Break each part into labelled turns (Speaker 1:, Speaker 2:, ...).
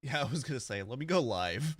Speaker 1: Yeah, I was gonna say, let me go live.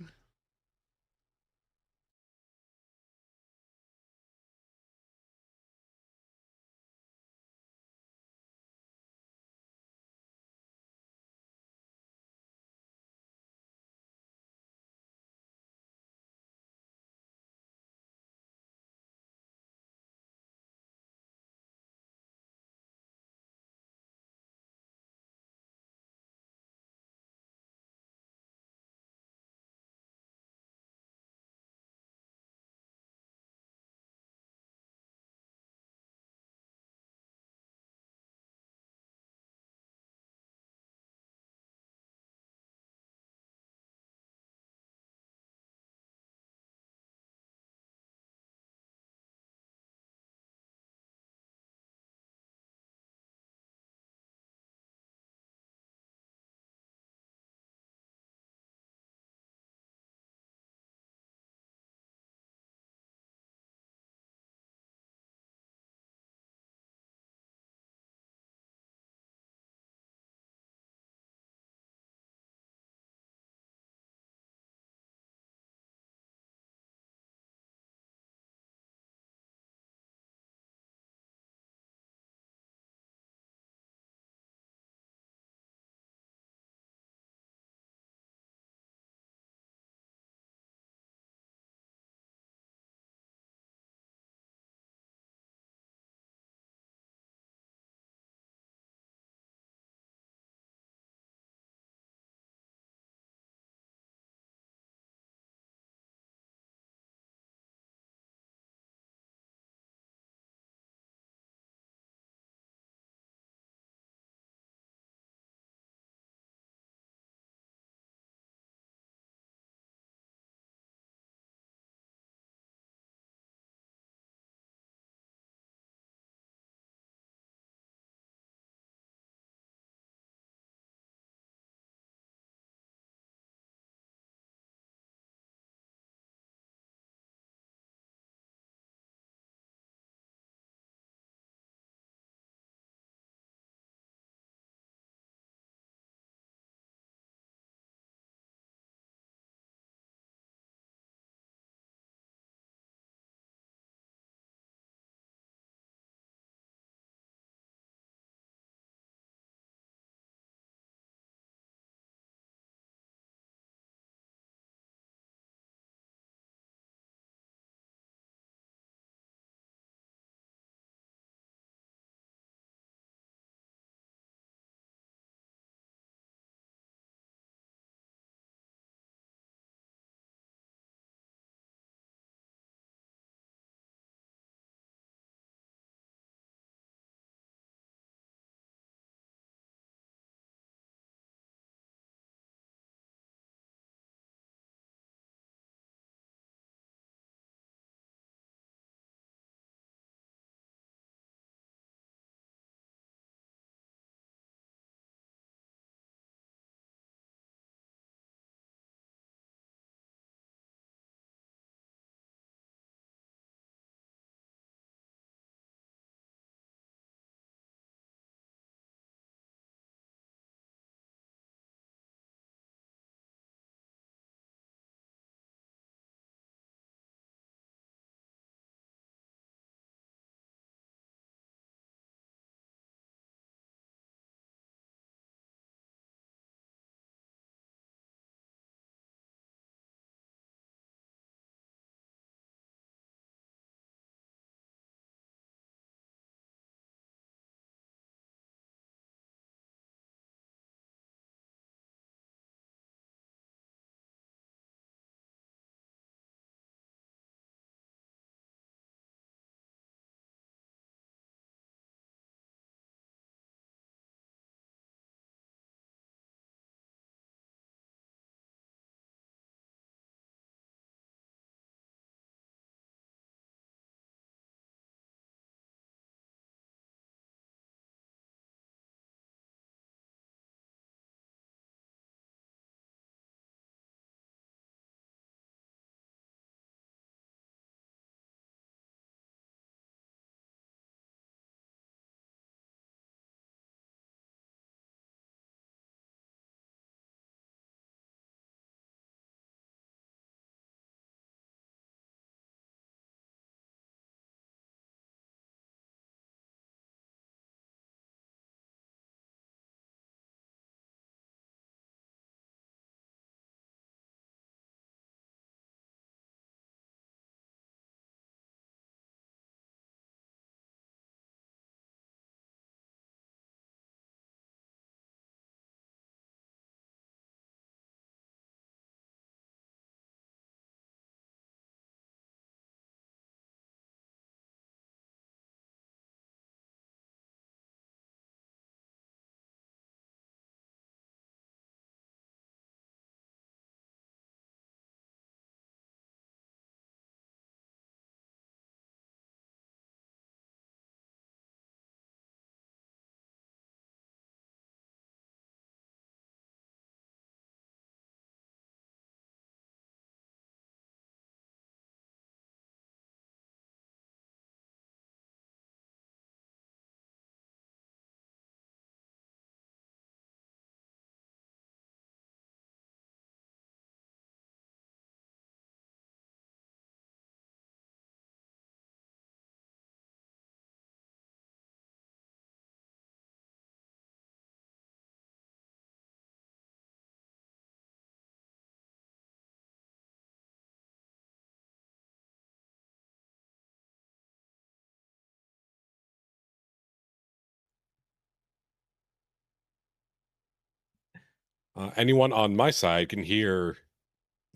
Speaker 2: Anyone on my side can hear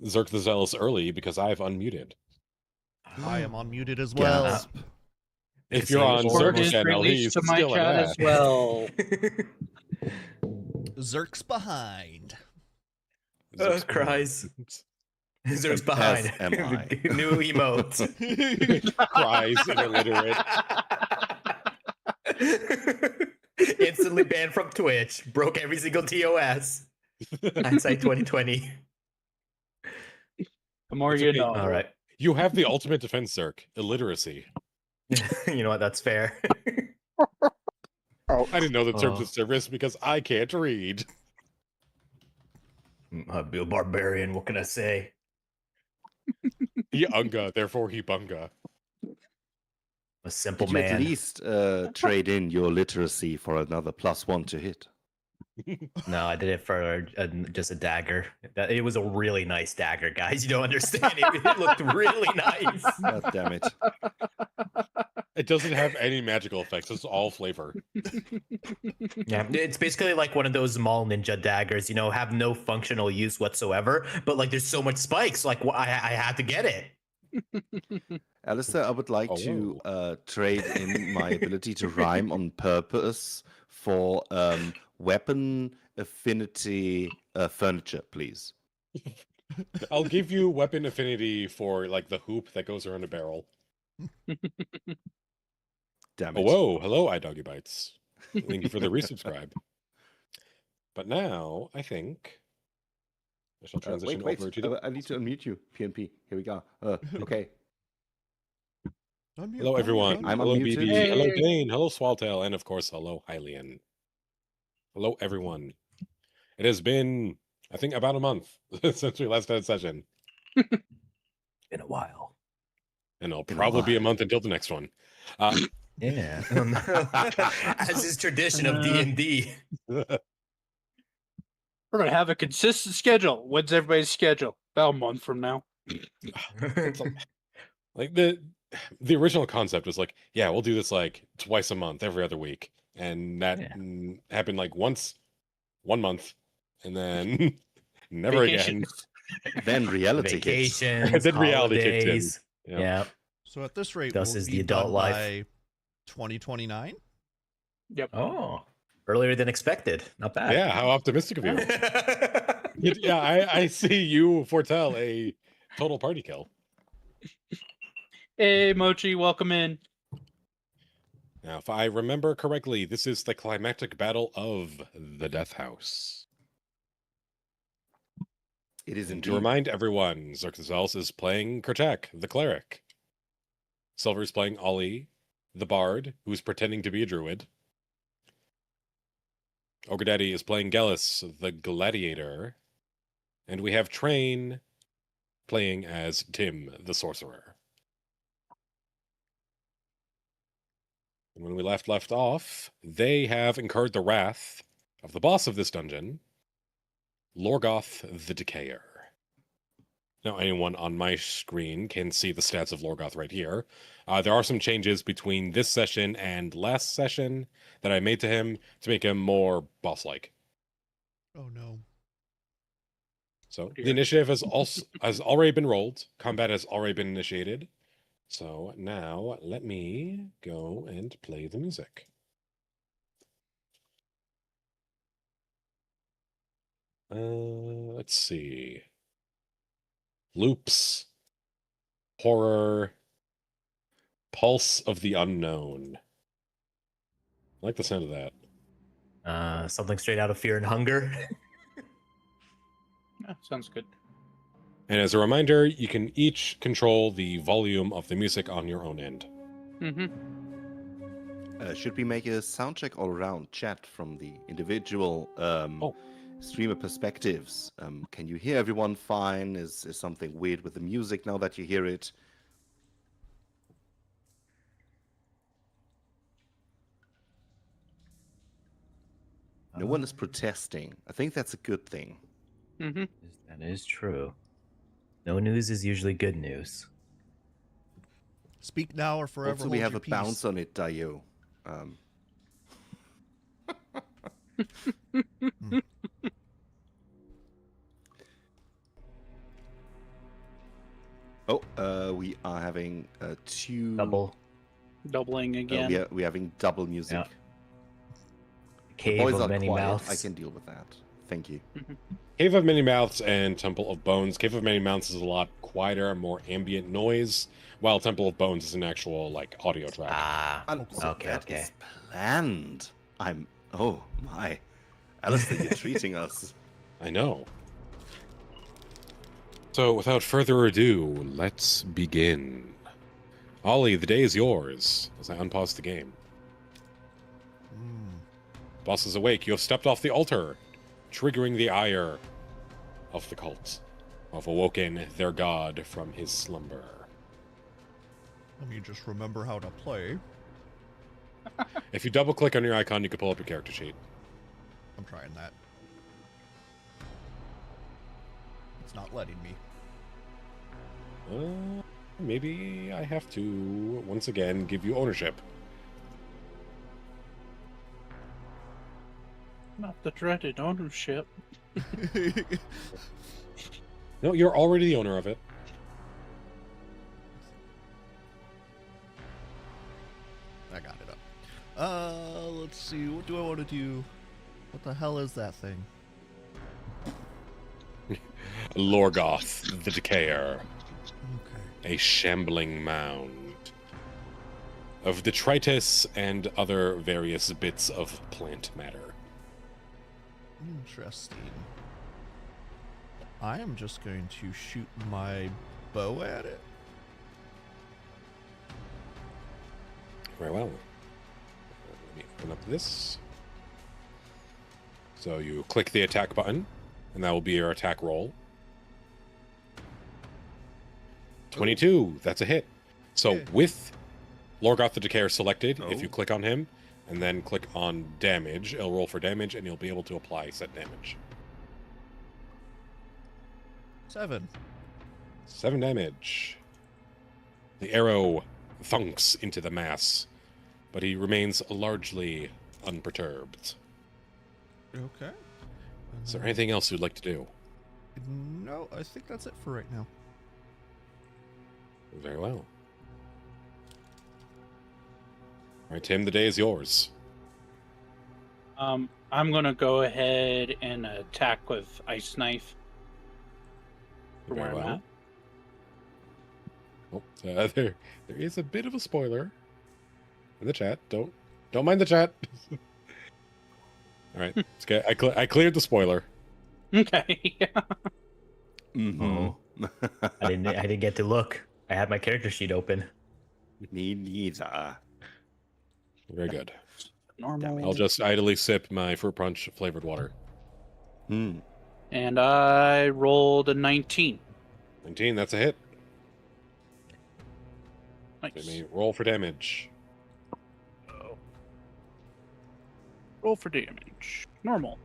Speaker 2: Zerk the Zealous early because I've unmuted.
Speaker 1: I am unmuted as well.
Speaker 3: Gasp.
Speaker 2: If you're on
Speaker 4: Word
Speaker 2: Zerk's
Speaker 4: is
Speaker 2: channel,
Speaker 4: released
Speaker 2: he's
Speaker 4: to my
Speaker 2: still in
Speaker 4: chat
Speaker 2: that.
Speaker 4: as well.
Speaker 1: Zerk's behind.
Speaker 2: Zerk's
Speaker 5: Cries. Zerk's
Speaker 3: As
Speaker 5: behind.
Speaker 3: am I.
Speaker 5: New emote.
Speaker 2: Cries illiterate.
Speaker 5: Instantly banned from Twitch. Broke every single TOS. Hindsight 2020.
Speaker 4: The more
Speaker 2: It's
Speaker 4: you
Speaker 2: okay.
Speaker 4: know.
Speaker 5: All right.
Speaker 2: You have the ultimate defense, Zerk. Illiteracy.
Speaker 5: You know what? That's fair.
Speaker 2: I didn't know the terms
Speaker 5: Oh.
Speaker 2: of service because I can't read.
Speaker 5: Bill Barbarian, what can I say?
Speaker 2: He unga, therefore he bunga.
Speaker 5: A simple
Speaker 3: Did you
Speaker 5: man.
Speaker 3: at least trade in your literacy for another +1 to hit?
Speaker 5: No, I did it for just a dagger. It was a really nice dagger, guys. You don't understand. It looked really nice.
Speaker 3: God damn it.
Speaker 2: It doesn't have any magical effects. It's all flavor.
Speaker 5: Yeah, it's basically like one of those mall ninja daggers. Have no functional use whatsoever. But like, there's so much spikes. Like, I had to get it.
Speaker 3: Alistair, I would like to trade in my ability to rhyme on purpose for weapon affinity furniture, please.
Speaker 2: I'll give you weapon affinity for like the hoop that goes around a barrel.
Speaker 3: Damn
Speaker 2: Oh,
Speaker 3: it.
Speaker 2: whoa, hello, iDoggy Bites. Thank you for the resubscribe. But now I think I shall transition
Speaker 3: wait.
Speaker 2: over to the.
Speaker 3: I need to unmute you, PNP. Here we go. Okay.
Speaker 1: Unmute,
Speaker 2: Hello, everyone.
Speaker 3: I'm
Speaker 2: Hello,
Speaker 3: unmuted.
Speaker 2: BB.
Speaker 4: Hey.
Speaker 2: Hello, Dane. Hello, Swaltail. And of course, hello, Hylian. Hello, everyone. It has been, I think, about a month since we last had a session.
Speaker 5: In a while.
Speaker 2: And it'll
Speaker 3: Been a
Speaker 2: probably be a
Speaker 3: while.
Speaker 2: month until the next one.
Speaker 5: Yeah. As is tradition of D&D.
Speaker 4: We're gonna have a consistent schedule. When's everybody's schedule? About a month from now.
Speaker 2: Like the original concept was like, yeah, we'll do this like twice a month, every other week. And that happened like one month, and then never again.
Speaker 3: Then reality hits.
Speaker 5: Vacations,
Speaker 2: Then reality kicked in.
Speaker 5: holidays.
Speaker 2: Yeah.
Speaker 5: Yeah.
Speaker 1: So at this rate,
Speaker 5: Thus
Speaker 1: we'll
Speaker 5: is
Speaker 1: be
Speaker 5: the adult
Speaker 1: done
Speaker 5: life.
Speaker 1: by 2029.
Speaker 4: Yep.
Speaker 5: Oh. Earlier than expected. Not bad.
Speaker 2: Yeah, how optimistic of you. Yeah, I see you foretell a total party kill.
Speaker 4: Hey, Mochi, welcome in.
Speaker 2: Now, if I remember correctly, this is the climactic battle of the Death House.
Speaker 3: It is
Speaker 2: And
Speaker 3: indeed.
Speaker 2: to remind everyone, Xerxes is playing Kerchak, the cleric. Sylver's playing Ollie, the bard, who's pretending to be a druid. Ogre Daddy is playing Gellus, the gladiator. And we have Train playing as Tim, the sorcerer. And when we left off, they have incurred the wrath of the boss of this dungeon, Lorgoth the Decayer. Now, anyone on my screen can see the stats of Lorgoth right here. There are some changes between this session and last session that I made to him to make him more boss-like.
Speaker 1: Oh no.
Speaker 2: So the initiative has already been rolled. Combat has already been initiated. So now let me go and play the music. Let's see. Loops. Horror. Pulse of the Unknown. I like the sound of that.
Speaker 5: Something straight out of Fear and Hunger.
Speaker 4: Yeah, sounds good.
Speaker 2: And as a reminder, you can each control the volume of the music on your own end.
Speaker 4: Mm-hmm.
Speaker 3: Should we make a sound check all around chat from the individual streamer perspectives? Can you hear everyone fine? Is something weird with the music now that you hear it? No one is protesting. I think that's a good thing.
Speaker 4: Mm-hmm.
Speaker 5: That is true. No news is usually good news.
Speaker 1: Speak now or forever
Speaker 3: Also,
Speaker 1: hold
Speaker 3: we have
Speaker 1: your
Speaker 3: a
Speaker 1: peace.
Speaker 3: bounce on it, Dio. Oh, we are having two
Speaker 5: Double
Speaker 4: Doubling again.
Speaker 3: we're having double music.
Speaker 5: Yeah.
Speaker 3: The
Speaker 5: cave
Speaker 3: boys
Speaker 5: of
Speaker 3: are
Speaker 5: many
Speaker 3: quiet.
Speaker 5: mouths.
Speaker 3: I can deal with that. Thank you.
Speaker 2: Cave of Many Mouths and Temple of Bones. Cave of Many Mouths is a lot quieter, more ambient noise, while Temple of Bones is an actual like audio track.
Speaker 5: Ah,
Speaker 3: So
Speaker 5: okay,
Speaker 3: that
Speaker 5: okay.
Speaker 3: is planned. Oh my, Alistair, you're treating us.
Speaker 2: I know. So, without further ado, let's begin. Ollie, the day is yours. As I unpause the game. Boss is awake. You have stepped off the altar, triggering the ire of the cult, of awoken their god from his slumber.
Speaker 1: Let me just remember how to play.
Speaker 2: If you double click on your icon, you can pull up your character sheet.
Speaker 1: I'm trying that. It's not letting me.
Speaker 2: Maybe I have to, once again, give you ownership.
Speaker 4: Not the dreaded ownership.
Speaker 2: No, you're already the owner of it.
Speaker 1: I got it up. Let's see. What do I want to do? What the hell is that thing?
Speaker 2: Lorgoth, the Decayer.
Speaker 1: Okay.
Speaker 2: A shambling mound of detritus and other various bits of plant matter.
Speaker 1: Interesting. I am just going to shoot my bow at it.
Speaker 2: Very well. Let me open up this. So you click the attack button, and that will be your attack roll. 22, that's a hit. So
Speaker 1: Okay.
Speaker 2: with Lorgoth the Decayer selected, if
Speaker 3: Oh.
Speaker 2: you click on him, and then click on damage, it'll roll for damage, and you'll be able to apply said damage.
Speaker 1: 7.
Speaker 2: 7 damage. The arrow thunks into the mass, but he remains largely unperturbed.
Speaker 1: Okay.
Speaker 2: Is there anything else you'd like to do?
Speaker 1: No, I think that's it for right now.
Speaker 2: Very well. All right, Tim, the day is yours.
Speaker 4: I'm gonna go ahead and attack with ice knife. From
Speaker 2: Very
Speaker 4: where I'm
Speaker 2: well.
Speaker 4: at.
Speaker 2: Oh, there is a bit of a spoiler in the chat. Don't mind the chat. All right, it's okay. I cleared the spoiler.
Speaker 4: Okay.
Speaker 3: Mm-hmm.
Speaker 5: I didn't get to look. I had my character sheet open.
Speaker 3: Me neither.
Speaker 2: Very good.
Speaker 4: Normal.
Speaker 2: I'll just idly sip my fruit punch flavored water.
Speaker 3: Hmm.
Speaker 4: And I rolled a 19.
Speaker 2: 19, that's a hit.
Speaker 4: Nice.
Speaker 2: Let me roll for damage.
Speaker 4: Roll for damage. Normal.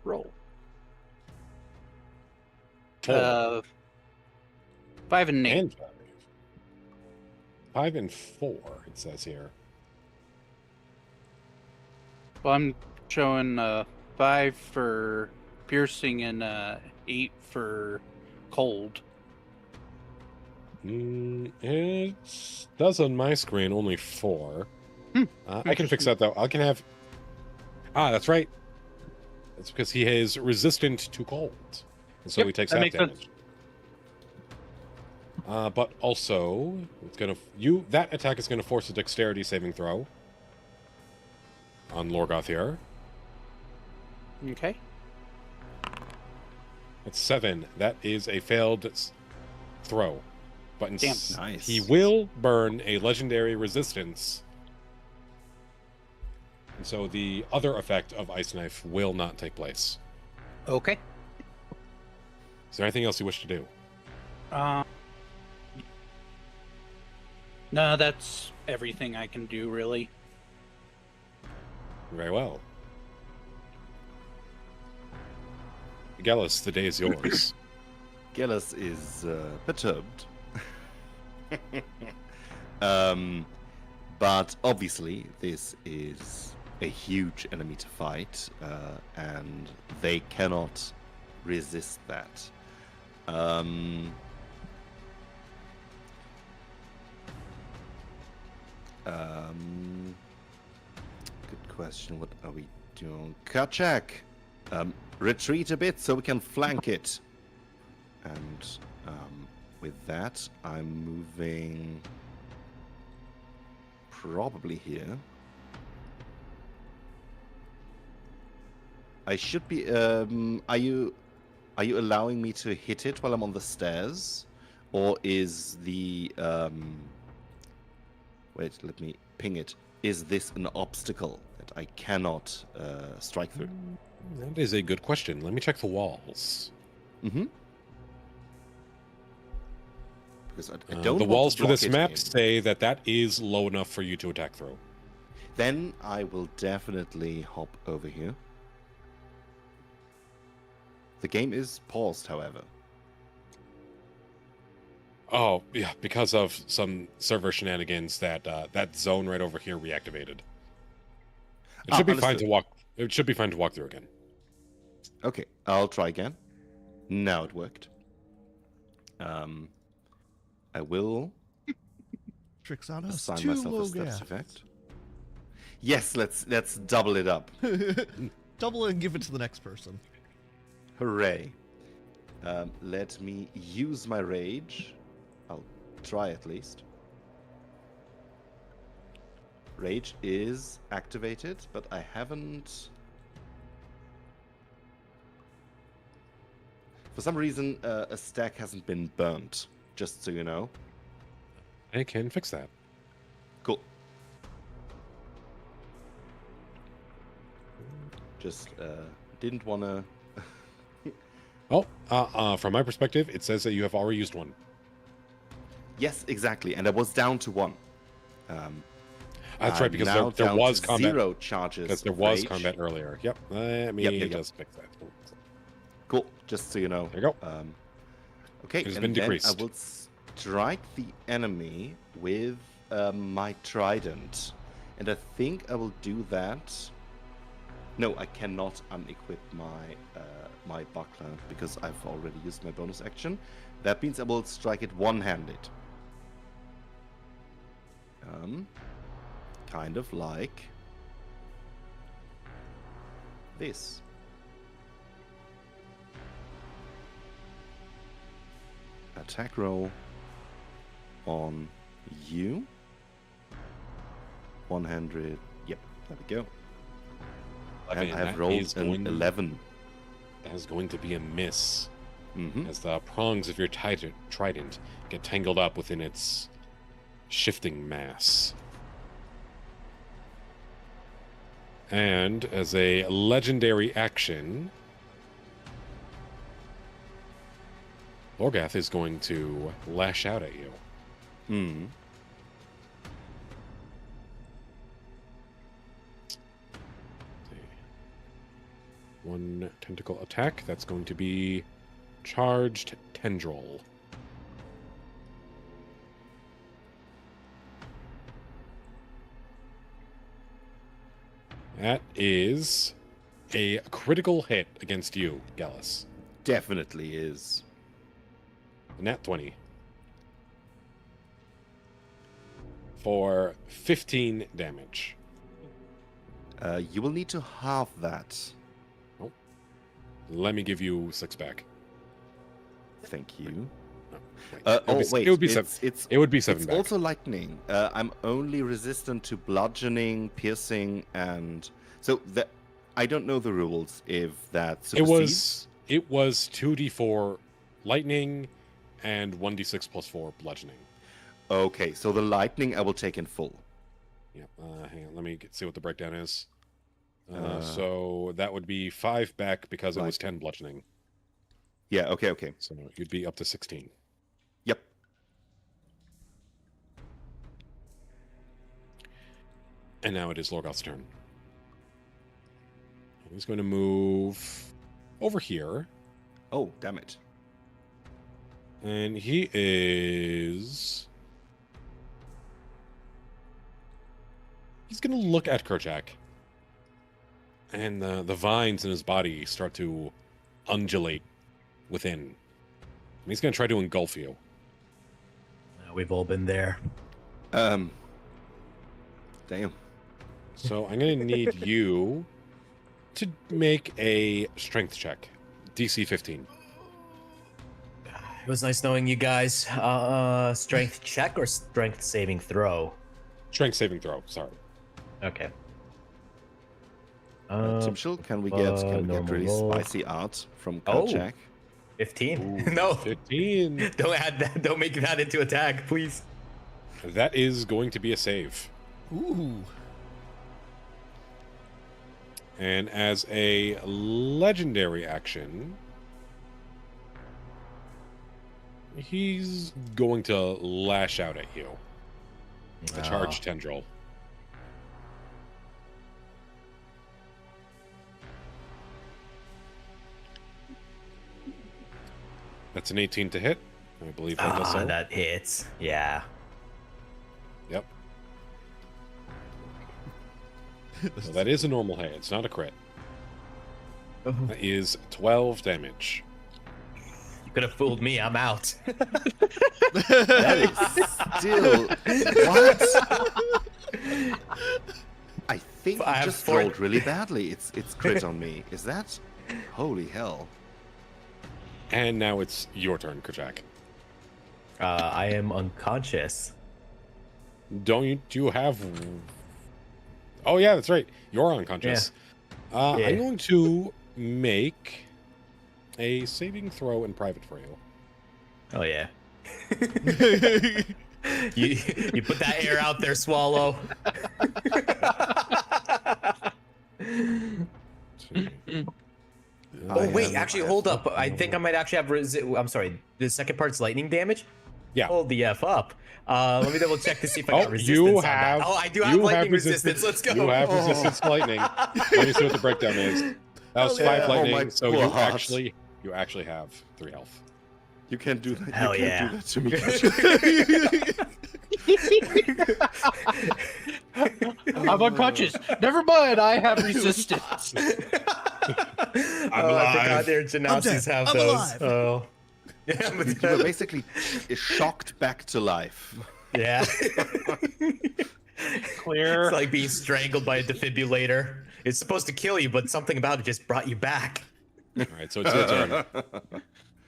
Speaker 4: Roll.
Speaker 2: 4
Speaker 4: 5 and 8.
Speaker 2: and 5. 5 and 4, it says here.
Speaker 4: Well, I'm showing 5 for piercing and 8 for cold.
Speaker 2: It does on my screen only 4. I can fix that though. I can have. That's right. That's because he is resistant to cold, and so
Speaker 4: Yep,
Speaker 2: he takes
Speaker 4: that
Speaker 2: that
Speaker 4: makes sense.
Speaker 2: damage. But also, it's gonna that attack is gonna force a dexterity saving throw on Lorgoth here.
Speaker 4: Okay.
Speaker 2: That's 7. That is a failed throw. But
Speaker 4: Damn.
Speaker 3: Nice.
Speaker 2: he will burn a legendary resistance. And so the other effect of Ice Knife will not take place.
Speaker 4: Okay.
Speaker 2: Is there anything else you wish to do?
Speaker 4: No, that's everything I can do, really.
Speaker 2: Very well. Gallus, the day is yours.
Speaker 3: Gellus is perturbed. But obviously, this is a huge enemy to fight, and they cannot resist that. Um, good question. What are we doing? Kerchak, retreat a bit so we can flank it. And with that, I'm moving probably here. I should be. Are you allowing me to hit it while I'm on the stairs, or is the wait? Let me ping it. Is this an obstacle that I cannot strike through?
Speaker 2: That is a good question. Let me check the walls.
Speaker 3: Mm-hmm. Because I don't.
Speaker 2: The
Speaker 3: want
Speaker 2: walls
Speaker 3: to
Speaker 2: for this
Speaker 3: block it
Speaker 2: map
Speaker 3: in.
Speaker 2: say that that is low enough for you to attack through.
Speaker 3: Then I will definitely hop over here. The game is paused, however.
Speaker 2: Oh, yeah, because of some server shenanigans that that zone right over here reactivated. It should be fine
Speaker 3: understood.
Speaker 2: to walk. It should be fine to walk through again.
Speaker 3: Okay, I'll try again. Now it worked. I will
Speaker 1: Tricks on us.
Speaker 3: assign
Speaker 1: 2
Speaker 3: myself a
Speaker 1: Logath.
Speaker 3: steps effect. Yes, let's double it up.
Speaker 1: Double it and give it to the next person.
Speaker 3: Hooray! Let me use my rage. I'll try at least. Rage is activated, but I haven't. For some reason, a stack hasn't been burnt. Just so you know.
Speaker 2: I can fix that.
Speaker 3: Cool. Just didn't want to.
Speaker 2: Oh, from my perspective, it says that you have already used one.
Speaker 3: Yes, exactly, and I was down to 1.
Speaker 2: That's
Speaker 3: I'm
Speaker 2: right, because
Speaker 3: now
Speaker 2: there
Speaker 3: down
Speaker 2: was
Speaker 3: to
Speaker 2: combat.
Speaker 3: 0 charges.
Speaker 2: Because there
Speaker 3: of
Speaker 2: was
Speaker 3: rage.
Speaker 2: combat earlier. Yep. Let me
Speaker 3: Yep.
Speaker 2: just fix that.
Speaker 3: Cool. Just so you know.
Speaker 2: There you go.
Speaker 3: Okay,
Speaker 2: It has
Speaker 3: and
Speaker 2: been
Speaker 3: then
Speaker 2: decreased.
Speaker 3: I will strike the enemy with my trident, and I think I will do that. No, I cannot unequip my my buckler because I've already used my bonus action. That means I will strike it one-handed. Kind of like this. Attack roll on you. 100. Yep, there we go. And
Speaker 2: Man,
Speaker 3: I have
Speaker 2: that
Speaker 3: rolled
Speaker 2: is
Speaker 3: an
Speaker 2: going-
Speaker 3: 11.
Speaker 2: That is going to be a miss,
Speaker 3: Mm-hmm.
Speaker 2: as the prongs of your trident get tangled up within its shifting mass. And as a legendary action, Lorgath is going to lash out at you.
Speaker 3: Mm.
Speaker 2: One tentacle attack. That's going to be charged tendril. That is a critical hit against you, Gallus.
Speaker 3: Definitely is.
Speaker 2: Nat 20. For 15 damage.
Speaker 3: You will need to halve that.
Speaker 2: Let me give you 6 back.
Speaker 3: Thank you.
Speaker 2: No, wait.
Speaker 3: Wait,
Speaker 2: it would be
Speaker 3: it's,
Speaker 2: 7.
Speaker 3: it's
Speaker 2: It would be 7
Speaker 3: it's
Speaker 2: back.
Speaker 3: also lightning. I'm only resistant to bludgeoning, piercing, and so that I don't know the rules if that supersedes.
Speaker 2: It was 2d4 lightning and 1d6 plus 4 bludgeoning.
Speaker 3: Okay, so the lightning I will take in full.
Speaker 2: Yeah, hang on. Let me see what the breakdown is. So that would be 5 back because it was 10 bludgeoning.
Speaker 3: Yeah. Okay.
Speaker 2: So you'd be up to 16.
Speaker 3: Yep.
Speaker 2: And now it is Lorgoth's turn. He's going to move over here.
Speaker 3: Oh, damn it.
Speaker 2: And he is... He's going to look at Kerchak. And the vines in his body start to undulate within. He's going to try to engulf you.
Speaker 5: We've all been there.
Speaker 3: Damn.
Speaker 2: So I'm going to need you to make a strength check. DC 15.
Speaker 5: It was nice knowing you guys. Strength check or strength saving throw?
Speaker 2: Strength saving throw, sorry.
Speaker 5: Okay.
Speaker 3: Timshil, can we get really
Speaker 5: roll.
Speaker 3: spicy art from
Speaker 5: Oh.
Speaker 3: Kerchak?
Speaker 5: 15.
Speaker 2: Ooh,
Speaker 5: No.
Speaker 2: 15.
Speaker 5: Don't add that. Don't make that into a tag, please.
Speaker 2: That is going to be a save.
Speaker 1: Ooh.
Speaker 2: And as a legendary action, he's going to lash out at you. A charge tendril. That's an 18 to hit. I believe that does so.
Speaker 5: That hits. Yeah.
Speaker 2: Yep. So that is a normal hit. It's not a crit. That is 12 damage.
Speaker 5: You could have fooled me. I'm out.
Speaker 3: That is still what? I think
Speaker 5: I
Speaker 3: I
Speaker 5: have
Speaker 3: just
Speaker 5: four-
Speaker 3: rolled really badly. It's crit on me. Is that? Holy hell!
Speaker 2: And now it's your turn, Kerchak.
Speaker 5: I am unconscious.
Speaker 2: Don't you have... Oh, yeah, that's right. You're unconscious.
Speaker 5: Yeah.
Speaker 2: I'm going to make a saving throw in private for you.
Speaker 5: Oh yeah. you put that air out there, Swallow. Oh wait, actually, hold up. I think I might actually have. I'm sorry. The second part's lightning damage.
Speaker 2: Yeah.
Speaker 5: Hold the f up. Let me double check to see if I got
Speaker 2: Oh,
Speaker 5: resistance.
Speaker 2: you
Speaker 5: on
Speaker 2: have.
Speaker 5: that. Oh, I do have lightning resistance. Let's go.
Speaker 2: You have resistance to lightning. Let me see what the breakdown is. That was 5
Speaker 3: Oh,
Speaker 2: lightning,
Speaker 3: my
Speaker 2: so
Speaker 3: poor
Speaker 2: you
Speaker 3: heart.
Speaker 2: actually have 3 health.
Speaker 3: You can't do that.
Speaker 5: Hell
Speaker 3: you
Speaker 5: yeah.
Speaker 3: can't do that to me.
Speaker 4: I'm unconscious. Never mind, I have resistance.
Speaker 5: I forgot their Genasi's have
Speaker 1: I'm
Speaker 5: those.
Speaker 1: alive.
Speaker 5: Oh. Yeah,
Speaker 3: You were basically shocked back to life.
Speaker 5: yeah.
Speaker 4: Clear.
Speaker 5: It's like being strangled by a defibrillator. It's supposed to kill you, but something about it just brought you back.
Speaker 2: All right, so it's your turn.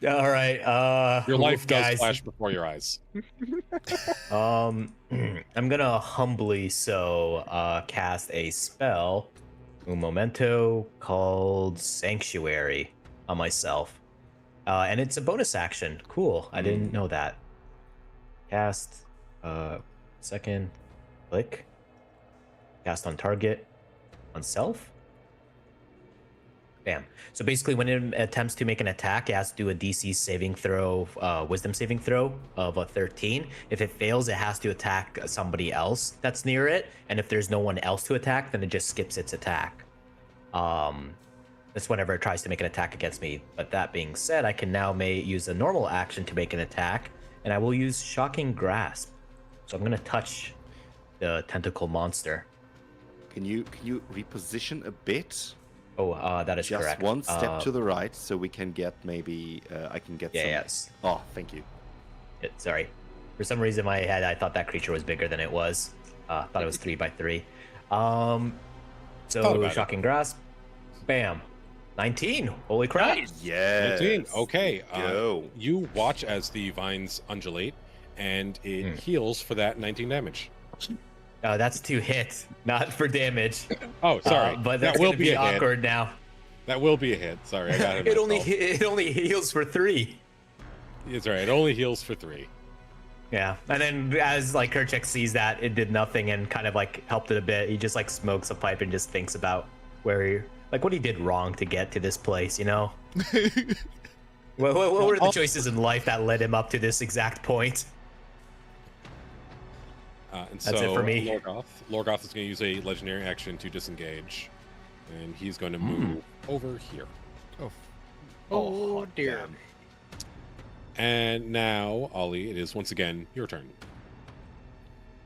Speaker 5: All right.
Speaker 2: Your life does
Speaker 5: guys.
Speaker 2: flash before your eyes.
Speaker 5: I'm gonna humbly cast a spell, un momento, called Sanctuary on myself, and it's a bonus action. Cool. I didn't know that. Cast. Second. Click. Cast on target. On self. Bam. So basically, when it attempts to make an attack, it has to do a DC saving throw, wisdom saving throw of a 13. If it fails, it has to attack somebody else that's near it. And if there's no one else to attack, then it just skips its attack. That's whenever it tries to make an attack against me. But that being said, I can now use a normal action to make an attack, and I will use Shocking Grasp. So I'm gonna touch the tentacle monster.
Speaker 3: Can you reposition a bit?
Speaker 5: Oh, that is
Speaker 3: Just
Speaker 5: correct.
Speaker 3: one step to the right, so we can get maybe. I can get.
Speaker 5: Yeah,
Speaker 3: some...
Speaker 5: yes.
Speaker 3: Oh, thank you.
Speaker 5: Sorry. For some reason in my head, I thought that creature was bigger than it was. Thought it was 3 by 3.
Speaker 2: Thought
Speaker 5: So
Speaker 2: about
Speaker 5: Shocking Grasp. Bam. 19. Holy crap.
Speaker 3: Yes.
Speaker 2: 19. Okay.
Speaker 3: Go.
Speaker 2: You watch as the vines undulate, and it heals for that 19 damage.
Speaker 5: That's to hit, not for damage.
Speaker 2: Oh, sorry.
Speaker 5: But
Speaker 2: that
Speaker 5: that's
Speaker 2: will
Speaker 5: gonna
Speaker 2: be
Speaker 5: be
Speaker 2: a hit.
Speaker 5: awkward now.
Speaker 2: That will be a hit. Sorry, I got it.
Speaker 5: It only heals for 3.
Speaker 2: It's all right. It only heals for 3.
Speaker 5: Yeah, and then as like Kerchak sees that, it did nothing and kind of like helped it a bit. He just like smokes a pipe and just thinks about what he did wrong to get to this place, you know? What were the choices in life that led him up to this exact point?
Speaker 2: And
Speaker 5: That's it for me.
Speaker 2: Lorgoth is going to use a legendary action to disengage, and he's going to move over here.
Speaker 4: Oh dear.
Speaker 3: Damn.
Speaker 2: And now, Ollie, it is once again your turn.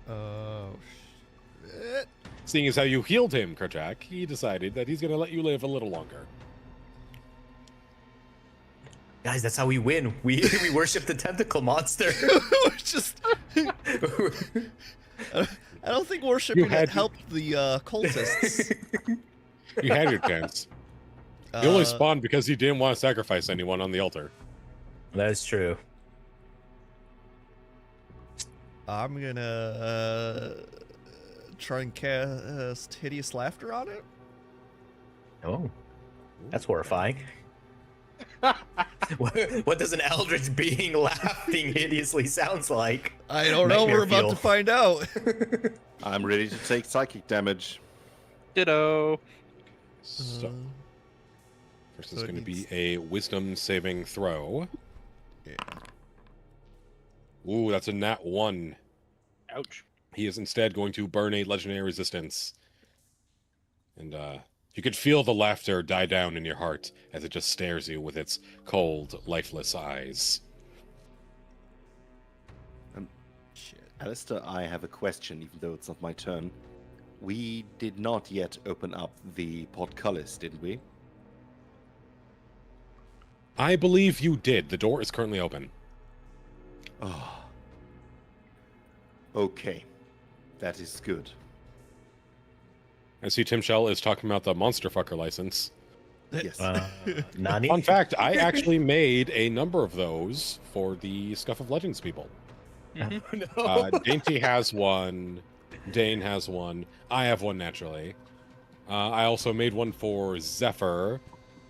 Speaker 1: Oh, shit.
Speaker 2: Seeing as how you healed him, Kerchak, he decided that he's going to let you live a little longer.
Speaker 5: Guys, that's how we win. We worship the tentacle monster.
Speaker 1: We're just. I don't think worshiping it helped the cultists.
Speaker 2: You had your chance. You only spawned because you didn't want to sacrifice anyone on the altar.
Speaker 5: That is true.
Speaker 1: I'm gonna try and cast Hideous Laughter on it.
Speaker 5: Oh, that's horrifying. What does an eldritch being laughing hideously sounds like?
Speaker 1: I don't know. We're about to find out.
Speaker 3: I'm ready to take psychic damage.
Speaker 4: Ditto.
Speaker 2: So, first
Speaker 1: so
Speaker 2: is
Speaker 1: it
Speaker 2: going to
Speaker 1: needs-
Speaker 2: be a wisdom saving throw.
Speaker 1: Yeah.
Speaker 2: Ooh, that's a nat 1.
Speaker 4: Ouch.
Speaker 2: He is instead going to burn a legendary resistance. And you could feel the laughter die down in your heart as it just stares you with its cold, lifeless eyes.
Speaker 1: Shit.
Speaker 3: Alistair, I have a question, even though it's not my turn. We did not yet open up the portcullis, didn't we?
Speaker 2: I believe you did. The door is currently open.
Speaker 3: Oh. Okay. That is good.
Speaker 2: I see Tim Shell is talking about the Monster Fucker license.
Speaker 3: Yes.
Speaker 5: Nani?
Speaker 2: Fun fact, I actually made a number of those for the Scuff of Legends people.
Speaker 5: No.
Speaker 2: Dainty has one. Dane has one. I have one naturally. I also made one for Zephyr.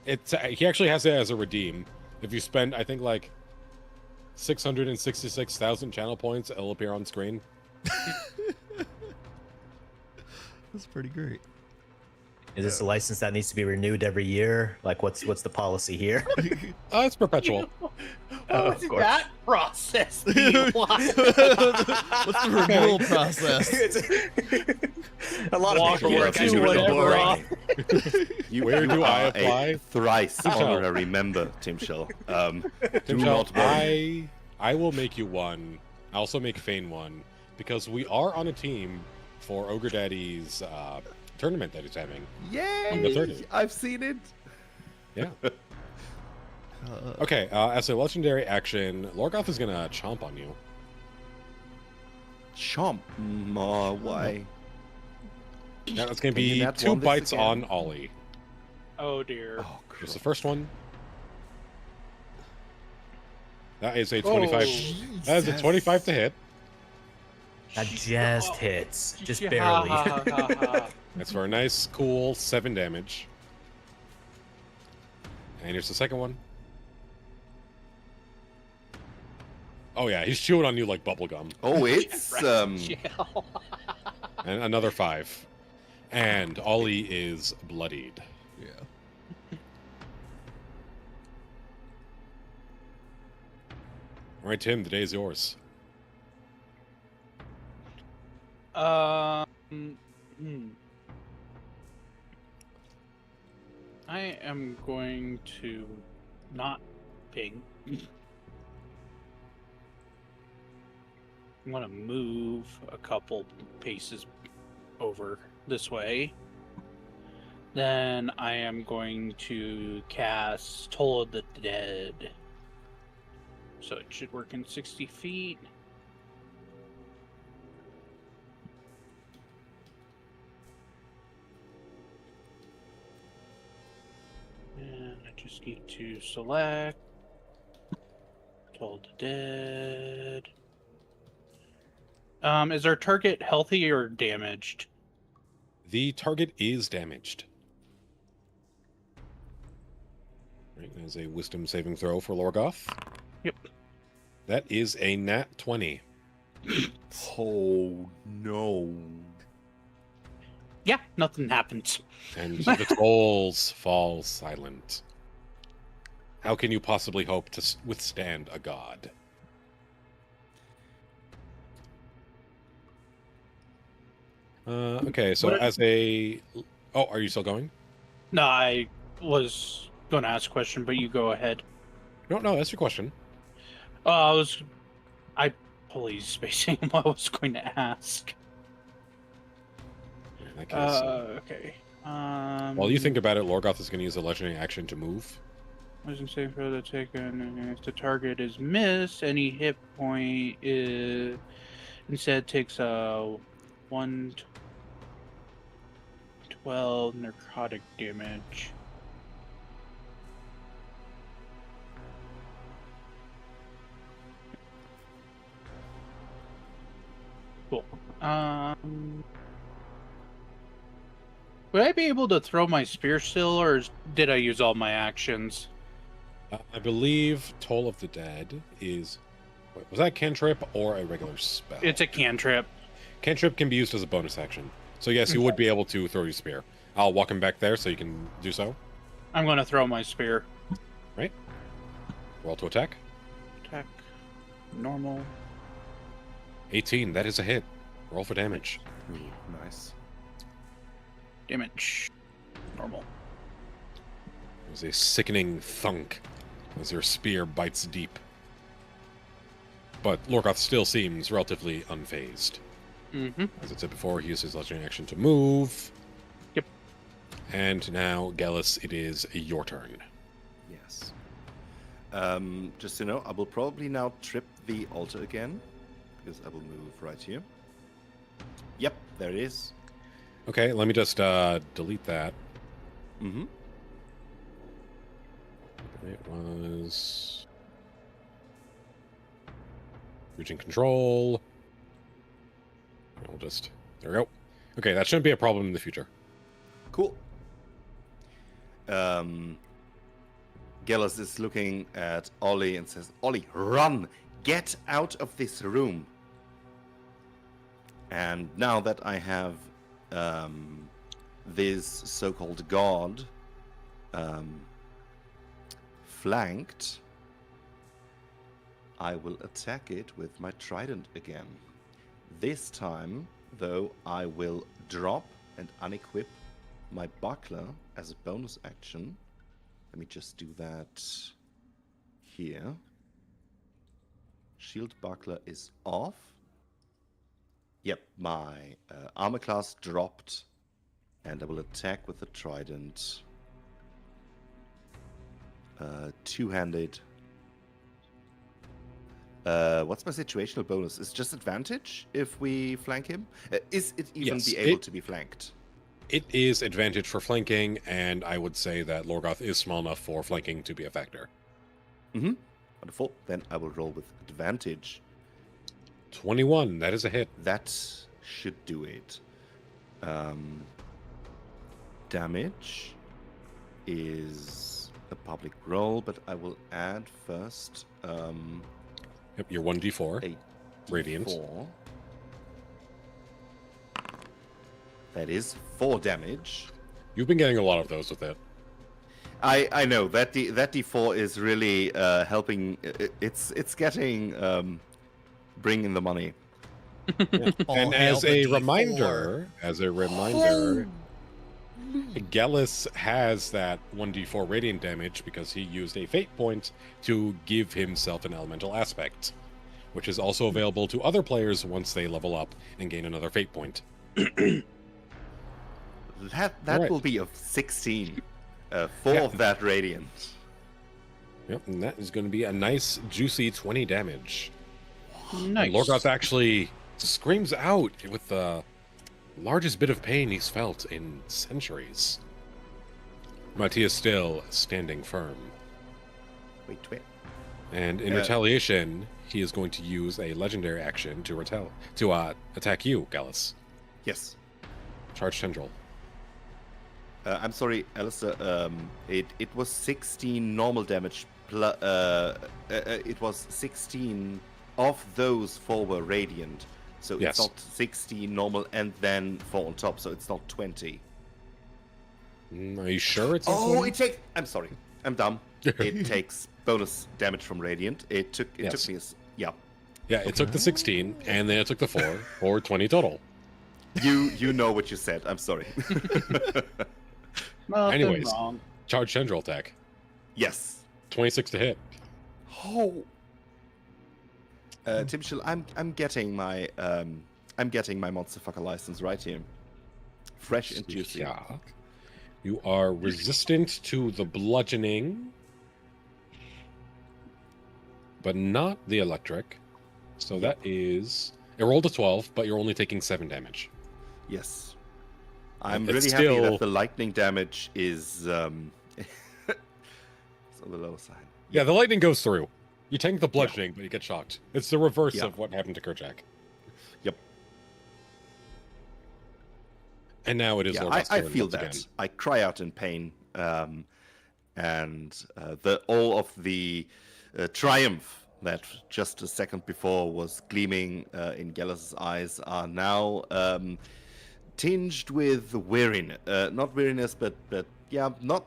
Speaker 2: He actually has it as a redeem. If you spend, I think, like 666,000 channel points, it'll appear on screen.
Speaker 1: That's pretty great.
Speaker 5: Is this a license that needs to be renewed every year? Like, what's the policy here?
Speaker 2: It's perpetual.
Speaker 4: What would
Speaker 5: course.
Speaker 4: that process be like?
Speaker 1: What's the renewal process?
Speaker 5: A lot of
Speaker 4: Walk
Speaker 5: paperwork.
Speaker 3: into
Speaker 5: Actually, really
Speaker 4: whatever.
Speaker 5: boring.
Speaker 2: Where do I
Speaker 3: are
Speaker 2: apply?
Speaker 3: A thrice
Speaker 2: Tim Shell.
Speaker 3: honorary member, Tim Shell.
Speaker 2: Tim
Speaker 3: Do
Speaker 2: Shell,
Speaker 3: not worry.
Speaker 2: I will make you one. I also make Fane one because we are on a team for Ogre Daddy's tournament that he's having. On the
Speaker 3: Yay!
Speaker 2: 30th.
Speaker 3: I've seen it.
Speaker 2: Yeah. Okay. As a legendary action, Lorgoth is gonna chomp on you.
Speaker 3: Chomp. Why?
Speaker 2: Yeah, that's gonna
Speaker 3: Can you
Speaker 2: be
Speaker 3: nat
Speaker 2: 2
Speaker 3: one this
Speaker 2: bites
Speaker 3: again?
Speaker 2: on Ollie.
Speaker 4: Oh dear.
Speaker 3: Oh,
Speaker 2: Here's the
Speaker 3: crap.
Speaker 2: first one. That is a 25. That is a 25 to hit.
Speaker 5: That just hits, just
Speaker 4: Ha,
Speaker 5: barely.
Speaker 4: ha, ha, ha, ha.
Speaker 2: That's for a nice, cool 7 damage. And here's the second one. Oh yeah, he's chewing on you like bubblegum.
Speaker 3: Oh, it's
Speaker 4: Shell.
Speaker 2: And another 5. And Ollie is bloodied.
Speaker 1: Yeah.
Speaker 2: All right, Tim, the day is yours.
Speaker 4: Hmm. I am going to not ping. I'm gonna move a couple paces over this way. Then I am going to cast Toll of the Dead. So it should work in 60 feet. And I just need to select Toll the Dead. Is our target healthy or damaged?
Speaker 2: The target is damaged. Right, there's a wisdom saving throw for Lorgoth.
Speaker 4: Yep.
Speaker 2: That is a nat 20.
Speaker 3: Oh no.
Speaker 4: Yeah, nothing happens.
Speaker 2: And the trolls fall silent. How can you possibly hope to withstand a god? Okay, so
Speaker 4: What-
Speaker 2: as a... Oh, are you still going?
Speaker 4: No, I was going to ask a question, but you go ahead.
Speaker 2: No, that's your question.
Speaker 4: I police spacing what I was going to ask.
Speaker 2: In that case,
Speaker 4: Okay.
Speaker 2: while you think about it, Lorgoth is going to use a legendary action to move.
Speaker 4: Wisdom saving throw that's taken, and if the target is missed, any hit point is instead takes a 1d12 necrotic damage. Cool. Would I be able to throw my spear still, or did I use all my actions?
Speaker 2: I believe Toll of the Dead is... Wait, was that cantrip or a regular spell?
Speaker 4: It's a cantrip.
Speaker 2: Cantrip can be used as a bonus action. So yes, you would be able to throw your spear. I'll walk him back there so you can do so.
Speaker 4: I'm going to throw my spear.
Speaker 2: Right. Roll to attack.
Speaker 4: Attack. Normal.
Speaker 2: 18, that is a hit. Roll for damage.
Speaker 3: Ooh, nice.
Speaker 4: Damage. Normal.
Speaker 2: There's a sickening thunk as your spear bites deep. But Lorgoth still seems relatively unfazed.
Speaker 4: Mm-hmm.
Speaker 2: As I said before, he uses his legendary action to move.
Speaker 4: Yep.
Speaker 2: And now, Gallus, it is your turn.
Speaker 3: Yes. Just so you know, I will probably now trip the altar again, because I will move right here. Yep, there it is.
Speaker 2: Okay, let me just delete that.
Speaker 3: Mm-hmm.
Speaker 2: It was... Region control. We'll just... There we go. Okay, that shouldn't be a problem in the future.
Speaker 3: Cool. Gellus is looking at Ollie and says, Ollie, run! Get out of this room! And now that I have this so-called god flanked, I will attack it with my trident again. This time, though, I will drop and unequip my buckler as a bonus action. Let me just do that here. Shield buckler is off. Yep, my armor class dropped, and I will attack with the trident. Two-handed. What's my situational bonus? Is just advantage if we flank him? Is it even
Speaker 2: Yes,
Speaker 3: be able to be flanked?
Speaker 2: It is advantage for flanking, and I would say that Lorgoth is small enough for flanking to be a factor.
Speaker 3: Mm-hmm. Wonderful. Then I will roll with advantage.
Speaker 2: 21, that is a hit.
Speaker 3: That should do it. Damage is a public roll, but I will add first
Speaker 2: Yep, your 1d4.
Speaker 3: a
Speaker 2: Radiant.
Speaker 3: 4. That is 4 damage.
Speaker 2: You've been getting a lot of those with it.
Speaker 3: I know that that D4 is really helping. It's getting bring in the money.
Speaker 1: All
Speaker 2: And
Speaker 1: hail
Speaker 2: as
Speaker 1: the
Speaker 2: a
Speaker 1: D4.
Speaker 2: reminder, Gallus has that 1d4 radiant damage because he used a fate point to give himself an elemental aspect, which is also available to other players once they level up and gain another fate point.
Speaker 3: That
Speaker 2: Right.
Speaker 3: will be of 16. 4
Speaker 2: Yeah.
Speaker 3: of that radiant.
Speaker 2: Yep, and that is going to be a nice, juicy 20 damage.
Speaker 4: Nice.
Speaker 2: And Lorgoth actually screams out with the largest bit of pain he's felt in centuries. Matthias still standing firm.
Speaker 3: Wait.
Speaker 2: And in retaliation, he is going to use a legendary action to attack you, Gallus.
Speaker 3: Yes.
Speaker 2: Charge tendril.
Speaker 3: I'm sorry, Alistair. It was 16 normal damage. It was 16 of those 4 were radiant. So
Speaker 2: Yes.
Speaker 3: it's not 16 normal and then 4 on top. So it's not 20.
Speaker 2: Are you sure it's not
Speaker 3: Oh,
Speaker 2: 20?
Speaker 3: it takes. I'm sorry. I'm dumb. It takes bonus damage from radiant. It took me yeah.
Speaker 2: Yeah, it took the 16, and then it took the 4, for 20 total.
Speaker 3: You know what you said. I'm sorry.
Speaker 4: Nothing
Speaker 2: Anyways.
Speaker 4: wrong.
Speaker 2: Charge tendril attack.
Speaker 3: Yes.
Speaker 2: 26 to hit.
Speaker 3: Oh. Tim Schill, I'm getting my monster fucker license right here. Fresh and juicy.
Speaker 2: Yeah. You are resistant to the bludgeoning, but not the electric. So that is... It rolled a 12, but you're only taking 7 damage.
Speaker 3: Yes. I'm
Speaker 2: It's
Speaker 3: really happy
Speaker 2: still-
Speaker 3: that the lightning damage is it's on the low side.
Speaker 2: Yeah, the lightning goes through. You tank the bludgeoning, but you get shocked. It's the reverse
Speaker 3: Yeah.
Speaker 2: of what happened to Kerchak.
Speaker 3: Yep.
Speaker 2: And now it is
Speaker 3: Yeah,
Speaker 2: Lorgoth's
Speaker 3: I
Speaker 2: turn
Speaker 3: feel
Speaker 2: once
Speaker 3: that.
Speaker 2: again.
Speaker 3: I cry out in pain, and the all of the triumph that just a second before was gleaming in Gellus's eyes are now tinged with weariness. Not weariness, but yeah, not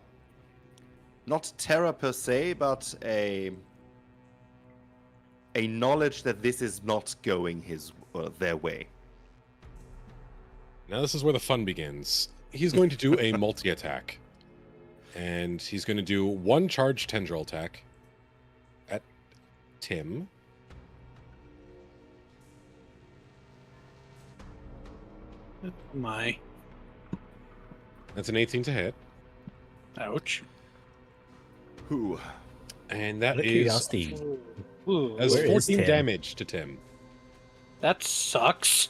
Speaker 3: terror per se, but a knowledge that this is not going their way.
Speaker 2: Now this is where the fun begins. He's going to do a multi-attack. And he's going to do 1 charge tendril attack at Tim.
Speaker 4: My.
Speaker 2: That's an 18 to hit.
Speaker 4: Ouch.
Speaker 3: Who?
Speaker 2: And that
Speaker 5: Out of
Speaker 2: is
Speaker 5: curiosity,
Speaker 4: Ooh,
Speaker 2: that's
Speaker 5: Where is
Speaker 2: 14
Speaker 5: Tim?
Speaker 2: damage to Tim.
Speaker 4: that sucks.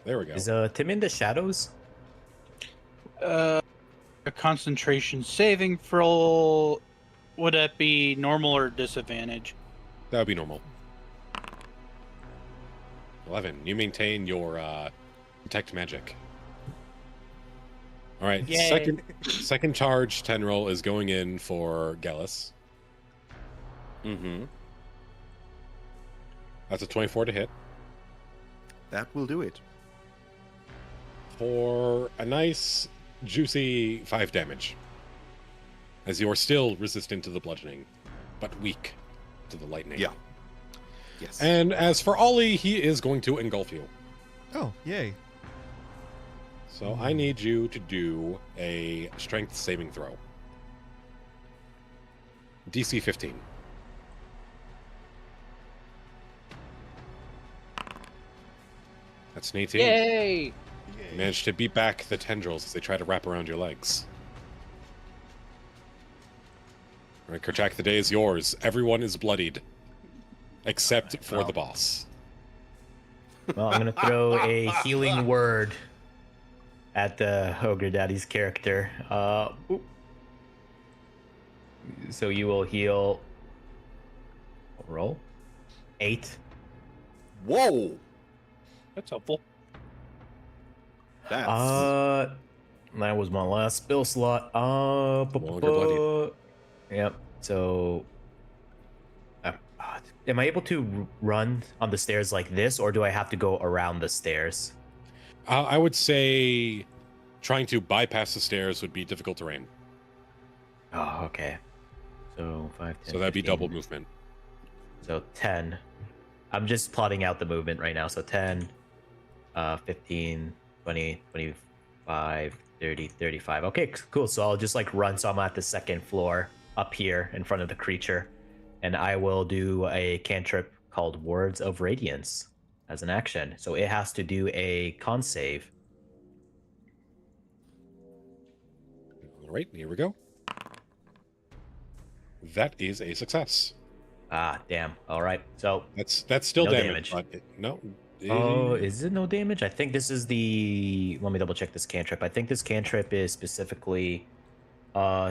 Speaker 2: There we go.
Speaker 5: is Tim in the shadows?
Speaker 4: A concentration saving throw. Would that be normal or disadvantage?
Speaker 2: That would be normal. 11. You maintain your detect magic. All right.
Speaker 4: Yay.
Speaker 2: Second charge tendril is going in for Gallus.
Speaker 3: Mm-hmm.
Speaker 2: That's a 24 to hit
Speaker 3: That will do it.
Speaker 2: for a nice juicy 5 damage. As you're still resistant to the bludgeoning, but weak to the lightning.
Speaker 3: Yeah. Yes.
Speaker 2: And as for Ollie, he is going to engulf you.
Speaker 1: Oh, yay.
Speaker 2: So I need you to do a strength saving throw. DC 15. That's an 18.
Speaker 4: Yay!
Speaker 2: You managed to beat back the tendrils as they try to wrap around your legs. All right, Kerchak, the day is yours. Everyone is bloodied. Except for the boss.
Speaker 5: Well, I'm gonna throw a healing word at the Ogre Daddy's character. Oop. So you will heal. Roll 8.
Speaker 3: Whoa!
Speaker 4: That's helpful.
Speaker 3: That's
Speaker 5: That was my last spell slot.
Speaker 2: Well, you're bloodied.
Speaker 5: Yep. So, am I able to run on the stairs like this, or do I have to go around the stairs?
Speaker 2: I would say trying to bypass the stairs would be difficult terrain.
Speaker 5: Oh, okay. So 5, 10,
Speaker 2: So that'd be
Speaker 5: 15.
Speaker 2: double movement.
Speaker 5: So 10. I'm just plotting out the movement right now. So 10, 15, 20, 25, 30, 35. Okay, cool. So I'll just like run. So I'm at the second floor up here in front of the creature. And I will do a cantrip called Words of Radiance as an action. So it has to do a con save.
Speaker 2: All right, here we go. That is a success.
Speaker 5: Ah, damn. All right. So,
Speaker 2: That's still
Speaker 5: No
Speaker 2: damage.
Speaker 5: damage.
Speaker 2: But no.
Speaker 5: oh, is it no damage? I think this is the. Let me double check this cantrip. I think this cantrip is specifically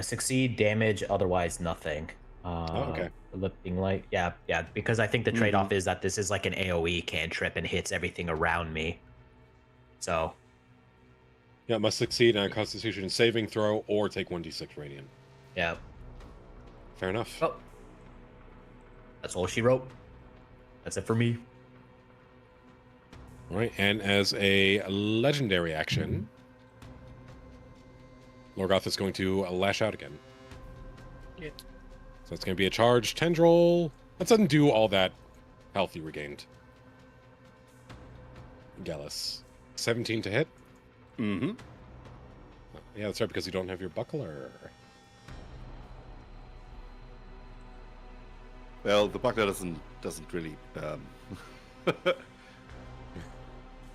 Speaker 5: succeed, damage, otherwise nothing.
Speaker 2: okay.
Speaker 5: Lifting light. Yeah, because I think the trade-off is that this is like an AoE cantrip and hits everything around me. So,
Speaker 2: Yeah, must succeed on a Constitution saving throw or take 1d6 radiant.
Speaker 5: yeah.
Speaker 2: Fair enough.
Speaker 5: Oh. That's all she wrote. That's it for me.
Speaker 2: All right, and as a legendary action, Lorgoth is going to lash out again.
Speaker 4: Yeah.
Speaker 2: So it's going to be a charge tendril. That doesn't do all that health you regained. Gallus. 17 to hit.
Speaker 3: mm-hmm.
Speaker 2: Yeah, that's right, because you don't have your buckler.
Speaker 3: Well, the buckler doesn't really.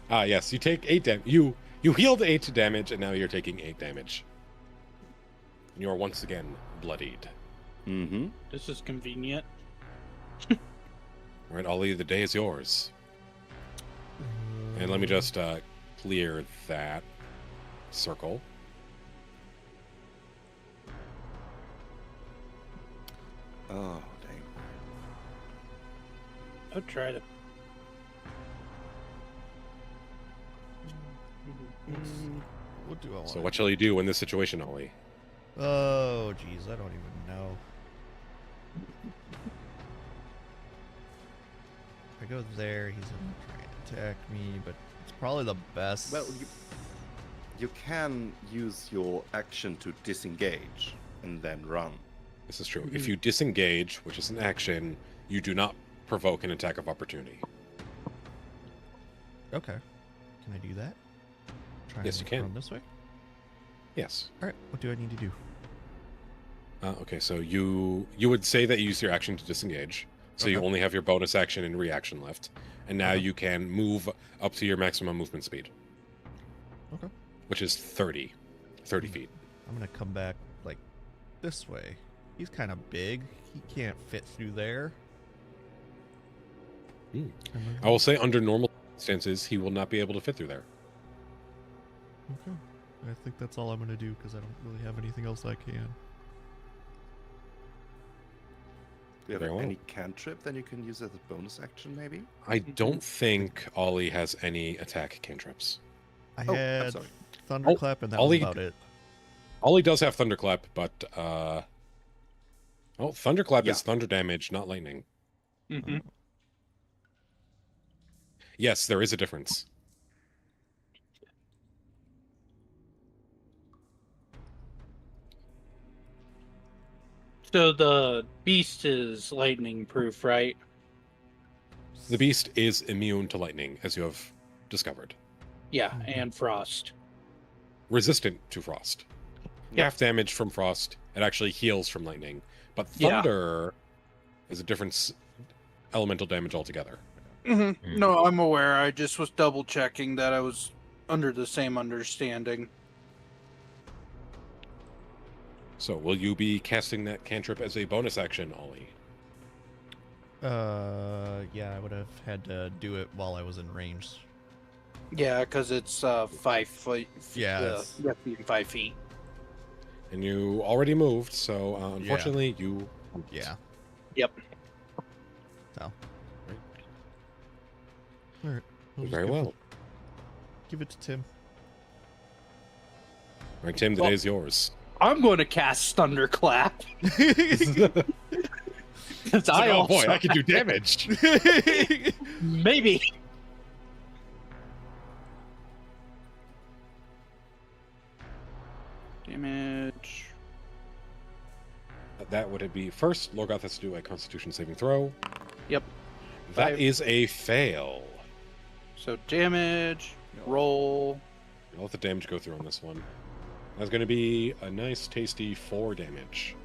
Speaker 2: Ah, yes, you take 8 damage. You healed 8 damage, and now you're taking 8 damage. and you are once again bloodied.
Speaker 3: Mm-hmm.
Speaker 4: This is convenient.
Speaker 2: All right, Ollie, the day is yours. And let me just clear that circle.
Speaker 3: Oh, dang.
Speaker 4: I'll try to.
Speaker 1: What do I want?
Speaker 2: So what shall you do in this situation, Ollie?
Speaker 1: Oh, geez, I don't even know. If I go there, he's gonna try and attack me, but it's probably the best.
Speaker 3: Well, you can use your action to disengage and then run.
Speaker 2: This is true. If you disengage, which is an action, you do not provoke an attack of opportunity.
Speaker 1: Okay. Can I do that? Try
Speaker 2: Yes,
Speaker 1: and
Speaker 2: you can.
Speaker 1: Run this way.
Speaker 2: Yes.
Speaker 1: All right. What do I need to do?
Speaker 2: Okay, so you would say that you use your action to disengage. So you
Speaker 1: Okay.
Speaker 2: only have your bonus action and reaction left. And now
Speaker 1: Okay.
Speaker 2: you can move up to your maximum movement speed.
Speaker 1: Okay.
Speaker 2: Which is 30 feet.
Speaker 1: I'm gonna come back like this way. He's kind of big. He can't fit through there.
Speaker 2: Hmm.
Speaker 1: And
Speaker 2: I will say under normal circumstances, he will not be able to fit through there.
Speaker 1: Okay. I think that's all I'm gonna do because I don't really have anything else I can.
Speaker 3: Do you have
Speaker 2: Very well.
Speaker 3: any cantrip then you can use as a bonus action, maybe?
Speaker 2: I don't think Ollie has any attack cantrips.
Speaker 1: I
Speaker 3: Oh, I'm
Speaker 1: had
Speaker 3: sorry.
Speaker 1: Thunderclap and that was
Speaker 2: Ollie-
Speaker 1: about it.
Speaker 2: Ollie does have Thunderclap, but Thunderclap
Speaker 3: Yeah.
Speaker 2: is thunder damage, not lightning.
Speaker 4: Mm-hmm.
Speaker 2: Yes, there is a difference.
Speaker 4: So the beast is lightning proof, right?
Speaker 2: The beast is immune to lightning, as you have discovered.
Speaker 4: Yeah,
Speaker 1: Mhm.
Speaker 4: and frost.
Speaker 2: Resistant to frost.
Speaker 3: Yeah.
Speaker 2: Half damage from frost. It actually heals from lightning. But
Speaker 4: Yeah.
Speaker 2: thunder is a different elemental damage altogether.
Speaker 4: Mm-hmm. No, I'm aware. I just was double checking that I was under the same understanding.
Speaker 2: So will you be casting that cantrip as a bonus action, Ollie?
Speaker 1: Yeah, I would have had to do it while I was in range.
Speaker 4: Yeah, because it's 5 foot.
Speaker 1: Yeah, it's-
Speaker 4: you have to be in 5 feet.
Speaker 2: And you already moved, so unfortunately you...
Speaker 1: Yeah.
Speaker 4: Yep.
Speaker 1: So. All right. I'll just
Speaker 2: Very
Speaker 1: give
Speaker 2: well.
Speaker 1: it- Give it to Tim.
Speaker 2: All right, Tim, the day is yours.
Speaker 4: I'm going to cast Thunderclap. Because I
Speaker 2: oh
Speaker 4: also
Speaker 2: boy, I can do damage.
Speaker 4: maybe. Damage.
Speaker 2: That would be first. Lorgoth has to do a Constitution saving throw.
Speaker 4: Yep.
Speaker 2: That
Speaker 4: 5.
Speaker 2: is a fail.
Speaker 4: So damage. Roll.
Speaker 2: I'll let the damage go through on this one. That's going to be a nice, tasty 4 damage.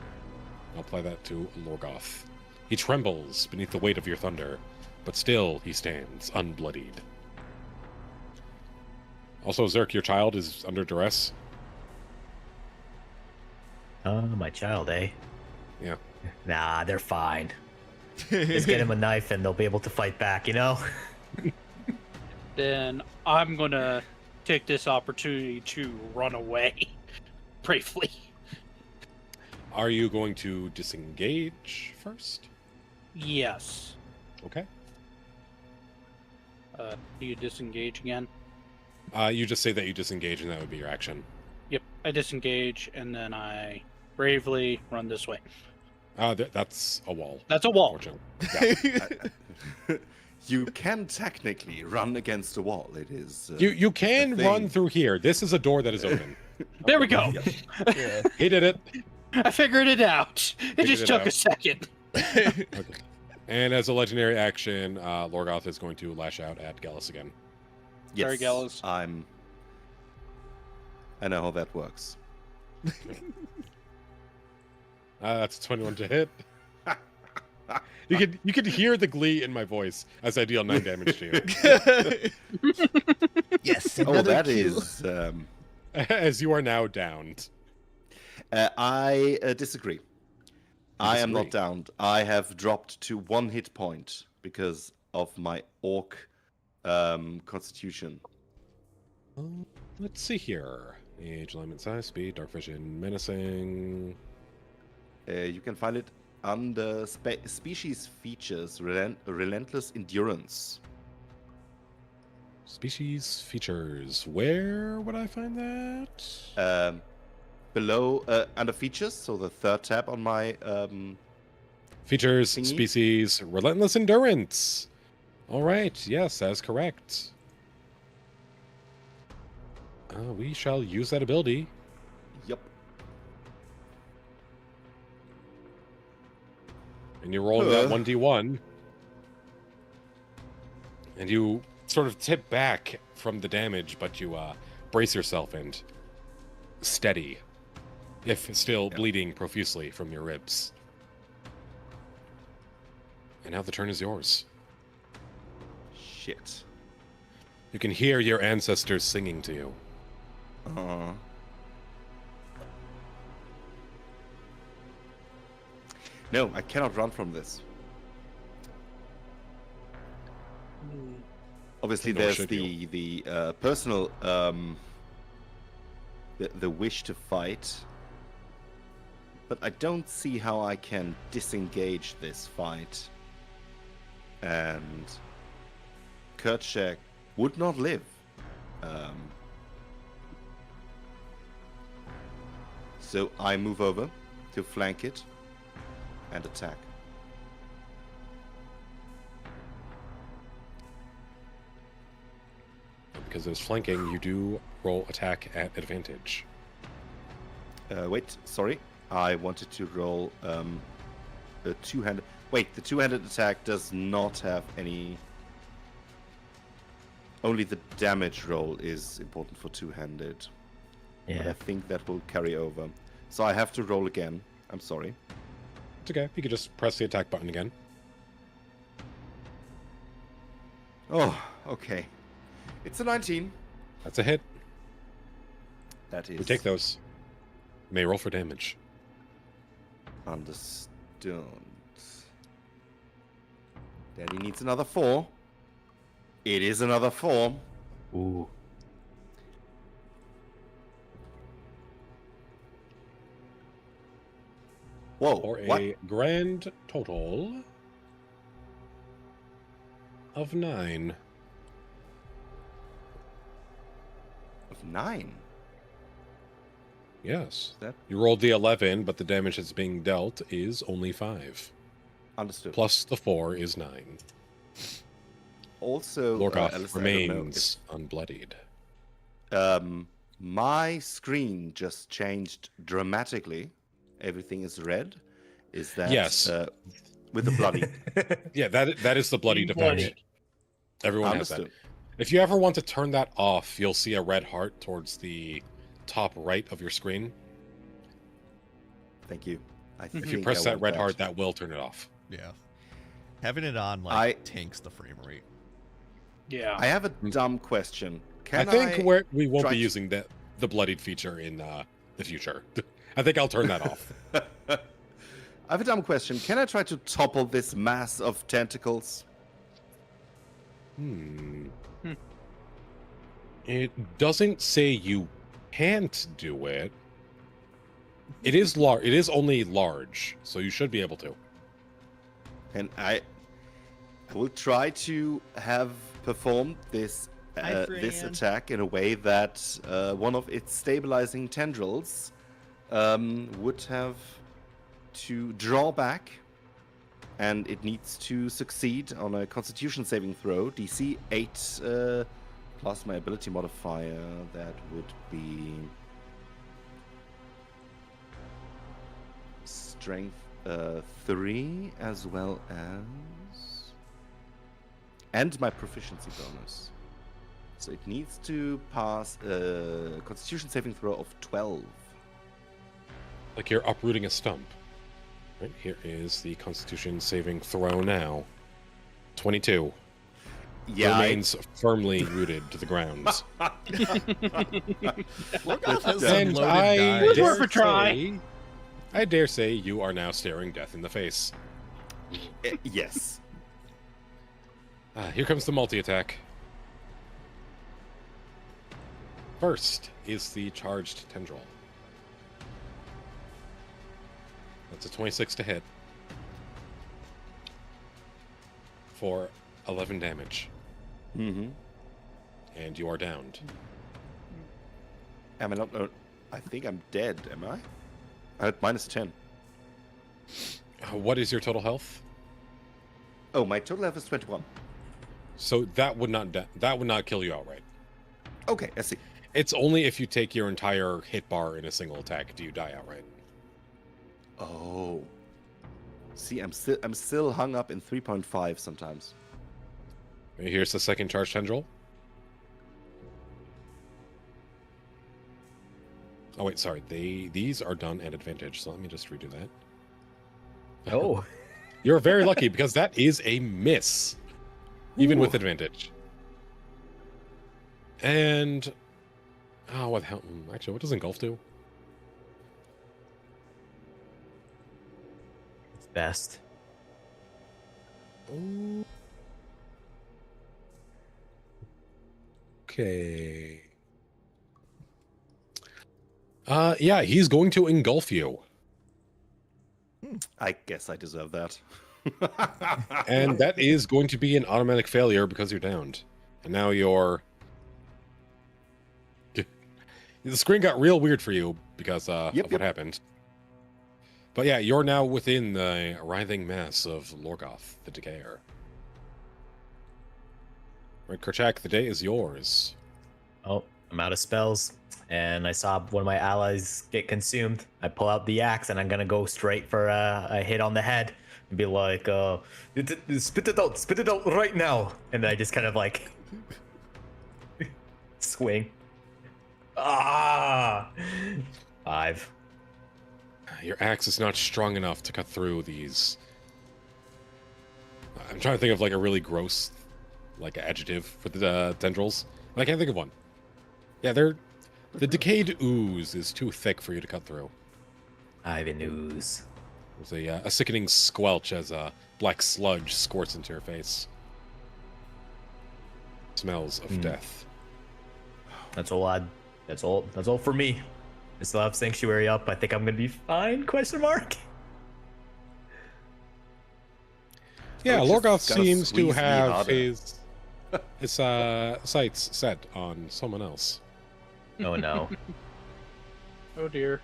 Speaker 2: I'll apply that to Lorgoth. He trembles beneath the weight of your thunder, but still he stands unbloodied. Also, Zerk, your child is under duress.
Speaker 5: My child, eh?
Speaker 2: Yeah.
Speaker 5: Nah, they're fine. Just get him a knife and they'll be able to fight back, you know?
Speaker 4: Then I'm going to take this opportunity to run away briefly.
Speaker 2: Are you going to disengage first?
Speaker 4: Yes.
Speaker 2: Okay.
Speaker 4: Do you disengage again?
Speaker 2: You just say that you disengage, and that would be your action.
Speaker 4: Yep. I disengage and then I bravely run this way.
Speaker 2: That's a wall.
Speaker 4: That's a wall.
Speaker 2: Unfortunately.
Speaker 3: You can technically run against a wall. It is.
Speaker 2: You can
Speaker 3: the thing.
Speaker 2: run through here. This is a door that is open.
Speaker 4: There we go.
Speaker 1: Yeah.
Speaker 2: He did it.
Speaker 4: I figured it out. It
Speaker 2: Figured
Speaker 4: just
Speaker 2: it
Speaker 4: took
Speaker 2: out.
Speaker 4: a second.
Speaker 2: Okay. And as a legendary action, Lorgoth is going to lash out at Gallus again.
Speaker 3: Yes,
Speaker 4: Sorry, Gallows.
Speaker 3: I know how that works.
Speaker 2: That's a 21 to hit. You could hear the glee in my voice as I deal 9 damage to you.
Speaker 1: Yes.
Speaker 3: Oh,
Speaker 1: another
Speaker 3: that
Speaker 1: kill.
Speaker 3: is.
Speaker 2: As you are now downed.
Speaker 3: I disagree. I am not
Speaker 2: disagree?
Speaker 3: downed. I have dropped to 1 hit point because of my orc constitution.
Speaker 2: Let's see here. Age, alignment, size, speed, dark vision, menacing.
Speaker 3: You can find it under species features, relentless endurance.
Speaker 2: Species features. Where would I find that?
Speaker 3: Below, under features, so the third tab on my
Speaker 2: Features,
Speaker 3: thingy.
Speaker 2: species, relentless endurance. All right. Yes, that's correct. We shall use that ability.
Speaker 3: Yep.
Speaker 2: And you're rolling that 1d1. And you sort of tip back from the damage, but you brace yourself and steady, if still bleeding profusely from your ribs. And now the turn is yours.
Speaker 3: Shit.
Speaker 2: You can hear your ancestors singing to you.
Speaker 3: No, I cannot run from this. Obviously,
Speaker 2: Nor
Speaker 3: there's
Speaker 2: should
Speaker 3: the personal the wish to fight, but I don't see how I can disengage this fight. And Kurtshek would not live. So I move over to flank it and attack.
Speaker 2: Because there's flanking, you do roll attack at advantage.
Speaker 3: Wait, sorry. I wanted to roll a two-handed... Wait, the two-handed attack does not have any... Only the damage roll is important for two-handed. But I
Speaker 5: Yeah.
Speaker 3: think that will carry over. So I have to roll again. I'm sorry.
Speaker 2: It's okay. You could just press the attack button again.
Speaker 3: Oh, okay. It's a 19.
Speaker 2: That's a hit.
Speaker 3: That is
Speaker 2: We take those. You may roll for damage.
Speaker 3: understood. Daddy needs another 4. It is another 4.
Speaker 5: Ooh.
Speaker 3: Whoa,
Speaker 2: For a
Speaker 3: what?
Speaker 2: grand total of 9.
Speaker 3: Of 9?
Speaker 2: Yes.
Speaker 3: That
Speaker 2: You rolled the 11, but the damage that's being dealt is only 5.
Speaker 3: understood.
Speaker 2: Plus the 4 is 9.
Speaker 3: Also,
Speaker 2: Lorgoth
Speaker 3: Alistair, I don't know
Speaker 2: remains unbloodied.
Speaker 3: my screen just changed dramatically. Everything is red. Is that
Speaker 2: Yes.
Speaker 3: with the bloody?
Speaker 2: Yeah, that is the bloodied
Speaker 4: Bloodied.
Speaker 2: effect. Everyone has that.
Speaker 3: Understood.
Speaker 2: If you ever want to turn that off, you'll see a red heart towards the top right of your screen.
Speaker 3: Thank you. I
Speaker 2: If
Speaker 3: think
Speaker 2: you press
Speaker 3: I
Speaker 2: that
Speaker 3: want
Speaker 2: red heart, that will turn it off.
Speaker 1: Yeah. Having it on tanks the frame rate.
Speaker 4: Yeah.
Speaker 3: I have a dumb question. Can
Speaker 2: I think we won't
Speaker 3: try
Speaker 2: be
Speaker 3: to-
Speaker 2: using the bloodied feature in the future. I think I'll turn that off.
Speaker 3: I have a dumb question. Can I try to topple this mass of tentacles?
Speaker 2: It doesn't say you can't do it. It is large. It is only large, so you should be able to.
Speaker 3: And I will try to have performed this this
Speaker 1: Fran.
Speaker 3: attack in a way that one of its stabilizing tendrils would have to draw back, and it needs to succeed on a Constitution saving throw, DC 8 plus my ability modifier. That would be Strength 3 as well as, and my proficiency bonus. So it needs to pass a Constitution saving throw of 12.
Speaker 2: Like you're uprooting a stump. Right, here is the Constitution saving throw now. 22.
Speaker 3: Yeah,
Speaker 2: remains firmly rooted to the ground.
Speaker 1: Lorgoth has
Speaker 2: And
Speaker 1: some loaded
Speaker 2: I
Speaker 1: dice.
Speaker 4: Worth a try.
Speaker 2: I dare say you are now staring death in the face.
Speaker 3: Yes.
Speaker 2: Here comes the multi-attack. First is the charged tendril. That's a 26 to hit. For 11 damage.
Speaker 3: Mm-hmm.
Speaker 2: And you are downed.
Speaker 3: Am I not? I think I'm dead. Am I? I'm at -10.
Speaker 2: What is your total health?
Speaker 3: Oh, my total health is 21.
Speaker 2: So that would not kill you outright.
Speaker 3: Okay, I see.
Speaker 2: It's only if you take your entire hit bar in a single attack do you die outright.
Speaker 3: Oh. See, I'm still hung up in 3.5 sometimes.
Speaker 2: Here's the second charge tendril. Oh wait, sorry. These are done at advantage, so let me just redo that.
Speaker 5: Oh.
Speaker 2: You're very lucky because that is a miss, even with advantage. And what the hell? Actually, what does engulf do?
Speaker 5: It's best.
Speaker 2: Okay. Yeah, he's going to engulf you.
Speaker 3: I guess I deserve that.
Speaker 2: And that is going to be an automatic failure because you're downed. And now you're... The screen got real weird for you because of what happened. But yeah, you're now within the writhing mass of Lorgoth, the Decayer. Right, Kerchak, the day is yours.
Speaker 5: Oh, I'm out of spells, and I saw one of my allies get consumed. I pull out the axe, and I'm gonna go straight for a hit on the head and be like, spit it out right now. And I just kind of like swing. 5.
Speaker 2: Your axe is not strong enough to cut through these. I'm trying to think of like a really gross, like adjective for the tendrils. I can't think of one. Yeah, the decayed ooze is too thick for you to cut through.
Speaker 5: Ivan ooze.
Speaker 2: There's a sickening squelch as a black sludge squirts into your face. Smells of death.
Speaker 5: That's all for me. I still have Sanctuary up. I think I'm gonna be fine, question mark.
Speaker 2: Yeah,
Speaker 3: Oh, just
Speaker 2: Lorgoth
Speaker 3: gotta
Speaker 2: seems to
Speaker 3: squeeze me
Speaker 2: have
Speaker 3: harder.
Speaker 2: his sights set on someone else.
Speaker 5: Oh no.
Speaker 4: Oh dear.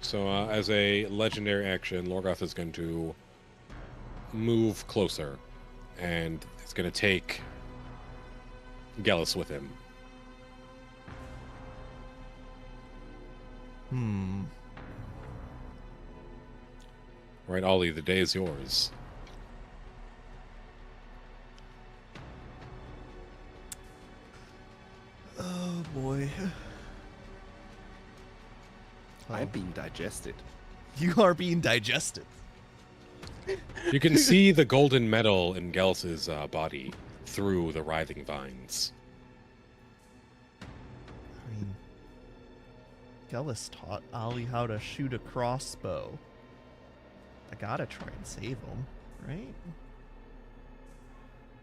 Speaker 2: So as a legendary action, Lorgoth is going to move closer, and it's going to take Gallus with him. Right, Ollie, the day is yours.
Speaker 1: Oh boy.
Speaker 3: I'm being digested.
Speaker 1: You are being digested.
Speaker 2: You can see the golden metal in Gallus's body through the writhing vines.
Speaker 1: I mean, Gellus taught Ollie how to shoot a crossbow. I gotta try and save him, right?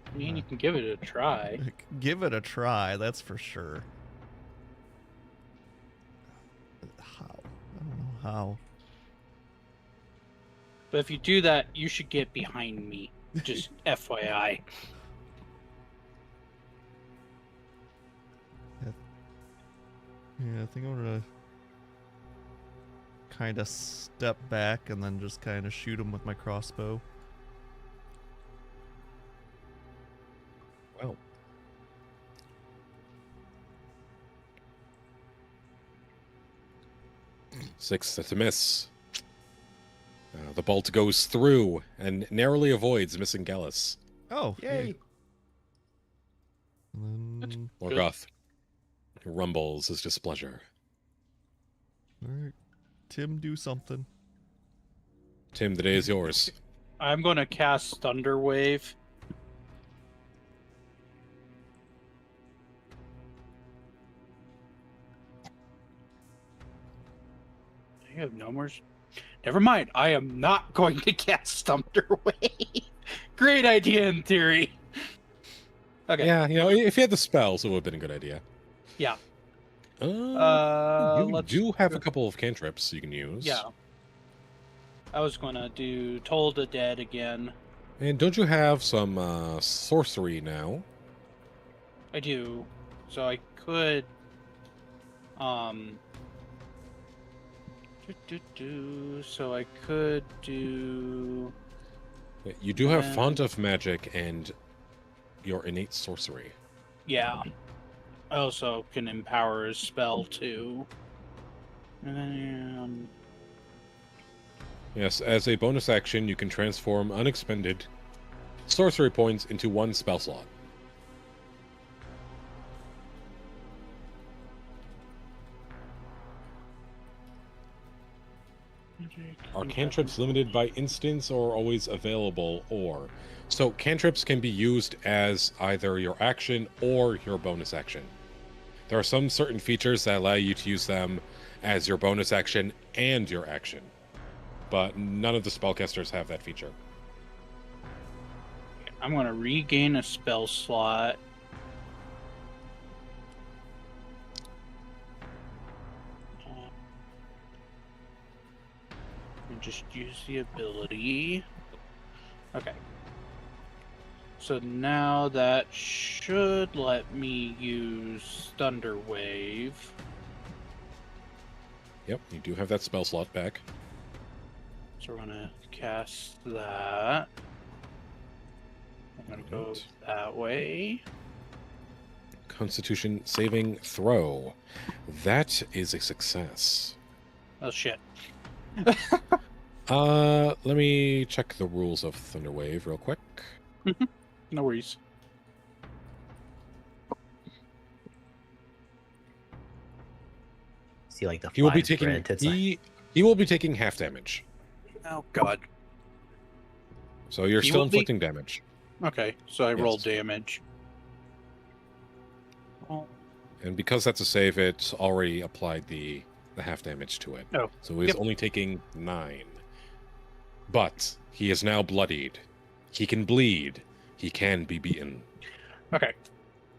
Speaker 4: I mean, you can give it a try.
Speaker 1: Give it a try, that's for sure. How? I don't know how.
Speaker 4: But if you do that, you should get behind me. Just FYI.
Speaker 1: Yeah, I think I'm gonna kind of step back and then just kind of shoot him with my crossbow.
Speaker 2: Well. Six, that's a miss. The bolt goes through and narrowly avoids missing Gallus.
Speaker 1: Oh,
Speaker 3: Yay!
Speaker 1: And then,
Speaker 2: Lorgoth rumbles his displeasure.
Speaker 1: all right, Tim, do something.
Speaker 2: Tim, the day is yours.
Speaker 4: I'm going to cast Thunder Wave You have no more. Never mind. I am not going to cast Thunder Wave. Great idea in theory. Okay.
Speaker 2: Yeah, if you had the spells, it would have been a good idea.
Speaker 4: Yeah.
Speaker 2: You
Speaker 4: Let's
Speaker 2: do have a couple of cantrips you can use.
Speaker 4: Yeah. I was going to do Toll the Dead again.
Speaker 2: And don't you have some sorcery now?
Speaker 4: I do. So I could... So I could do...
Speaker 2: You do have Font of Magic and your innate sorcery.
Speaker 4: Yeah. I also can empower a spell too. And
Speaker 2: Yes, as a bonus action, you can transform unexpended sorcery points into one spell slot. Are cantrips limited by instance or always available, or? So cantrips can be used as either your action or your bonus action. There are some certain features that allow you to use them as your bonus action and your action, but none of the spellcasters have that feature.
Speaker 4: I'm going to regain a spell slot. And just use the ability. Okay. So now that should let me use Thunder Wave.
Speaker 2: Yep, you do have that spell slot back.
Speaker 4: So we're going to cast that. I'm going to go that way.
Speaker 2: Constitution saving throw. That is a success.
Speaker 4: Oh, shit.
Speaker 2: Let me check the rules of Thunderwave real quick.
Speaker 4: No worries.
Speaker 5: See, like the
Speaker 2: He will be
Speaker 5: fine
Speaker 2: taking
Speaker 5: print, it's like-
Speaker 2: he will be taking half damage.
Speaker 4: Oh, God.
Speaker 2: So you're
Speaker 4: He
Speaker 2: still
Speaker 4: will be-
Speaker 2: inflicting damage.
Speaker 4: Okay, so I roll
Speaker 2: Yes.
Speaker 4: damage. Oh.
Speaker 2: And because that's a save, it's already applied the half damage to it.
Speaker 4: Oh,
Speaker 2: So he's
Speaker 4: yep.
Speaker 2: only taking 9. But he is now bloodied. He can bleed. He can be beaten.
Speaker 4: Okay.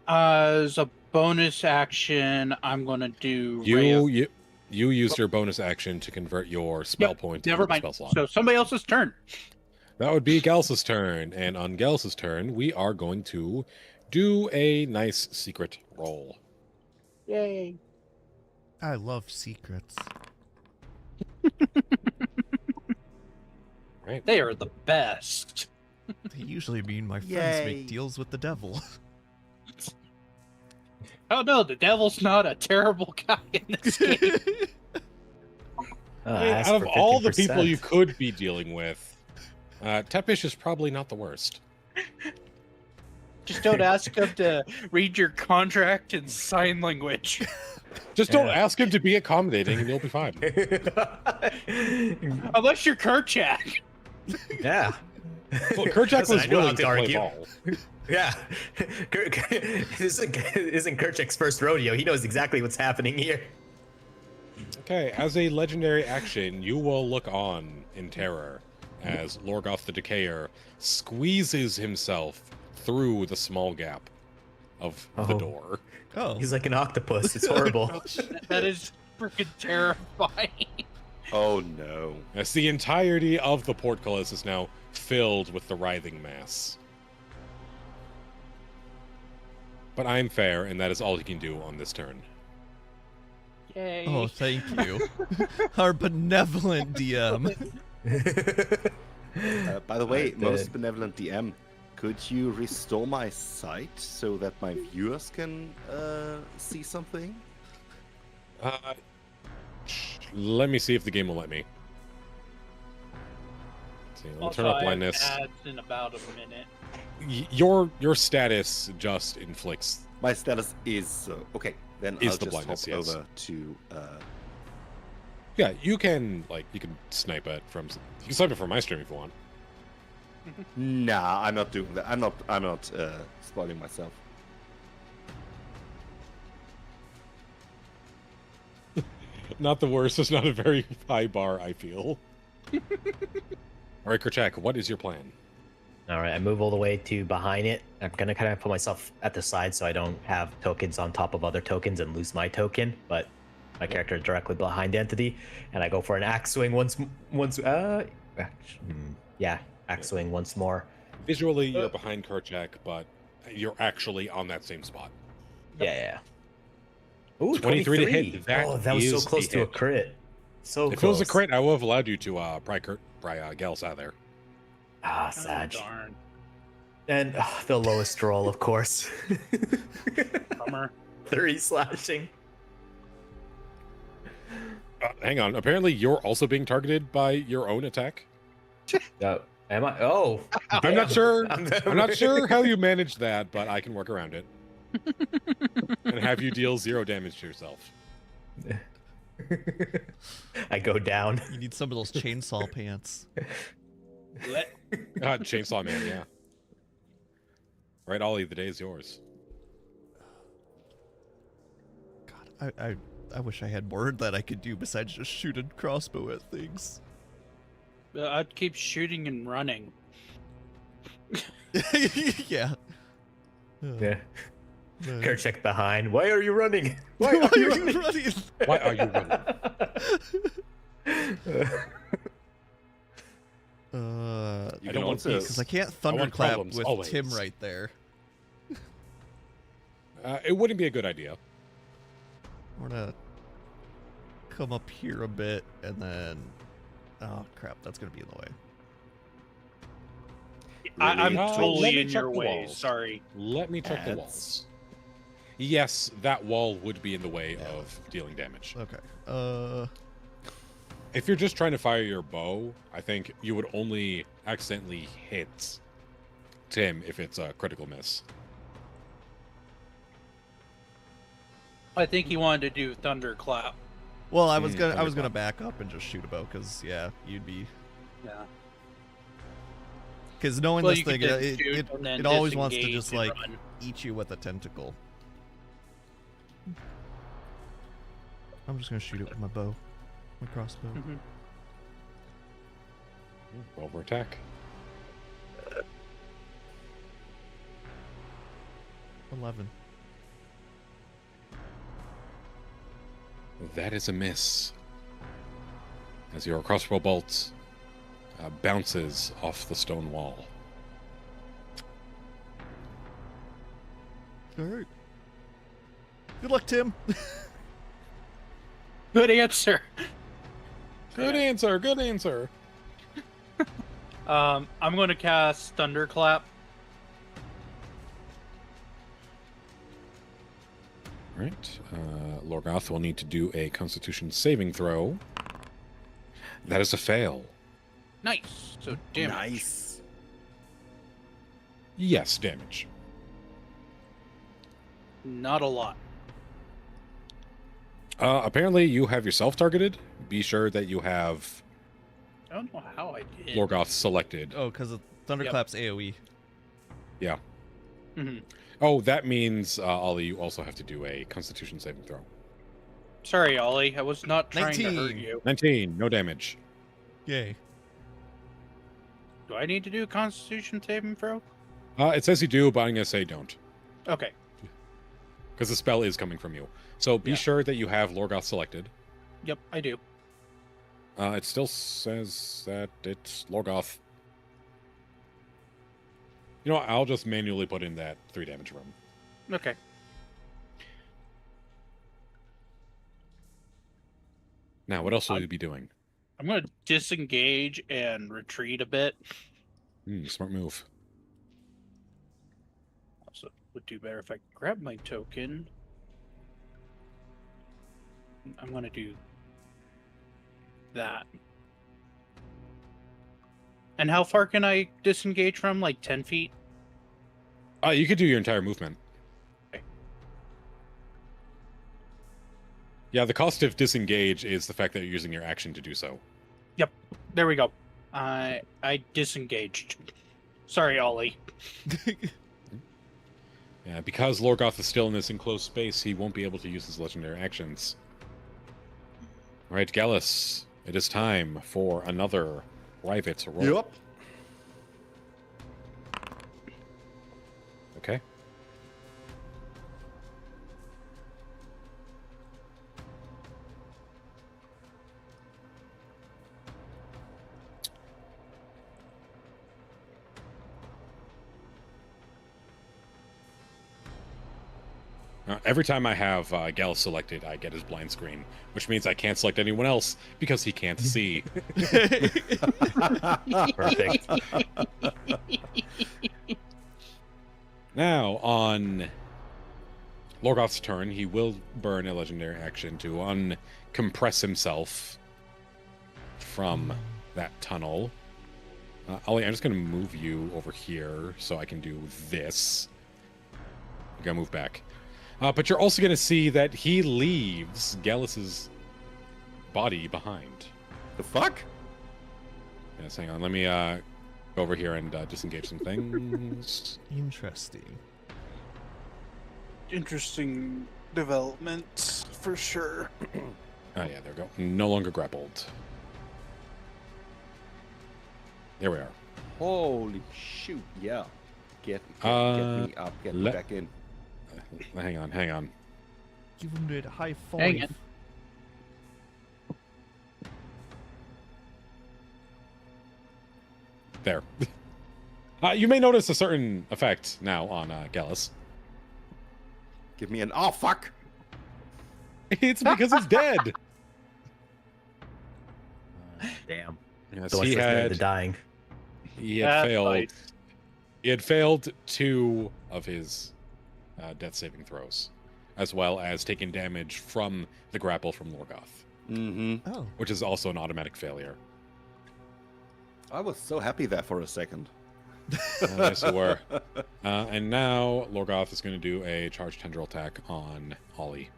Speaker 4: As a bonus action, I'm going to do Ray of...
Speaker 2: You used your bonus action to convert your spell point
Speaker 4: Never
Speaker 2: into a
Speaker 4: mind.
Speaker 2: spell slot.
Speaker 4: So somebody else's turn.
Speaker 2: That would be Gels's turn. And on Gels's turn, we are going to do a nice secret roll.
Speaker 4: Yay.
Speaker 1: I love secrets.
Speaker 2: Right.
Speaker 4: They are the best.
Speaker 1: They usually mean my friends
Speaker 3: Yay.
Speaker 1: make deals with the devil.
Speaker 4: Oh no, the devil's not a terrible guy in this game.
Speaker 5: ask
Speaker 2: Out of
Speaker 5: for
Speaker 2: all the people
Speaker 5: 50%.
Speaker 2: you could be dealing with, Tepish is probably not the worst.
Speaker 4: Just don't ask him to read your contract in sign language.
Speaker 2: Just don't
Speaker 5: Yeah.
Speaker 2: ask him to be accommodating and you'll be fine.
Speaker 4: Unless you're Kerchak.
Speaker 5: Yeah.
Speaker 2: Well, Kerchak
Speaker 5: Listen,
Speaker 2: was
Speaker 5: I know
Speaker 2: willing
Speaker 5: how
Speaker 2: to
Speaker 5: to
Speaker 2: play
Speaker 5: argue.
Speaker 2: ball.
Speaker 5: Yeah. This isn't Kerchak's first rodeo. He knows exactly what's happening here.
Speaker 2: Okay, as a legendary action, you will look on in terror as Lorgoth the Decayer squeezes himself through the small gap of the
Speaker 5: Oh.
Speaker 2: door.
Speaker 1: Oh,
Speaker 5: He's like an octopus. It's horrible.
Speaker 4: That is freaking terrifying.
Speaker 3: Oh no.
Speaker 2: As the entirety of the portcullis is now filled with the writhing mass. But I'm fair, and that is all he can do on this turn.
Speaker 4: Yay.
Speaker 1: oh, thank you. Our benevolent DM.
Speaker 3: By the way,
Speaker 5: Alright,
Speaker 3: most benevolent DM, could you restore my sight so that my viewers can see something?
Speaker 2: Let me see if the game will let me. Let's see, let me
Speaker 4: Also,
Speaker 2: turn up
Speaker 4: I have
Speaker 2: blindness.
Speaker 4: ads in about a minute.
Speaker 2: Your status just inflicts.
Speaker 3: My status is okay. Then
Speaker 2: Is
Speaker 3: I'll
Speaker 2: the
Speaker 3: just
Speaker 2: blindness,
Speaker 3: hop
Speaker 2: yes.
Speaker 3: over to.
Speaker 2: Yeah, you can snipe it from. You can snipe it from my stream if you want.
Speaker 3: Nah, I'm not doing that. I'm not spoiling myself.
Speaker 2: Not the worst. It's not a very high bar, I feel. All right, Kerchak, what is your plan?
Speaker 5: All right, I move all the way to behind it. I'm gonna kind of put myself at the side so I don't have tokens on top of other tokens and lose my token. But my character is directly behind the entity, and I go for an axe swing axe swing once more.
Speaker 2: Visually, you're behind Kerchak, but you're actually on that same spot.
Speaker 5: Yeah. Ooh,
Speaker 2: 23 to hit.
Speaker 5: That was so
Speaker 2: is
Speaker 5: close
Speaker 2: a
Speaker 5: to a
Speaker 2: hit.
Speaker 5: crit. So
Speaker 2: If
Speaker 5: close.
Speaker 2: it was a crit, I would have allowed you to pry Gals out of there.
Speaker 5: Ah,
Speaker 4: Oh,
Speaker 5: Sag.
Speaker 4: darn.
Speaker 5: And the lowest roll, of course.
Speaker 4: Bummer.
Speaker 5: 3 slashing.
Speaker 2: Hang on. Apparently, you're also being targeted by your own attack.
Speaker 5: Am I? Oh,
Speaker 2: I'm not sure. I'm not sure how you managed that, but I can work around it and have you deal 0 damage to yourself.
Speaker 5: I go down.
Speaker 1: You need some of those chainsaw pants.
Speaker 2: Chainsaw Man, yeah. Right, Ollie, the day is yours.
Speaker 1: God, I wish I had more that I could do besides just shoot a crossbow at things.
Speaker 4: I'd keep shooting and running.
Speaker 1: Yeah.
Speaker 5: Yeah.
Speaker 1: Man.
Speaker 5: Kerchak behind. Why are you running?
Speaker 1: Why are you running?
Speaker 2: Why are you running?
Speaker 3: You
Speaker 2: I don't want peace.
Speaker 1: Because I can't
Speaker 2: I want
Speaker 1: thunderclap
Speaker 2: problems,
Speaker 1: with
Speaker 2: always.
Speaker 1: Tim right there.
Speaker 2: It wouldn't be a good idea.
Speaker 1: We're gonna come up here a bit and then. Oh crap! That's gonna be in the way.
Speaker 4: I'm
Speaker 2: Let
Speaker 4: totally
Speaker 2: me
Speaker 4: in
Speaker 2: check
Speaker 4: your
Speaker 2: the
Speaker 4: way.
Speaker 2: walls.
Speaker 4: Sorry.
Speaker 2: Let me check the
Speaker 3: That's-
Speaker 2: walls. Yes, that wall would be in the way of dealing damage.
Speaker 1: Okay.
Speaker 2: If you're just trying to fire your bow, I think you would only accidentally hit Tim if it's a critical miss.
Speaker 4: I think he wanted to do thunderclap.
Speaker 1: Well, I was gonna
Speaker 2: thunderclap.
Speaker 1: back up and just shoot a bow because yeah, you'd be
Speaker 4: Yeah.
Speaker 1: because knowing
Speaker 4: Well,
Speaker 1: this
Speaker 4: you could
Speaker 1: thing,
Speaker 4: just shoot and then
Speaker 1: it always wants to
Speaker 4: disengage
Speaker 1: just
Speaker 4: and
Speaker 1: like
Speaker 4: run.
Speaker 1: eat you with a tentacle. I'm just gonna shoot it with my bow, my crossbow.
Speaker 4: Mhm.
Speaker 2: Roll for attack.
Speaker 1: 11.
Speaker 2: That is a miss. As your crossbow bolt bounces off the stone wall.
Speaker 1: All right. Good luck, Tim.
Speaker 4: Good answer.
Speaker 2: Good answer. Good answer.
Speaker 4: I'm going to cast thunderclap.
Speaker 2: All right. Lorgoth will need to do a Constitution saving throw. That is a fail.
Speaker 4: Nice. So damage.
Speaker 3: Nice.
Speaker 2: Yes, damage.
Speaker 4: Not a lot.
Speaker 2: Apparently, you have yourself targeted. Be sure that you have
Speaker 4: I don't know how I did.
Speaker 2: Lorgoth selected.
Speaker 1: Oh, because Thunderclap's AoE.
Speaker 2: Yeah.
Speaker 4: hmm
Speaker 2: Oh, that means, Ollie, you also have to do a Constitution saving throw.
Speaker 4: Sorry, Ollie. I was not trying to hurt
Speaker 1: 19.
Speaker 4: you.
Speaker 2: 19, no damage.
Speaker 1: Yay.
Speaker 4: Do I need to do a Constitution saving throw?
Speaker 2: It says you do, but I'm going to say don't.
Speaker 4: Okay.
Speaker 2: Because the spell is coming from you. So be
Speaker 4: Yeah.
Speaker 2: sure that you have Lorgoth selected.
Speaker 4: Yep, I do.
Speaker 2: It still says that it's Lorgoth. You know what? I'll just manually put in that 3 damage room.
Speaker 4: Okay.
Speaker 2: Now, what else will you be doing?
Speaker 4: I'm going to disengage and retreat a bit.
Speaker 2: Smart move.
Speaker 4: Also, would do better if I grab my token. I'm going to do that. And how far can I disengage from? Like 10 feet?
Speaker 2: You could do your entire movement.
Speaker 4: Okay.
Speaker 2: Yeah, the cost of disengage is the fact that you're using your action to do so.
Speaker 4: There we go. I disengaged. Sorry, Ollie.
Speaker 2: Yeah, because Lorgoth is still in this enclosed space, he won't be able to use his legendary actions. All right, Gallus, it is time for another private roll.
Speaker 3: Yep.
Speaker 2: Okay. Every time I have Gallus selected, I get his blind screen, which means I can't select anyone else because he can't see.
Speaker 5: Perfect.
Speaker 2: Now, on Lorgoth's turn, he will burn a legendary action to uncompress himself from that tunnel. Ollie, I'm just going to move you over here so I can do this. You got to move back. But you're also going to see that he leaves Gallus's body behind.
Speaker 3: The fuck?
Speaker 2: Yes, hang on. Let me go over here and disengage some things.
Speaker 1: Interesting.
Speaker 4: Interesting development for sure.
Speaker 2: Oh, yeah, there we go. No longer grappled. There we are.
Speaker 3: Holy shoot! Yeah. Get me up. Get me back in.
Speaker 2: Hang on.
Speaker 1: Give him that high five.
Speaker 4: Hang it.
Speaker 2: There. You may notice a certain effect now on Gallus.
Speaker 3: Give me an. Oh fuck!
Speaker 2: It's because he's dead.
Speaker 5: Damn.
Speaker 2: Yes,
Speaker 5: So much
Speaker 2: he
Speaker 5: for
Speaker 2: had
Speaker 5: the dying.
Speaker 2: failed.
Speaker 4: Right.
Speaker 2: He had failed 2 of his death saving throws, as well as taking damage from the grapple from Lorgoth,
Speaker 3: Mm-hmm.
Speaker 1: Oh,
Speaker 2: which is also an automatic failure.
Speaker 3: I was so happy there for a second.
Speaker 2: Yes, you were. And now Lorgoth is going to do a charge tendril attack on Ollie.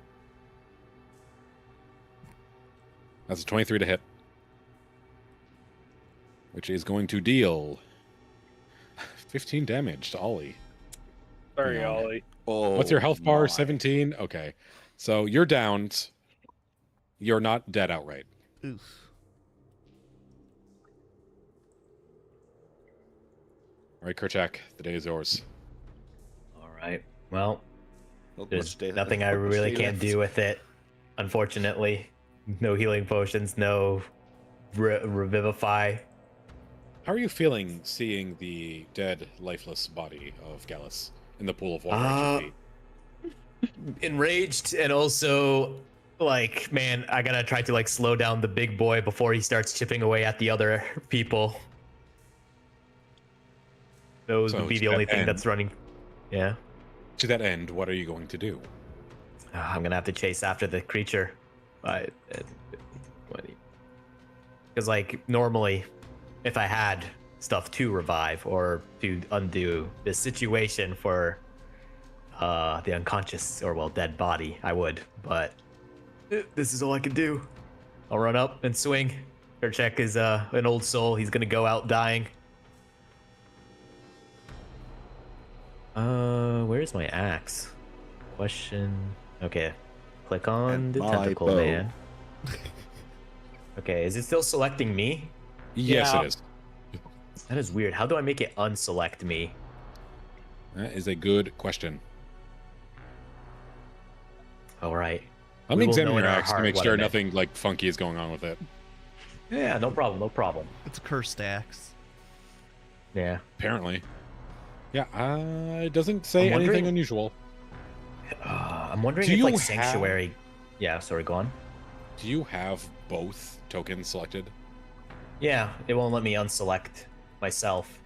Speaker 2: That's a 23 to hit, which is going to deal 15 damage to Ollie.
Speaker 4: Sorry,
Speaker 2: Yeah.
Speaker 4: Ollie.
Speaker 3: Oh.
Speaker 2: What's your health bar?
Speaker 3: my.
Speaker 2: 17? Okay. So you're downed. You're not dead outright.
Speaker 1: oof.
Speaker 2: All right, Kerchak, the day is yours.
Speaker 5: All right. Well,
Speaker 3: Not
Speaker 5: there's
Speaker 3: much day-
Speaker 5: nothing I
Speaker 3: not much
Speaker 5: really
Speaker 3: day
Speaker 5: can
Speaker 3: left.
Speaker 5: do with it. Unfortunately, no healing potions, no revivify.
Speaker 2: How are you feeling seeing the dead, lifeless body of Gallus in the pool of water at your feet?
Speaker 5: Enraged, and also like, man, I gotta try to like slow down the big boy before he starts chipping away at the other people. Those
Speaker 2: So
Speaker 5: would be
Speaker 2: to
Speaker 5: the
Speaker 2: that
Speaker 5: only thing
Speaker 2: end-
Speaker 5: that's running. Yeah.
Speaker 2: To that end, what are you going to do?
Speaker 5: I'm gonna have to chase after the creature. But because like normally, if I had stuff to revive or to undo the situation for the unconscious or well dead body, I would. But this is all I can do. I'll run up and swing. Kerchak is an old soul. He's gonna go out dying. Where's my axe? Question. Okay. Click on
Speaker 3: And
Speaker 5: the
Speaker 3: my
Speaker 5: tentacle
Speaker 3: bow.
Speaker 5: man. Okay, is it still selecting me?
Speaker 2: Yes,
Speaker 4: Yeah.
Speaker 2: it is.
Speaker 5: That is weird. How do I make it unselect me?
Speaker 2: That is a good question.
Speaker 5: All right.
Speaker 2: Let
Speaker 5: We
Speaker 2: me
Speaker 5: will
Speaker 2: examine
Speaker 5: know in
Speaker 2: your
Speaker 5: our
Speaker 2: axe to
Speaker 5: heart
Speaker 2: make
Speaker 5: what
Speaker 2: sure
Speaker 5: I meant.
Speaker 2: nothing like funky is going on with it.
Speaker 5: Yeah, no problem. No problem.
Speaker 1: It's a cursed axe.
Speaker 5: Yeah.
Speaker 2: Apparently. Yeah, it doesn't say
Speaker 5: I'm
Speaker 2: anything
Speaker 5: wondering-
Speaker 2: unusual.
Speaker 5: I'm wondering
Speaker 2: Do
Speaker 5: if
Speaker 2: you
Speaker 5: like
Speaker 2: have-
Speaker 5: sanctuary. Yeah. Sorry. Go on.
Speaker 2: Do you have both tokens selected?
Speaker 5: Yeah. It won't let me unselect myself.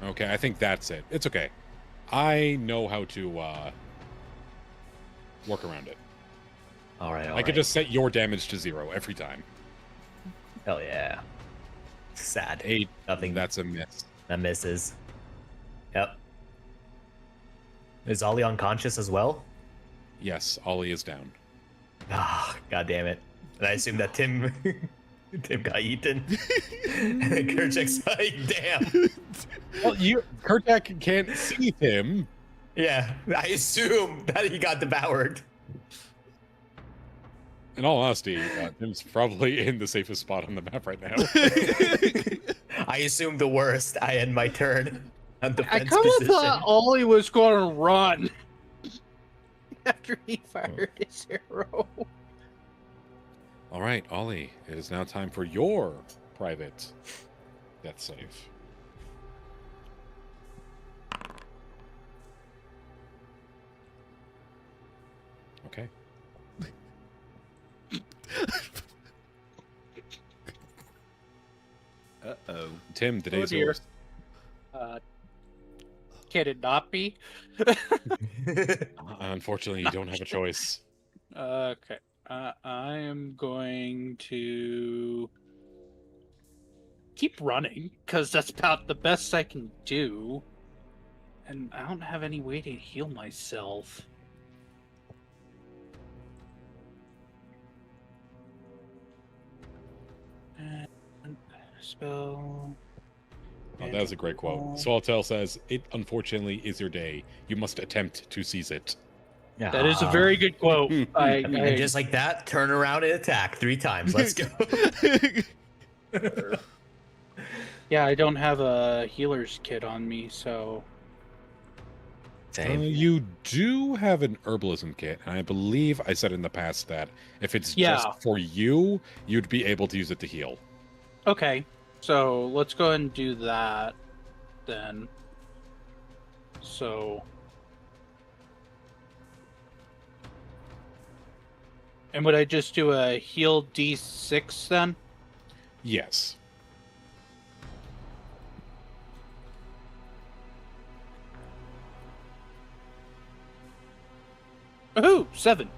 Speaker 2: Okay, I think that's it. It's okay. I know how to work around it.
Speaker 5: All right.
Speaker 2: I could just set your damage to 0 every time.
Speaker 5: Hell yeah. Sad.
Speaker 2: 8.
Speaker 5: Nothing.
Speaker 2: That's a miss.
Speaker 5: That misses. Yep. Is Ollie unconscious as well?
Speaker 2: Yes, Ollie is down.
Speaker 5: Ah, god damn it. And I assume that Tim got eaten. And then Kerchak's like, damn.
Speaker 2: Well, Kerchak can't see him.
Speaker 5: Yeah, I assume that he got devoured.
Speaker 2: In all honesty, Tim's probably in the safest spot on the map right now.
Speaker 5: I assume the worst. I end my turn on
Speaker 4: I
Speaker 5: defense
Speaker 4: kind of
Speaker 5: position.
Speaker 4: thought Ollie was going to run after he fired his arrow.
Speaker 2: All right, Ollie, it is now time for your private death save. Okay.
Speaker 3: Uh-oh.
Speaker 2: Tim, the day
Speaker 4: Oh,
Speaker 2: is
Speaker 4: dear.
Speaker 2: yours.
Speaker 4: Can it not be?
Speaker 2: Unfortunately, you don't have a choice.
Speaker 4: Okay. I am going to keep running because that's about the best I can do. And I don't have any way to heal myself. And spell.
Speaker 2: Oh, that was a great quote. Swallowtail says, "It unfortunately is your day. You must attempt to seize it."
Speaker 4: That is a very good quote.
Speaker 5: And just like that, turn around and attack 3 times. Let's go.
Speaker 4: Yeah, I don't have a healer's kit on me, so
Speaker 5: Same.
Speaker 2: You do have an herbalism kit, and I believe I said in the past that if it's just for you, you'd be able to use it to heal.
Speaker 4: okay. So let's go ahead and do that then. So, and would I just do a heal D6 then?
Speaker 2: Yes.
Speaker 4: Woohoo! 7.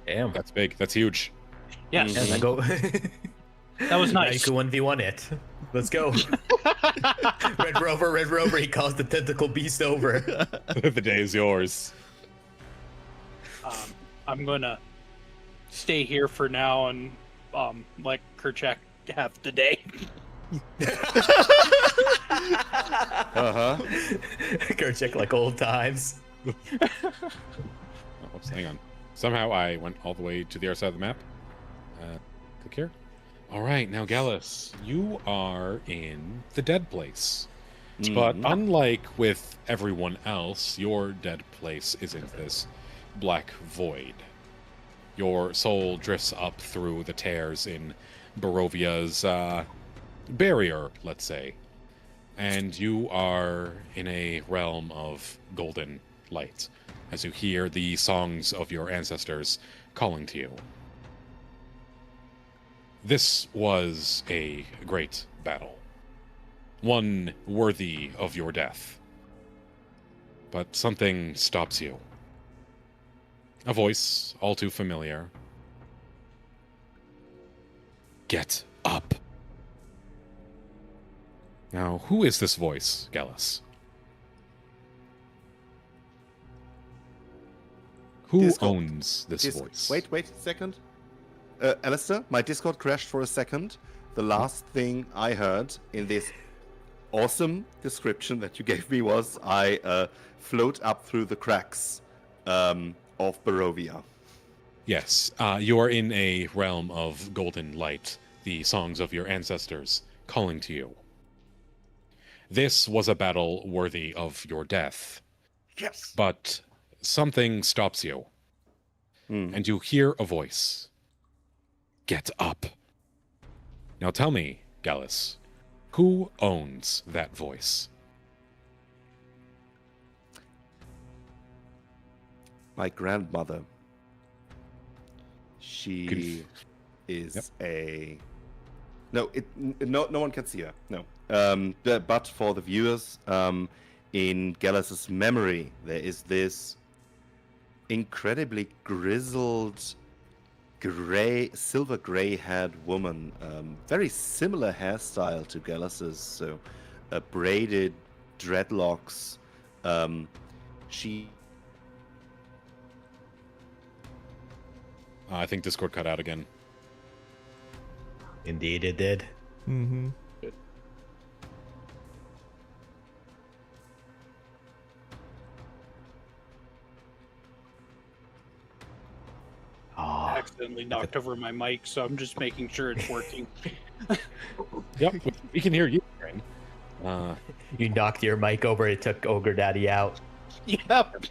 Speaker 5: Damn.
Speaker 2: That's big. That's huge.
Speaker 4: Yes.
Speaker 5: And I go.
Speaker 4: That was
Speaker 5: Now you
Speaker 4: nice.
Speaker 5: can 1v1 it. Let's go. Red Rover, he calls the tentacle beast over.
Speaker 2: The day is yours.
Speaker 4: I'm gonna stay here for now and let Kerchak have the day.
Speaker 3: Uh-huh.
Speaker 5: Kerchak like old times.
Speaker 2: Oh, oops, hang on. Somehow I went all the way to the other side of the map. Click here. All right, now Gallus, you are in the dead place. But unlike with everyone else, your dead place isn't this black void. Your soul drifts up through the tears in Barovia's barrier, let's say. And you are in a realm of golden light as you hear the songs of your ancestors calling to you. This was a great battle, one worthy of your death. But something stops you. A voice all too familiar. Get up. Now, who is this voice, Gallus? Who
Speaker 3: Discord.
Speaker 2: owns this voice?
Speaker 3: Wait a second. Alistair, my Discord crashed for a second. The last thing I heard in this awesome description that you gave me was I float up through the cracks of Barovia.
Speaker 2: Yes, you are in a realm of golden light, the songs of your ancestors calling to you. This was a battle worthy of your death.
Speaker 3: Yes.
Speaker 2: But something stops you, and you hear a voice. Get up. Now tell me, Gallus, who owns that voice?
Speaker 3: My grandmother. She is a... No, no one can see her. No. But for the viewers, in Gallus's memory, there is this incredibly grizzled, silver gray-haired woman, very similar hairstyle to Gallus's, so braided dreadlocks. She...
Speaker 2: I think Discord cut out again.
Speaker 5: Indeed, it did.
Speaker 1: Mm-hmm.
Speaker 5: Oh,
Speaker 4: accidentally knocked over my mic, so I'm just making sure it's working.
Speaker 2: Yep, we can hear you, Aaron.
Speaker 5: You knocked your mic over. It took Ogre Daddy out.
Speaker 4: Yep.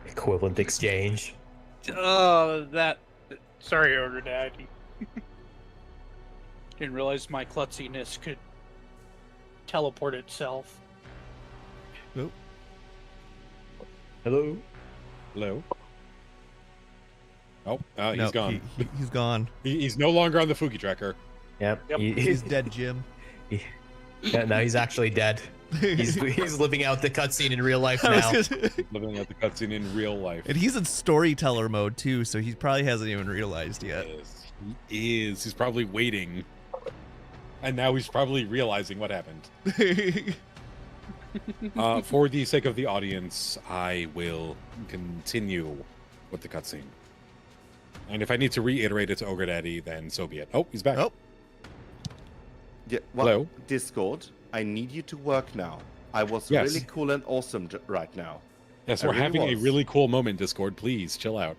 Speaker 5: Equivalent exchange.
Speaker 4: That. Sorry, Ogre Daddy. Didn't realize my klutziness could teleport itself.
Speaker 1: Nope.
Speaker 5: Hello.
Speaker 2: Hello. Oh, he's
Speaker 1: No,
Speaker 2: gone.
Speaker 1: He's gone.
Speaker 2: He's no longer on the Fuki tracker.
Speaker 5: Yep.
Speaker 4: Yep.
Speaker 1: He's dead, Jim.
Speaker 5: Yeah, no, he's actually dead. He's living out the cutscene in real life now.
Speaker 2: Living out the cutscene in real life.
Speaker 1: And he's in storyteller mode too, so he probably hasn't even realized yet.
Speaker 2: Yes, he is. He's probably waiting. And now he's probably realizing what happened. For the sake of the audience, I will continue with the cutscene. And if I need to reiterate it to Ogre Daddy, then so be it. Oh, he's back.
Speaker 1: Oh.
Speaker 3: Yeah, well,
Speaker 2: Hello?
Speaker 3: Discord, I need you to work now. I was
Speaker 2: Yes.
Speaker 3: really cool and awesome right now.
Speaker 2: Yes,
Speaker 3: I
Speaker 2: we're
Speaker 3: really
Speaker 2: having a
Speaker 3: was.
Speaker 2: really cool moment, Discord. Please, chill out.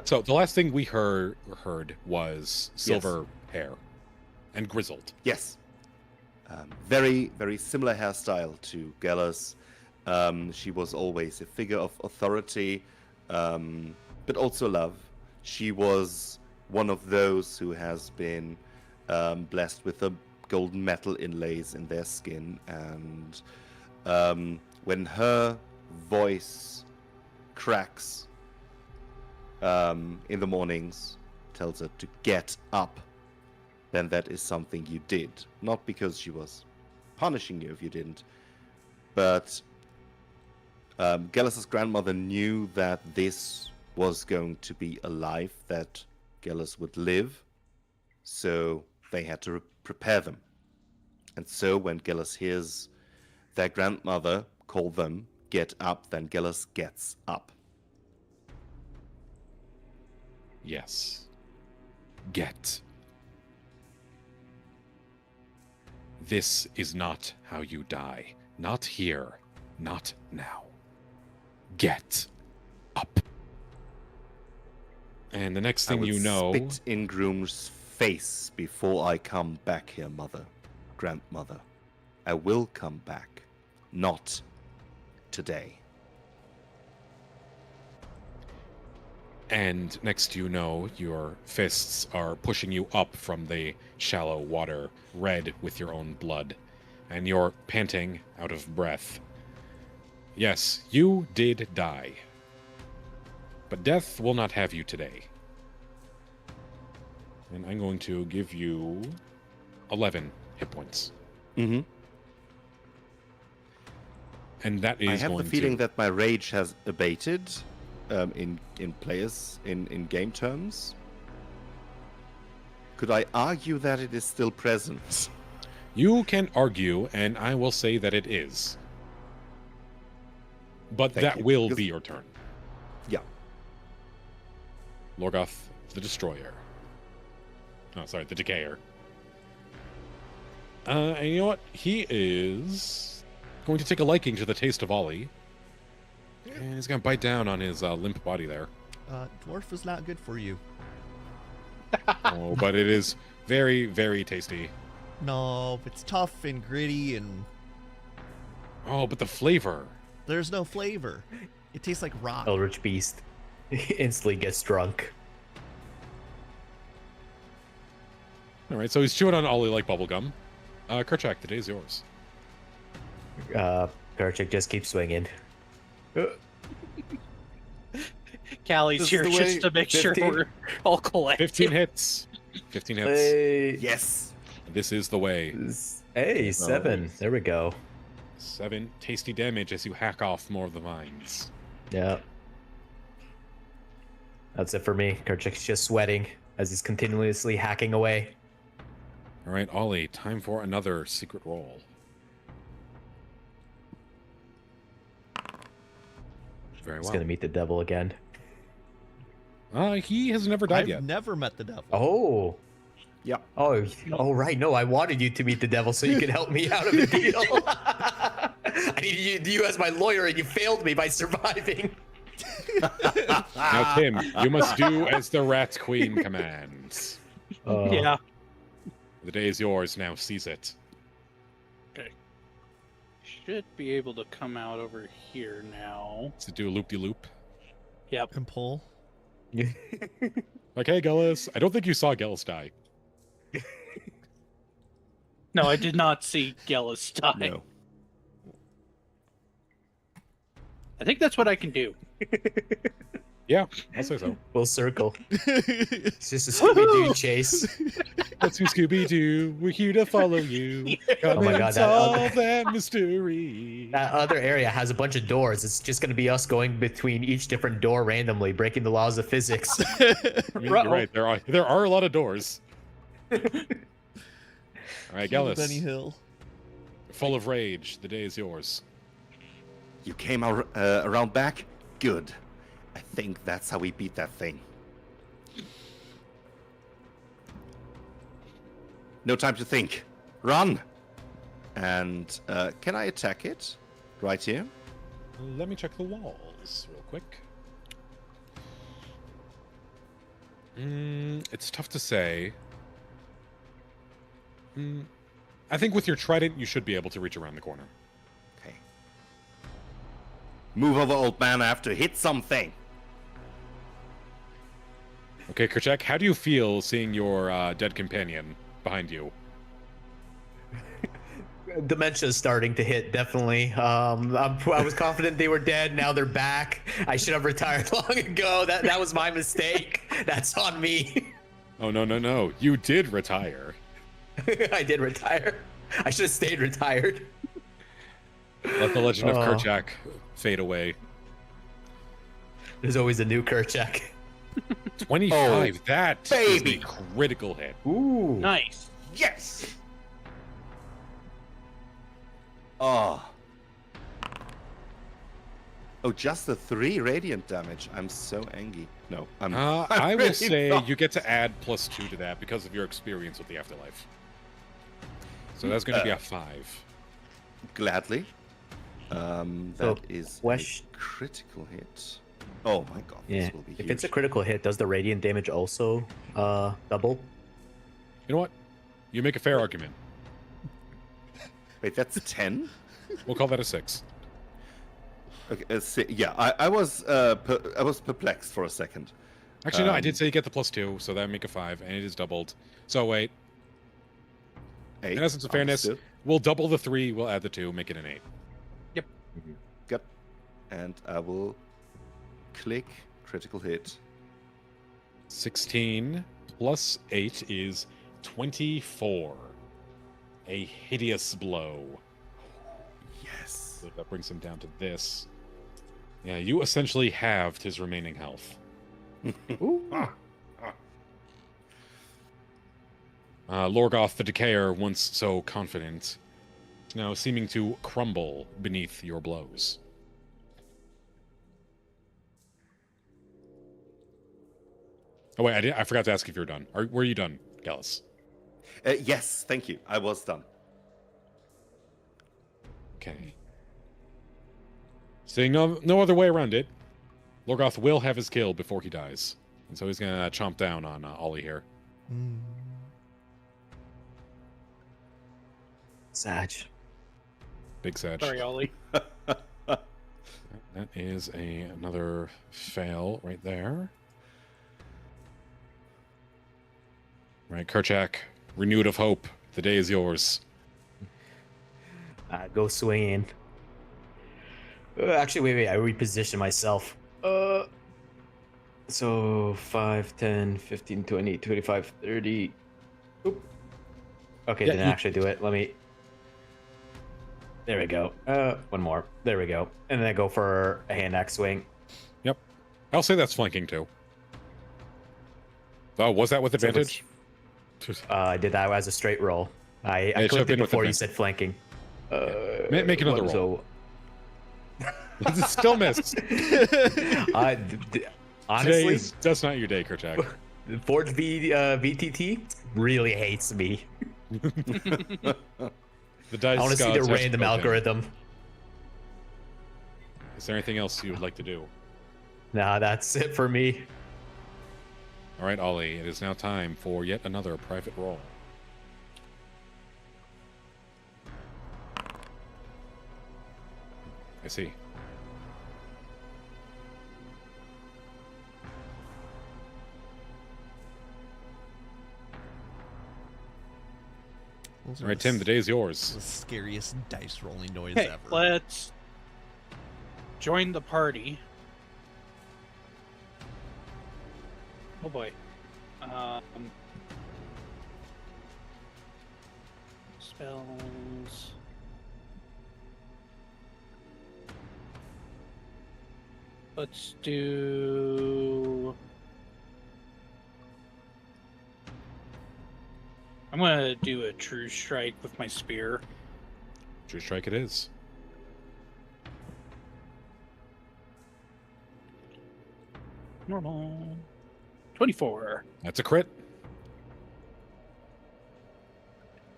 Speaker 2: So, the last thing we heard was silver hair and grizzled.
Speaker 3: Yes. Very, very similar hairstyle to Geller's. She was always a figure of authority, but also love. She was one of those who has been blessed with the golden metal inlays in their skin. And when her voice cracks in the mornings, tells her to get up, then that is something you did. Not because she was punishing you if you didn't, but Geller's grandmother knew that this was going to be a life that Geller's would live, so they had to prepare them. And so when Geller's hears their grandmother call them, get up, then Geller's gets up.
Speaker 2: Yes. Get. This is not how you die. Not here. Not now. Get up. And the next thing
Speaker 3: I will
Speaker 2: you know...
Speaker 3: spit in Groom's face before I come back here, grandmother. I will come back. Not today.
Speaker 2: And next you know, your fists are pushing you up from the shallow water, red with your own blood. And you're panting out of breath. Yes, you did die. But death will not have you today. And I'm going to give you 11 hit points.
Speaker 3: Mm-hmm.
Speaker 2: And that is
Speaker 3: I have
Speaker 2: going
Speaker 3: the feeling
Speaker 2: to...
Speaker 3: that my rage has abated in players, in game terms. Could I argue that it is still present?
Speaker 2: You can argue, and I will say that it is. But
Speaker 3: Thank
Speaker 2: that
Speaker 3: you,
Speaker 2: will
Speaker 3: because-
Speaker 2: be your turn.
Speaker 3: Yeah.
Speaker 2: Lorgoth the Destroyer. Oh, sorry, the Decayer. And you know what? He is going to take a liking to the taste of Ollie. And he's going to bite down on his limp body there.
Speaker 1: Dwarf is not good for you.
Speaker 2: Oh, but it is very, very tasty.
Speaker 1: No, it's tough and gritty and
Speaker 2: Oh, but the flavor.
Speaker 1: there's no flavor. It tastes like rock.
Speaker 5: Eldritch Beast instantly gets drunk.
Speaker 2: All right, so he's chewing on Ollie like bubblegum. Kerchak, the day is yours.
Speaker 5: Karchik just keeps swinging.
Speaker 4: Callie's
Speaker 3: This is
Speaker 4: here
Speaker 3: the
Speaker 4: just
Speaker 3: way-
Speaker 4: to make sure
Speaker 5: 15?
Speaker 4: we're all collected.
Speaker 2: 15 hits. 15 hits.
Speaker 5: Hey,
Speaker 3: Yes.
Speaker 2: This is the way.
Speaker 5: hey, 7. There we go.
Speaker 2: 7 tasty damage as you hack off more of the vines.
Speaker 5: Yeah. That's it for me. Karchik's just sweating as he's continuously hacking away.
Speaker 2: All right, Ollie, time for another secret roll. Very
Speaker 5: He's
Speaker 2: well.
Speaker 5: gonna meet the devil again.
Speaker 2: He has never died
Speaker 1: I've
Speaker 2: yet.
Speaker 1: never met the devil.
Speaker 5: Oh.
Speaker 3: Yeah.
Speaker 5: Oh, right. No, I wanted you to meet the devil so you could help me out of the deal. I needed you as my lawyer, and you failed me by surviving.
Speaker 2: Now, Tim, you must do as the Rat Queen commands.
Speaker 4: Yeah.
Speaker 2: The day is yours. Now seize it.
Speaker 4: Okay. Should be able to come out over here now.
Speaker 2: To do a loop-de-loop.
Speaker 4: Yep.
Speaker 1: And pull.
Speaker 2: Like, hey, Gellis. I don't think you saw Gellis die.
Speaker 4: No, I did not see Gellis die.
Speaker 3: No.
Speaker 4: I think that's what I can do.
Speaker 2: Yeah, I'll say so.
Speaker 5: Full circle. It's just a Scooby-Doo chase.
Speaker 2: Let's do Scooby-Doo. We're here to follow you. Come
Speaker 5: Oh my
Speaker 2: and
Speaker 5: God,
Speaker 2: solve that mystery.
Speaker 5: That other area has a bunch of doors. It's just going to be us going between each different door randomly, breaking the laws of physics.
Speaker 2: I mean, you're right. There are a lot of doors. All right,
Speaker 1: Benny
Speaker 2: Gellis.
Speaker 1: Hill.
Speaker 2: Full of rage. The day is yours.
Speaker 3: You came around back? Good. I think that's how we beat that thing. No time to think. Run! And can I attack it? Right here?
Speaker 2: Let me check the walls real quick. It's tough to say. I think with your trident, you should be able to reach around the corner.
Speaker 3: Okay. Move over, old man. I have to hit something.
Speaker 2: Okay, Kerchak, how do you feel seeing your dead companion behind you?
Speaker 5: Dementia is starting to hit, definitely. I was confident they were dead. Now they're back. I should have retired long ago. That was my mistake. That's on me.
Speaker 2: Oh, no. You did retire.
Speaker 5: I did retire. I should have stayed retired.
Speaker 2: Let the legend of Kerchak fade away.
Speaker 5: There's always a new Kerchak.
Speaker 2: 25. That is
Speaker 3: baby.
Speaker 2: a critical hit.
Speaker 5: Ooh.
Speaker 4: Nice.
Speaker 3: Yes! Oh. Oh, just the 3 radiant damage. I'm so angry. No, I'm
Speaker 2: I will
Speaker 3: really
Speaker 2: say
Speaker 3: not.
Speaker 2: you get to add +2 to that because of your experience with the afterlife. So that's going to be a 5.
Speaker 3: Gladly. That is a
Speaker 5: question-
Speaker 3: critical hit. Oh my god,
Speaker 5: Yeah.
Speaker 3: this will be huge.
Speaker 5: If it's a critical hit, does the radiant damage also double?
Speaker 2: You know what? You make a fair argument.
Speaker 3: Wait, that's 10?
Speaker 2: We'll call that a 6.
Speaker 3: Okay, yeah, I was perplexed for a second.
Speaker 2: Actually, no, I did say you get the +2, so that would make a 5, and it is doubled. So wait,
Speaker 3: 8.
Speaker 2: in essence of fairness,
Speaker 3: Understood.
Speaker 2: we'll double the 3, we'll add the 2, make it an 8.
Speaker 3: Yep. And I will click critical hit.
Speaker 2: 16 plus 8 is 24. A hideous blow.
Speaker 3: Yes.
Speaker 2: So that brings him down to this. Yeah, you essentially halved his remaining health. Lorgoth the Decayer, once so confident, is now seeming to crumble beneath your blows. Oh wait, I forgot to ask if you're done. Were you done, Gallus?
Speaker 3: Yes, thank you. I was done.
Speaker 2: Okay. Seeing no other way around it, Lorgoth will have his kill before he dies. And so he's going to chomp down on Ollie here.
Speaker 5: Sag.
Speaker 2: Big Sag.
Speaker 4: Sorry, Ollie.
Speaker 2: That is another fail right there. Right, Kerchak, renewed of hope. The day is yours.
Speaker 5: Go swinging. Actually, wait. I reposition myself. So 5, 10, 15, 20, 25, 30. Oop. Okay,
Speaker 2: Yeah,
Speaker 5: didn't actually do it. Let me. There we go. One more. There we go. And then I go for a hand axe swing.
Speaker 2: Yep. I'll say that's flanking too. Oh, was that with advantage?
Speaker 5: I did that as a straight roll. I
Speaker 2: it should've
Speaker 5: clicked it
Speaker 2: been with
Speaker 5: before you
Speaker 2: advantage.
Speaker 5: said flanking.
Speaker 2: Make another
Speaker 5: what-
Speaker 2: roll. It still missed.
Speaker 5: Honestly,
Speaker 2: That's not your day, Kerchak.
Speaker 5: Forge VTT really hates me.
Speaker 2: The dice
Speaker 5: I want to see
Speaker 2: gods
Speaker 5: the
Speaker 2: have
Speaker 5: random
Speaker 2: spoken.
Speaker 5: algorithm.
Speaker 2: Is there anything else you would like to do?
Speaker 5: Nah, that's it for me.
Speaker 2: All right, Ollie, it is now time for yet another private roll. I see.
Speaker 1: Those
Speaker 2: All
Speaker 1: are
Speaker 2: right, Tim, the day is
Speaker 1: the
Speaker 2: yours.
Speaker 1: scariest dice rolling noise
Speaker 4: Okay,
Speaker 1: ever.
Speaker 4: let's join the party. Oh boy. Spells. Let's do. I'm gonna do a true strike with my spear.
Speaker 2: True strike it is.
Speaker 4: Normal. 24.
Speaker 2: That's a crit.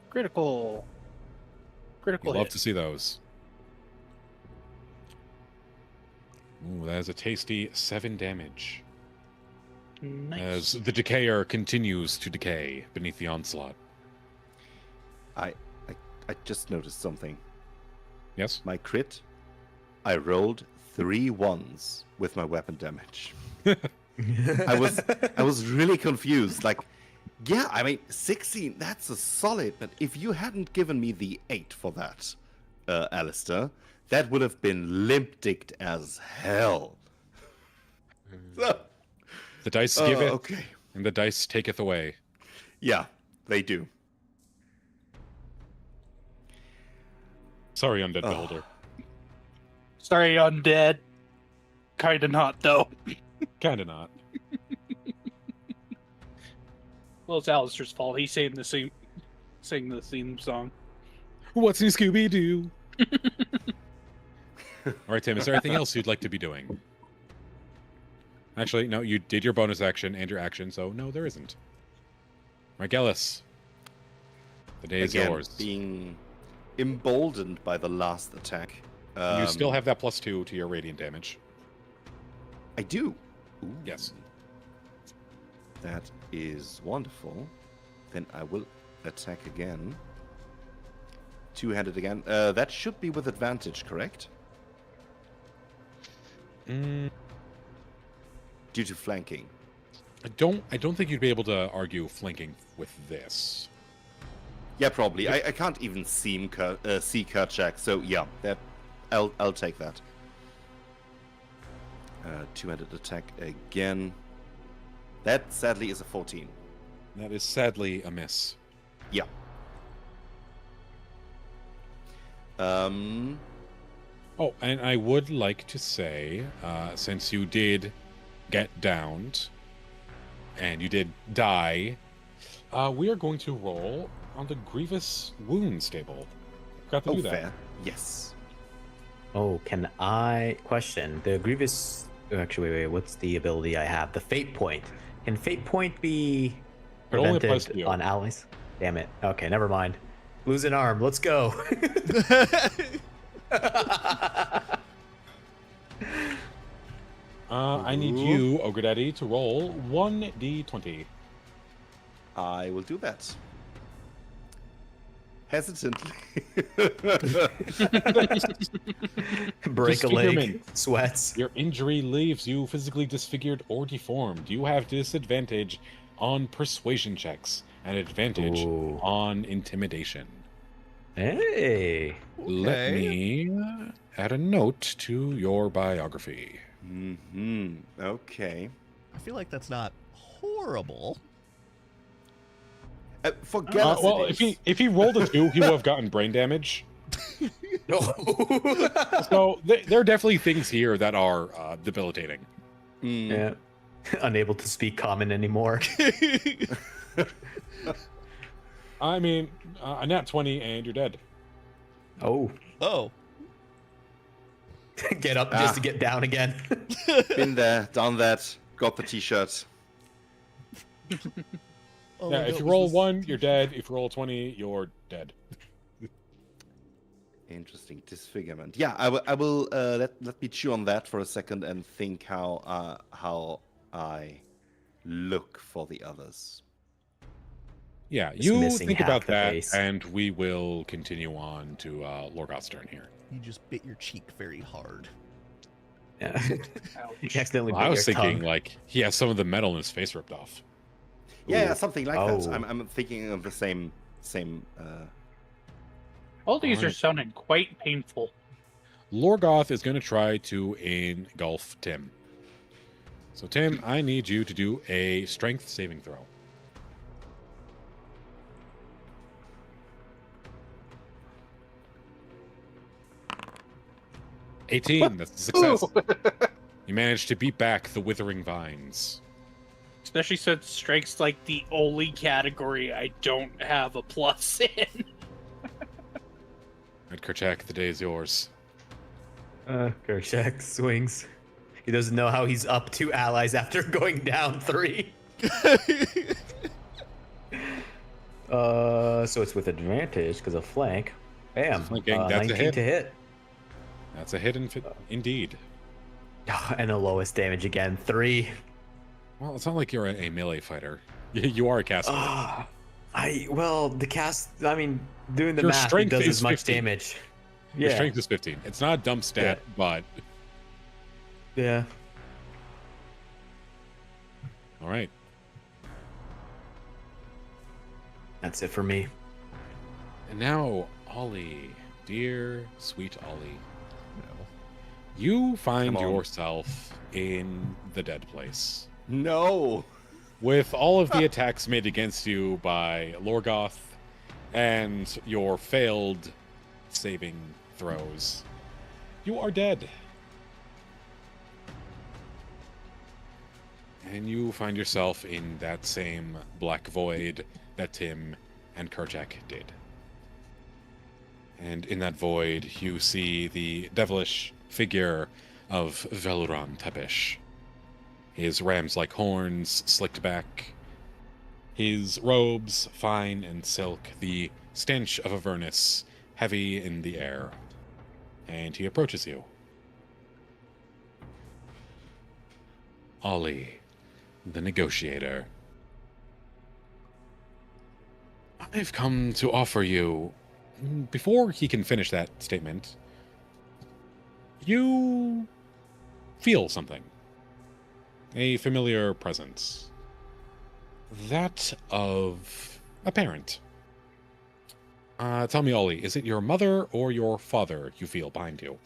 Speaker 4: Critical.
Speaker 2: You
Speaker 4: Critical
Speaker 2: love
Speaker 4: hit.
Speaker 2: to see those. Ooh, that is a tasty 7 damage.
Speaker 4: Nice.
Speaker 2: As the Decayer continues to decay beneath the onslaught.
Speaker 3: I just noticed something.
Speaker 2: Yes?
Speaker 3: My crit, I rolled 3 ones with my weapon damage. I was really confused. Like, yeah, I mean, 16, that's a solid, but if you hadn't given me the 8 for that, Alistair, that would have been limp-dicked as hell. So,
Speaker 2: The dice give it,
Speaker 3: okay.
Speaker 2: and the dice taketh away.
Speaker 3: Yeah, they do.
Speaker 2: Sorry, Undead
Speaker 3: Oh.
Speaker 2: Beholder.
Speaker 4: Sorry, undead. Kinda not, though.
Speaker 2: Kinda not.
Speaker 4: Well, it's Alistair's fault. He sang the theme song.
Speaker 2: What's new, Scooby-Doo? All right, Tim, is there anything else you'd like to be doing? Actually, no, you did your bonus action and your action, so no, there isn't. Margellis, the day is
Speaker 3: Again,
Speaker 2: yours.
Speaker 3: being emboldened by the last attack.
Speaker 2: You still have that +2 to your radiant damage.
Speaker 3: I do. Ooh,
Speaker 2: Yes.
Speaker 3: that is wonderful. Then I will attack again. Two-handed again. That should be with advantage, correct?
Speaker 2: Mm,
Speaker 3: Due to flanking.
Speaker 2: I don't think you'd be able to argue flanking with this.
Speaker 3: Yeah, probably. I can't even see Kerchak, so yeah, that I'll take that. Two-handed attack again. That sadly is a 14.
Speaker 2: That is sadly a miss.
Speaker 3: Yeah.
Speaker 2: Oh, and I would like to say, since you did get downed and you did die, we are going to roll on the Grievous Wounds table. Forgot to do that.
Speaker 3: Fair. Yes.
Speaker 5: Oh, can I question the Grievous? Actually, wait, what's the ability I have? The Fate Point. Can Fate Point be
Speaker 2: It only applies
Speaker 5: prevented
Speaker 2: to you.
Speaker 5: on allies? Damn it. Okay, never mind. Lose an arm. Let's go.
Speaker 2: I need
Speaker 3: Ooh.
Speaker 2: you, Ogre Daddy, to roll 1d20.
Speaker 3: I will do that. Hesitantly.
Speaker 5: Break a leg.
Speaker 2: Disfigurement.
Speaker 5: Sweats.
Speaker 2: Your injury leaves you physically disfigured or deformed. You have disadvantage on persuasion checks and advantage
Speaker 5: Ooh.
Speaker 2: on intimidation.
Speaker 5: Hey.
Speaker 2: Let me add a note to your biography.
Speaker 3: Okay.
Speaker 1: I feel like that's not horrible.
Speaker 3: Forget us.
Speaker 2: Well, if he rolled a 2, he would have gotten brain damage. So there are definitely things here that are debilitating.
Speaker 5: Yeah. Unable to speak common anymore.
Speaker 2: I mean, a nat 20 and you're dead.
Speaker 5: Oh.
Speaker 1: Oh.
Speaker 5: Get up just to get down again.
Speaker 3: Been there, done that, got the t-shirt.
Speaker 1: Oh,
Speaker 2: Yeah, if you roll 1, you're dead. If you roll 20, you're dead.
Speaker 3: Interesting disfigurement. Yeah, I will let me chew on that for a second and think how I look for the others.
Speaker 2: Yeah,
Speaker 5: Just
Speaker 2: you
Speaker 5: missing
Speaker 2: think
Speaker 5: half
Speaker 2: about
Speaker 5: the
Speaker 2: that,
Speaker 5: face.
Speaker 2: and we will continue on to Lorgoth's turn here.
Speaker 1: You just bit your cheek very hard.
Speaker 5: Yeah.
Speaker 4: Ouch.
Speaker 5: You accidentally
Speaker 2: Well, I
Speaker 5: bit
Speaker 2: was
Speaker 5: your
Speaker 2: thinking,
Speaker 5: tongue.
Speaker 2: like, he has some of the metal in his face ripped off.
Speaker 3: Yeah,
Speaker 5: Ooh.
Speaker 3: something like
Speaker 5: Oh.
Speaker 3: that. I'm thinking of the same.
Speaker 4: All these are
Speaker 2: Alright.
Speaker 4: sounding quite painful.
Speaker 2: Lorgoth is going to try to engulf Tim. So, Tim, I need you to do a strength saving throw. $18. That's a success. You managed to beat back the withering vines.
Speaker 4: Especially since strength's like the only category I don't have a plus in.
Speaker 2: Red Kerchak, the day is yours.
Speaker 5: Kershak swings. He doesn't know how he's up 2 allies after going down 3. So it's with advantage because of flank. Bam.
Speaker 2: Flanking, that's a
Speaker 5: 19
Speaker 2: hit.
Speaker 5: to hit.
Speaker 2: That's a hit indeed.
Speaker 5: And the lowest damage again, 3.
Speaker 2: Well, it's not like you're a melee fighter. You are a caster.
Speaker 5: Well, the cast. I mean, doing the
Speaker 2: Your
Speaker 5: math, it
Speaker 2: strength
Speaker 5: does
Speaker 2: is
Speaker 5: as much
Speaker 2: 50.
Speaker 5: damage.
Speaker 2: Your
Speaker 5: Yeah.
Speaker 2: strength is 15. It's not a dumb stat, but
Speaker 5: Yeah.
Speaker 2: all right.
Speaker 5: That's it for me.
Speaker 2: And now, Ollie, dear sweet Ollie,
Speaker 1: No.
Speaker 2: you find
Speaker 3: Come on.
Speaker 2: yourself in the dead place.
Speaker 3: No.
Speaker 2: With all of the attacks made against you by Lorgoth and your failed saving throws, you are dead. And you find yourself in that same black void that Tim and Kerchak did. And in that void, you see the devilish figure of Veluran Tepish. His rams-like horns slicked back, his robes fine and silk, the stench of Avernus heavy in the air. And he approaches you. Ollie, the negotiator. I've come to offer you... Before he can finish that statement, you feel something. A familiar presence. That of a parent. Tell me, Ollie, is it your mother or your father you feel behind you?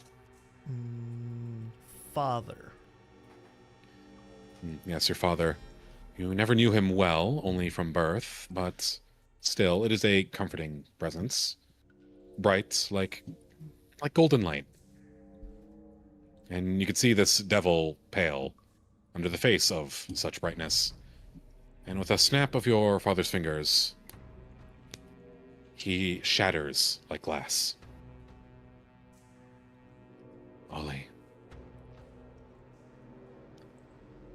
Speaker 1: Father.
Speaker 2: Yes, your father. You never knew him well, only from birth, but still, it is a comforting presence. Bright, like golden light. And you can see this devil pale under the face of such brightness. And with a snap of your father's fingers, he shatters like glass. Ollie.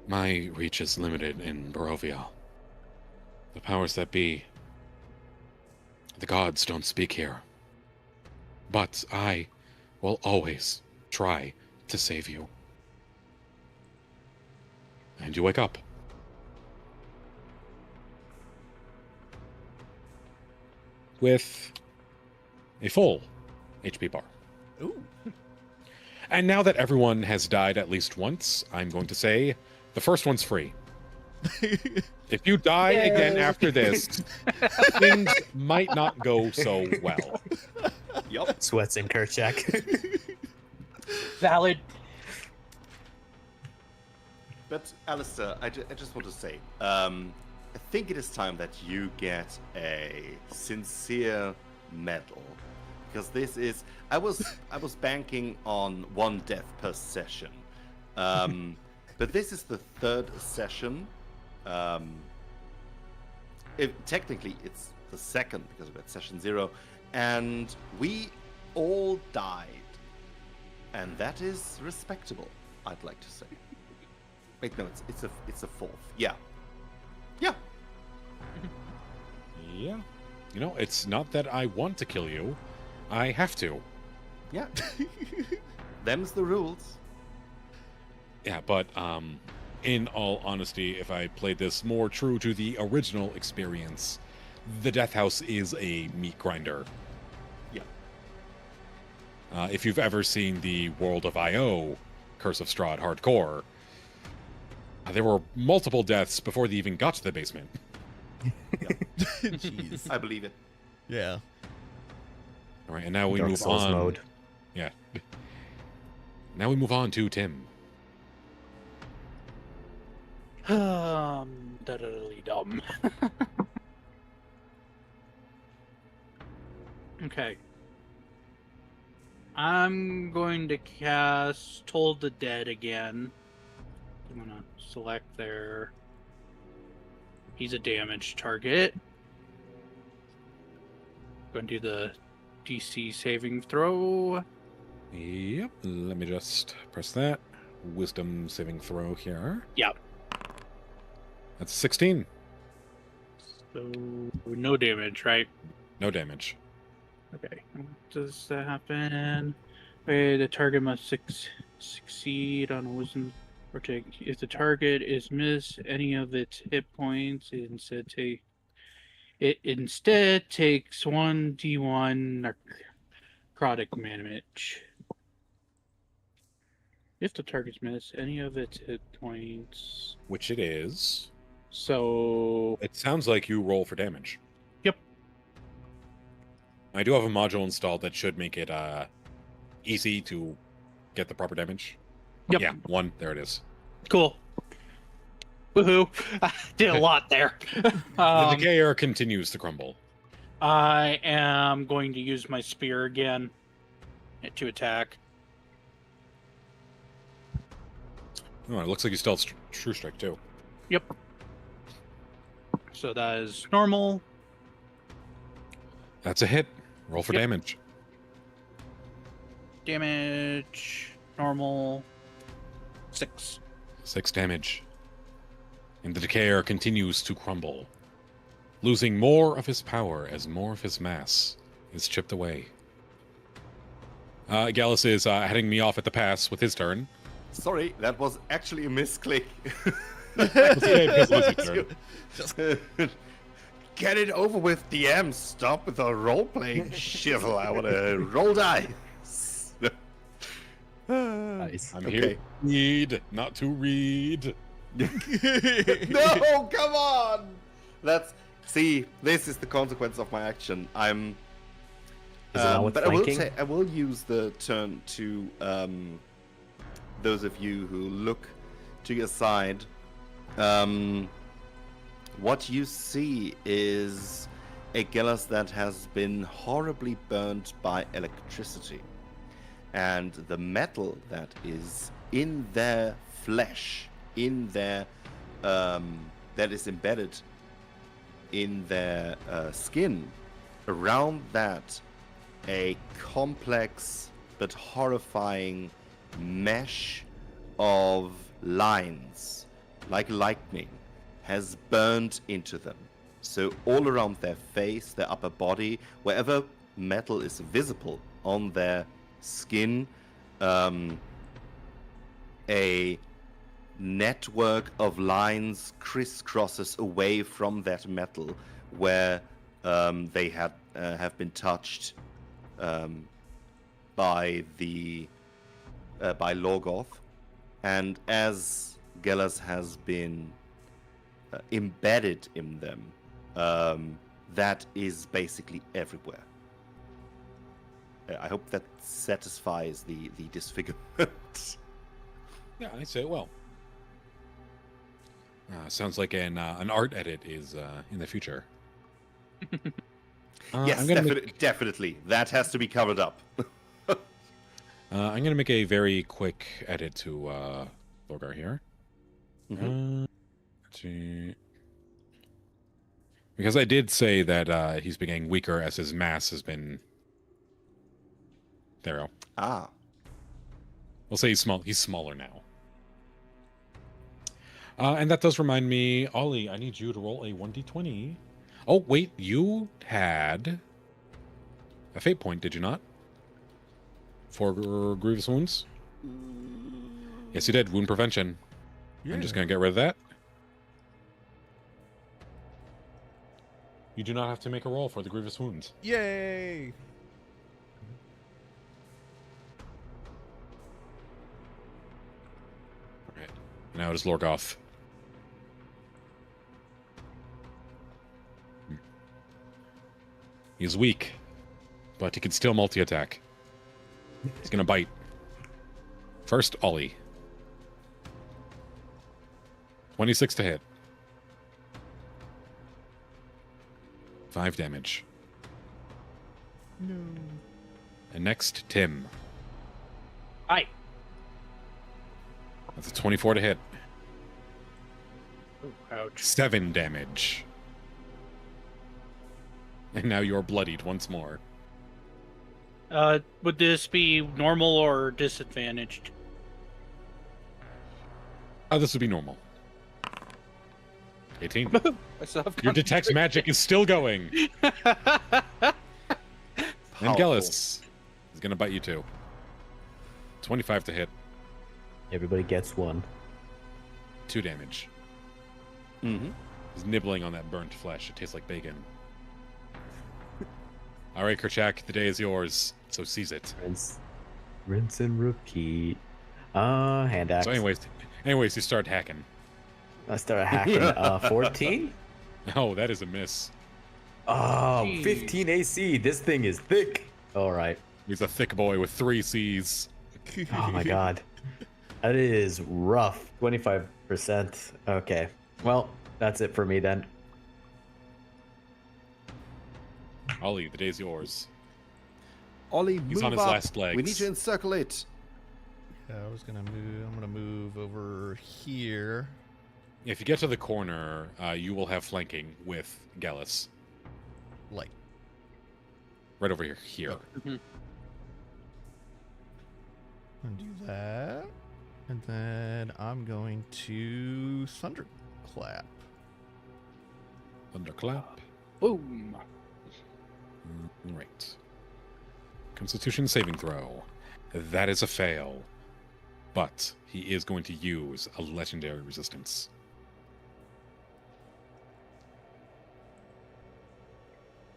Speaker 2: My reach is limited in Barovia. The powers that be, the gods don't speak here. But I will always try to save you. And you wake up. With a full HP bar.
Speaker 1: Ooh.
Speaker 2: And now that everyone has died at least once, I'm going to say the first one's free. If you die again after this, things might not go so well.
Speaker 3: Yup.
Speaker 5: Sweats in Kerchak.
Speaker 4: Valid.
Speaker 3: But Alistair, I just want to say, I think it is time that you get a sincere medal, because this is I was banking on 1 death per session, but this is the 3rd session. Technically, it's the 2nd because we had session 0, and we all died, and that is respectable. I'd like to say. Wait, no, it's a 4th. Yeah.
Speaker 2: Yeah. You know, it's not that I want to kill you. I have to.
Speaker 3: Yeah. Them's the rules.
Speaker 2: Yeah, but in all honesty, if I played this more true to the original experience, the Death House is a meat grinder.
Speaker 3: Yeah.
Speaker 2: If you've ever seen the World of I.O. Curse of Strahd hardcore, there were multiple deaths before they even got to the basement.
Speaker 1: Jeez.
Speaker 3: I believe it.
Speaker 1: Yeah.
Speaker 2: All right, and now we
Speaker 5: Dark
Speaker 2: move
Speaker 5: Souls
Speaker 2: on.
Speaker 5: mode.
Speaker 2: Yeah. Now we move on to Tim.
Speaker 4: Totally dumb. Okay. I'm going to cast Toll the Dead again. I'm gonna select there. He's a damaged target. Going to do the DC saving throw.
Speaker 2: Yep, let me just press that. Wisdom saving throw here.
Speaker 4: Yep.
Speaker 2: That's 16.
Speaker 4: So no damage, right?
Speaker 2: No damage.
Speaker 4: Okay. What does that happen? Okay, the target must succeed on a wisdom or take. If the target is missed any of its hit points, it instead takes 1d1 necrotic damage. If the target's missed any of its hit points.
Speaker 2: Which it is.
Speaker 4: So
Speaker 2: It sounds like you roll for damage.
Speaker 4: Yep.
Speaker 2: I do have a module installed that should make it easy to get the proper damage.
Speaker 4: Yep.
Speaker 2: Yeah, 1. There it is.
Speaker 4: Cool. Woohoo. I did a lot there.
Speaker 2: The Decayer continues to crumble.
Speaker 4: I am going to use my spear again to attack.
Speaker 2: Oh, it looks like you still have True Strike, too.
Speaker 4: Yep. So that is normal.
Speaker 2: That's a hit. Roll for
Speaker 4: Yep.
Speaker 2: damage.
Speaker 4: Damage. Normal. 6.
Speaker 2: 6 damage. And the Decayer continues to crumble, losing more of his power as more of his mass is chipped away. Gallus is heading me off at the pass with his turn.
Speaker 3: Sorry, that was actually a misclick.
Speaker 2: It's okay, because it's his turn.
Speaker 3: Get it over with, DM. Stop with the role-playing shizzle. I want to roll dice.
Speaker 5: Nice.
Speaker 2: I'm
Speaker 3: Okay.
Speaker 2: here to read, not to read.
Speaker 3: No, come on. See, this is the consequence of my action. I'm.
Speaker 5: Is it not with
Speaker 3: But I will
Speaker 5: flanking?
Speaker 3: say I will use the turn to those of you who look to your side. What you see is a Gellus that has been horribly burned by electricity, and the metal that is in their flesh, in their that is embedded in their skin, around that a complex but horrifying mesh of lines, like lightning, has burned into them. So all around their face, their upper body, wherever metal is visible on their skin, a network of lines crisscrosses away from that metal where they have been touched by Lorgoth, and as Gellus has been embedded in them, that is basically everywhere. I hope that satisfies the disfigurement.
Speaker 2: Yeah, I say it well. Sounds like an art edit is in the future.
Speaker 3: Yes,
Speaker 2: I'm gonna
Speaker 3: definitely. That has to be covered up.
Speaker 2: I'm going to make a very quick edit to Lorgar here.
Speaker 3: Mhm.
Speaker 2: Because I did say that he's been getting weaker as his mass has been... There we go.
Speaker 3: Ah.
Speaker 2: We'll say he's small. He's smaller now. And that does remind me, Ollie, I need you to roll a 1d20. Oh, wait, you had a fate point, did you not? 4 grievous wounds. Yes, you did. Wound prevention.
Speaker 1: Yeah.
Speaker 2: I'm just going to get rid of that. You do not have to make a roll for the grievous wounds.
Speaker 1: Yay!
Speaker 2: All right. Now it is Lorgoth. He's weak, but he can still multi-attack. He's going to bite. First, Ollie. 26 to hit. 5 damage.
Speaker 1: No.
Speaker 2: And next, Tim.
Speaker 4: Hi.
Speaker 2: That's a 24 to hit.
Speaker 4: Ooh, ouch.
Speaker 2: 7 damage. And now you're bloodied once more.
Speaker 4: Would this be normal or disadvantaged?
Speaker 2: This would be normal. 18.
Speaker 4: I still have
Speaker 2: Your detect magic is still going. And Gellis is going to bite you too. 25 to hit.
Speaker 5: Everybody gets one.
Speaker 2: 2 damage.
Speaker 3: Mm-hmm.
Speaker 2: He's nibbling on that burnt flesh. It tastes like bacon. All right, Kerchak, the day is yours, so seize it.
Speaker 5: Rinse and repeat. Hand axe.
Speaker 2: So anyways, you start hacking.
Speaker 5: I start hacking. 14?
Speaker 2: Oh, that is a miss.
Speaker 5: Oh,
Speaker 4: Jeez.
Speaker 5: 15 AC. This thing is thick. All right.
Speaker 2: He's a thick boy with 3 Cs.
Speaker 5: Oh my god. That is rough. 25%. Okay. Well, that's it for me then.
Speaker 2: Ollie, the day's yours.
Speaker 3: Ollie,
Speaker 2: He's
Speaker 3: move
Speaker 2: on his
Speaker 3: up.
Speaker 2: last legs.
Speaker 3: We need to encircle it.
Speaker 1: Yeah, I was gonna move. I'm gonna move over here.
Speaker 2: If you get to the corner, you will have flanking with Gellis.
Speaker 1: Like,
Speaker 2: Right over here.
Speaker 1: and do that. And then I'm going to Thunderclap.
Speaker 2: Thunderclap.
Speaker 4: Boom.
Speaker 2: Right. Constitution saving throw. That is a fail. But he is going to use a legendary resistance.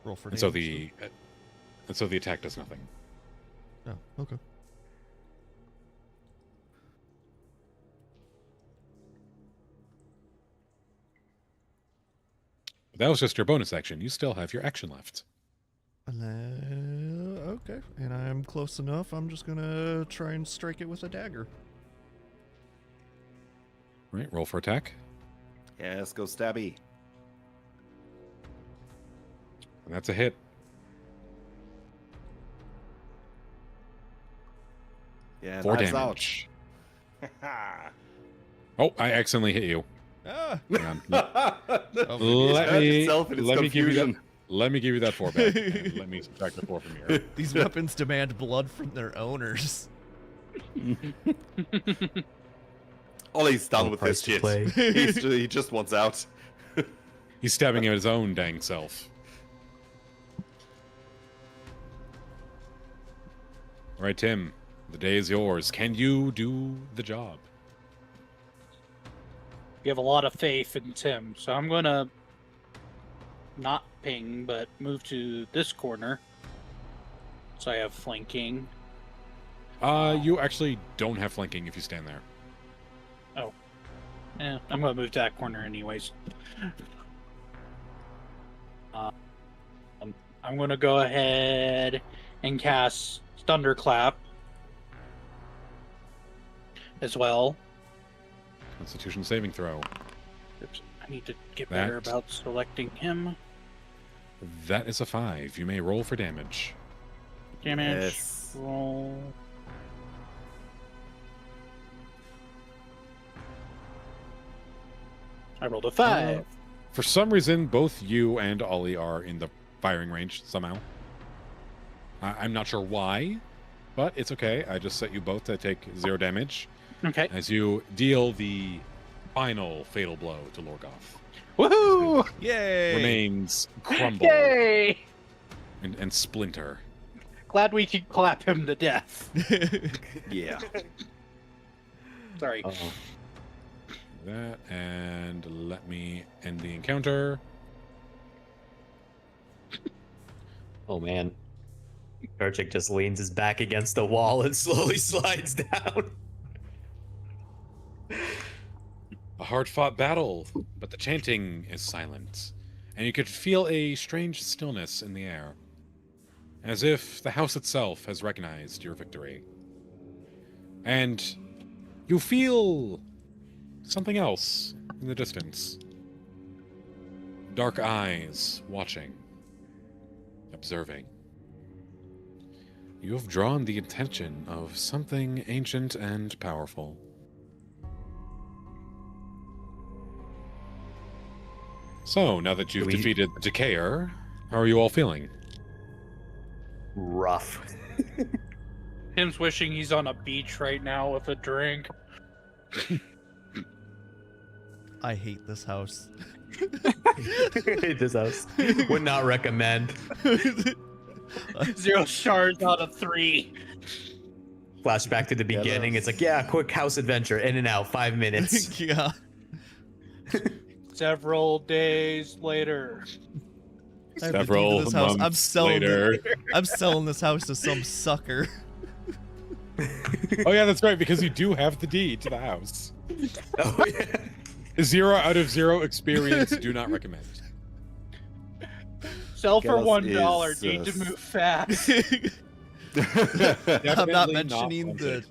Speaker 1: Roll for
Speaker 2: And so
Speaker 1: damage,
Speaker 2: the attack does nothing.
Speaker 1: Oh, okay.
Speaker 2: That was just your bonus action. You still have your action left.
Speaker 1: And then, okay. And I'm close enough. I'm just gonna try and strike it with a dagger.
Speaker 2: Right, roll for attack.
Speaker 3: Yes, go stabby.
Speaker 2: And that's a hit.
Speaker 3: Yeah,
Speaker 2: 4
Speaker 3: knives
Speaker 2: damage.
Speaker 3: out.
Speaker 2: Oh, I accidentally hit you.
Speaker 1: Ah!
Speaker 2: Hang on.
Speaker 1: Oh,
Speaker 2: Let me give you that 4 back. And let me subtract the 4 from here.
Speaker 1: These weapons demand blood from their owners.
Speaker 3: Ollie's done
Speaker 5: No
Speaker 3: with
Speaker 5: price
Speaker 3: this
Speaker 5: to
Speaker 3: shit.
Speaker 5: play.
Speaker 3: He just wants out.
Speaker 2: He's stabbing at his own dang self. All right, Tim. The day is yours. Can you do the job?
Speaker 4: You have a lot of faith in Tim, so I'm gonna not ping, but move to this corner. So I have flanking.
Speaker 2: You actually don't have flanking if you stand there.
Speaker 4: Yeah, I'm gonna move to that corner anyways. I'm gonna go ahead and cast Thunderclap as well.
Speaker 2: Constitution saving throw.
Speaker 4: Oops, I need to get better
Speaker 2: That-
Speaker 4: about selecting him.
Speaker 2: That is a 5. You may roll for damage.
Speaker 4: Damage.
Speaker 3: Yes.
Speaker 4: Roll. I rolled a 5.
Speaker 2: For some reason, both you and Ollie are in the firing range somehow. I'm not sure why, but it's okay. I just set you both to take 0 damage
Speaker 4: Okay.
Speaker 2: as you deal the final fatal blow to Lorgoth.
Speaker 4: Woohoo!
Speaker 1: Yay!
Speaker 2: Remains crumble
Speaker 4: Yay!
Speaker 2: and splinter.
Speaker 4: Glad we could clap him to death.
Speaker 3: Yeah.
Speaker 4: Sorry.
Speaker 5: Oh,
Speaker 2: That, and let me end the encounter.
Speaker 5: oh man. Karchik just leans his back against the wall and slowly slides down.
Speaker 2: A hard-fought battle, but the chanting is silent, and you could feel a strange stillness in the air, as if the house itself has recognized your victory. And you feel something else in the distance. Dark eyes watching, observing. You have drawn the attention of something ancient and powerful. So, now that you've defeated the Decayer, how are you all feeling?
Speaker 5: Rough.
Speaker 4: Him's wishing he's on a beach right now with a drink.
Speaker 1: I hate this house.
Speaker 5: This house. Would not recommend.
Speaker 4: 0 shards out of 3.
Speaker 5: Flashback to the beginning. It's like, yeah, quick house adventure, in and out, 5 minutes.
Speaker 1: Yeah.
Speaker 4: Several days later.
Speaker 1: I have the deed to
Speaker 2: Several
Speaker 1: this house. I'm
Speaker 2: months
Speaker 1: selling
Speaker 2: later.
Speaker 1: I'm selling this house to some sucker.
Speaker 2: Oh yeah, that's right, because you do have the deed to the house.
Speaker 5: Oh yeah.
Speaker 2: 0 out of 0 experience, do not recommend.
Speaker 4: Sell for
Speaker 3: Gallus
Speaker 4: $1.
Speaker 3: is,
Speaker 4: Need to move fast.
Speaker 1: I'm not
Speaker 2: Definitely
Speaker 1: mentioning
Speaker 2: wanted.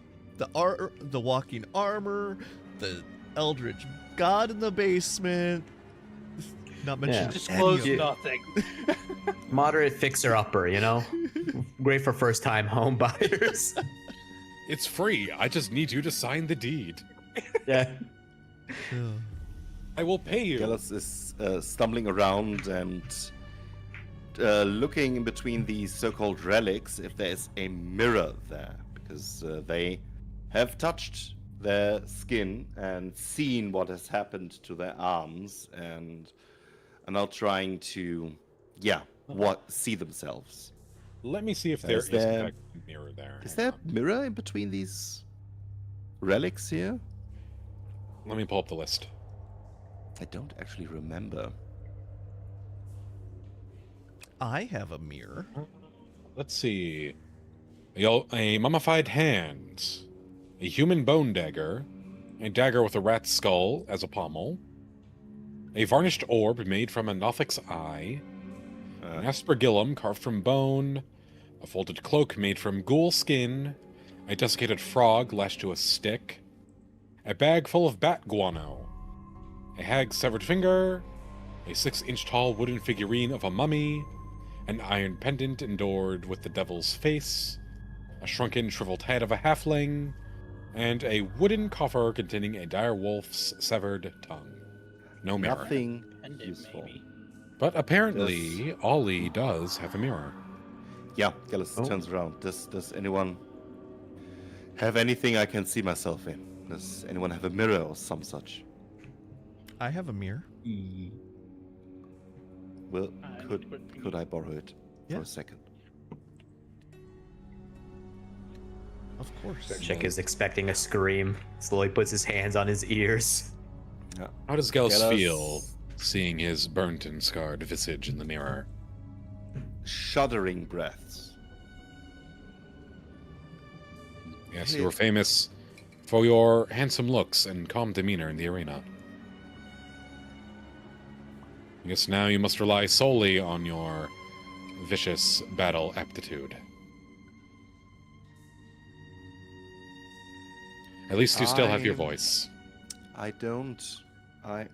Speaker 1: the walking armor, the eldritch god in the basement. Not mentioning any
Speaker 4: Disclose
Speaker 1: of it.
Speaker 4: nothing.
Speaker 5: Moderate fixer-upper, you know? Great for first-time home buyers.
Speaker 2: It's free. I just need you to sign the deed.
Speaker 5: Yeah.
Speaker 1: Ugh.
Speaker 2: I will pay you.
Speaker 3: Gallus is stumbling around and looking in between these so-called relics if there is a mirror there, because they have touched their skin and seen what has happened to their arms and are now trying to, see themselves.
Speaker 2: Let me see if there
Speaker 3: Is
Speaker 2: is in
Speaker 3: there-
Speaker 2: fact a mirror there.
Speaker 3: Is
Speaker 2: Hang
Speaker 3: there
Speaker 2: on.
Speaker 3: a mirror in between these relics here?
Speaker 2: Let me pull up the list.
Speaker 3: I don't actually remember.
Speaker 1: I have a mirror.
Speaker 2: Let's see. A mummified hand, a human bone dagger, a dagger with a rat's skull as a pommel, a varnished orb made from a Nothic's eye, an aspergillum carved from bone, a folded cloak made from ghoul skin, a desiccated frog lashed to a stick, a bag full of bat guano, a hag's severed finger, a 6-inch tall wooden figurine of a mummy, an iron pendant endorsed with the devil's face, a shrunken, shriveled head of a halfling, and a wooden coffer containing a dire wolf's severed tongue. No mirror.
Speaker 3: Nothing
Speaker 4: And it
Speaker 3: useful.
Speaker 4: maybe.
Speaker 2: But apparently, Ollie does have a mirror.
Speaker 3: Yeah, Gallus
Speaker 5: Oh.
Speaker 3: turns around. Does anyone have anything I can see myself in? Does anyone have a mirror or some such?
Speaker 1: I have a mirror.
Speaker 3: Well,
Speaker 4: I
Speaker 3: could I borrow it
Speaker 1: Yeah.
Speaker 3: for a second?
Speaker 1: Of course.
Speaker 5: Chick is expecting a scream. Slowly puts his hands on his ears.
Speaker 2: How does Gellus
Speaker 3: Gallus-
Speaker 2: feel seeing his burnt and scarred visage in the mirror?
Speaker 3: Shuddering breaths.
Speaker 2: Yes, you were famous for your handsome looks and calm demeanor in the arena. I guess now you must rely solely on your vicious battle aptitude. At least you still have your
Speaker 3: I'm-
Speaker 2: voice.
Speaker 3: I don't. I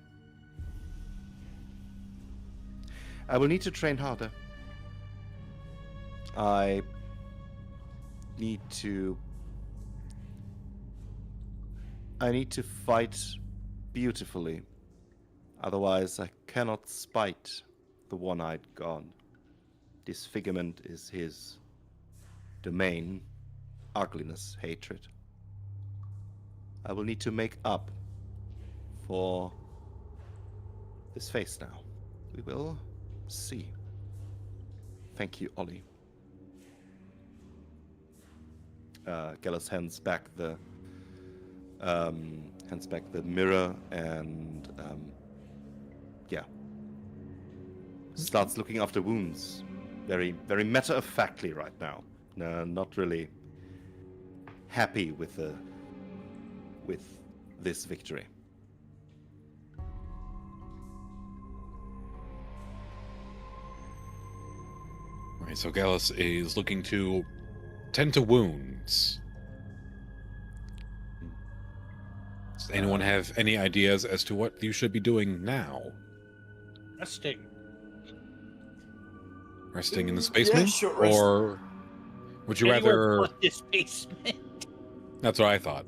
Speaker 3: will need to train harder. I need to. I need to fight beautifully. Otherwise, I cannot spite the one-eyed god. Disfigurement is his domain. Ugliness, hatred. I will need to make up for this face now. We will see. Thank you, Ollie. Gallus hands back the mirror and starts looking after wounds. Very, very matter of factly right now. Not really happy with this victory.
Speaker 2: All right, so Gallus is looking to tend to wounds. Does anyone have any ideas as to what you should be doing now?
Speaker 4: Resting.
Speaker 2: Resting in this basement?
Speaker 5: short rest.
Speaker 2: Or would you
Speaker 4: Anywhere
Speaker 2: rather...
Speaker 4: but this basement.
Speaker 2: That's what I thought.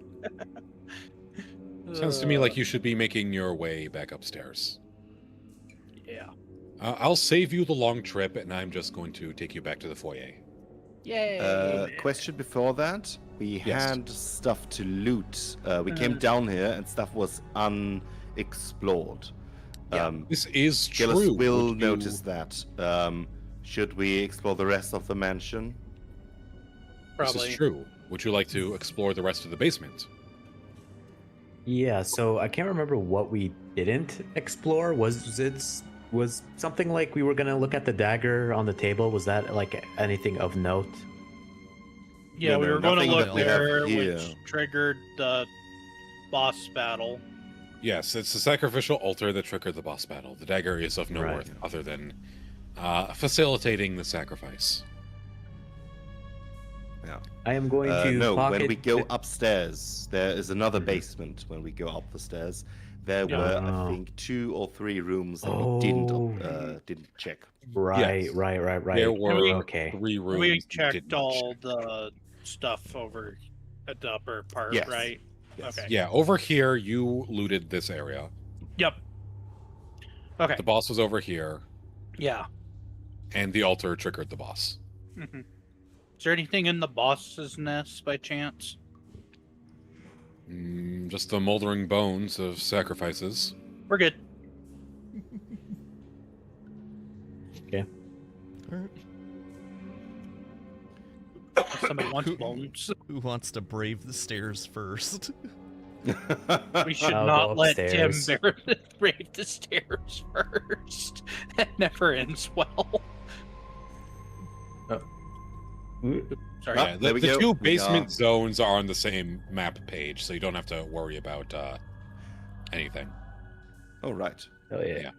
Speaker 2: Sounds to me like you should be making your way back upstairs.
Speaker 4: Yeah.
Speaker 2: I'll save you the long trip, and I'm just going to take you back to the foyer.
Speaker 4: Yay.
Speaker 3: Question before that. We
Speaker 2: Yes.
Speaker 3: had stuff to loot. We came down here and stuff was unexplored.
Speaker 4: Yeah.
Speaker 2: This is
Speaker 3: Gillis
Speaker 2: true.
Speaker 3: will
Speaker 2: Would you-
Speaker 3: notice that. Should we explore the rest of the mansion?
Speaker 2: This
Speaker 4: Probably.
Speaker 2: is true. Would you like to explore the rest of the basement?
Speaker 5: Yeah, so I can't remember what we didn't explore. Was something like we were gonna look at the dagger on the table? Was that like anything of note?
Speaker 4: Yeah,
Speaker 3: No,
Speaker 4: we
Speaker 3: no,
Speaker 4: were going to
Speaker 3: nothing
Speaker 4: look
Speaker 1: that we
Speaker 3: have
Speaker 4: there,
Speaker 3: here.
Speaker 4: which triggered the boss battle.
Speaker 2: Yes, it's the sacrificial altar that triggered the boss battle. The dagger is of no
Speaker 5: Right.
Speaker 2: worth other than facilitating the sacrifice.
Speaker 5: I am going to
Speaker 3: No,
Speaker 5: pocket
Speaker 3: when we go
Speaker 5: the-
Speaker 3: upstairs, there is another
Speaker 5: Mhm.
Speaker 3: basement. When we go up the stairs, there
Speaker 4: Yeah.
Speaker 3: were, I
Speaker 5: Oh.
Speaker 3: think, 2 or 3 rooms that
Speaker 5: Oh.
Speaker 3: we didn't check.
Speaker 5: Right,
Speaker 2: Yes.
Speaker 5: right.
Speaker 2: There were
Speaker 5: Okay.
Speaker 2: 3 rooms.
Speaker 4: We
Speaker 2: you
Speaker 4: checked
Speaker 2: did not
Speaker 4: all
Speaker 2: check.
Speaker 4: the stuff over at the upper part,
Speaker 3: Yes.
Speaker 4: right?
Speaker 3: Yes.
Speaker 4: Okay.
Speaker 2: Yeah, over here you looted this area.
Speaker 4: Yep. Okay.
Speaker 2: The boss was over here,
Speaker 4: Yeah.
Speaker 2: and the altar triggered the boss.
Speaker 4: hmm Is there anything in the boss's nest by chance?
Speaker 2: Just the moldering bones of sacrifices.
Speaker 4: We're good.
Speaker 1: Alright.
Speaker 4: Somebody wants
Speaker 1: Who-
Speaker 4: bones.
Speaker 1: Who wants to brave the stairs first?
Speaker 4: We should
Speaker 5: I'll
Speaker 4: not
Speaker 5: go
Speaker 4: let Tim
Speaker 5: upstairs.
Speaker 4: brave the stairs first. That never ends well. Sorry.
Speaker 3: Ah,
Speaker 2: Yeah,
Speaker 3: there we
Speaker 2: the
Speaker 3: go.
Speaker 2: two
Speaker 3: We
Speaker 2: basement
Speaker 3: are-
Speaker 2: zones are on the same map page, so you don't have to worry about anything.
Speaker 3: Oh, right.
Speaker 5: Oh yeah.
Speaker 2: Yeah.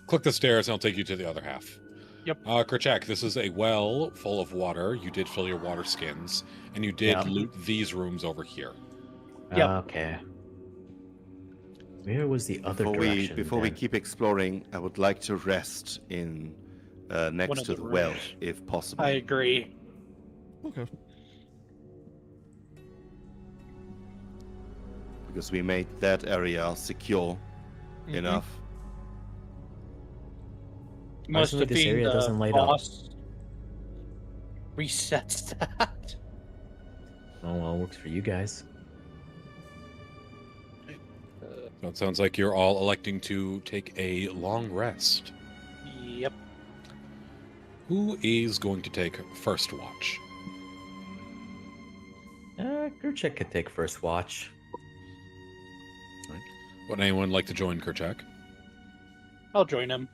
Speaker 2: Click the stairs, and I'll take you to the other half.
Speaker 4: Yep.
Speaker 2: Kerchak, this is a well full of water. You did fill your water skins, and you did
Speaker 5: Yeah.
Speaker 2: loot these rooms over here.
Speaker 4: Yep.
Speaker 5: Okay. Where was the other
Speaker 3: Before
Speaker 5: direction?
Speaker 3: we
Speaker 5: then?
Speaker 3: keep exploring, I would like to rest in next
Speaker 4: of
Speaker 3: to
Speaker 4: the
Speaker 3: the well,
Speaker 4: rooms.
Speaker 3: if possible.
Speaker 4: I agree.
Speaker 1: Okay.
Speaker 3: Because we made that area secure
Speaker 4: Mhm.
Speaker 3: enough.
Speaker 4: Must
Speaker 5: Personally,
Speaker 4: have
Speaker 5: this
Speaker 4: been
Speaker 5: area
Speaker 4: the
Speaker 5: doesn't light up.
Speaker 4: boss resets that.
Speaker 5: Oh well, works for you guys.
Speaker 2: So it sounds like you're all electing to take a long rest.
Speaker 4: Yep.
Speaker 2: Who is going to take first watch?
Speaker 5: Kerchak could take first watch.
Speaker 2: Would anyone like to join Kerchak?
Speaker 4: I'll join him.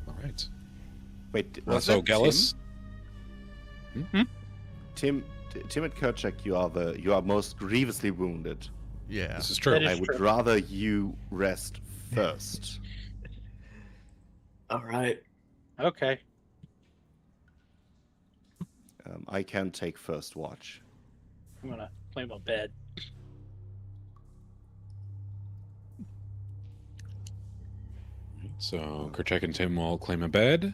Speaker 2: All right.
Speaker 3: Wait, was
Speaker 2: So
Speaker 3: that
Speaker 2: Gallus?
Speaker 3: Tim and Kerchak, you are most grievously wounded.
Speaker 1: Yeah.
Speaker 2: This is true.
Speaker 4: That is
Speaker 3: I would
Speaker 4: true.
Speaker 3: rather you rest first.
Speaker 5: All right.
Speaker 4: Okay.
Speaker 3: I can take first watch.
Speaker 4: I'm gonna play my bed.
Speaker 2: So Kerchak and Tim will claim a bed.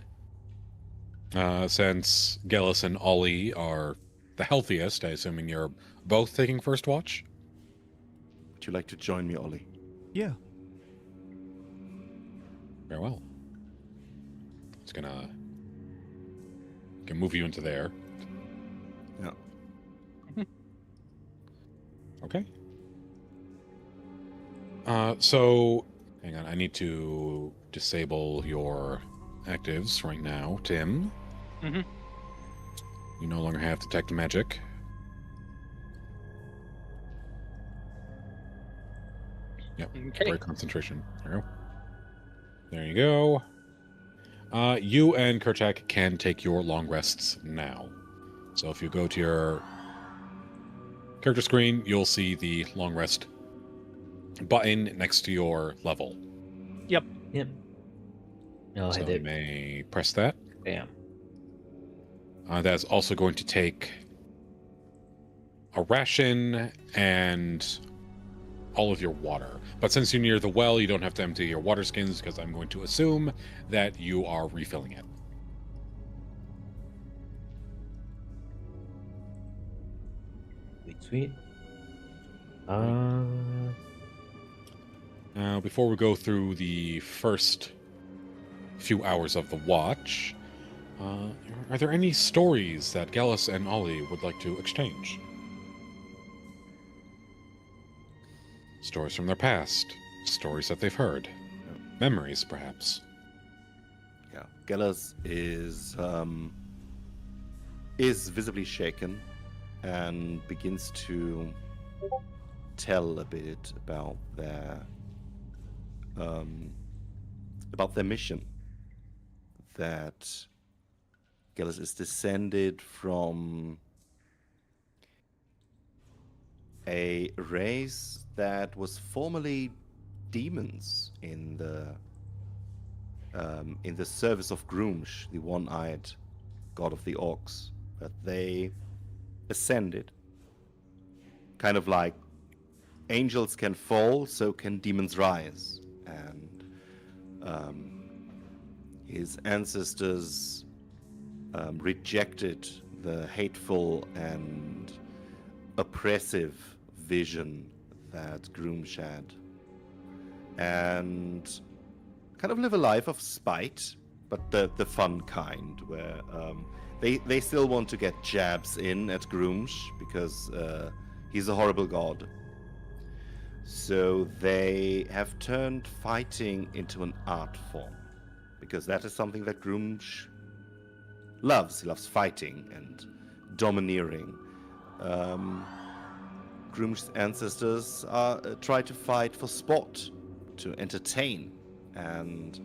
Speaker 2: Since Gallus and Ollie are the healthiest, I assuming you're both taking first watch?
Speaker 3: Would you like to join me, Ollie?
Speaker 1: Yeah.
Speaker 2: Very well. It's gonna can move you into there.
Speaker 3: Yeah.
Speaker 2: Okay. So hang on, I need to disable your actives right now, Tim.
Speaker 4: Mhm.
Speaker 2: You no longer have detect magic. Yep.
Speaker 4: Okay.
Speaker 2: Great concentration. There you go. You and Kerchak can take your long rests now. So if you go to your character screen, you'll see the long rest button next to your level.
Speaker 5: Yep. No,
Speaker 2: So
Speaker 5: I
Speaker 2: you
Speaker 5: did.
Speaker 2: may press that.
Speaker 5: Bam.
Speaker 2: That's also going to take a ration and all of your water. But since you're near the well, you don't have to empty your water skins because I'm going to assume that you are refilling it.
Speaker 5: Sweet.
Speaker 2: Now, before we go through the first few hours of the watch, are there any stories that Gallus and Ollie would like to exchange? Stories from their past, stories that they've heard, memories, perhaps.
Speaker 3: Yeah, Gellers is visibly shaken and begins to tell a bit about their mission. That Gellers is descended from a race that was formerly demons in the service of Groomsh, the one-eyed god of the orcs. But they ascended. Kind of like angels can fall, so can demons rise. And his ancestors rejected the hateful and oppressive vision that Groomsh had. And kind of live a life of spite, but the fun kind, where they still want to get jabs in at Groomsh because he's a horrible god. So they have turned fighting into an art form, because that is something that Groomsh loves. He loves fighting and domineering. Groomsh's ancestors try to fight for sport, to entertain, and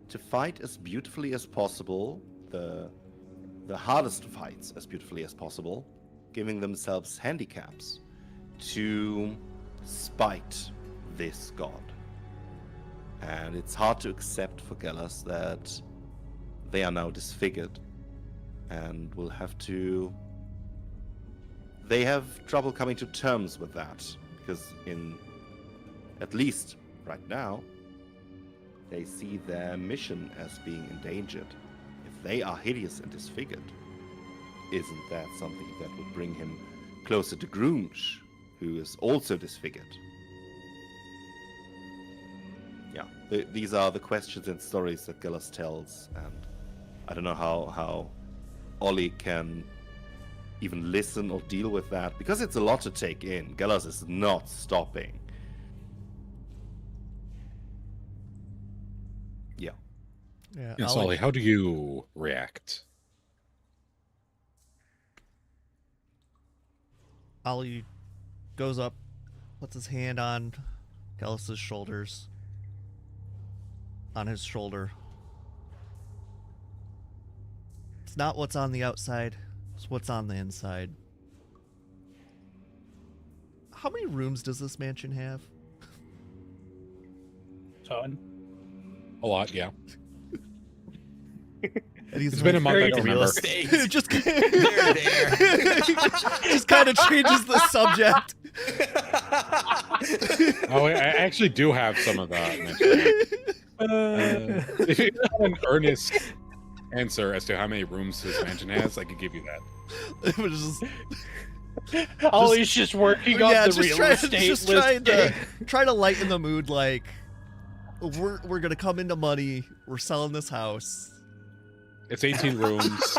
Speaker 3: to fight as beautifully as possible, the hardest fights as beautifully as possible, giving themselves handicaps to spite this god. And it's hard to accept for Gellers that they are now disfigured and will have to... They have trouble coming to terms with that, because at least right now, they see their mission as being endangered. If they are hideous and disfigured, isn't that something that would bring him closer to Groomsh, who is also disfigured? Yeah, these are the questions and stories that Gellers tells, and I don't know how Ollie can even listen or deal with that, because it's a lot to take in. Gellers is not stopping. Yeah.
Speaker 1: Yeah,
Speaker 2: Yes, Ollie, how do you react?
Speaker 1: Ollie goes up, puts his hand on Gellus' shoulders. On his shoulder. It's not what's on the outside, it's what's on the inside. How many rooms does this mansion have?
Speaker 4: Ton.
Speaker 2: A lot, yeah.
Speaker 1: And he's
Speaker 2: It's been a month, I don't
Speaker 5: real
Speaker 2: remember.
Speaker 5: estate.
Speaker 1: just
Speaker 5: They're there.
Speaker 1: just kind of changes the subject.
Speaker 2: Oh, I actually do have some of that. If you have an earnest answer as to how many rooms this mansion has, I could give you that.
Speaker 1: It was just,
Speaker 4: Ollie's just working on the real estate
Speaker 1: just
Speaker 4: listing.
Speaker 1: try to lighten the mood. Like, we're gonna come into money. We're selling this house.
Speaker 2: It's 18 rooms.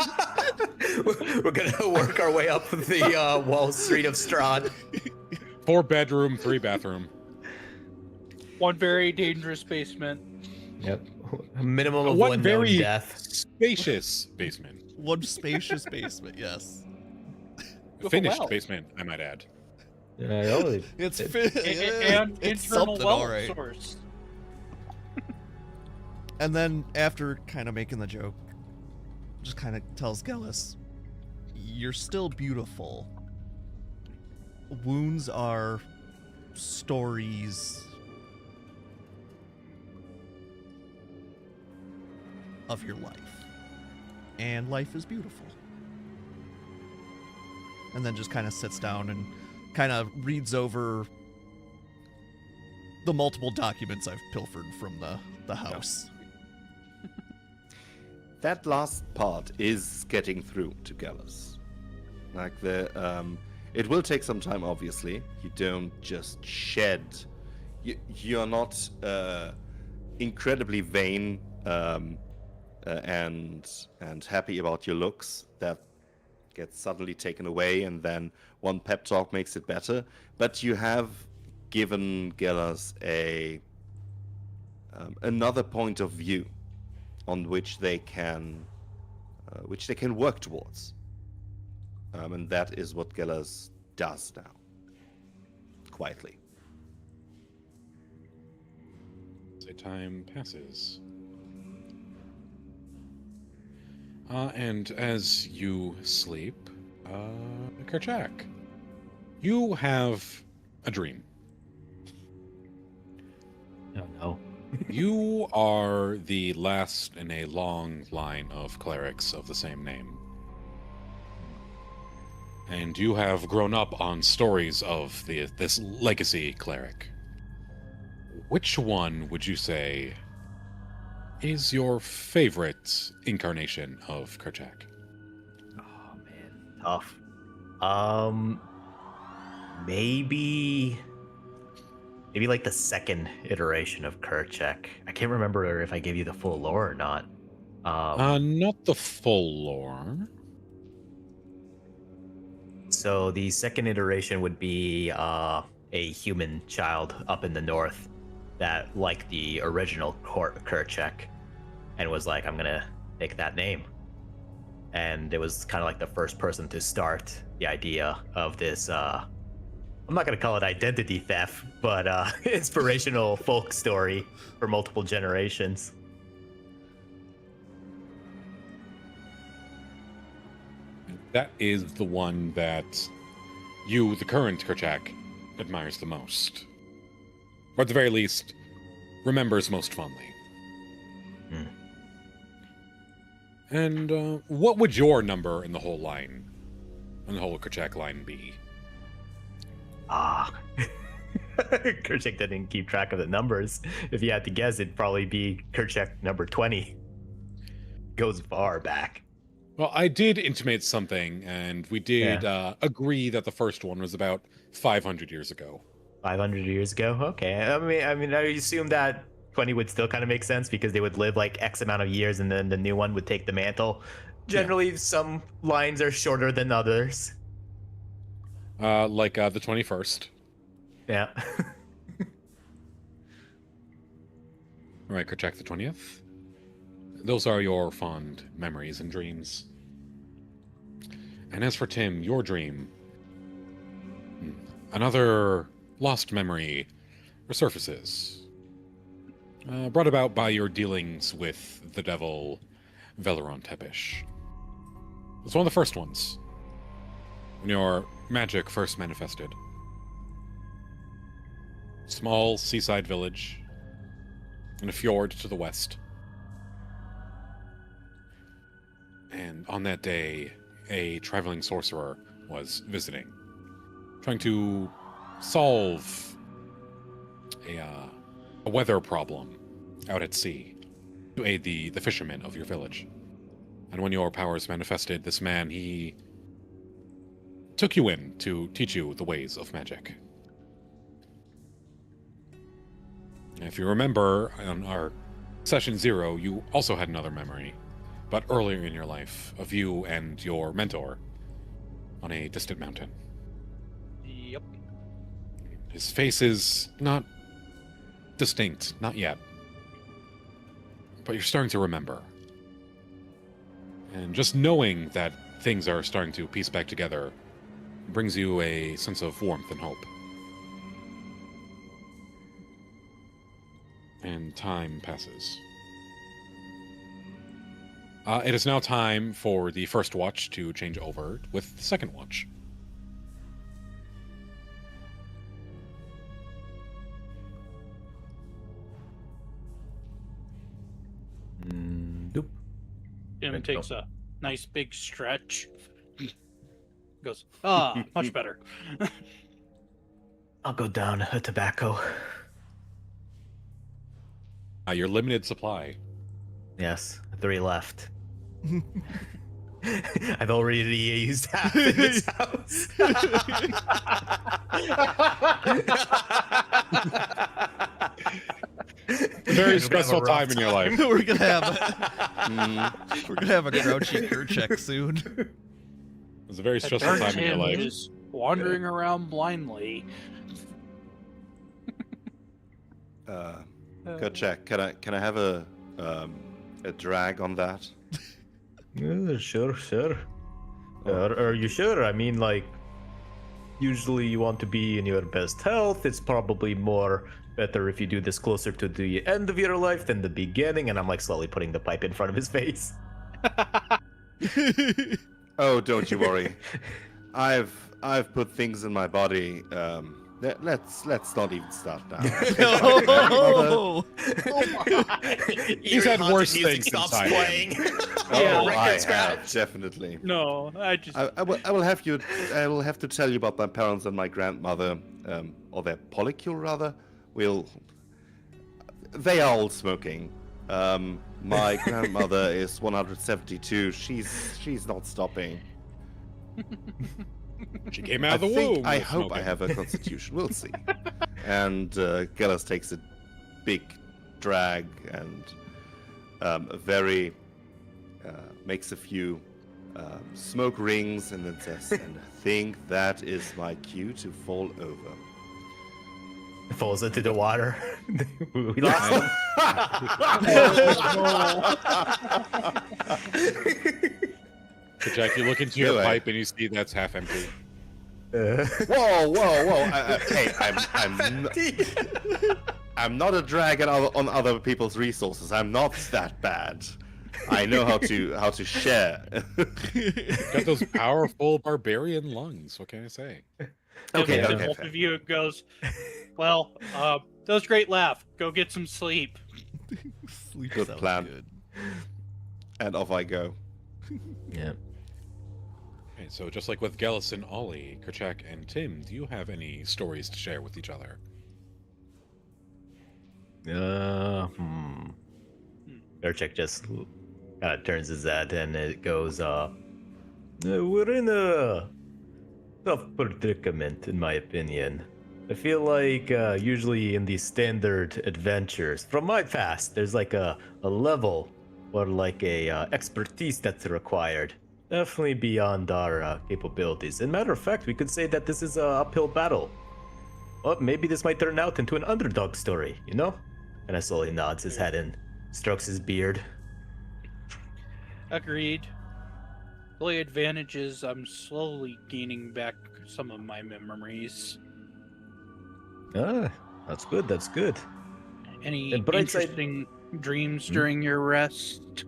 Speaker 5: We're gonna work our way up the Wall Street of Strahd.
Speaker 2: 4 bedroom, 3 bathroom.
Speaker 4: One very dangerous basement.
Speaker 5: Yep. A minimum of
Speaker 2: One
Speaker 5: one
Speaker 2: very
Speaker 5: known death.
Speaker 2: spacious basement.
Speaker 1: One spacious basement. Yes.
Speaker 4: With a
Speaker 2: Finished
Speaker 4: well.
Speaker 2: basement, I might add.
Speaker 1: It's
Speaker 4: And
Speaker 1: it's
Speaker 4: internal
Speaker 1: something,
Speaker 4: well
Speaker 1: all right.
Speaker 4: source.
Speaker 1: And then after kind of making the joke, just kind of tells Gellis, "You're still beautiful. Wounds are stories of your life, and life is beautiful." And then just kind of sits down and kind of reads over the multiple documents I've pilfered from the house.
Speaker 3: That last part is getting through to Gallus. Like it will take some time. Obviously, you don't just shed. You're not incredibly vain and happy about your looks. That gets suddenly taken away, and then one pep talk makes it better. But you have given Gallus another point of view on which they can work towards, and that is what Gellers does now, quietly.
Speaker 2: So time passes, and as you sleep, Kerchak, you have a dream.
Speaker 5: Oh no.
Speaker 2: You are the last in a long line of clerics of the same name. And you have grown up on stories of this legacy cleric. Which one would you say is your favorite incarnation of Kerchak?
Speaker 5: Oh man, tough. Maybe like the second iteration of Kerchak. I can't remember if I gave you the full lore or not.
Speaker 2: Not the full lore.
Speaker 5: So the second iteration would be a human child up in the north that liked the original Kerchak and was like, I'm gonna take that name. And it was kind of like the first person to start the idea of this I'm not going to call it identity theft, but inspirational folk story for multiple generations.
Speaker 2: That is the one that you, the current Kerchak, admires the most. Or at the very least, remembers most fondly. And what would your number in the whole line, in the whole Kerchak line be?
Speaker 5: Kerchak didn't keep track of the numbers. If you had to guess, it'd probably be Kerchak number 20. Goes far back.
Speaker 2: Well, I did intimate something, and we did agree that the first one was about 500 years ago.
Speaker 5: 500 years ago? Okay. I mean, I assume that 20 would still kind of make sense because they would live like X amount of years and then the new one would take the mantle. Generally, some lines are shorter than others.
Speaker 2: Like the 21st.
Speaker 5: Yeah.
Speaker 2: All right, Kerchak the 20th. Those are your fond memories and dreams. And as for Tim, your dream. Another lost memory resurfaces. Brought about by your dealings with the devil Veleron Tepish. It's one of the first ones. When your magic first manifested. Small seaside village in a fjord to the west. And on that day, a traveling sorcerer was visiting, trying to solve a weather problem out at sea to aid the fishermen of your village. And when your powers manifested, this man, he took you in to teach you the ways of magic. And if you remember, on our session 0, you also had another memory, but earlier in your life, of you and your mentor on a distant mountain.
Speaker 4: Yep.
Speaker 2: His face is not distinct, not yet. But you're starting to remember. And just knowing that things are starting to piece back together brings you a sense of warmth and hope. And time passes. It is now time for the first watch to change over with the second watch.
Speaker 5: Doop.
Speaker 4: Jim
Speaker 5: Right,
Speaker 4: takes a nice big stretch. Goes, much better.
Speaker 5: I'll go down a tobacco.
Speaker 2: Your limited supply.
Speaker 5: Yes, 3 left. I've already used half in this house.
Speaker 2: Very stressful time in your life.
Speaker 1: we're gonna have a grouchy Kerchak soon.
Speaker 2: It was a very
Speaker 4: That
Speaker 2: stressful
Speaker 4: dark
Speaker 2: time in your
Speaker 4: Tim
Speaker 2: life.
Speaker 4: is wandering around blindly.
Speaker 3: Good check. Can I have a drag on that?
Speaker 5: Sure. Are you sure? I mean, like, usually you want to be in your best health. It's probably more better if you do this closer to the end of your life than the beginning. And I'm like slowly putting the pipe in front of his face.
Speaker 3: Oh, don't you worry. I've put things in my body. Let's not even start now.
Speaker 1: Oh,
Speaker 2: He's had worse things
Speaker 5: stops
Speaker 2: inside him.
Speaker 5: playing.
Speaker 3: Oh,
Speaker 5: record
Speaker 3: I
Speaker 5: scratch.
Speaker 3: have, definitely.
Speaker 4: No, I just
Speaker 3: I will have to tell you about my parents and my grandmother, or their polycule rather. They are all smoking. My grandmother is 172. She's not stopping.
Speaker 2: She came out of the womb.
Speaker 3: I
Speaker 2: with
Speaker 3: hope I
Speaker 2: smoking.
Speaker 3: have a constitution. We'll see. And Gellas takes a big drag and makes a few smoke rings and then says, "And I think that is my cue to fall over."
Speaker 5: Falls into the water. We lost him.
Speaker 2: So Jack, you look into your
Speaker 3: Anyway.
Speaker 2: pipe and you see that's half empty.
Speaker 3: Whoa! Hey, I'm not a drag on other people's resources. I'm not that bad. I know how to share.
Speaker 2: Got those powerful barbarian lungs. What can I say?
Speaker 3: Okay,
Speaker 4: looks at
Speaker 3: okay,
Speaker 4: both
Speaker 3: fair.
Speaker 4: of you and goes, well, that was a great laugh. Go get some sleep.
Speaker 1: sleep
Speaker 3: Good
Speaker 1: sounds
Speaker 3: plan.
Speaker 1: good.
Speaker 3: And off I go.
Speaker 5: Yeah.
Speaker 2: Okay, so just like with Gellas and Ollie, Kerchak and Tim, do you have any stories to share with each other?
Speaker 5: Kerchak just kind of turns his head and it goes, we're in a tough predicament, in my opinion. I feel like usually in these standard adventures, from my past, there's like a level or like a expertise that's required. Definitely beyond our capabilities. And matter of fact, we could say that this is an uphill battle. Well, maybe this might turn out into an underdog story, you know? And I slowly nods his head and strokes his beard.
Speaker 4: Agreed. The only advantage is I'm slowly gaining back some of my memories.
Speaker 5: Ah, that's good, that's good.
Speaker 4: Any
Speaker 5: And bright side-
Speaker 4: interesting dreams during your rest?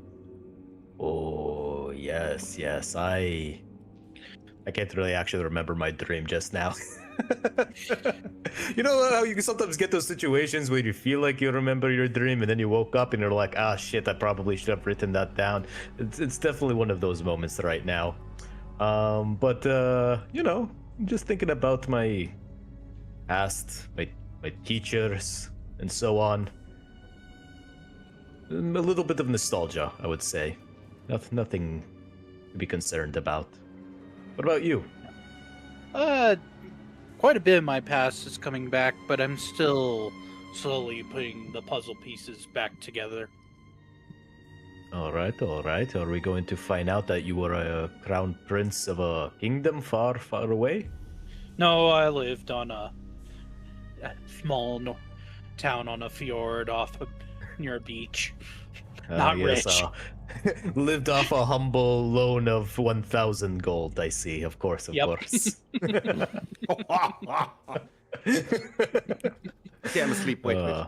Speaker 5: Oh, yes. I can't really actually remember my dream just now. You know how you can sometimes get those situations where you feel like you remember your dream and then you woke up and you're like, ah, shit, I probably should have written that down. It's definitely one of those moments right now. But you know, I'm just thinking about my past, my teachers, and so on. A little bit of nostalgia, I would say. Nothing to be concerned about. What about you?
Speaker 4: Quite a bit of my past is coming back, but I'm still slowly putting the puzzle pieces back together.
Speaker 5: All right. Are we going to find out that you were a crown prince of a kingdom far, far away?
Speaker 4: No, I lived on a small town on a fjord near a beach. Not
Speaker 5: Yes,
Speaker 4: rich.
Speaker 5: lived off a humble loan of 1,000 gold. I see, of course, of
Speaker 4: Yep.
Speaker 5: course.
Speaker 3: Okay, I'm asleep. Wait, wait.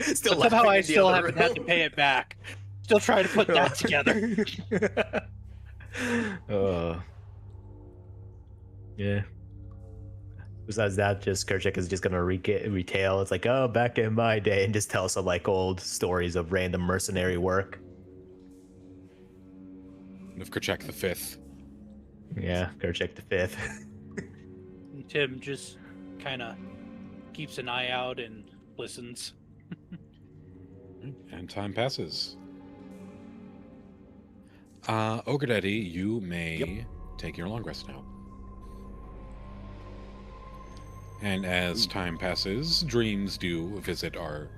Speaker 5: Still
Speaker 4: But somehow
Speaker 5: laughing
Speaker 4: I
Speaker 5: in the
Speaker 4: still
Speaker 5: other
Speaker 4: haven't had to
Speaker 5: room.
Speaker 4: pay it back. Still trying to put that together.
Speaker 5: Yeah. Besides that, just Kerchak is just gonna retail. It's like, oh, back in my day, and just tell some like old stories of random mercenary work.
Speaker 2: Of Kerchak the Fifth.
Speaker 5: Yeah, Kerchak the Fifth.
Speaker 4: Tim just kind of keeps an eye out and listens.
Speaker 2: And time passes. Ogre Daddy, you may take your long rest now. And as time passes, dreams do visit our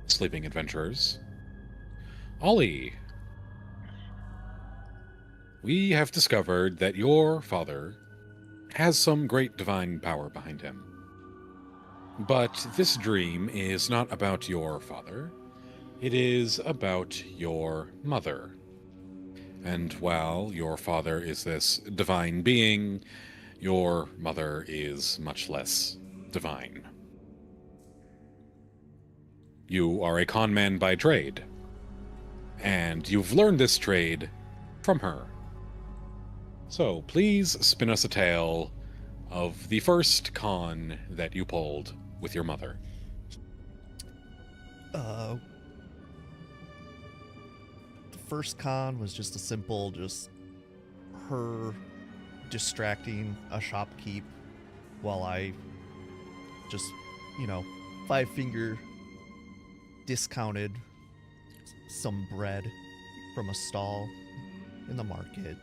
Speaker 2: sleeping adventurers. Ollie, we have discovered that your father has some great divine power behind him. But this dream is not about your father. It is about your mother. And while your father is this divine being, your mother is much less divine. You are a con man by trade, and you've learned this trade from her. So please spin us a tale of the first con that you pulled with your mother.
Speaker 1: The first con was just a simple, just her distracting a shopkeep while I just, 5-finger discounted some bread from a stall in the market.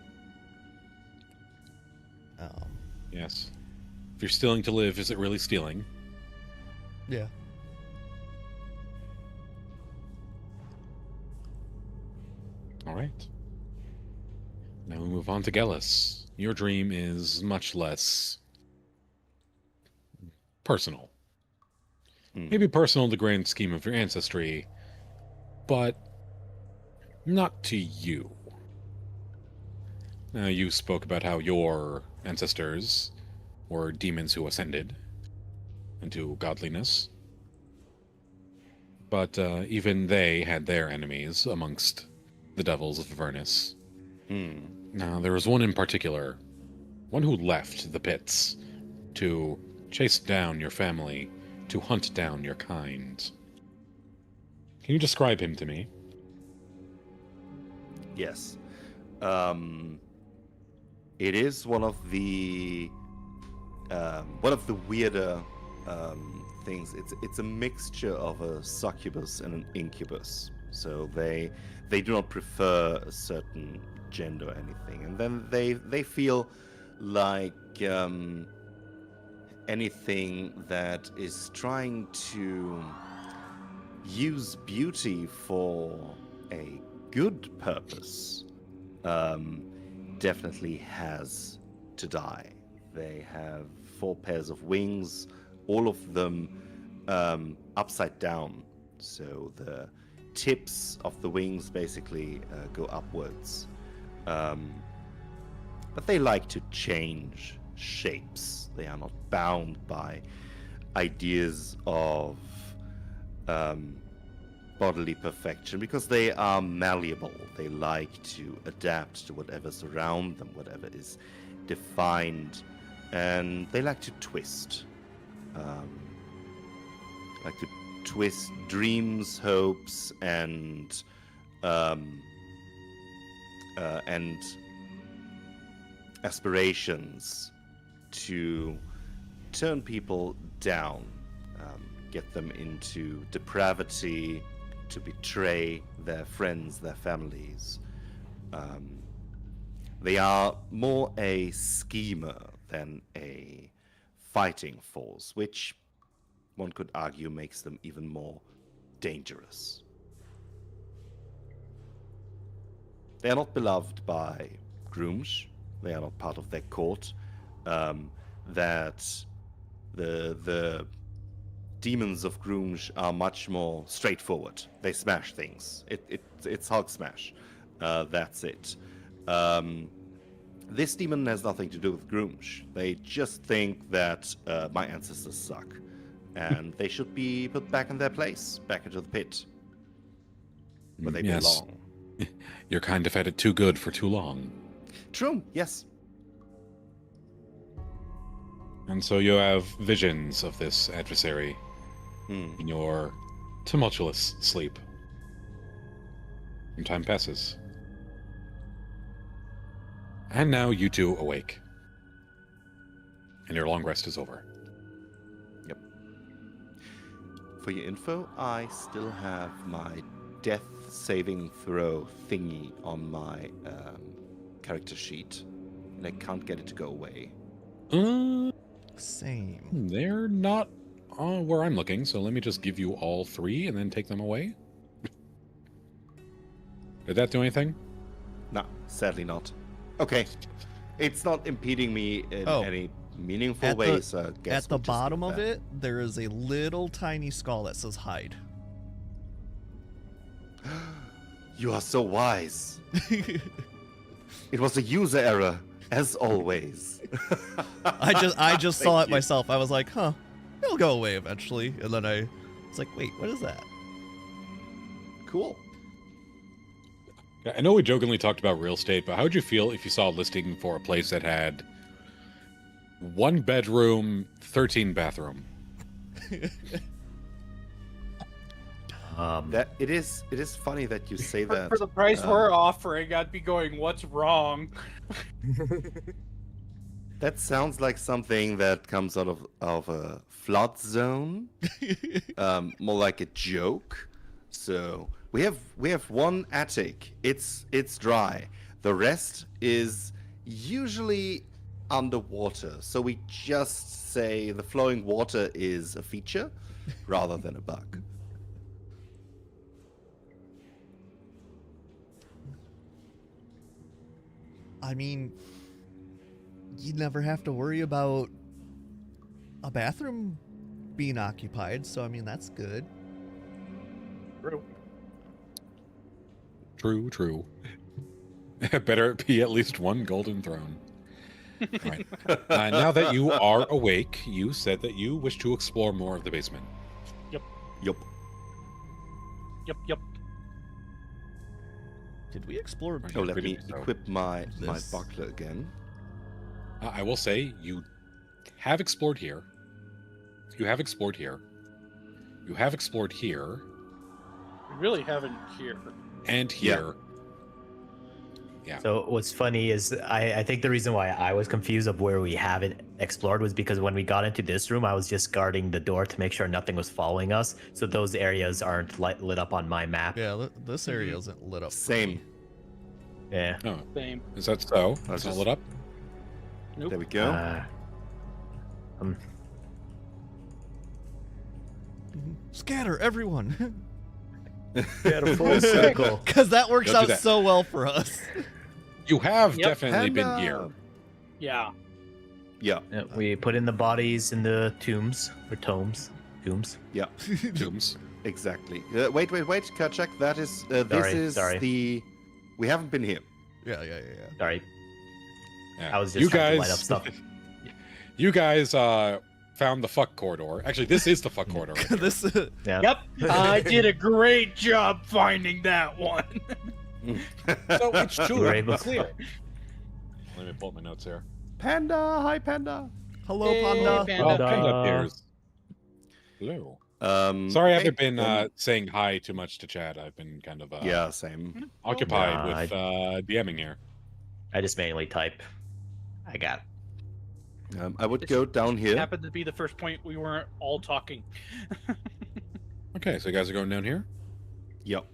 Speaker 2: Yes. If you're stealing to live, is it really stealing?
Speaker 1: Yeah.
Speaker 2: All right. Now we move on to Gellis. Your dream is much less personal. Maybe personal in the grand scheme of your ancestry, but not to you. Now, you spoke about how your ancestors were demons who ascended into godliness. But even they had their enemies amongst the devils of Avernus. Now, there was one in particular, one who left the pits to chase down your family, to hunt down your kind. Can you describe him to me?
Speaker 3: Yes. It is one of the weirder things. It's a mixture of a succubus and an incubus. So they do not prefer a certain gender or anything, and then they feel like anything that is trying to use beauty for a good purpose definitely has to die. They have 4 pairs of wings, all of them upside down. So the tips of the wings basically go upwards. But they like to change shapes. They are not bound by ideas of bodily perfection because they are malleable. They like to adapt to whatever's around them, whatever is defined, and they like to twist. Like to twist dreams, hopes, and aspirations to turn people down, get them into depravity, to betray their friends, their families. They are more a schemer than a fighting force, which one could argue makes them even more dangerous. They are not beloved by grooms. They are not part of their court. That the demons of Grunge are much more straightforward. They smash things. It's Hulk smash. That's it. This demon has nothing to do with Grunge. They just think that my ancestors suck, and they should be put back in their place, back into the pit, where they
Speaker 2: Yes.
Speaker 3: belong.
Speaker 2: Your kind have had it too good for too long.
Speaker 3: True. Yes.
Speaker 2: And so you have visions of this adversary
Speaker 3: Hmm.
Speaker 2: in your tumultuous sleep. And time passes. And now you two awake. And your long rest is over.
Speaker 3: For your info, I still have my death saving throw thingy on my character sheet, and I can't get it to go away.
Speaker 1: Same.
Speaker 2: They're not where I'm looking, so let me just give you all 3 and then take them away. Did that do anything?
Speaker 3: No, sadly not. Okay, it's not impeding me in
Speaker 1: Oh.
Speaker 3: any meaningful
Speaker 1: At
Speaker 3: way,
Speaker 1: the-
Speaker 3: so I guess
Speaker 1: At the
Speaker 3: we'll just
Speaker 1: bottom
Speaker 3: leave
Speaker 1: of
Speaker 3: that.
Speaker 1: it, there is a little tiny skull that says hide.
Speaker 3: You are so wise. It was a user error, as always.
Speaker 1: I just saw it
Speaker 3: Thank you.
Speaker 1: myself. I was like, huh, it'll go away eventually. And then I was like, wait, what is that?
Speaker 3: Cool.
Speaker 2: I know we jokingly talked about real estate, but how would you feel if you saw a listing for a place that had 1 bedroom, 13 bathroom?
Speaker 3: That it is funny that you say that.
Speaker 4: For the price
Speaker 3: um,
Speaker 4: we're offering, I'd be going, what's wrong?
Speaker 3: That sounds like something that comes out of a flood zone. More like a joke. So we have 1 attic. It's dry. The rest is usually underwater. So we just say the flowing water is a feature rather than a bug.
Speaker 1: I mean, you never have to worry about a bathroom being occupied, so I mean, that's good.
Speaker 2: True. Better it be at least 1 golden throne. Right. Now that you are awake, you said that you wish to explore more of the basement.
Speaker 3: Yup.
Speaker 4: Yep.
Speaker 1: Did we explore?
Speaker 2: Right.
Speaker 3: Oh, let
Speaker 2: Pretty
Speaker 3: me
Speaker 2: so.
Speaker 3: equip my
Speaker 1: This-
Speaker 3: buckler again.
Speaker 2: I will say you have explored here. You have explored here. You have explored here
Speaker 4: We really haven't here.
Speaker 2: and here. Yeah.
Speaker 5: So what's funny is I think the reason why I was confused of where we haven't explored was because when we got into this room, I was just guarding the door to make sure nothing was following us. So those areas aren't lit up on my map.
Speaker 1: Yeah, this area isn't lit up. for
Speaker 3: Same.
Speaker 1: me.
Speaker 5: Yeah.
Speaker 2: Oh,
Speaker 4: Same.
Speaker 2: is that so?
Speaker 3: I'll
Speaker 2: It's not
Speaker 3: just-
Speaker 2: lit up?
Speaker 4: Nope.
Speaker 3: There we go.
Speaker 1: Scatter everyone,
Speaker 5: Get a full circle.
Speaker 1: because that works
Speaker 2: Don't do
Speaker 1: out
Speaker 2: that.
Speaker 1: so well for us.
Speaker 2: You have
Speaker 4: Yep.
Speaker 2: definitely been
Speaker 3: Panda!
Speaker 2: here.
Speaker 4: Yeah.
Speaker 3: Yeah.
Speaker 5: Yeah, we put in the bodies in the tombs or tomes. Tombs.
Speaker 2: Tombs.
Speaker 3: Exactly. Wait. Kerchak, that is. This
Speaker 5: Sorry,
Speaker 3: is
Speaker 5: sorry.
Speaker 3: the. We haven't been here.
Speaker 1: Yeah.
Speaker 5: Sorry.
Speaker 2: Yeah.
Speaker 5: I was just
Speaker 2: you
Speaker 5: trying
Speaker 2: guys,
Speaker 5: to light up stuff.
Speaker 2: You guys found the fuck corridor. Actually, this is the fuck corridor. right
Speaker 1: this.
Speaker 5: Yeah.
Speaker 4: Yep. I did a great job finding that one.
Speaker 2: here. So it's true.
Speaker 5: We're
Speaker 2: It's
Speaker 5: able-
Speaker 2: clear. Let me pull up my notes here.
Speaker 3: Panda. Hi, Panda.
Speaker 1: Hello,
Speaker 4: Hey,
Speaker 1: Panda.
Speaker 4: Panda.
Speaker 2: Oh,
Speaker 5: Panda.
Speaker 2: Panda appears. Hello. Sorry, I
Speaker 3: hey,
Speaker 2: haven't been saying hi too much to Chad. I've been kind of
Speaker 3: Yeah, same.
Speaker 2: occupied
Speaker 5: Nah,
Speaker 2: with DMing here.
Speaker 5: I just manually type. I got.
Speaker 3: I would go down here.
Speaker 4: Happened to be the first point we weren't all talking.
Speaker 2: Okay, so you guys are going down here.
Speaker 3: Yep.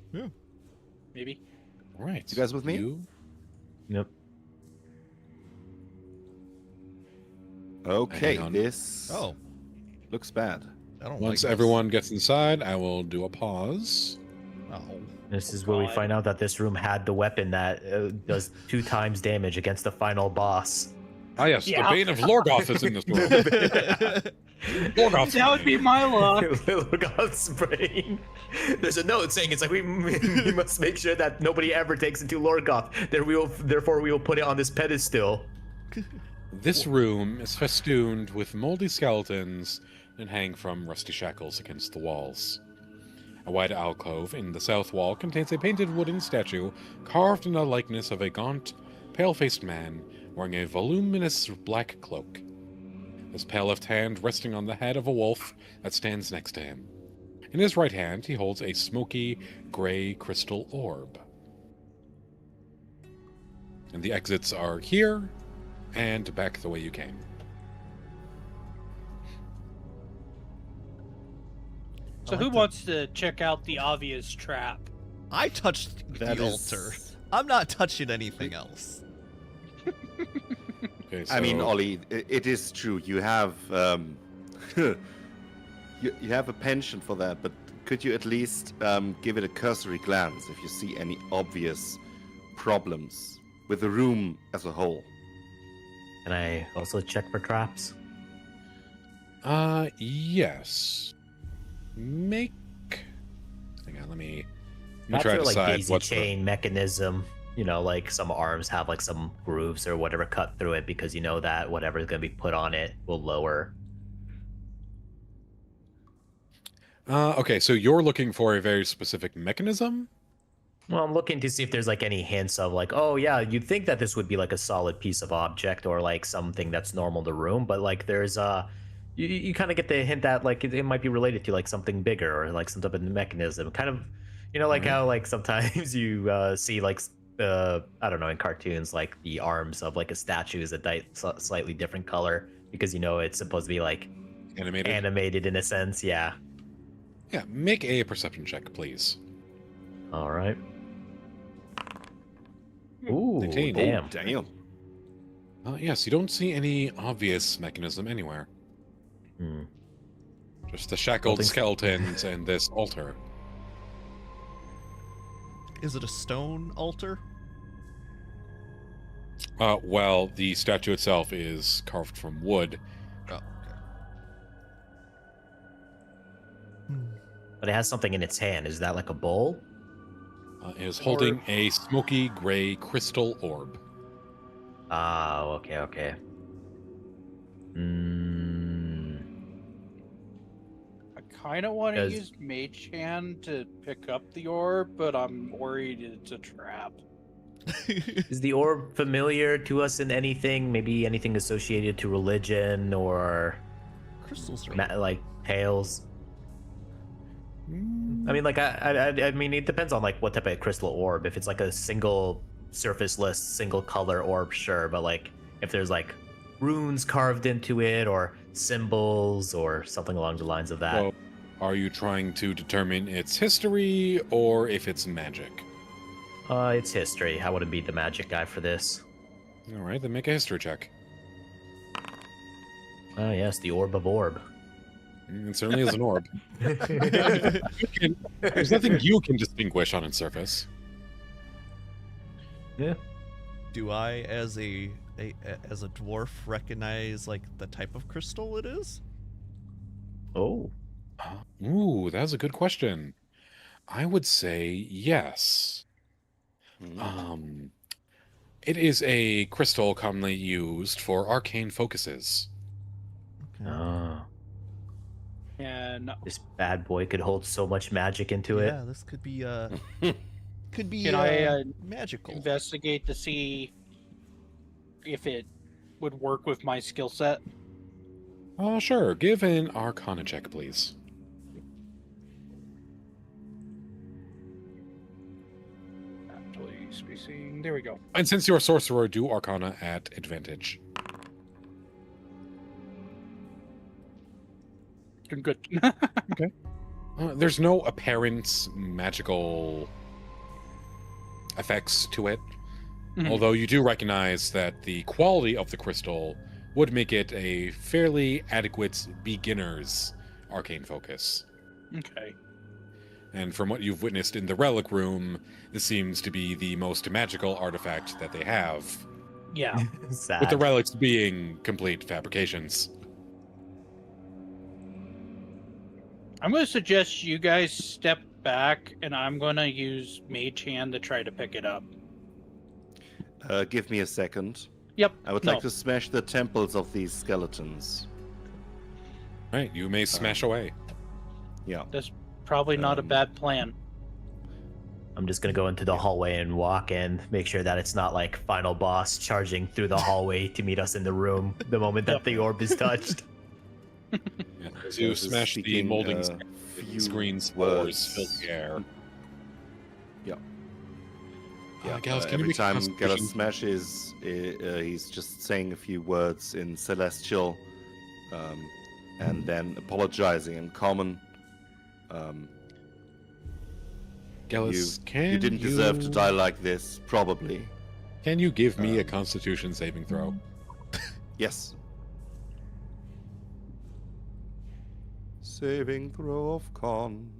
Speaker 4: Maybe.
Speaker 2: All right.
Speaker 3: You guys with me?
Speaker 5: Yep.
Speaker 3: Okay.
Speaker 2: Hang on.
Speaker 3: This
Speaker 1: Oh,
Speaker 3: looks bad.
Speaker 1: I don't.
Speaker 2: Once
Speaker 1: like
Speaker 2: everyone gets inside, I will do a pause.
Speaker 1: This. Oh.
Speaker 5: This is where we
Speaker 4: God.
Speaker 5: find out that this room had the weapon that does 2 times damage against the final boss.
Speaker 2: Ah, yes,
Speaker 4: Yeah.
Speaker 2: the Bane of Lorgoth is in this room. Lorgoth.
Speaker 4: That would be my luck.
Speaker 5: Lorgoth's brain. There's a note saying it's like we must make sure that nobody ever takes it to Lorgoth. Therefore, we will put it on this pedestal.
Speaker 2: This room is festooned with moldy skeletons and hang from rusty shackles against the walls. A wide alcove in the south wall contains a painted wooden statue carved in the likeness of a gaunt, pale-faced man wearing a voluminous black cloak. His pale left hand resting on the head of a wolf that stands next to him. In his right hand, he holds a smoky, gray crystal orb. And the exits are here and back the way you came.
Speaker 4: So who wants to check out the obvious trap?
Speaker 1: I touched
Speaker 3: That
Speaker 1: the
Speaker 3: is-
Speaker 1: altar. I'm not touching anything else.
Speaker 2: Okay,
Speaker 3: I mean,
Speaker 2: so-
Speaker 3: Ollie, it is true. You have you have a penchant for that, but could you at least give it a cursory glance if you see any obvious problems with the room as a whole?
Speaker 5: Can I also check for traps?
Speaker 2: Yes. Make... Hang on, let me
Speaker 5: Traps
Speaker 2: try
Speaker 5: are
Speaker 2: to
Speaker 5: like
Speaker 2: decide
Speaker 5: daisy
Speaker 2: what's
Speaker 5: chain mechanism. You know, like some arms have like some grooves or whatever cut through it because you know that whatever is going to be put on it will lower.
Speaker 2: Okay, so you're looking for a very specific mechanism?
Speaker 5: Well, I'm looking to see if there's like any hints of like, oh yeah, you'd think that this would be like a solid piece of object or like something that's normal in the room, but like there's you kind of get the hint that like it might be related to like something bigger or like some type of mechanism. Kind of, you know, like how like sometimes you see like I don't know, in cartoons like the arms of like a statue is a slightly different color because you know it's supposed to be like animated in a sense. Yeah.
Speaker 2: Yeah, make a perception check, please.
Speaker 5: All right. Ooh,
Speaker 2: 19.
Speaker 5: damn.
Speaker 3: Oh, damn.
Speaker 2: Yes, you don't see any obvious mechanism anywhere.
Speaker 5: Hmm.
Speaker 2: Just the shackled
Speaker 5: Holding-
Speaker 2: skeletons and this altar.
Speaker 1: Is it a stone altar?
Speaker 2: Well, the statue itself is carved from wood.
Speaker 1: Oh, okay. Hmm.
Speaker 5: But it has something in its hand. Is that like a bowl?
Speaker 2: It is holding a smoky gray crystal orb.
Speaker 5: Oh, okay, okay.
Speaker 4: I kind of want to
Speaker 5: Does-
Speaker 4: use Mage Hand to pick up the orb, but I'm worried it's a trap.
Speaker 5: Is the orb familiar to us in anything? Maybe anything associated to religion or
Speaker 1: Crystals are
Speaker 5: like tales? I mean, like I mean, it depends on like what type of crystal orb. If it's like a single surfaceless, single color orb, sure. But like if there's like runes carved into it or symbols or something along the lines of that.
Speaker 2: So, are you trying to determine its history or if it's magic?
Speaker 5: It's history. I wouldn't be the magic guy for this.
Speaker 2: All right, then make a history check.
Speaker 5: Oh yes, the orb of orb.
Speaker 2: It certainly is an orb. There's nothing you can distinguish on its surface.
Speaker 5: Yeah.
Speaker 1: Do I, as a dwarf, recognize like the type of crystal it is?
Speaker 5: Oh.
Speaker 2: Ooh, that's a good question. I would say yes. It is a crystal commonly used for arcane focuses.
Speaker 5: Oh.
Speaker 4: And
Speaker 5: This bad boy could hold so much magic into it.
Speaker 1: Yeah, this could be
Speaker 4: Can I,
Speaker 1: magical.
Speaker 4: investigate to see if it would work with my skill set.
Speaker 2: Sure. Give an Arcana check, please.
Speaker 4: Actually, spacing. There we go.
Speaker 2: And since you're a sorcerer, do Arcana at advantage.
Speaker 4: Doing good.
Speaker 2: There's no apparent magical effects to it.
Speaker 4: Mhm.
Speaker 2: Although you do recognize that the quality of the crystal would make it a fairly adequate beginner's arcane focus.
Speaker 4: Okay.
Speaker 2: And from what you've witnessed in the relic room, this seems to be the most magical artifact that they have.
Speaker 4: Yeah.
Speaker 5: Sad.
Speaker 2: with the relics being complete fabrications.
Speaker 4: I'm going to suggest you guys step back, and I'm going to use Mage Hand to try to pick it up.
Speaker 3: Give me a second.
Speaker 4: Yep.
Speaker 3: I would
Speaker 4: no.
Speaker 3: like to smash the temples of these skeletons.
Speaker 2: Right, you may smash away.
Speaker 3: Yeah.
Speaker 4: That's probably not a bad plan.
Speaker 5: I'm just gonna go into the hallway and walk in, make sure that it's not like final boss charging through the hallway to meet us in the room the moment that the orb is touched.
Speaker 2: Yeah, as you
Speaker 3: Just
Speaker 2: smash the
Speaker 3: speaking,
Speaker 2: molding
Speaker 3: few
Speaker 2: screen spores
Speaker 3: words.
Speaker 2: fill the air.
Speaker 3: Yeah.
Speaker 2: Gallus, can you
Speaker 3: Every
Speaker 2: make a
Speaker 3: time
Speaker 2: constitution-
Speaker 3: Gallus smashes, he's just saying a few words in Celestial, and then apologizing in Common.
Speaker 2: Gallus,
Speaker 3: You didn't deserve to die like this, probably.
Speaker 2: Can you give me a Constitution saving throw?
Speaker 3: Yes. Saving throw of con.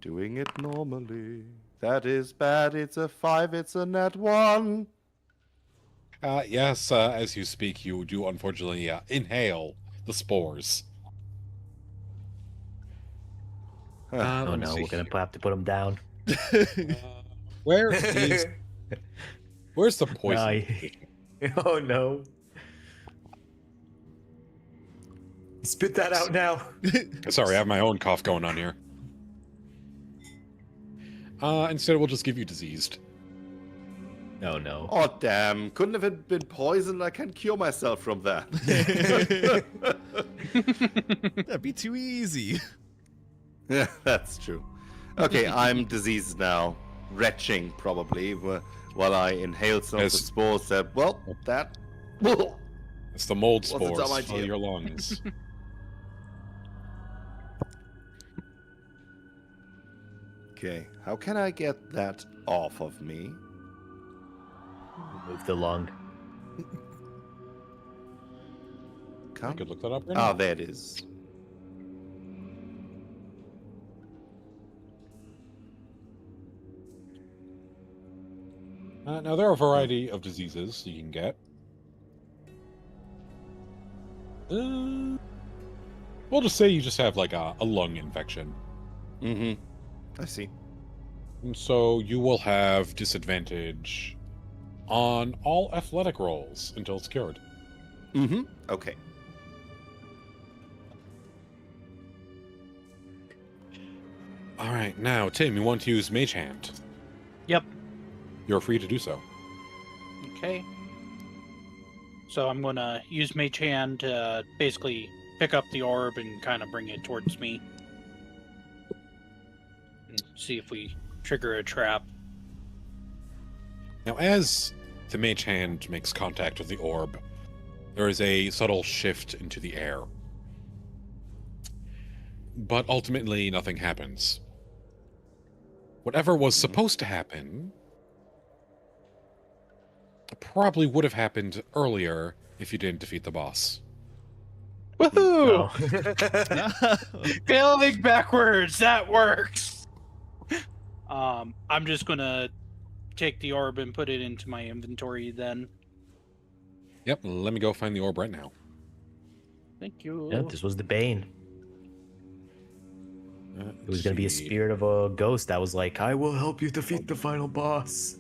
Speaker 3: Doing it normally. That is bad. It's a 5. It's a nat 1.
Speaker 2: Yes, as you speak, you do unfortunately inhale the spores.
Speaker 3: Huh.
Speaker 5: Oh
Speaker 2: Let me
Speaker 5: no,
Speaker 2: see
Speaker 5: we're gonna
Speaker 2: here.
Speaker 5: have to put him down.
Speaker 2: Where is... Where's the poison?
Speaker 5: Oh no. Spit that out now.
Speaker 2: Sorry, I have my own cough going on here. Instead, we'll just give you diseased.
Speaker 5: Oh no.
Speaker 3: Oh, damn. Couldn't have it been poison? I can't cure myself from that.
Speaker 1: That'd be too easy.
Speaker 3: Yeah, that's true. Okay, I'm diseased now. Retching, probably, while I inhale some of the
Speaker 2: Yes.
Speaker 3: spores that, well, that...
Speaker 2: It's the mold
Speaker 3: What's a dumb
Speaker 2: spores fill
Speaker 3: idea?
Speaker 2: your lungs.
Speaker 3: Okay, how can I get that off of me?
Speaker 5: Move the lung.
Speaker 2: I
Speaker 3: Come.
Speaker 2: could look that up right
Speaker 3: Ah,
Speaker 2: now.
Speaker 3: there it is.
Speaker 2: Now, there are a variety of diseases you can get. We'll just say you just have like a lung infection.
Speaker 3: Mm-hmm. I see.
Speaker 2: And so you will have disadvantage on all athletic rolls until it's cured.
Speaker 3: Mm-hmm. Okay.
Speaker 2: All right, now, Tim, you want to use Mage Hand.
Speaker 4: Yep.
Speaker 2: You're free to do so.
Speaker 4: Okay. So I'm going to use Mage Hand to basically pick up the orb and kind of bring it towards me. And see if we trigger a trap.
Speaker 2: Now, as the Mage Hand makes contact with the orb, there is a subtle shift into the air. But ultimately, nothing happens. Whatever was supposed to happen probably would have happened earlier if you didn't defeat the boss.
Speaker 4: Woohoo!
Speaker 5: Oh.
Speaker 4: Failing backwards, that works. I'm just gonna take the orb and put it into my inventory then.
Speaker 2: Yep, let me go find the orb right now.
Speaker 4: Thank you.
Speaker 5: Yeah, this was the Bane. It was gonna be a
Speaker 2: See.
Speaker 5: spirit of a ghost that was like, I will help you defeat the final boss.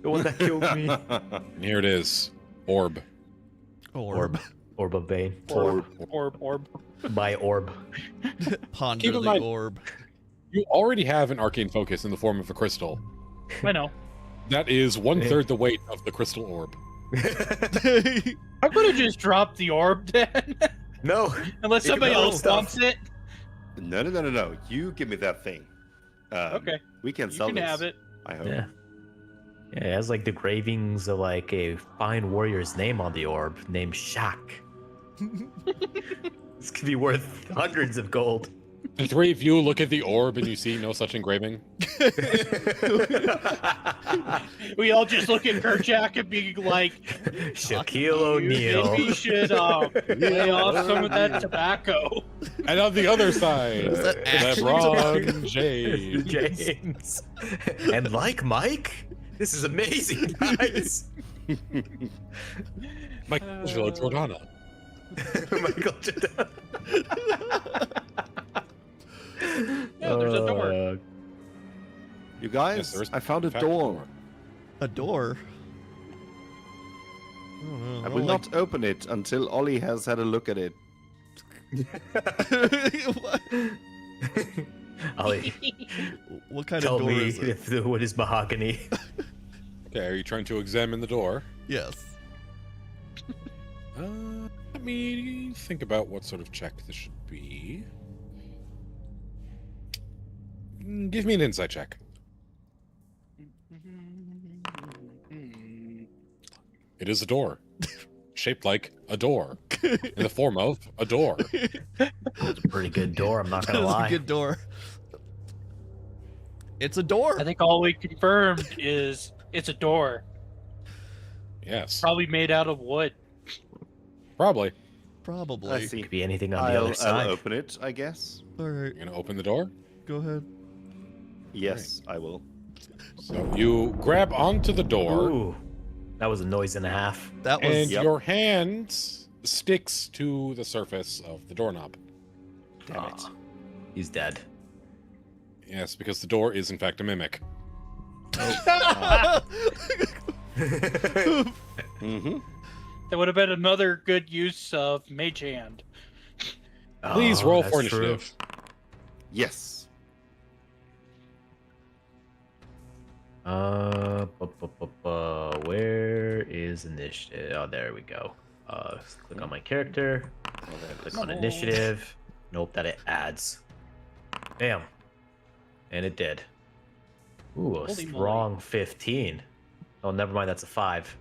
Speaker 5: The one that killed me.
Speaker 2: And here it is. Orb.
Speaker 1: Orb.
Speaker 5: Orb of Bane.
Speaker 4: Orb.
Speaker 5: My orb.
Speaker 1: Ponder
Speaker 2: Keep in
Speaker 1: the
Speaker 2: mind-
Speaker 1: orb.
Speaker 2: You already have an arcane focus in the form of a crystal.
Speaker 4: I know.
Speaker 2: That is 1/3 the weight of the crystal orb.
Speaker 4: I'm gonna just drop the orb then.
Speaker 5: No.
Speaker 4: Unless
Speaker 5: You can
Speaker 4: somebody
Speaker 5: hold
Speaker 4: else
Speaker 5: stuff.
Speaker 4: wants it.
Speaker 3: No. You give me that thing.
Speaker 4: Okay.
Speaker 3: We can
Speaker 4: You
Speaker 3: sell
Speaker 4: can
Speaker 3: this.
Speaker 4: have it.
Speaker 3: I hope.
Speaker 5: Yeah. Yeah, it has like the gravings of like a fine warrior's name on the orb named Shaq. This could be worth hundreds of gold.
Speaker 2: The three of you look at the orb and you see no such engraving.
Speaker 4: We all just look at Kerchak and be like,
Speaker 5: Shaquille
Speaker 4: "You
Speaker 5: O'Neal.
Speaker 4: maybe should lay off some of that tobacco."
Speaker 2: And on the other side,
Speaker 1: Is that actually
Speaker 2: LeBron James.
Speaker 5: James. And like Mike, this is amazing, guys.
Speaker 2: Michelangelo Jordana.
Speaker 5: Michael Jordan.
Speaker 4: Yeah, there's a door.
Speaker 3: You guys,
Speaker 2: Yes, there is
Speaker 3: I found a
Speaker 2: in fact
Speaker 3: door.
Speaker 1: A door. I don't know.
Speaker 3: I
Speaker 1: don't
Speaker 3: will
Speaker 1: like-
Speaker 3: not open it until Ollie has had a look at it.
Speaker 1: What?
Speaker 5: Ollie,
Speaker 1: What kind
Speaker 5: tell
Speaker 1: of door
Speaker 5: me
Speaker 1: is it?
Speaker 5: if the wood is mahogany.
Speaker 2: Okay, are you trying to examine the door?
Speaker 1: Yes.
Speaker 2: Let me think about what sort of check this should be. Give me an insight check. It is a door. Shaped like a door. In the form of a door.
Speaker 5: It's a pretty good door, I'm not
Speaker 1: That
Speaker 5: gonna
Speaker 1: is a
Speaker 5: lie.
Speaker 1: good door. It's a door.
Speaker 4: I think all we confirmed is it's a door,
Speaker 2: Yes.
Speaker 4: probably made out of wood.
Speaker 2: Probably.
Speaker 1: Probably.
Speaker 3: I see.
Speaker 5: Could be anything on the other
Speaker 3: I'll
Speaker 5: side.
Speaker 3: open it, I guess.
Speaker 1: All right,
Speaker 2: You're gonna open the door?
Speaker 1: go ahead.
Speaker 3: Yes, I will.
Speaker 2: So you grab onto the door,
Speaker 5: Ooh, that was a noise and a half.
Speaker 1: That was
Speaker 2: and
Speaker 3: Yep.
Speaker 2: your hand sticks to the surface of the doorknob.
Speaker 3: Damn it.
Speaker 5: Ah, he's dead.
Speaker 2: Yes, because the door is in fact a mimic.
Speaker 3: Mm-hmm.
Speaker 4: That would have been another good use of Mage Hand.
Speaker 2: Please
Speaker 5: Oh,
Speaker 2: roll
Speaker 5: that's
Speaker 2: for
Speaker 5: true.
Speaker 2: initiative.
Speaker 3: Yes.
Speaker 5: Where is initiative? Oh, there we go. Click on my character. Click on initiative. Nope, that it adds. Bam. And it did. Ooh, a
Speaker 4: Holy
Speaker 5: strong 15. Oh, never mind, that's a 5.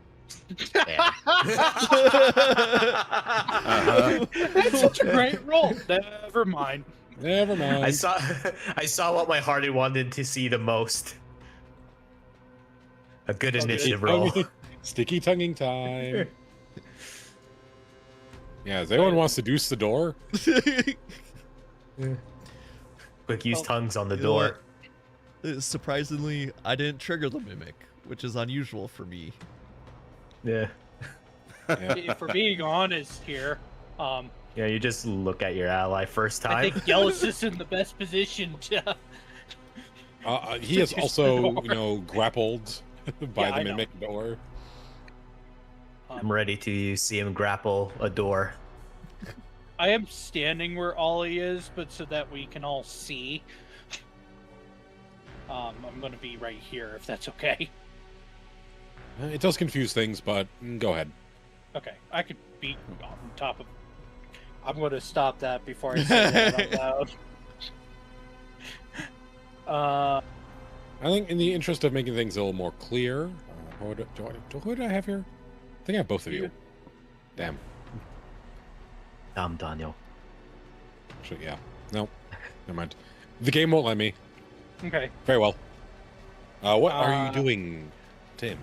Speaker 5: Bam.
Speaker 4: That's such a great roll. Never mind.
Speaker 2: Never mind.
Speaker 5: I saw I saw what my heart wanted to see the most. A good
Speaker 4: Okay.
Speaker 5: initiative roll.
Speaker 2: Sticky tonguing time. Yeah, if anyone wants to deuce the door,
Speaker 5: Quick, use
Speaker 4: Oh,
Speaker 5: tongues on the
Speaker 1: you know
Speaker 5: door.
Speaker 1: surprisingly, I didn't trigger the mimic, which is unusual for me.
Speaker 5: Yeah.
Speaker 4: If we're being honest here,
Speaker 5: Yeah, you just look at your ally first
Speaker 4: I
Speaker 5: time.
Speaker 4: think Gellus is in the best position to.
Speaker 2: he is
Speaker 4: Deuce the
Speaker 2: also,
Speaker 4: door.
Speaker 2: grappled by
Speaker 4: Yeah,
Speaker 2: the
Speaker 4: I know.
Speaker 2: mimic door.
Speaker 5: I'm ready to see him grapple a door.
Speaker 4: I am standing where Ollie is, but so that we can all see. I'm going to be right here, if that's okay.
Speaker 2: It does confuse things, but go ahead.
Speaker 4: Okay, I could be on top of. I'm going to stop that before I say that out loud.
Speaker 2: I think in the interest of making things a little more clear, who do I have here? I think I have both of you.
Speaker 4: You.
Speaker 2: Damn.
Speaker 5: Daniel.
Speaker 2: Actually, yeah. No. Never mind. The game won't let me.
Speaker 4: Okay,
Speaker 2: Very well. What are you
Speaker 4: Uh,
Speaker 2: doing, Tim?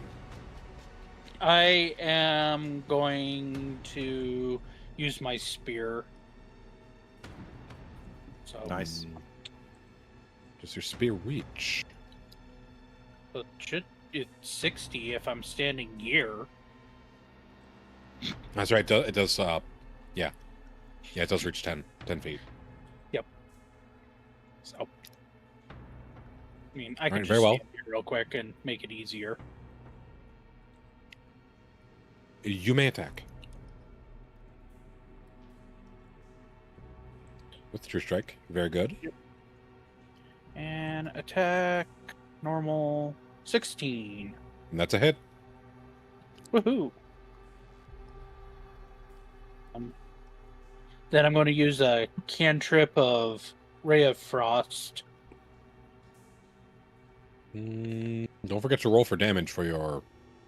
Speaker 4: I am going to use my spear. So
Speaker 3: Nice.
Speaker 2: Does your spear reach?
Speaker 4: it's 60 if I'm standing here.
Speaker 2: That's right. It does. Yeah. Yeah, it does reach 10 feet.
Speaker 4: So, I mean, I can
Speaker 2: Alright,
Speaker 4: just
Speaker 2: very well.
Speaker 4: stand here real quick and make it easier.
Speaker 2: You may attack. With your strike. Very good.
Speaker 4: And attack, normal, 16.
Speaker 2: And that's a hit.
Speaker 4: Woohoo! Then I'm going to use a cantrip of Ray of Frost.
Speaker 2: Don't forget to roll for damage for your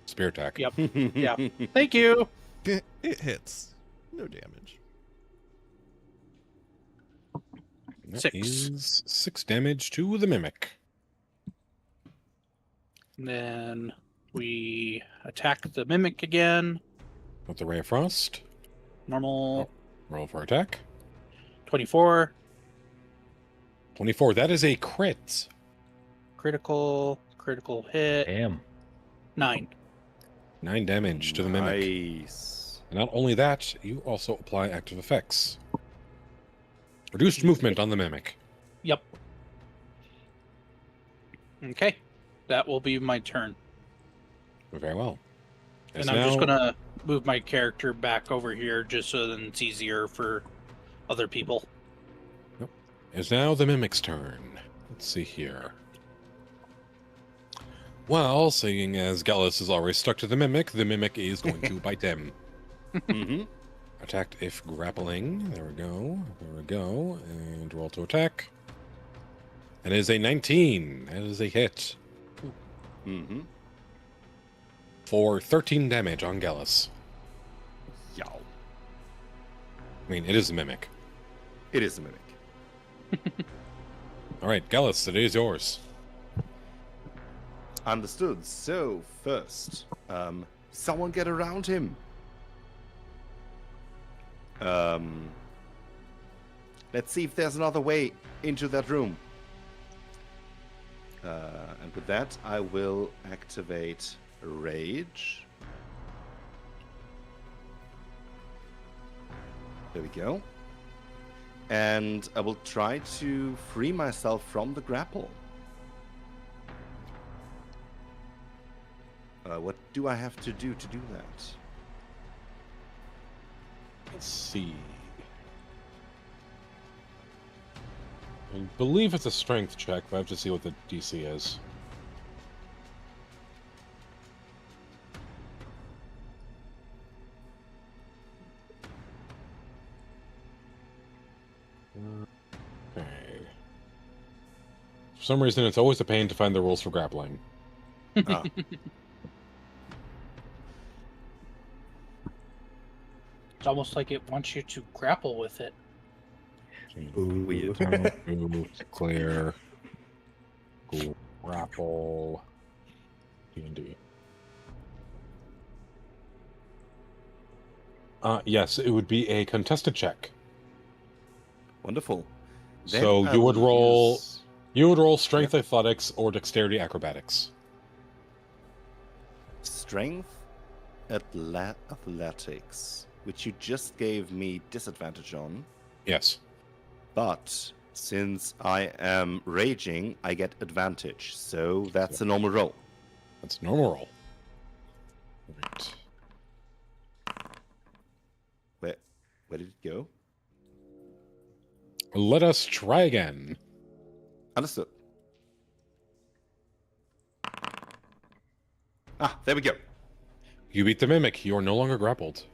Speaker 2: spear attack.
Speaker 4: Yep. Yeah. Thank you!
Speaker 1: It hits. No damage.
Speaker 2: That
Speaker 4: 6.
Speaker 2: is 6 damage to the mimic.
Speaker 4: And then we attack the mimic again.
Speaker 2: With the Ray of Frost.
Speaker 4: Normal,
Speaker 2: Roll for attack.
Speaker 4: 24.
Speaker 2: 24. That is a crit.
Speaker 4: Critical hit,
Speaker 5: Damn.
Speaker 4: 9.
Speaker 2: 9 damage to the mimic.
Speaker 3: Nice.
Speaker 2: And not only that, you also apply active effects. Reduced movement on the mimic.
Speaker 4: Yep. Okay. That will be my turn.
Speaker 2: Very well.
Speaker 4: And I'm just going to move my character back over here just so that it's easier for other people.
Speaker 2: It's now the mimic's turn. Let's see here. Well, seeing as Gallus is already stuck to the mimic is going to bite him.
Speaker 3: Mm-hmm.
Speaker 2: Attacked if grappling. There we go. There we go. And roll to attack. And it is a 19. That is a hit.
Speaker 3: Mm-hmm.
Speaker 2: For 13 damage on Gallus.
Speaker 3: Yow.
Speaker 2: I mean, it is a mimic.
Speaker 3: It is a mimic.
Speaker 2: All right, Gallus, it is yours.
Speaker 3: Understood. So, first, someone get around him. Let's see if there's another way into that room. And with that, I will activate Rage. There we go. And I will try to free myself from the grapple. What do I have to do that?
Speaker 2: Let's see. I believe it's a strength check, but I have to see what the DC is. Okay. For some reason, it's always a pain to find the rules for grappling.
Speaker 3: Ah.
Speaker 4: It's almost like it wants you to grapple with it.
Speaker 3: Weird.
Speaker 2: Clear. Grapple. D&D. Yes, it would be a contested check.
Speaker 3: Wonderful. Then
Speaker 2: So
Speaker 3: I
Speaker 2: you would
Speaker 3: will
Speaker 2: roll.
Speaker 3: use-
Speaker 2: You would roll strength athletics or dexterity acrobatics.
Speaker 3: Strength athletics, which you just gave me disadvantage on.
Speaker 2: Yes.
Speaker 3: But since I am raging, I get advantage. So that's a normal roll.
Speaker 2: That's a normal roll. Right.
Speaker 3: Where did it go?
Speaker 2: Let us try again.
Speaker 3: Understood. Ah, there we go.
Speaker 2: You beat the mimic. You are no longer grappled.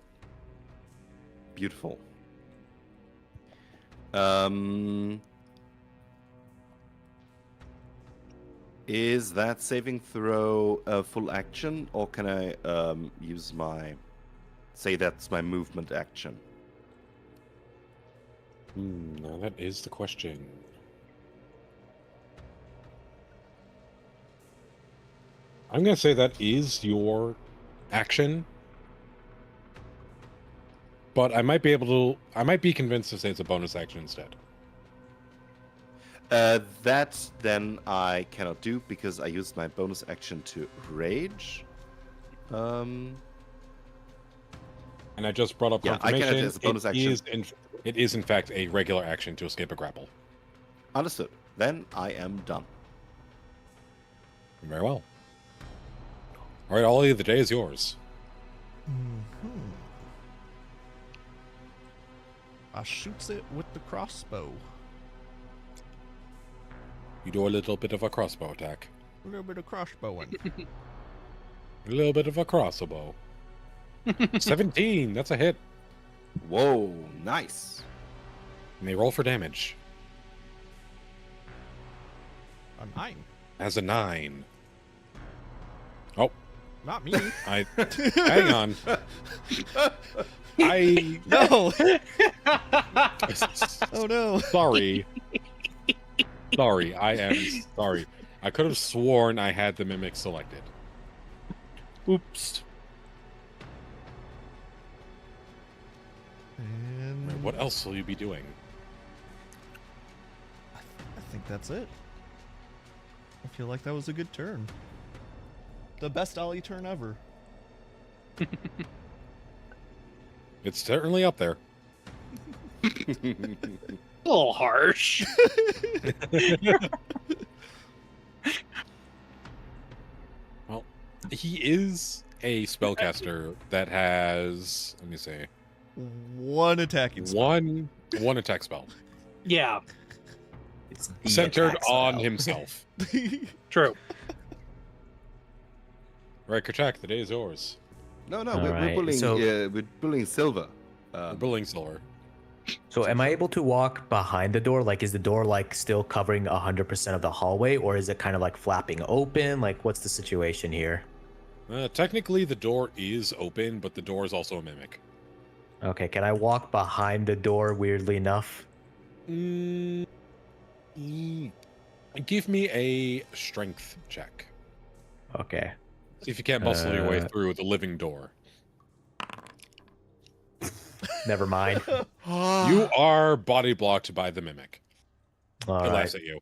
Speaker 3: Beautiful. Is that saving throw a full action, or can I use my... Say that's my movement action?
Speaker 2: Now that is the question. I'm going to say that is your action. But I might be able to... I might be convinced to say it's a bonus action instead.
Speaker 3: That then I cannot do because I used my bonus action to rage.
Speaker 2: And I just brought up
Speaker 3: Yeah, I
Speaker 2: confirmation.
Speaker 3: can add it as a bonus action.
Speaker 2: It is, in fact, a regular action to escape a grapple.
Speaker 3: Understood. Then I am done.
Speaker 2: Very well. All right, Ollie, the day is yours.
Speaker 1: I shoots it with the crossbow.
Speaker 2: You do a little bit of a crossbow attack.
Speaker 1: A little bit of crossbowing.
Speaker 2: A little bit of a crossbow. 17, that's a hit.
Speaker 3: Whoa, nice.
Speaker 2: And they roll for damage.
Speaker 1: A 9.
Speaker 2: As a 9. Oh,
Speaker 1: Not me.
Speaker 2: I... hang on. I...
Speaker 1: No. Oh no.
Speaker 2: Sorry. Sorry, I am sorry. I could have sworn I had the mimic selected.
Speaker 4: Oops.
Speaker 1: And
Speaker 2: What else will you be doing?
Speaker 1: I think that's it. I feel like that was a good turn. The best Ollie turn ever.
Speaker 2: It's certainly up there.
Speaker 4: A little harsh.
Speaker 2: Well, he is a spellcaster that has, let me say,
Speaker 1: One attacking spell.
Speaker 2: one attack spell
Speaker 4: Yeah,
Speaker 5: It's the
Speaker 2: centered
Speaker 5: attack
Speaker 2: on
Speaker 5: spell.
Speaker 2: himself.
Speaker 4: true.
Speaker 2: Right, Kachak, the day is yours.
Speaker 3: No,
Speaker 5: All right,
Speaker 3: we're
Speaker 5: so-
Speaker 3: bullying Sylver.
Speaker 2: We're bullying Sylver.
Speaker 5: So am I able to walk behind the door? Like, is the door like still covering 100% of the hallway, or is it kind of like flapping open? Like, what's the situation here?
Speaker 2: Technically, the door is open, but the door is also a mimic.
Speaker 5: Okay, can I walk behind the door? Weirdly enough.
Speaker 2: Mm, give me a strength check.
Speaker 5: Okay.
Speaker 2: See if you can't muscle your way through the living door.
Speaker 5: Never mind.
Speaker 2: You are body blocked by the mimic.
Speaker 5: All
Speaker 2: It
Speaker 5: right.
Speaker 2: laughs at you.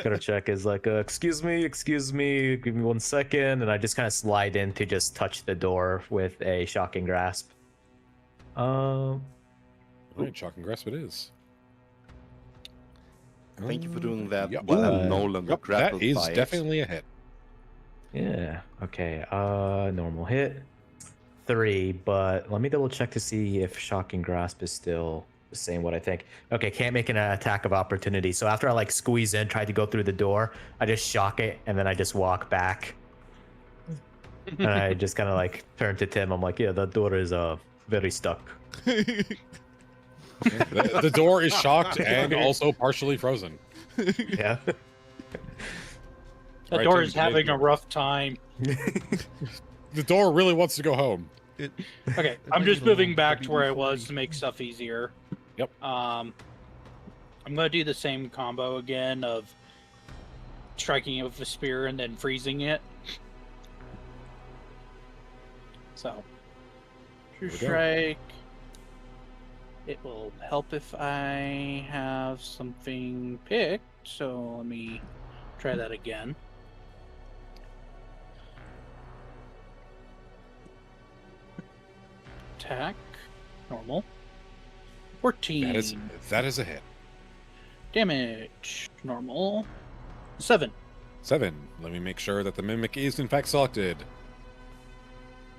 Speaker 5: Gotta check is like, excuse me, give me 1 second, and I just kind of slide in to just touch the door with a shocking grasp.
Speaker 2: All right, shocking grasp it is.
Speaker 3: Thank you for doing that.
Speaker 2: Yep.
Speaker 3: While I'm no longer
Speaker 2: Yep,
Speaker 3: grappled
Speaker 2: that is
Speaker 3: by it.
Speaker 2: definitely a hit.
Speaker 5: Yeah. Okay. Normal hit 3, but let me double check to see if shocking grasp is still the same. What I think. Okay, can't make an attack of opportunity. So after I like squeeze in, try to go through the door, I just shock it, and then I just walk back. And I just kind of like turn to Tim. I'm like, yeah, that door is very stuck.
Speaker 2: The door is shocked and also partially frozen.
Speaker 5: Yeah.
Speaker 4: The
Speaker 2: Right,
Speaker 4: door
Speaker 2: Tim,
Speaker 4: is having a rough time.
Speaker 2: The door really wants to go home.
Speaker 4: Okay, I'm just moving back to where I was to make stuff easier.
Speaker 2: Yep.
Speaker 4: I'm gonna do the same combo again of striking it with a spear and then freezing it. So, true
Speaker 2: we go.
Speaker 4: strike. It will help if I have something picked. So let me try that again. Attack, normal. 14.
Speaker 2: That is a hit.
Speaker 4: Damage, normal. 7.
Speaker 2: 7. Let me make sure that the mimic is in fact selected.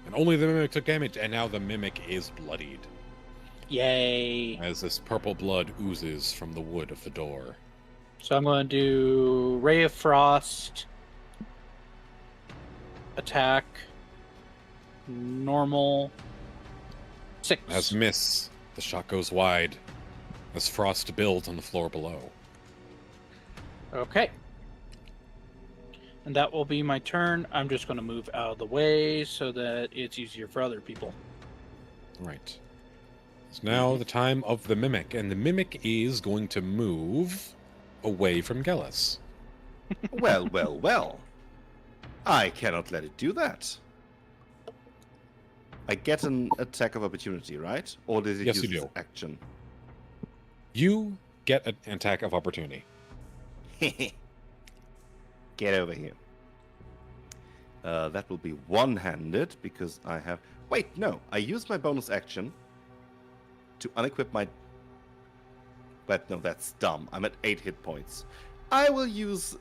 Speaker 2: And only the mimic took damage, and now the mimic is bloodied.
Speaker 4: Yay.
Speaker 2: As this purple blood oozes from the wood of the door.
Speaker 4: So I'm going to do Ray of Frost. Attack. Normal. 6.
Speaker 2: As miss, the shot goes wide. As frost builds on the floor below.
Speaker 4: Okay. And that will be my turn. I'm just going to move out of the way so that it's easier for other people.
Speaker 2: Right. It's now the time of the mimic, and the mimic is going to move away from Gellis.
Speaker 3: Well, well, well. I cannot let it do that. I get an attack of opportunity, right? Or does it
Speaker 2: Yes,
Speaker 3: use
Speaker 2: you
Speaker 3: its
Speaker 2: do.
Speaker 3: action?
Speaker 2: You get an attack of opportunity.
Speaker 3: Get over here. That will be one-handed because I have... Wait, no. I used my bonus action to unequip my... But no, that's dumb. I'm at 8 hit points. I will use...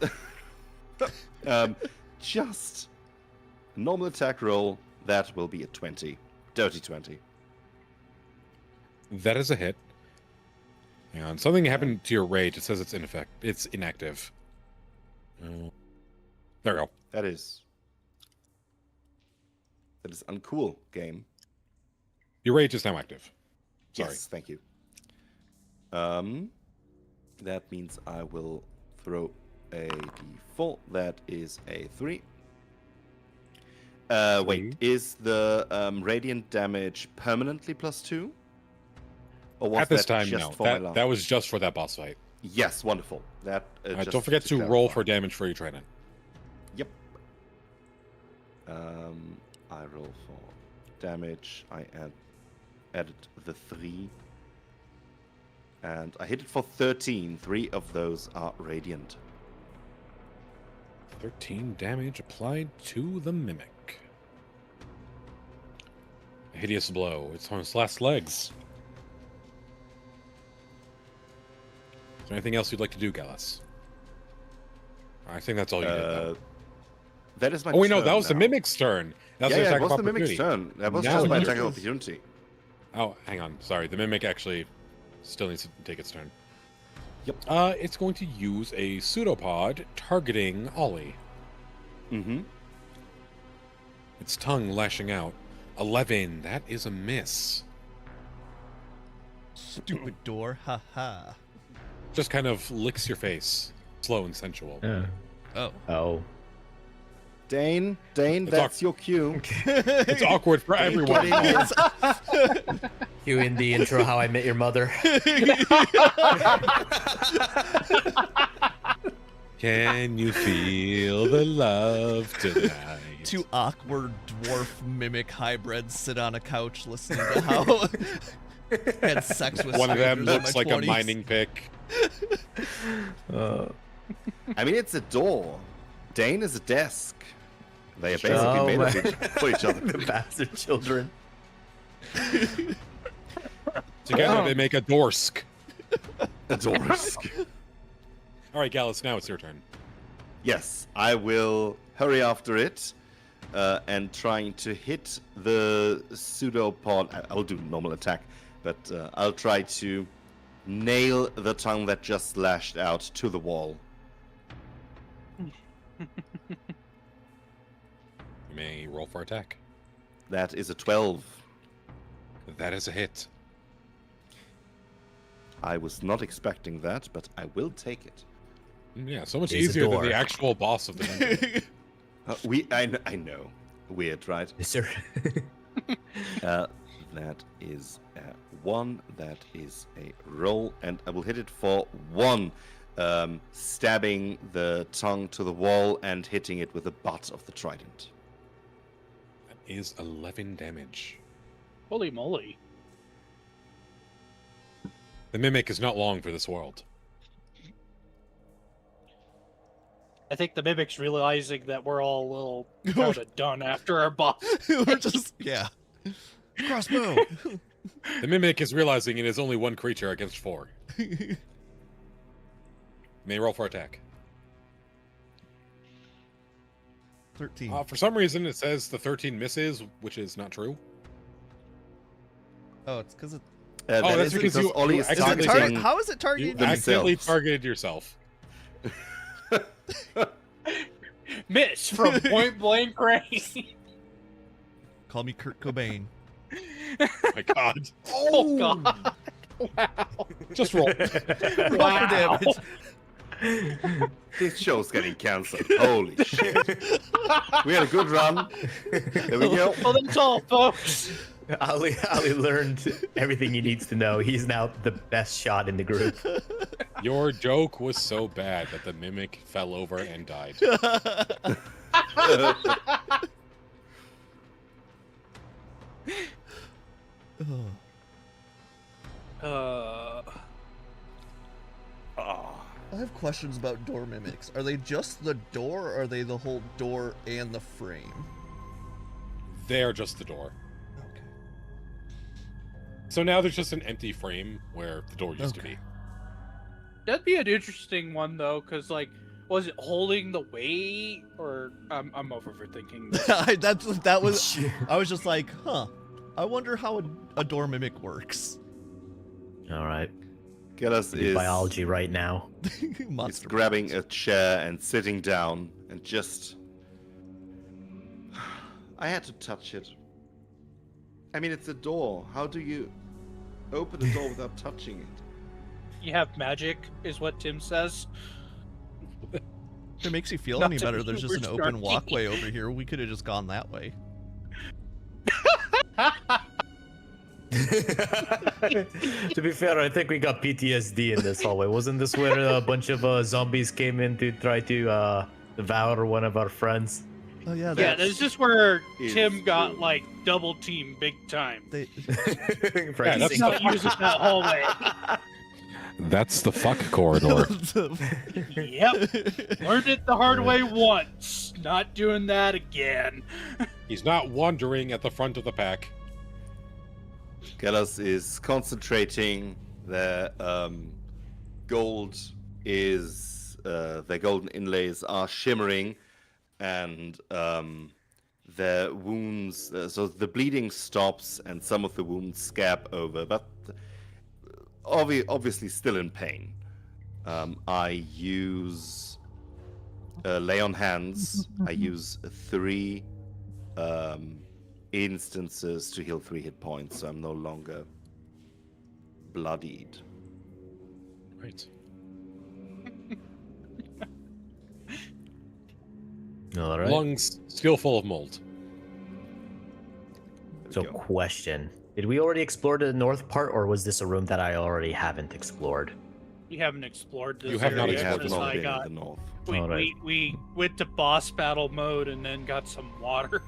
Speaker 3: just a normal attack roll. That will be a 20. Dirty 20.
Speaker 2: That is a hit. And something happened to your rage. It says it's it's inactive. There we go.
Speaker 3: That is uncool, game.
Speaker 2: Your rage is now active. Sorry.
Speaker 3: Yes, thank you. That means I will throw a d4. That is a 3. Wait, is the radiant damage permanently +2? Or was
Speaker 2: At this
Speaker 3: that
Speaker 2: time,
Speaker 3: just
Speaker 2: no.
Speaker 3: for my last?
Speaker 2: That was just for that boss fight.
Speaker 3: Yes, wonderful. That just
Speaker 2: Don't forget to roll
Speaker 3: clarify.
Speaker 2: for damage for your trident.
Speaker 3: Yep. I roll for damage. I added the 3. And I hit it for 13. 3 of those are radiant.
Speaker 2: 13 damage applied to the mimic. A hideous blow. It's on its last legs. Is there anything else you'd like to do, Gallus? I think that's all you did, though.
Speaker 3: That is my
Speaker 2: Oh, wait, no,
Speaker 3: turn
Speaker 2: that was the
Speaker 3: now.
Speaker 2: mimic's turn. That was
Speaker 3: Yeah,
Speaker 2: an
Speaker 3: yeah,
Speaker 2: attack
Speaker 3: it
Speaker 2: of
Speaker 3: was the mimic's
Speaker 2: opportunity.
Speaker 3: turn. That was
Speaker 2: Now
Speaker 3: just my
Speaker 2: it
Speaker 3: attack of
Speaker 2: is.
Speaker 3: opportunity.
Speaker 2: Oh, hang on. Sorry, the mimic actually still needs to take its turn.
Speaker 3: Yep.
Speaker 2: It's going to use a pseudopod targeting Ollie.
Speaker 3: Mm-hmm.
Speaker 2: Its tongue lashing out. 11. That is a miss.
Speaker 1: Stupid door. Ha ha.
Speaker 2: Just kind of licks your face. Slow and sensual.
Speaker 1: Oh.
Speaker 5: Oh.
Speaker 3: Dane,
Speaker 2: It's
Speaker 3: that's your cue.
Speaker 2: It's awkward for everyone.
Speaker 5: You in the intro, How I Met Your Mother.
Speaker 2: Can you feel the love tonight?
Speaker 1: Two awkward dwarf mimic hybrids sit on a couch listening to how had sex with
Speaker 2: One of them
Speaker 1: strangers in
Speaker 2: looks
Speaker 1: my
Speaker 2: like
Speaker 1: 20s.
Speaker 2: a mining pick.
Speaker 3: I mean, it's a door. Dane is a desk. They are
Speaker 5: Oh,
Speaker 3: basically made
Speaker 5: man.
Speaker 3: for each other.
Speaker 5: The bastard children.
Speaker 2: Together they make a dorsk.
Speaker 3: A desk.
Speaker 2: All right, Gallus, now it's your turn.
Speaker 3: Yes, I will hurry after it and trying to hit the pseudopod. I'll do normal attack, but I'll try to nail the tongue that just lashed out to the wall.
Speaker 2: You may roll for attack.
Speaker 3: That is a 12.
Speaker 2: That is a hit.
Speaker 3: I was not expecting that, but I will take it.
Speaker 2: Yeah, so much
Speaker 5: There's a
Speaker 2: easier than
Speaker 5: door.
Speaker 2: the actual boss of the dungeon.
Speaker 3: I know. Weird, right?
Speaker 5: Yes, sir.
Speaker 3: That is a 1. That is a roll, and I will hit it for 1. Stabbing the tongue to the wall and hitting it with the butt of the trident.
Speaker 2: That is 11 damage.
Speaker 4: Holy moly.
Speaker 2: The mimic is not long for this world.
Speaker 4: I think the mimic's realizing that we're all a little kind of done after our boss.
Speaker 1: We're just crossbow.
Speaker 2: The mimic is realizing it is only one creature against 4. You may roll for attack.
Speaker 1: 13.
Speaker 2: For some reason, it says the 13 misses, which is not true.
Speaker 1: Oh, it's because it.
Speaker 3: That
Speaker 2: that's
Speaker 3: is
Speaker 2: because you
Speaker 3: Ollie is
Speaker 2: accidentally
Speaker 3: targeting.
Speaker 1: How is it
Speaker 2: You
Speaker 1: targeted?
Speaker 3: Themselves.
Speaker 2: accidentally targeted yourself.
Speaker 4: Miss from point blank range.
Speaker 1: Call me Kurt Cobain.
Speaker 2: Oh my god.
Speaker 4: Oh god. Wow.
Speaker 2: Just roll.
Speaker 1: Roll for damage.
Speaker 3: This show's getting cancelled. Holy shit. We had a good run. There we go.
Speaker 4: Well, that's all, folks.
Speaker 5: Ali learned everything he needs to know. He's now the best shot in the group.
Speaker 2: Your joke was so bad that the mimic fell over and died.
Speaker 1: I have questions about door mimics. Are they just the door, or are they the whole door and the frame?
Speaker 2: They are just the door.
Speaker 1: Okay.
Speaker 2: So now there's just an empty frame where the door used to
Speaker 1: Okay.
Speaker 2: be.
Speaker 4: That'd be an interesting one, though, because, like, was it holding the weight? Or I'm overthinking this.
Speaker 1: that was. I was just like, huh. I wonder how a door mimic works.
Speaker 5: All right.
Speaker 3: Gallus is
Speaker 5: Biology right now.
Speaker 1: Monster
Speaker 3: grabbing
Speaker 1: mimics.
Speaker 3: a chair and sitting down and just. I had to touch it. I mean, it's a door. How do you open a door without touching it?
Speaker 4: You have magic, is what Tim says.
Speaker 1: If it makes you feel
Speaker 4: Not
Speaker 1: any
Speaker 4: to
Speaker 1: better,
Speaker 4: be
Speaker 1: there's just an
Speaker 4: super
Speaker 1: open
Speaker 4: snarky.
Speaker 1: walkway over here. We could have just gone that way.
Speaker 5: To be fair, I think we got PTSD in this hallway. Wasn't this where a bunch of zombies came in to try to devour one of our friends?
Speaker 1: Oh yeah,
Speaker 4: Yeah,
Speaker 1: that's,
Speaker 4: this is just where
Speaker 3: is
Speaker 4: Tim got,
Speaker 3: true.
Speaker 4: like, double team big time.
Speaker 1: they,
Speaker 5: Right,
Speaker 2: that's
Speaker 4: He's not using that hallway.
Speaker 2: That's the fuck corridor.
Speaker 4: Yep. Learned it the hard way once. Not doing that again.
Speaker 2: He's not wandering at the front of the pack.
Speaker 3: Gallus is concentrating. Their gold is their golden inlays are shimmering, and their wounds. So the bleeding stops, and some of the wounds scab over, but obviously still in pain. I use lay on hands. I use 3 instances to heal 3 hit points, so I'm no longer bloodied.
Speaker 2: Right.
Speaker 5: All right.
Speaker 2: Lungs still full of mold.
Speaker 3: There
Speaker 5: So,
Speaker 3: we go.
Speaker 5: question: did we already explore the north part, or was this a room that I already haven't explored?
Speaker 4: We haven't explored this
Speaker 2: You have not
Speaker 4: area
Speaker 3: We have
Speaker 2: explored
Speaker 4: since
Speaker 3: not
Speaker 4: I
Speaker 3: been in
Speaker 4: got.
Speaker 3: the north.
Speaker 5: Alright.
Speaker 4: We went to boss battle mode and then got some water.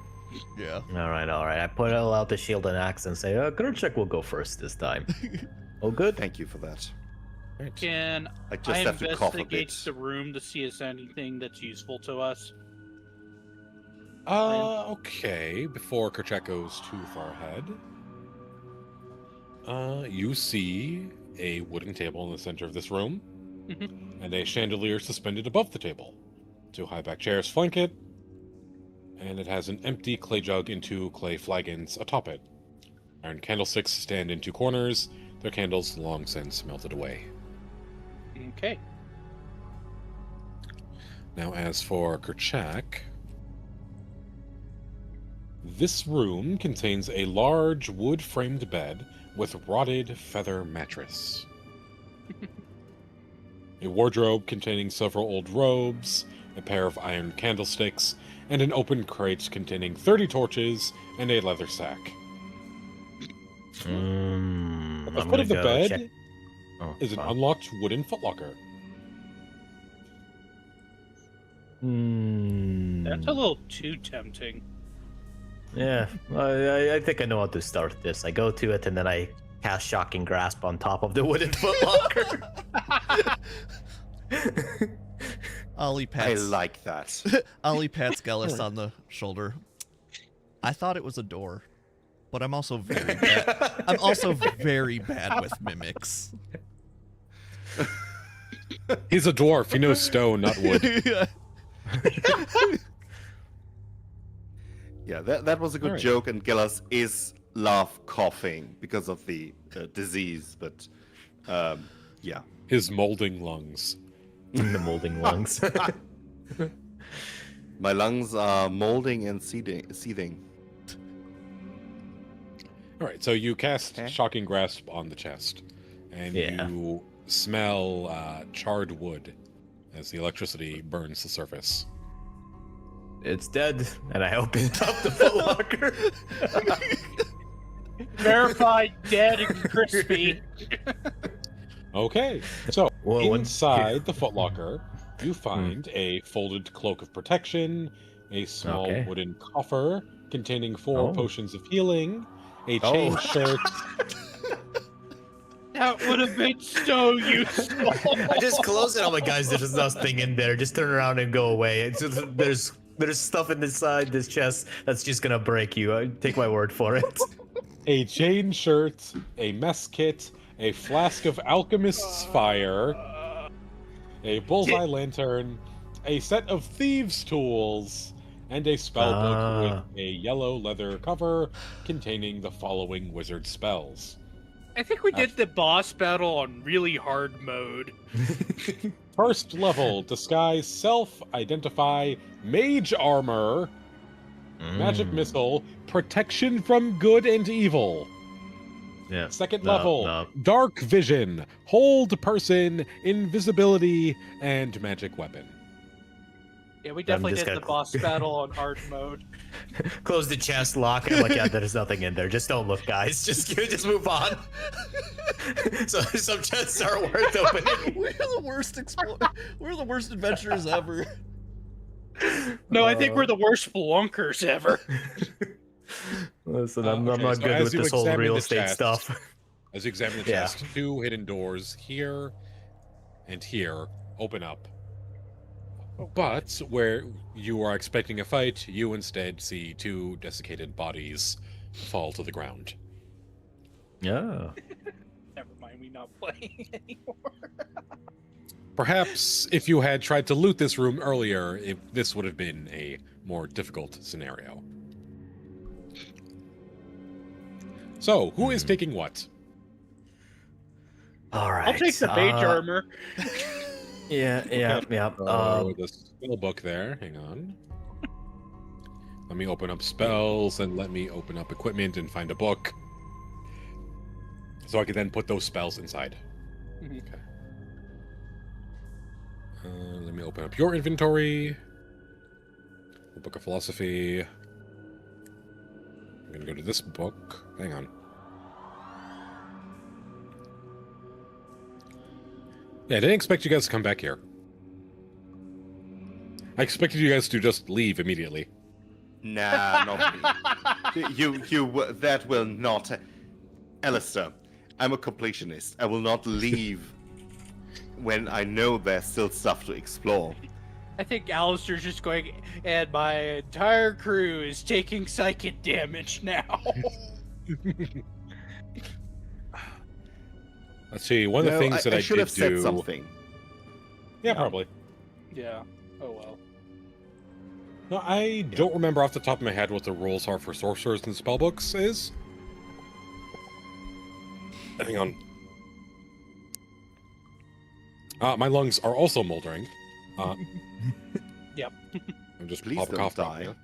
Speaker 1: Yeah.
Speaker 5: All right. I put out the shield and axe and say, Kurchek will go first this time. Oh, good.
Speaker 3: Thank you for that.
Speaker 2: Right.
Speaker 4: Can
Speaker 3: I just
Speaker 4: I
Speaker 3: have to cough a
Speaker 4: investigate
Speaker 3: bit.
Speaker 4: the room to see if there's anything that's useful to us?
Speaker 2: Okay. Before Kerchak goes too far ahead, you see a wooden table in the center of this room, and a chandelier suspended above the table. 2 high-back chairs flank it, and it has an empty clay jug and 2 clay flagons atop it. Iron candlesticks stand in 2 corners, their candles long since melted away.
Speaker 4: Okay.
Speaker 2: Now, as for Kerchak, this room contains a large wood-framed bed with rotted feather mattress. A wardrobe containing several old robes, a pair of iron candlesticks, and an open crate containing 30 torches and a leather sack. At the
Speaker 5: I'm
Speaker 2: foot
Speaker 5: gonna
Speaker 2: of the
Speaker 5: go
Speaker 2: bed
Speaker 5: check. Oh,
Speaker 2: is an
Speaker 5: fine.
Speaker 2: unlocked wooden footlocker.
Speaker 4: That's a little too tempting.
Speaker 5: Yeah, I think I know how to start this. I go to it and then I cast Shocking Grasp on top of the wooden footlocker.
Speaker 1: Ollie
Speaker 3: I
Speaker 1: pats.
Speaker 3: like that.
Speaker 1: Ollie pats Gallus on the shoulder. I thought it was a door, but I'm also very bad. I'm also very bad with mimics.
Speaker 2: He's a dwarf. He knows stone, not wood.
Speaker 3: Yeah, that was a good
Speaker 2: Alright.
Speaker 3: joke, and Gillas is coughing because of the disease, but yeah.
Speaker 2: His molding lungs.
Speaker 5: The molding lungs.
Speaker 3: My lungs are molding and seething.
Speaker 2: All right, so you cast
Speaker 3: Okay.
Speaker 2: Shocking Grasp on the chest, and
Speaker 5: Yeah.
Speaker 2: you smell charred wood as the electricity burns the surface.
Speaker 5: It's dead, and I open up the footlocker.
Speaker 4: Verified dead and crispy.
Speaker 2: Okay, so
Speaker 5: Well, when-
Speaker 2: inside the footlocker, you find a folded cloak of protection, a small
Speaker 5: Okay.
Speaker 2: wooden coffer containing 4
Speaker 5: Oh.
Speaker 2: potions of healing, a chain
Speaker 5: Oh.
Speaker 2: shirt.
Speaker 4: That would have been so useful.
Speaker 5: I just close it. I'm like, guys, there's nothing in there. Just turn around and go away. It's just, there's stuff inside this chest that's just gonna break you. Take my word for it.
Speaker 2: A chain shirt, a mess kit, a flask of alchemist's fire, a bullseye lantern, a set of thieves' tools, and a spell book with a yellow leather cover containing the following wizard spells.
Speaker 4: I think we did the boss battle on really hard mode.
Speaker 2: First level, disguise self-identify mage armor, magic missile, protection from good and evil.
Speaker 5: Yeah.
Speaker 2: Second
Speaker 5: No,
Speaker 2: level,
Speaker 5: no.
Speaker 2: dark vision, hold person, invisibility, and magic weapon.
Speaker 4: Yeah, we definitely
Speaker 5: just
Speaker 4: did the
Speaker 5: gonna-
Speaker 4: boss battle on hard mode.
Speaker 5: Close the chest, lock it. I'm like, yeah, there's nothing in there. Just don't look, guys. Just move on. So some chests aren't worth opening.
Speaker 1: We're the worst We're the worst adventurers ever.
Speaker 4: No, I think we're the worst flunkers ever.
Speaker 5: Listen, I'm
Speaker 2: Okay,
Speaker 5: not
Speaker 2: so
Speaker 5: good
Speaker 2: as
Speaker 5: with
Speaker 2: you
Speaker 5: this whole
Speaker 2: examine
Speaker 5: real
Speaker 2: the
Speaker 5: estate
Speaker 2: chest-
Speaker 5: stuff.
Speaker 2: As you examine the
Speaker 5: Yeah.
Speaker 2: chest, 2 hidden doors here and here open up. But where you are expecting a fight, you instead see 2 desiccated bodies fall to the ground.
Speaker 5: Yeah.
Speaker 4: Never mind, we not playing anymore.
Speaker 2: Perhaps if you had tried to loot this room earlier, this would have been a more difficult scenario. So, who is taking what?
Speaker 5: All right.
Speaker 4: I'll take the mage armor.
Speaker 5: Yeah.
Speaker 2: The spell book there. Hang on. Let me open up spells and let me open up equipment and find a book. So I can then put those spells inside.
Speaker 4: Mhm.
Speaker 2: Okay. Let me open up your inventory. The Book of Philosophy. I'm going to go to this book. Hang on. Yeah, I didn't expect you guys to come back here. I expected you guys to just leave immediately.
Speaker 3: Nah, not me. That will not. Alistair, I'm a completionist. I will not leave when I know there's still stuff to explore.
Speaker 4: I think Alistair's just going, and my entire crew is taking psychic damage now.
Speaker 2: Let's see. One of the things that I
Speaker 3: should
Speaker 2: did
Speaker 3: have said
Speaker 2: do.
Speaker 3: something.
Speaker 2: Yeah, probably.
Speaker 4: Yeah. Oh well.
Speaker 2: No, I don't remember off the top of my head what the rules are for sorcerers and spellbooks is. Hang on. My lungs are also moldering.
Speaker 4: Yep.
Speaker 2: I'm just
Speaker 3: Please
Speaker 2: pop a
Speaker 3: don't
Speaker 2: cough drop
Speaker 3: die.
Speaker 2: here.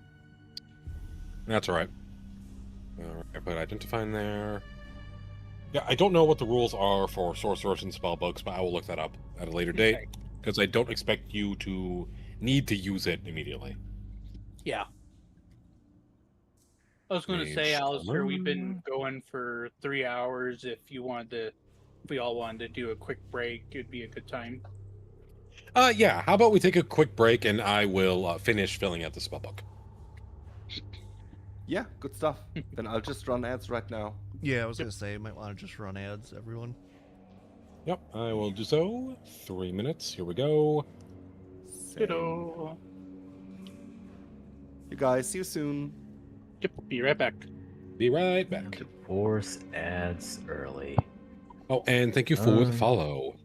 Speaker 2: That's all right. I put identify in there. Yeah, I don't know what the rules are for sorcerers and spellbooks, but I will look that up at a later date
Speaker 4: Okay.
Speaker 2: because I don't expect you to need to use it immediately.
Speaker 4: Yeah. I was going to say,
Speaker 2: Mage
Speaker 4: Alistair, we've been
Speaker 2: armor.
Speaker 4: going for 3 hours. If we all wanted to do a quick break, it'd be a good time.
Speaker 2: Yeah. How about we take a quick break and I will finish filling out the spellbook.
Speaker 3: Yeah, good stuff. Then I'll just run ads right now.
Speaker 1: Yeah, I was gonna say, you might want to just run ads, everyone.
Speaker 2: Yep, I will do so. 3 minutes. Here we go.
Speaker 3: Same.
Speaker 4: Ditto.
Speaker 3: You guys, see you soon.
Speaker 4: Yep, be right back.
Speaker 2: Be right back.
Speaker 5: To force ads early.
Speaker 2: Oh, and thank you for the follow.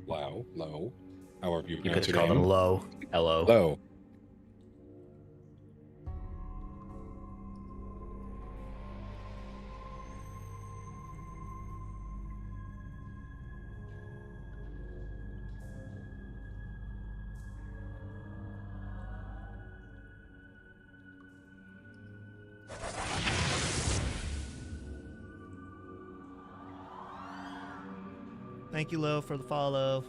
Speaker 2: Low. However you
Speaker 5: You
Speaker 2: pronounce
Speaker 5: could
Speaker 2: your
Speaker 5: call them
Speaker 2: name.
Speaker 5: low. Hello.
Speaker 2: Low.
Speaker 1: Thank you, Lo, for the follow.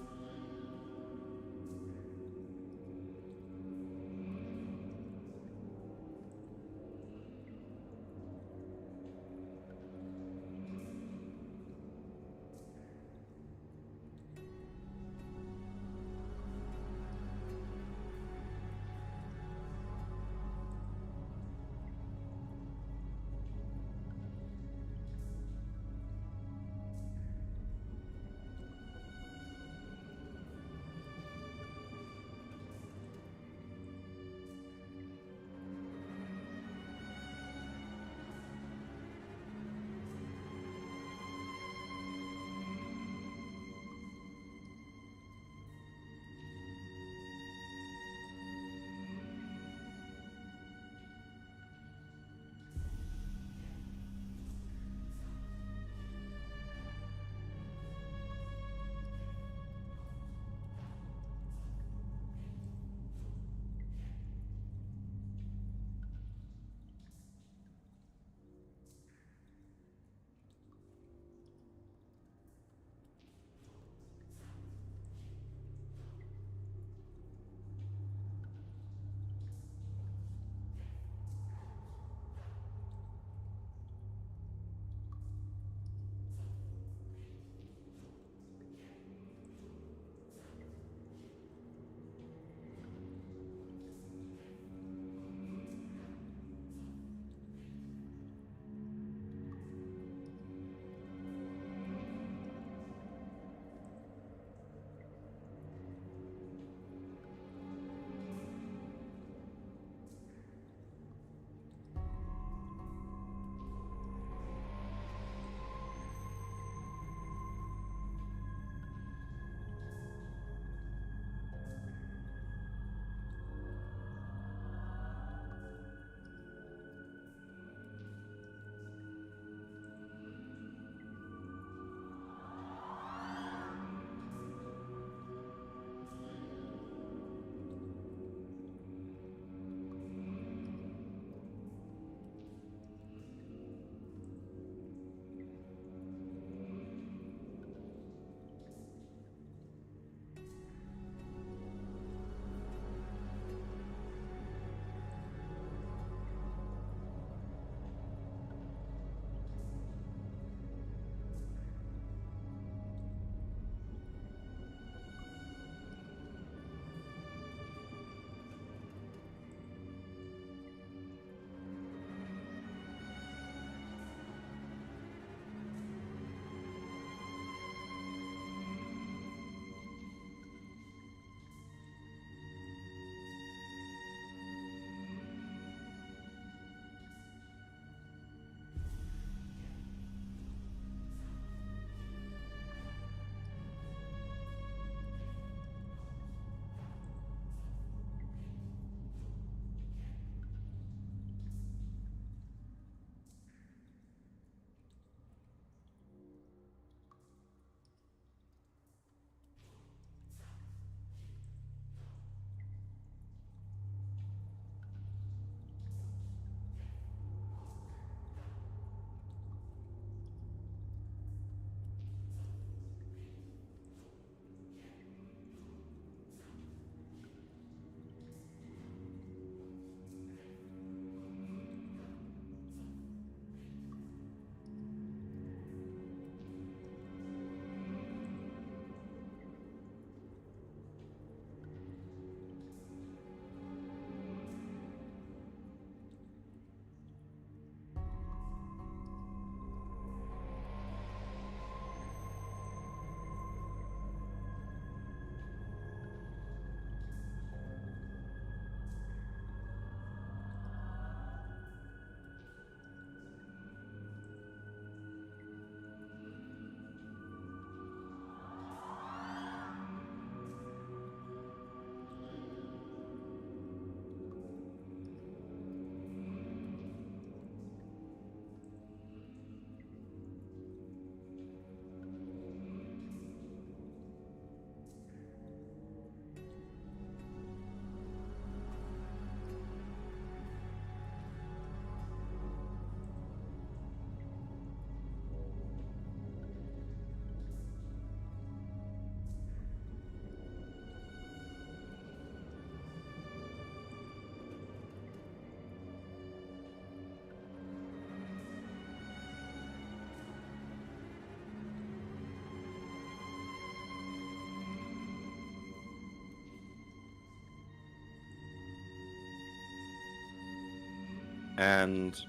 Speaker 3: And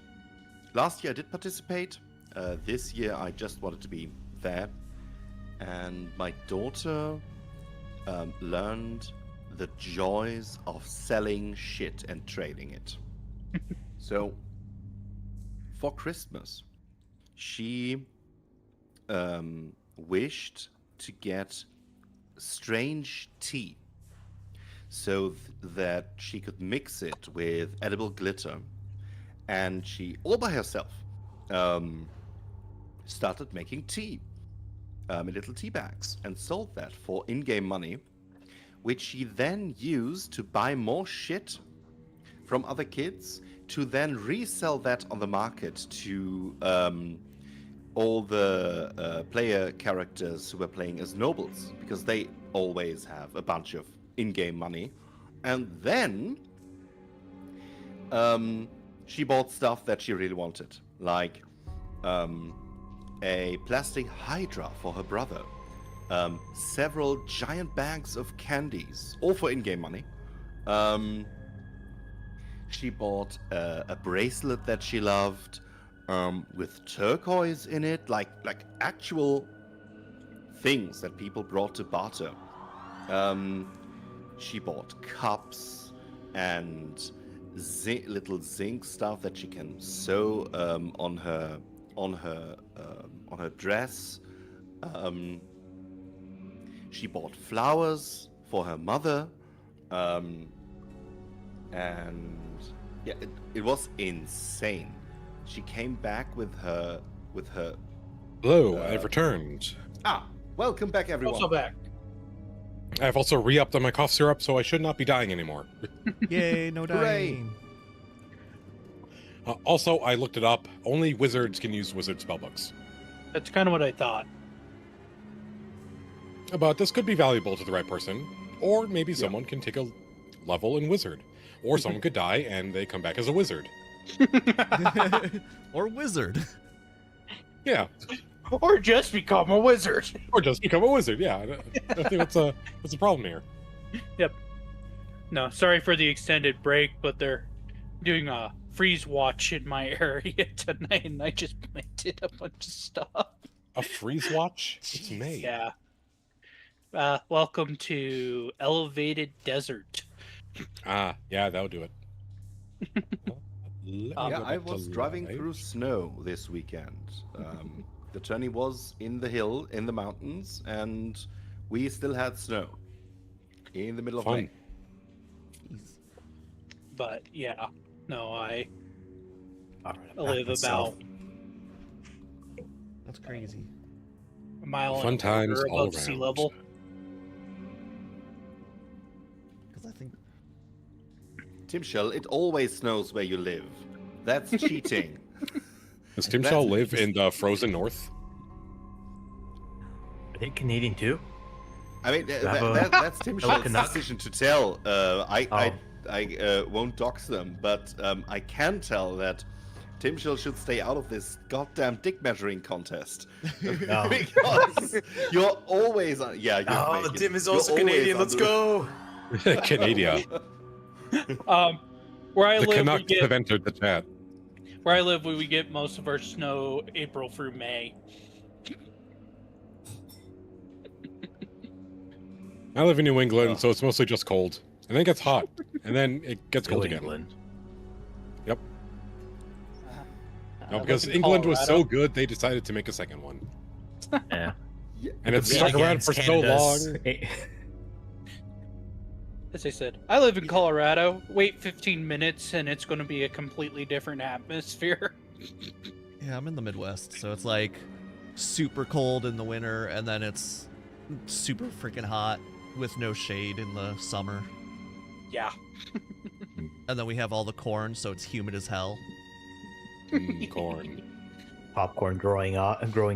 Speaker 3: last year I did participate. This year I just wanted to be there. And my daughter learned the joys of selling shit and trading it. So, for Christmas, she wished to get strange tea so that she could mix it with edible glitter. And she, all by herself, started making tea in little tea bags and sold that for in-game money, which she then used to buy more shit from other kids to then resell that on the market to all the player characters who were playing as nobles, because they always have a bunch of in-game money. And then she bought stuff that she really wanted, like a plastic hydra for her brother, several giant bags of candies, all for in-game money. She bought a bracelet that she loved, with turquoise in it, like actual things that people brought to barter. She bought cups and little zinc stuff that she can sew on her dress. She bought flowers for her mother, and yeah, it was insane. She came back with her.
Speaker 2: Hello, I've returned.
Speaker 3: Welcome back, everyone.
Speaker 4: Also back.
Speaker 2: I've also re-upped on my cough syrup, so I should not be dying anymore.
Speaker 1: Yay, no dying.
Speaker 2: Also, I looked it up. Only wizards can use wizard spellbooks.
Speaker 4: That's kind of what I thought.
Speaker 2: But this could be valuable to the right person. Or maybe someone can take a level in wizard. Or someone could die and they come back as a wizard.
Speaker 1: Or wizard.
Speaker 2: Yeah.
Speaker 4: Or just become a wizard.
Speaker 2: Or just become a wizard, yeah. I think that's a problem here.
Speaker 4: Yep. No, sorry for the extended break, but they're doing a freeze watch in my area tonight, and I just planted a bunch of stuff.
Speaker 2: A freeze watch? It's May.
Speaker 4: Yeah. Welcome to Elevated Desert.
Speaker 2: Yeah, that'll do it.
Speaker 3: I was driving through snow this weekend. The tourney was in the hill, in the mountains, and we still had snow in the middle of May.
Speaker 4: But yeah, no, I
Speaker 5: All
Speaker 4: live about
Speaker 1: That's crazy.
Speaker 4: a mile
Speaker 2: Fun
Speaker 4: and a
Speaker 2: times
Speaker 4: quarter
Speaker 2: all
Speaker 4: above sea
Speaker 2: around.
Speaker 4: level.
Speaker 1: Because I think
Speaker 3: Timshell, it always snows where you live. That's cheating.
Speaker 2: Does Timshell live in the frozen north?
Speaker 5: Are they Canadian too?
Speaker 3: I mean,
Speaker 5: have
Speaker 3: that's Timshell's
Speaker 5: Canuck?
Speaker 3: decision to tell. I won't dox them, but I can tell that Timshell should stay out of this goddamn dick measuring contest.
Speaker 5: No.
Speaker 3: Because you're always on. Yeah, you're
Speaker 5: Oh,
Speaker 3: making-
Speaker 5: Tim is
Speaker 3: you're
Speaker 5: also
Speaker 3: always
Speaker 5: Canadian.
Speaker 3: on
Speaker 5: Let's
Speaker 3: the-
Speaker 5: go.
Speaker 2: Canada.
Speaker 4: Where I
Speaker 2: The
Speaker 4: live, we
Speaker 2: Canucks
Speaker 4: get
Speaker 2: have entered the chat.
Speaker 4: where I live, we get most of our snow April through May.
Speaker 2: I live in New England, so it's mostly just cold. And then it gets hot. And then it gets cold
Speaker 5: New
Speaker 2: again.
Speaker 5: England.
Speaker 2: Yep.
Speaker 4: I
Speaker 2: No,
Speaker 4: live
Speaker 2: because
Speaker 4: in
Speaker 2: England was so
Speaker 4: Colorado.
Speaker 2: good, they decided to make a second one.
Speaker 5: Yeah.
Speaker 2: And it's
Speaker 3: Yeah,
Speaker 2: stuck around
Speaker 5: Against
Speaker 2: for so
Speaker 5: Canada's-
Speaker 2: long.
Speaker 4: As I said, I live in Colorado. Wait 15 minutes, and it's going to be a completely different atmosphere.
Speaker 1: yeah, I'm in the Midwest, so it's like super cold in the winter, and then it's super freaking hot with no shade in the summer.
Speaker 4: Yeah.
Speaker 1: And then we have all the corn, so it's humid as hell.
Speaker 2: Corn.
Speaker 5: Popcorn growing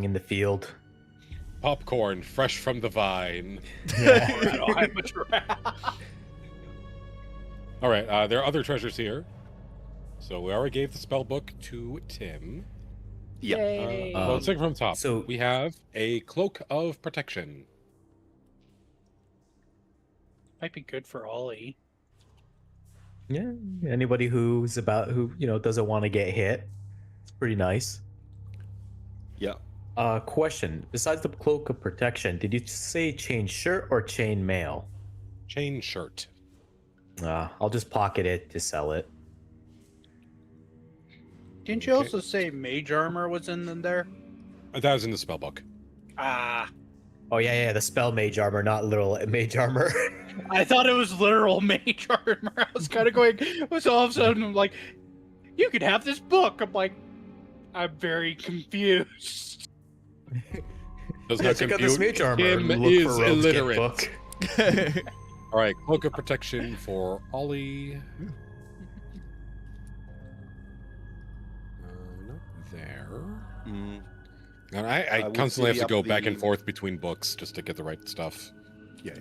Speaker 5: in the field.
Speaker 2: Popcorn, fresh from the vine.
Speaker 4: Colorado, I'm a trap.
Speaker 2: All right, there are other treasures here. So we already gave the spell book to Tim.
Speaker 3: Yeah.
Speaker 4: Yay.
Speaker 2: Well, let's take it from the top.
Speaker 5: so-
Speaker 2: We have a cloak of protection.
Speaker 4: Might be good for Ollie.
Speaker 5: Yeah, anybody who doesn't want to get hit, it's pretty nice.
Speaker 3: Yeah.
Speaker 5: Question: besides the cloak of protection, did you say chain shirt or chain mail?
Speaker 2: Chain shirt.
Speaker 5: I'll just pocket it to sell it.
Speaker 4: Didn't you also say mage armor was in there?
Speaker 2: That was in the spell book.
Speaker 4: Ah,
Speaker 5: Oh yeah, the spell mage armor, not literal mage armor.
Speaker 4: I thought it was literal mage armor. I was kind of going. So all of a sudden, I'm like, "You could have this book." I'm like, I'm very confused.
Speaker 2: Does
Speaker 5: Yeah,
Speaker 2: not
Speaker 5: check out this
Speaker 2: compute.
Speaker 5: mage armor.
Speaker 2: Him
Speaker 5: and look
Speaker 2: is
Speaker 5: for Rogue's Gift
Speaker 2: illiterate.
Speaker 5: book.
Speaker 2: All right, cloak of protection for Ollie. Not there.
Speaker 3: Mm,
Speaker 2: And
Speaker 3: I
Speaker 2: I
Speaker 3: would
Speaker 2: constantly have
Speaker 3: divvy
Speaker 2: to go
Speaker 3: up
Speaker 2: back and
Speaker 3: the-
Speaker 2: forth between books just to get the right stuff.
Speaker 3: yeah.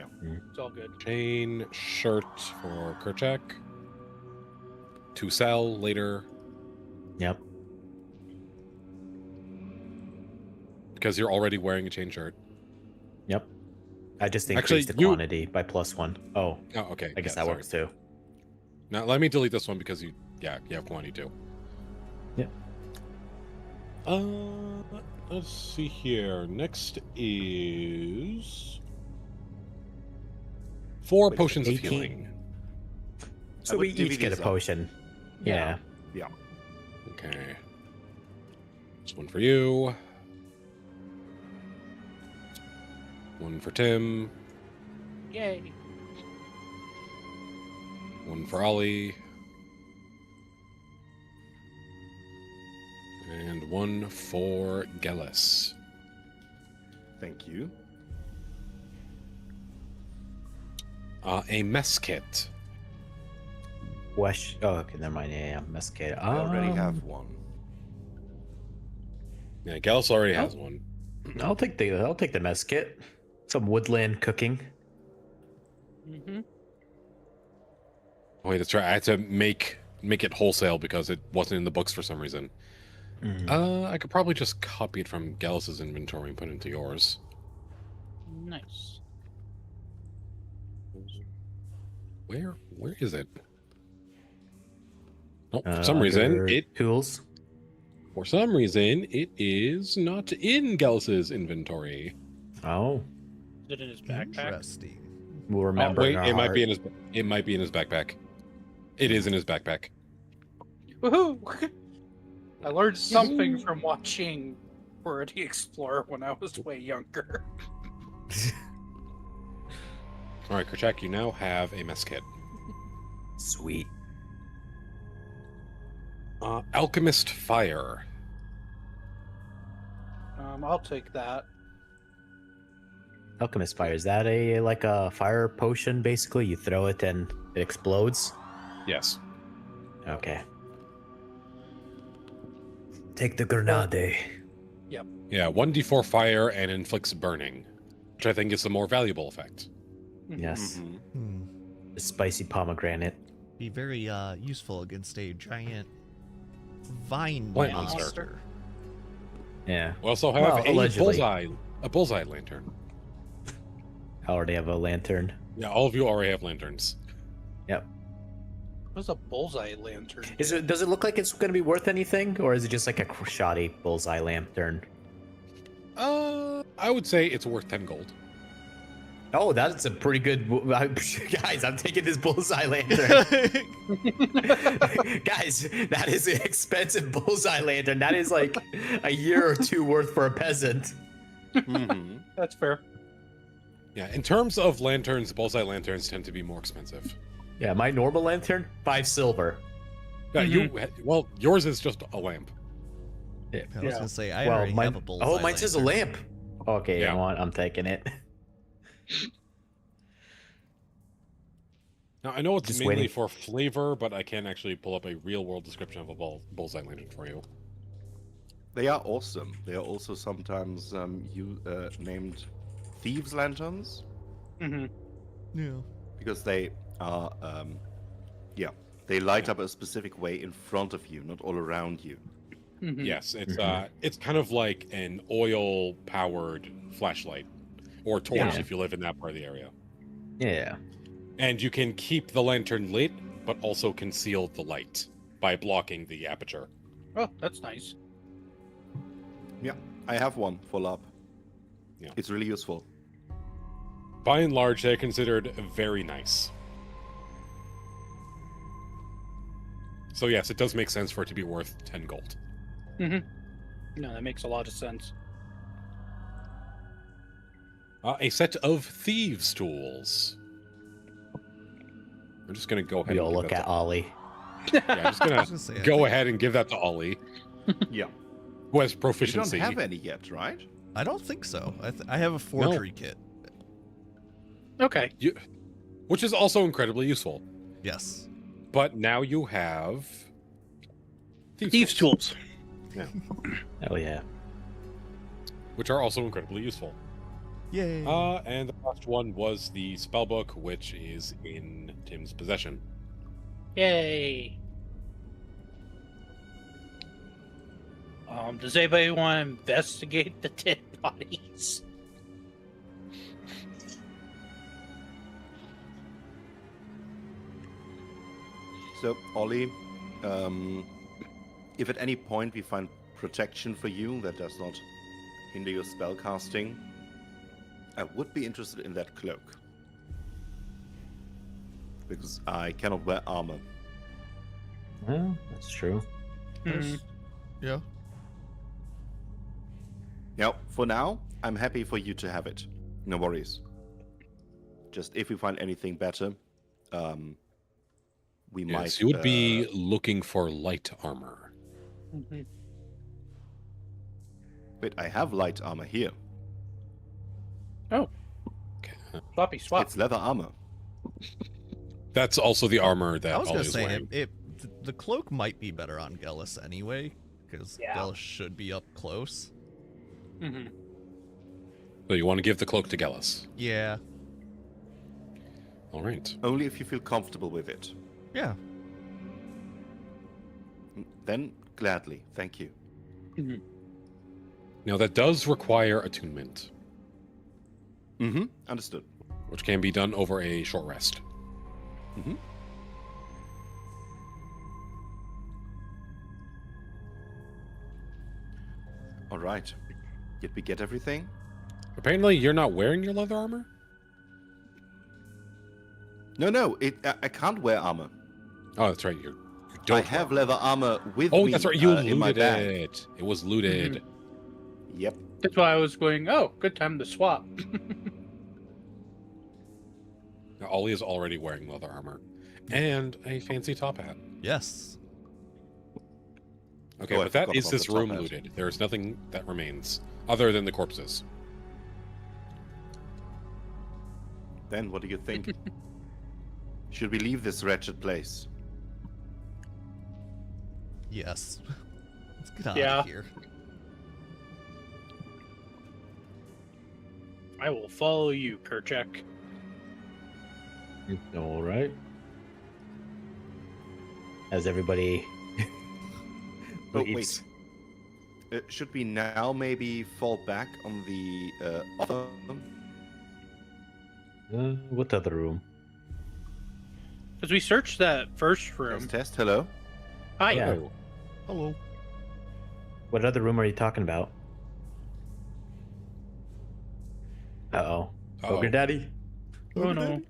Speaker 4: It's all good.
Speaker 2: Chain shirt for Kerchak. To sell later
Speaker 5: Yep.
Speaker 2: because you're already wearing a chain shirt.
Speaker 5: Yep. I just
Speaker 2: Actually,
Speaker 5: increased the
Speaker 2: you-
Speaker 5: quantity by +1. Oh,
Speaker 2: Oh, okay.
Speaker 5: I guess
Speaker 2: yeah,
Speaker 5: that
Speaker 2: sorry.
Speaker 5: works too.
Speaker 2: Now let me delete this one because you have quantity too.
Speaker 5: Yep.
Speaker 2: Let's see here. Next is 4
Speaker 3: Wait,
Speaker 2: potions of
Speaker 5: 18.
Speaker 2: healing.
Speaker 5: So
Speaker 3: would
Speaker 5: we
Speaker 3: divvy
Speaker 5: each get a
Speaker 3: these up.
Speaker 5: potion. Yeah.
Speaker 2: Okay. This one for you. One for Tim.
Speaker 4: Yay!
Speaker 2: One for Ollie. And one for Gellis.
Speaker 3: Thank you.
Speaker 2: A mess kit.
Speaker 5: Oh, okay, never mind. Yeah, mess kit.
Speaker 3: I already have one.
Speaker 2: Yeah, Gellis already has one.
Speaker 5: I'll take the mess kit. Some woodland cooking.
Speaker 4: Mm-hmm.
Speaker 2: Oh, wait, that's right. I had to make it wholesale because it wasn't in the books for some reason. I could probably just copy it from Gellis's inventory and put it into yours.
Speaker 4: Nice.
Speaker 2: Where is it? Oh, for some reason
Speaker 5: Under tools.
Speaker 2: it is not in Gellis's inventory.
Speaker 5: Oh,
Speaker 4: Is it in his backpack?
Speaker 1: Interesting.
Speaker 5: we'll
Speaker 2: Oh,
Speaker 5: remember.
Speaker 2: wait,
Speaker 5: in our
Speaker 2: it might be
Speaker 5: heart.
Speaker 2: in his backpack. It is in his backpack.
Speaker 4: Woohoo! I learned something from watching Dora the Explorer when I was way younger.
Speaker 2: All right, Kerchak, you now have a mess kit.
Speaker 5: Sweet.
Speaker 2: Alchemist Fire.
Speaker 4: I'll take that.
Speaker 5: Alchemist fire. Is that like a fire potion? Basically, you throw it and it explodes.
Speaker 2: Yes.
Speaker 5: Okay. Take the grenade.
Speaker 2: Yeah, 1d4 fire and inflicts burning, which I think is the more valuable effect.
Speaker 5: Yes.
Speaker 3: Mhm.
Speaker 5: The spicy pomegranate.
Speaker 1: Be very useful against a giant vine
Speaker 2: Plant
Speaker 1: monster.
Speaker 5: Yeah.
Speaker 2: We also have
Speaker 5: Well,
Speaker 2: a
Speaker 5: allegedly.
Speaker 2: bullseye lantern.
Speaker 5: I already have a lantern.
Speaker 2: Yeah, all of you already have lanterns.
Speaker 5: Yep.
Speaker 4: What's a bullseye lantern?
Speaker 5: Does it look like it's going to be worth anything, or is it just like a shoddy bullseye lantern?
Speaker 2: I would say it's worth 10 gold.
Speaker 5: Oh, that's a pretty good. Guys, I'm taking this bullseye lantern. Guys, that is an expensive bullseye lantern. That is like a year or two worth for a peasant.
Speaker 3: Mhm.
Speaker 4: That's fair.
Speaker 2: Yeah, in terms of lanterns, bullseye lanterns tend to be more expensive.
Speaker 5: Yeah, my normal lantern, 5 silver.
Speaker 2: Yeah, well, yours is just a lamp.
Speaker 1: I was gonna say I
Speaker 5: Well,
Speaker 1: already have a bullseye.
Speaker 5: oh, mine says a
Speaker 1: lantern.
Speaker 5: lamp. Okay,
Speaker 2: Yeah.
Speaker 5: you know what? I'm taking it.
Speaker 2: Now, I know it's
Speaker 5: Just
Speaker 2: mainly
Speaker 5: waiting.
Speaker 2: for flavor, but I can actually pull up a real-world description of a bullseye lantern for you.
Speaker 3: They are awesome. They are also sometimes named thieves' lanterns
Speaker 4: Mm-hmm.
Speaker 1: Yeah.
Speaker 3: because they are, they light up a specific way in front of you, not all around you.
Speaker 4: Mm-hmm.
Speaker 2: Yes, it's kind of like an oil-powered flashlight or torch
Speaker 5: Yeah.
Speaker 2: if you live in that part of the area.
Speaker 5: Yeah.
Speaker 2: And you can keep the lantern lit but also conceal the light by blocking the aperture.
Speaker 4: Oh, that's nice.
Speaker 3: Yeah, I have one full up.
Speaker 2: Yeah.
Speaker 3: It's really useful.
Speaker 2: By and large, they're considered very nice. So yes, it does make sense for it to be worth 10 gold.
Speaker 4: No, that makes a lot of sense.
Speaker 2: A set of thieves' tools. We're just going to go ahead
Speaker 5: We
Speaker 2: and
Speaker 5: all
Speaker 2: give
Speaker 5: look
Speaker 2: that
Speaker 5: at
Speaker 2: to-
Speaker 5: Ollie.
Speaker 2: Yeah, I'm just going
Speaker 1: I was
Speaker 2: to
Speaker 1: gonna say, I
Speaker 2: go
Speaker 1: think-
Speaker 2: ahead and give that to Ollie,
Speaker 3: Yeah.
Speaker 2: who has
Speaker 3: You
Speaker 2: proficiency.
Speaker 3: don't have any yet, right?
Speaker 1: I don't think so. I have a forgery kit.
Speaker 4: Okay.
Speaker 2: Which is also incredibly useful.
Speaker 1: Yes.
Speaker 2: But now you have
Speaker 4: Thieves' tools.
Speaker 5: Oh yeah.
Speaker 2: which are also incredibly useful.
Speaker 1: Yay.
Speaker 2: And the last one was the spellbook, which is in Tim's possession.
Speaker 4: Yay. Does anybody want to investigate the dead bodies?
Speaker 3: So, Ollie, if at any point we find protection for you that does not hinder your spell casting, I would be interested in that cloak. Because I cannot wear armor.
Speaker 5: Well, that's true.
Speaker 1: Yeah.
Speaker 3: Now, for now, I'm happy for you to have it. No worries. Just if we find anything better, we
Speaker 2: Yes,
Speaker 3: might.
Speaker 2: you would be looking for light armor.
Speaker 3: Wait, I have light armor here.
Speaker 4: Oh,
Speaker 2: Okay.
Speaker 4: swappy swap.
Speaker 3: It's leather armor.
Speaker 2: That's also the armor that
Speaker 1: I was
Speaker 2: Ollie
Speaker 1: gonna
Speaker 2: is
Speaker 1: say
Speaker 2: wearing.
Speaker 1: the cloak might be better on Gellis anyway, because
Speaker 4: Yeah.
Speaker 1: Gellis should be up close.
Speaker 2: So you want to give the cloak to Gellis.
Speaker 1: Yeah.
Speaker 2: All right.
Speaker 3: Only if you feel comfortable with it.
Speaker 1: Yeah.
Speaker 3: Then, gladly. Thank you.
Speaker 2: Now that does require attunement,
Speaker 3: Mm-hmm. Understood.
Speaker 2: which can be done over a short rest.
Speaker 3: Mm-hmm. All right. Did we get everything?
Speaker 2: Apparently, you're not wearing your leather armor?
Speaker 3: No. I can't wear armor.
Speaker 2: Oh, that's right. You don't
Speaker 3: I have leather armor with
Speaker 2: Oh,
Speaker 3: me.
Speaker 2: that's right. You
Speaker 3: in my
Speaker 2: looted
Speaker 3: bag.
Speaker 2: it. It was looted.
Speaker 3: Yep.
Speaker 4: That's why I was going, oh, good time to swap.
Speaker 2: Now, Ollie is already wearing leather armor and a fancy top hat.
Speaker 1: Yes.
Speaker 2: Okay,
Speaker 3: Oh, I
Speaker 2: but that
Speaker 3: forgot
Speaker 2: is
Speaker 3: about
Speaker 2: this
Speaker 3: the top
Speaker 2: room
Speaker 3: hat.
Speaker 2: looted. There is nothing that remains other than the corpses.
Speaker 3: Then what do you think? Should we leave this wretched place?
Speaker 1: Yes. Let's get out
Speaker 4: Yeah.
Speaker 1: of here.
Speaker 4: I will follow you, Kerchak.
Speaker 5: All right. As everybody
Speaker 3: Oh,
Speaker 5: leaves.
Speaker 3: wait. Should we now maybe fall back on the other?
Speaker 5: What other room?
Speaker 4: Because we searched that first room.
Speaker 3: Test. Hello.
Speaker 4: Hi.
Speaker 5: Yeah.
Speaker 2: Oh,
Speaker 1: Hello.
Speaker 5: What other room are you talking about? Uh-oh.
Speaker 2: Uh-oh.
Speaker 5: Ogre Daddy?
Speaker 4: Oh, no.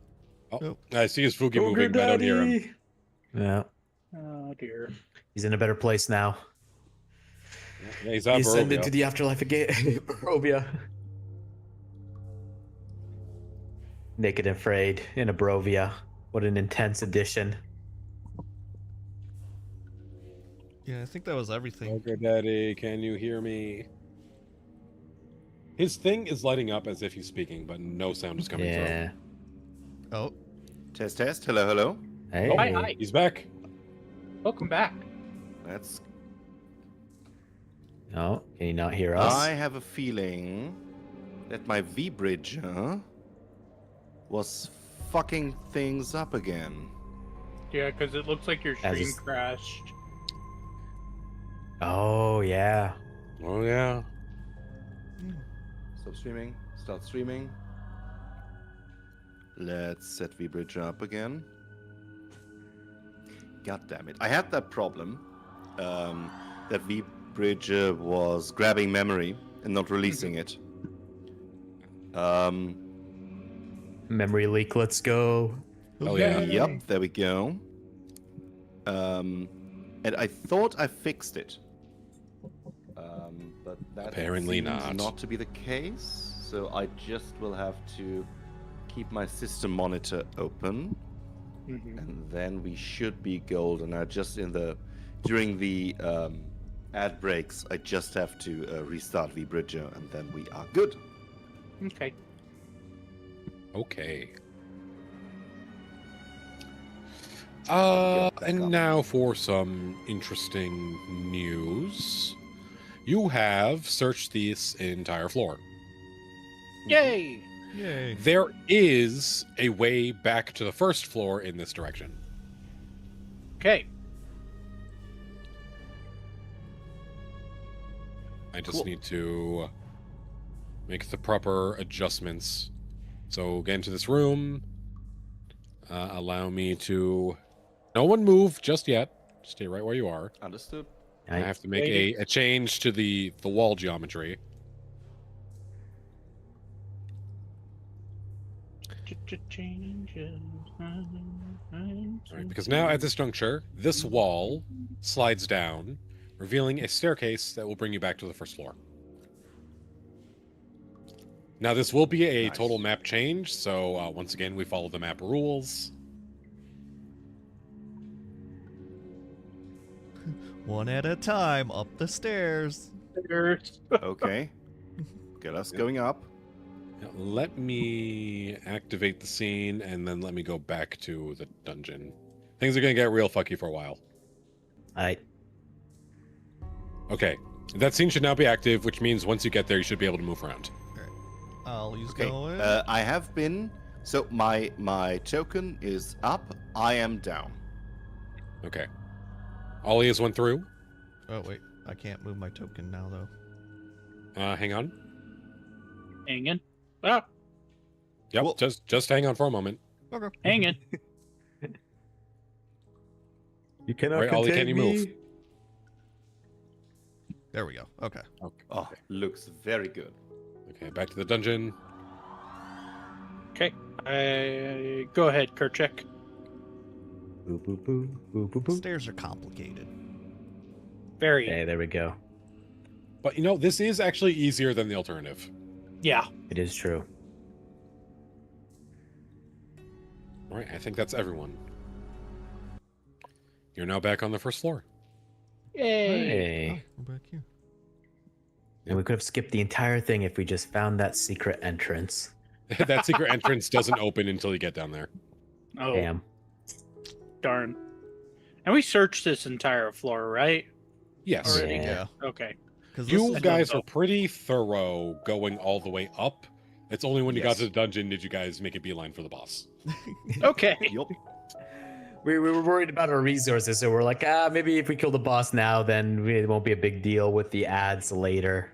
Speaker 2: I see his Fugi moving, but I don't hear him.
Speaker 5: Yeah.
Speaker 4: Oh, dear.
Speaker 5: He's in a better place now.
Speaker 2: Yeah, he's
Speaker 5: He
Speaker 2: at
Speaker 5: ascended
Speaker 2: Barovia.
Speaker 5: to the afterlife again. Barovia. Naked and frayed in a Barovia. What an intense edition.
Speaker 1: Yeah, I think that was everything.
Speaker 2: Ogre Daddy, can you hear me? His thing is lighting up as if he's speaking, but no sound is coming
Speaker 5: Yeah.
Speaker 1: Oh,
Speaker 3: Test. Hello. Hello.
Speaker 5: Hey.
Speaker 2: through.
Speaker 4: Hi, hi.
Speaker 2: He's back.
Speaker 4: Welcome back.
Speaker 3: That's.
Speaker 5: No, can you not hear us?
Speaker 3: I have a feeling that my V bridge was fucking things up again.
Speaker 4: Yeah, because it looks like your
Speaker 5: As
Speaker 4: stream
Speaker 5: is-
Speaker 4: crashed.
Speaker 5: Oh, yeah.
Speaker 2: Oh, yeah.
Speaker 3: Stop streaming. Start streaming. Let's set V bridge up again. God damn it. I had that problem that V-Bridge was grabbing memory and not releasing it.
Speaker 5: Memory leak, let's go.
Speaker 2: Oh, yeah.
Speaker 3: Yep, there we go. And I thought I fixed it. But that
Speaker 2: Apparently
Speaker 3: seems
Speaker 2: not.
Speaker 3: to be the case. So I just will have to keep my system monitor open. And then we should be golden. I just during the ad breaks, I just have to restart V-Bridger, and then we are good.
Speaker 4: Okay.
Speaker 2: Okay.
Speaker 3: Get back
Speaker 2: And
Speaker 3: up.
Speaker 2: now for some interesting news. You have searched this entire floor.
Speaker 4: Yay!
Speaker 1: Yay.
Speaker 2: There is a way back to the first floor in this direction.
Speaker 4: Okay.
Speaker 2: I just
Speaker 3: Cool.
Speaker 2: need to make the proper adjustments. So get into this room. Allow me to... No one move just yet. Stay right where you are.
Speaker 3: Understood.
Speaker 2: I have to make
Speaker 4: Waiting.
Speaker 2: a change to the wall geometry. Right, because now at this juncture, this wall slides down, revealing a staircase that will bring you back to the first floor. Now this will be a
Speaker 3: Nice.
Speaker 2: total map change, so once again we follow the map rules.
Speaker 1: One at a time, up the stairs.
Speaker 3: Okay. Get us going up.
Speaker 2: Now, let me activate the scene, and then let me go back to the dungeon. Things are going to get real fucky for a while.
Speaker 5: I
Speaker 2: Okay, that scene should now be active, which means once you get there, you should be able to move around.
Speaker 1: I'll use
Speaker 3: Okay.
Speaker 1: going.
Speaker 3: I have been. So my token is up. I am down.
Speaker 2: Okay. Ollie has went through.
Speaker 1: Oh, wait. I can't move my token now, though.
Speaker 2: Hang on.
Speaker 4: Hanging. Ah,
Speaker 2: Yep,
Speaker 3: Well-
Speaker 2: just hang on for a moment.
Speaker 1: Okay.
Speaker 4: hanging.
Speaker 5: You cannot
Speaker 2: Right, Ollie, can you move?
Speaker 1: There we go. Okay.
Speaker 2: Okay.
Speaker 3: Oh, looks very good.
Speaker 2: Okay, back to the dungeon.
Speaker 4: Okay. Go ahead, Kerchek.
Speaker 5: Boo, boo, boo, boo, boo, boo.
Speaker 1: Stairs are complicated.
Speaker 4: Very.
Speaker 5: Okay, there we go.
Speaker 2: But you know, this is actually easier than the alternative.
Speaker 4: Yeah.
Speaker 5: It is true.
Speaker 2: All right, I think that's everyone. You're now back on the first floor.
Speaker 4: Yay.
Speaker 5: Hey.
Speaker 1: Oh, we're back here.
Speaker 5: And we could have skipped the entire thing if we just found that secret entrance.
Speaker 2: That secret entrance doesn't open until you get down there.
Speaker 4: Oh,
Speaker 5: Damn.
Speaker 4: darn. And we searched this entire floor, right?
Speaker 2: Yes.
Speaker 4: Already.
Speaker 5: Yeah.
Speaker 4: Okay.
Speaker 1: Because
Speaker 2: You guys
Speaker 4: up.
Speaker 2: are pretty thorough going all the way up. It's only when you got
Speaker 3: Yes.
Speaker 2: to the dungeon did you guys make a beeline for the boss.
Speaker 4: Okay.
Speaker 3: Yup.
Speaker 5: We were worried about our resources, so we're like, maybe if we kill the boss now, then it won't be a big deal with the ads later.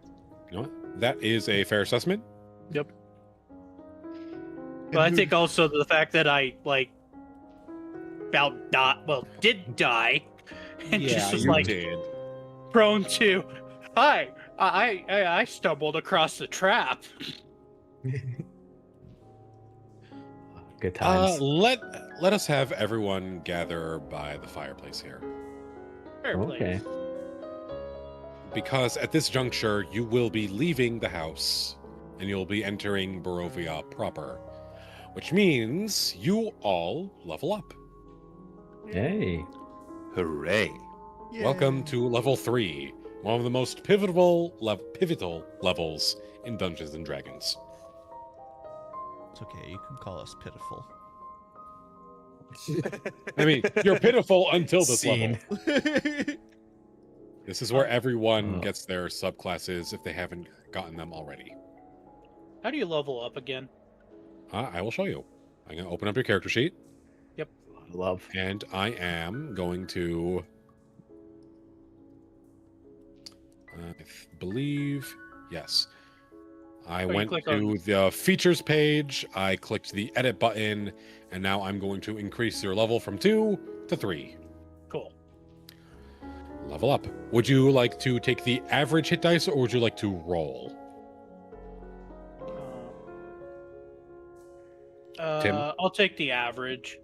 Speaker 2: You know what? That is a fair assessment.
Speaker 4: But I think also the fact that I did die, and just was like
Speaker 2: did.
Speaker 4: prone to. Hi, I stumbled across the trap.
Speaker 5: Good times.
Speaker 2: Let us have everyone gather by the fireplace here.
Speaker 5: Okay.
Speaker 2: Because at this juncture, you will be leaving the house and you'll be entering Barovia proper, which means you all level up.
Speaker 5: Hey.
Speaker 3: Hooray.
Speaker 2: Welcome to level 3, one of the most pivotal levels in Dungeons and Dragons.
Speaker 1: It's okay. You can call us pitiful.
Speaker 2: I mean, you're pitiful until this
Speaker 5: Scene.
Speaker 2: level. This is where everyone
Speaker 5: Oh.
Speaker 2: gets their subclasses if they haven't gotten them already.
Speaker 4: How do you level up again?
Speaker 2: I will show you. I'm going to open up your character sheet,
Speaker 5: Love.
Speaker 2: and I am going to... I believe... Yes. I
Speaker 4: you
Speaker 2: went
Speaker 4: click
Speaker 2: to
Speaker 4: on-
Speaker 2: the features page, I clicked the edit button, and now I'm going to increase your level from 2 to 3. level up. Would you like to take the average hit dice, or would you like to roll? Tim?
Speaker 4: I'll take the average.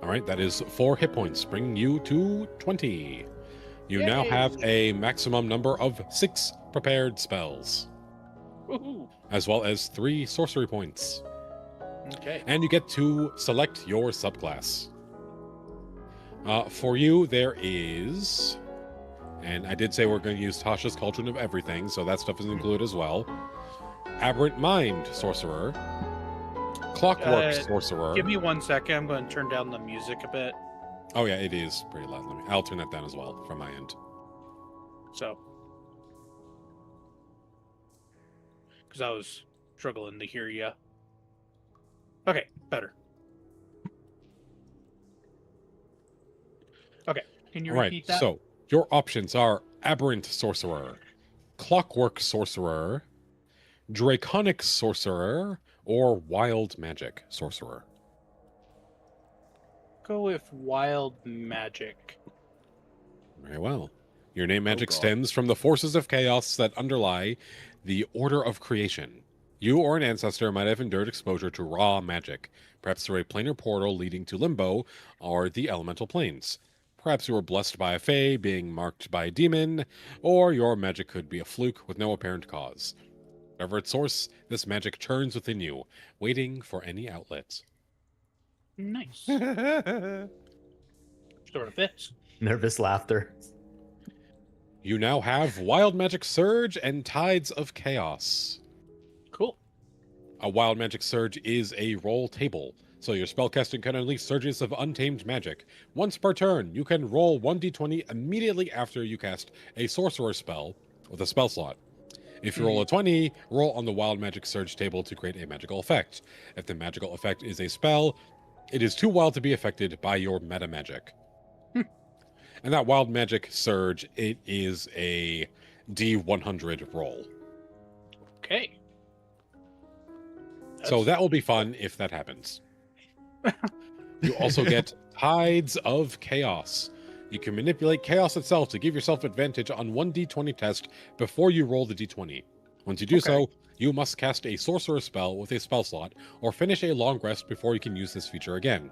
Speaker 2: All right, that is 4 hit points, bringing you to 20. You now have a maximum number of 6 prepared spells,
Speaker 4: Woohoo.
Speaker 2: as well as 3 sorcery points.
Speaker 4: Okay.
Speaker 2: And you get to select your subclass. For you, there is, and I did say we're going to use Tasha's Cauldron of Everything, so that stuff is included as well. Aberrant Mind Sorcerer, Clockwork Sorcerer.
Speaker 4: Give me 1 second. I'm going to turn down the music a bit.
Speaker 2: Oh yeah, it is pretty loud. I'll turn that down as well from my end.
Speaker 4: So, because I was struggling to hear you. Okay, better. Okay, can you repeat that?
Speaker 2: So your options are Aberrant Sorcerer, Clockwork Sorcerer, Draconic Sorcerer, or Wild Magic Sorcerer.
Speaker 4: Go with Wild Magic.
Speaker 2: Very well. Your name magic
Speaker 3: God.
Speaker 2: stems from the forces of chaos that underlie the order of creation. You or an ancestor might have endured exposure to raw magic, perhaps through a planar portal leading to Limbo or the elemental planes. Perhaps you were blessed by a fae, being marked by a demon, or your magic could be a fluke with no apparent cause. Whatever its source, this magic churns within you, waiting for any outlet.
Speaker 4: Nice. Sort of fits.
Speaker 5: Nervous laughter.
Speaker 2: You now have Wild Magic Surge and Tides of Chaos.
Speaker 4: Cool.
Speaker 2: A Wild Magic Surge is a roll table, so your spellcasting can unleash surges of untamed magic. Once per turn, you can roll 1d20 immediately after you cast a sorcerer spell with a spell slot. If you roll a 20, roll on the Wild Magic Surge table to create a magical effect. If the magical effect is a spell, it is too wild to be affected by your meta magic. And that Wild Magic Surge, it is a D100 roll.
Speaker 4: Okay.
Speaker 2: So that will be fun if that happens. You also get Tides of Chaos. You can manipulate chaos itself to give yourself advantage on 1d20 test before you roll the d20. Once you do so, you must cast a sorcerer spell with a spell slot, or finish a long rest before you can use this feature again.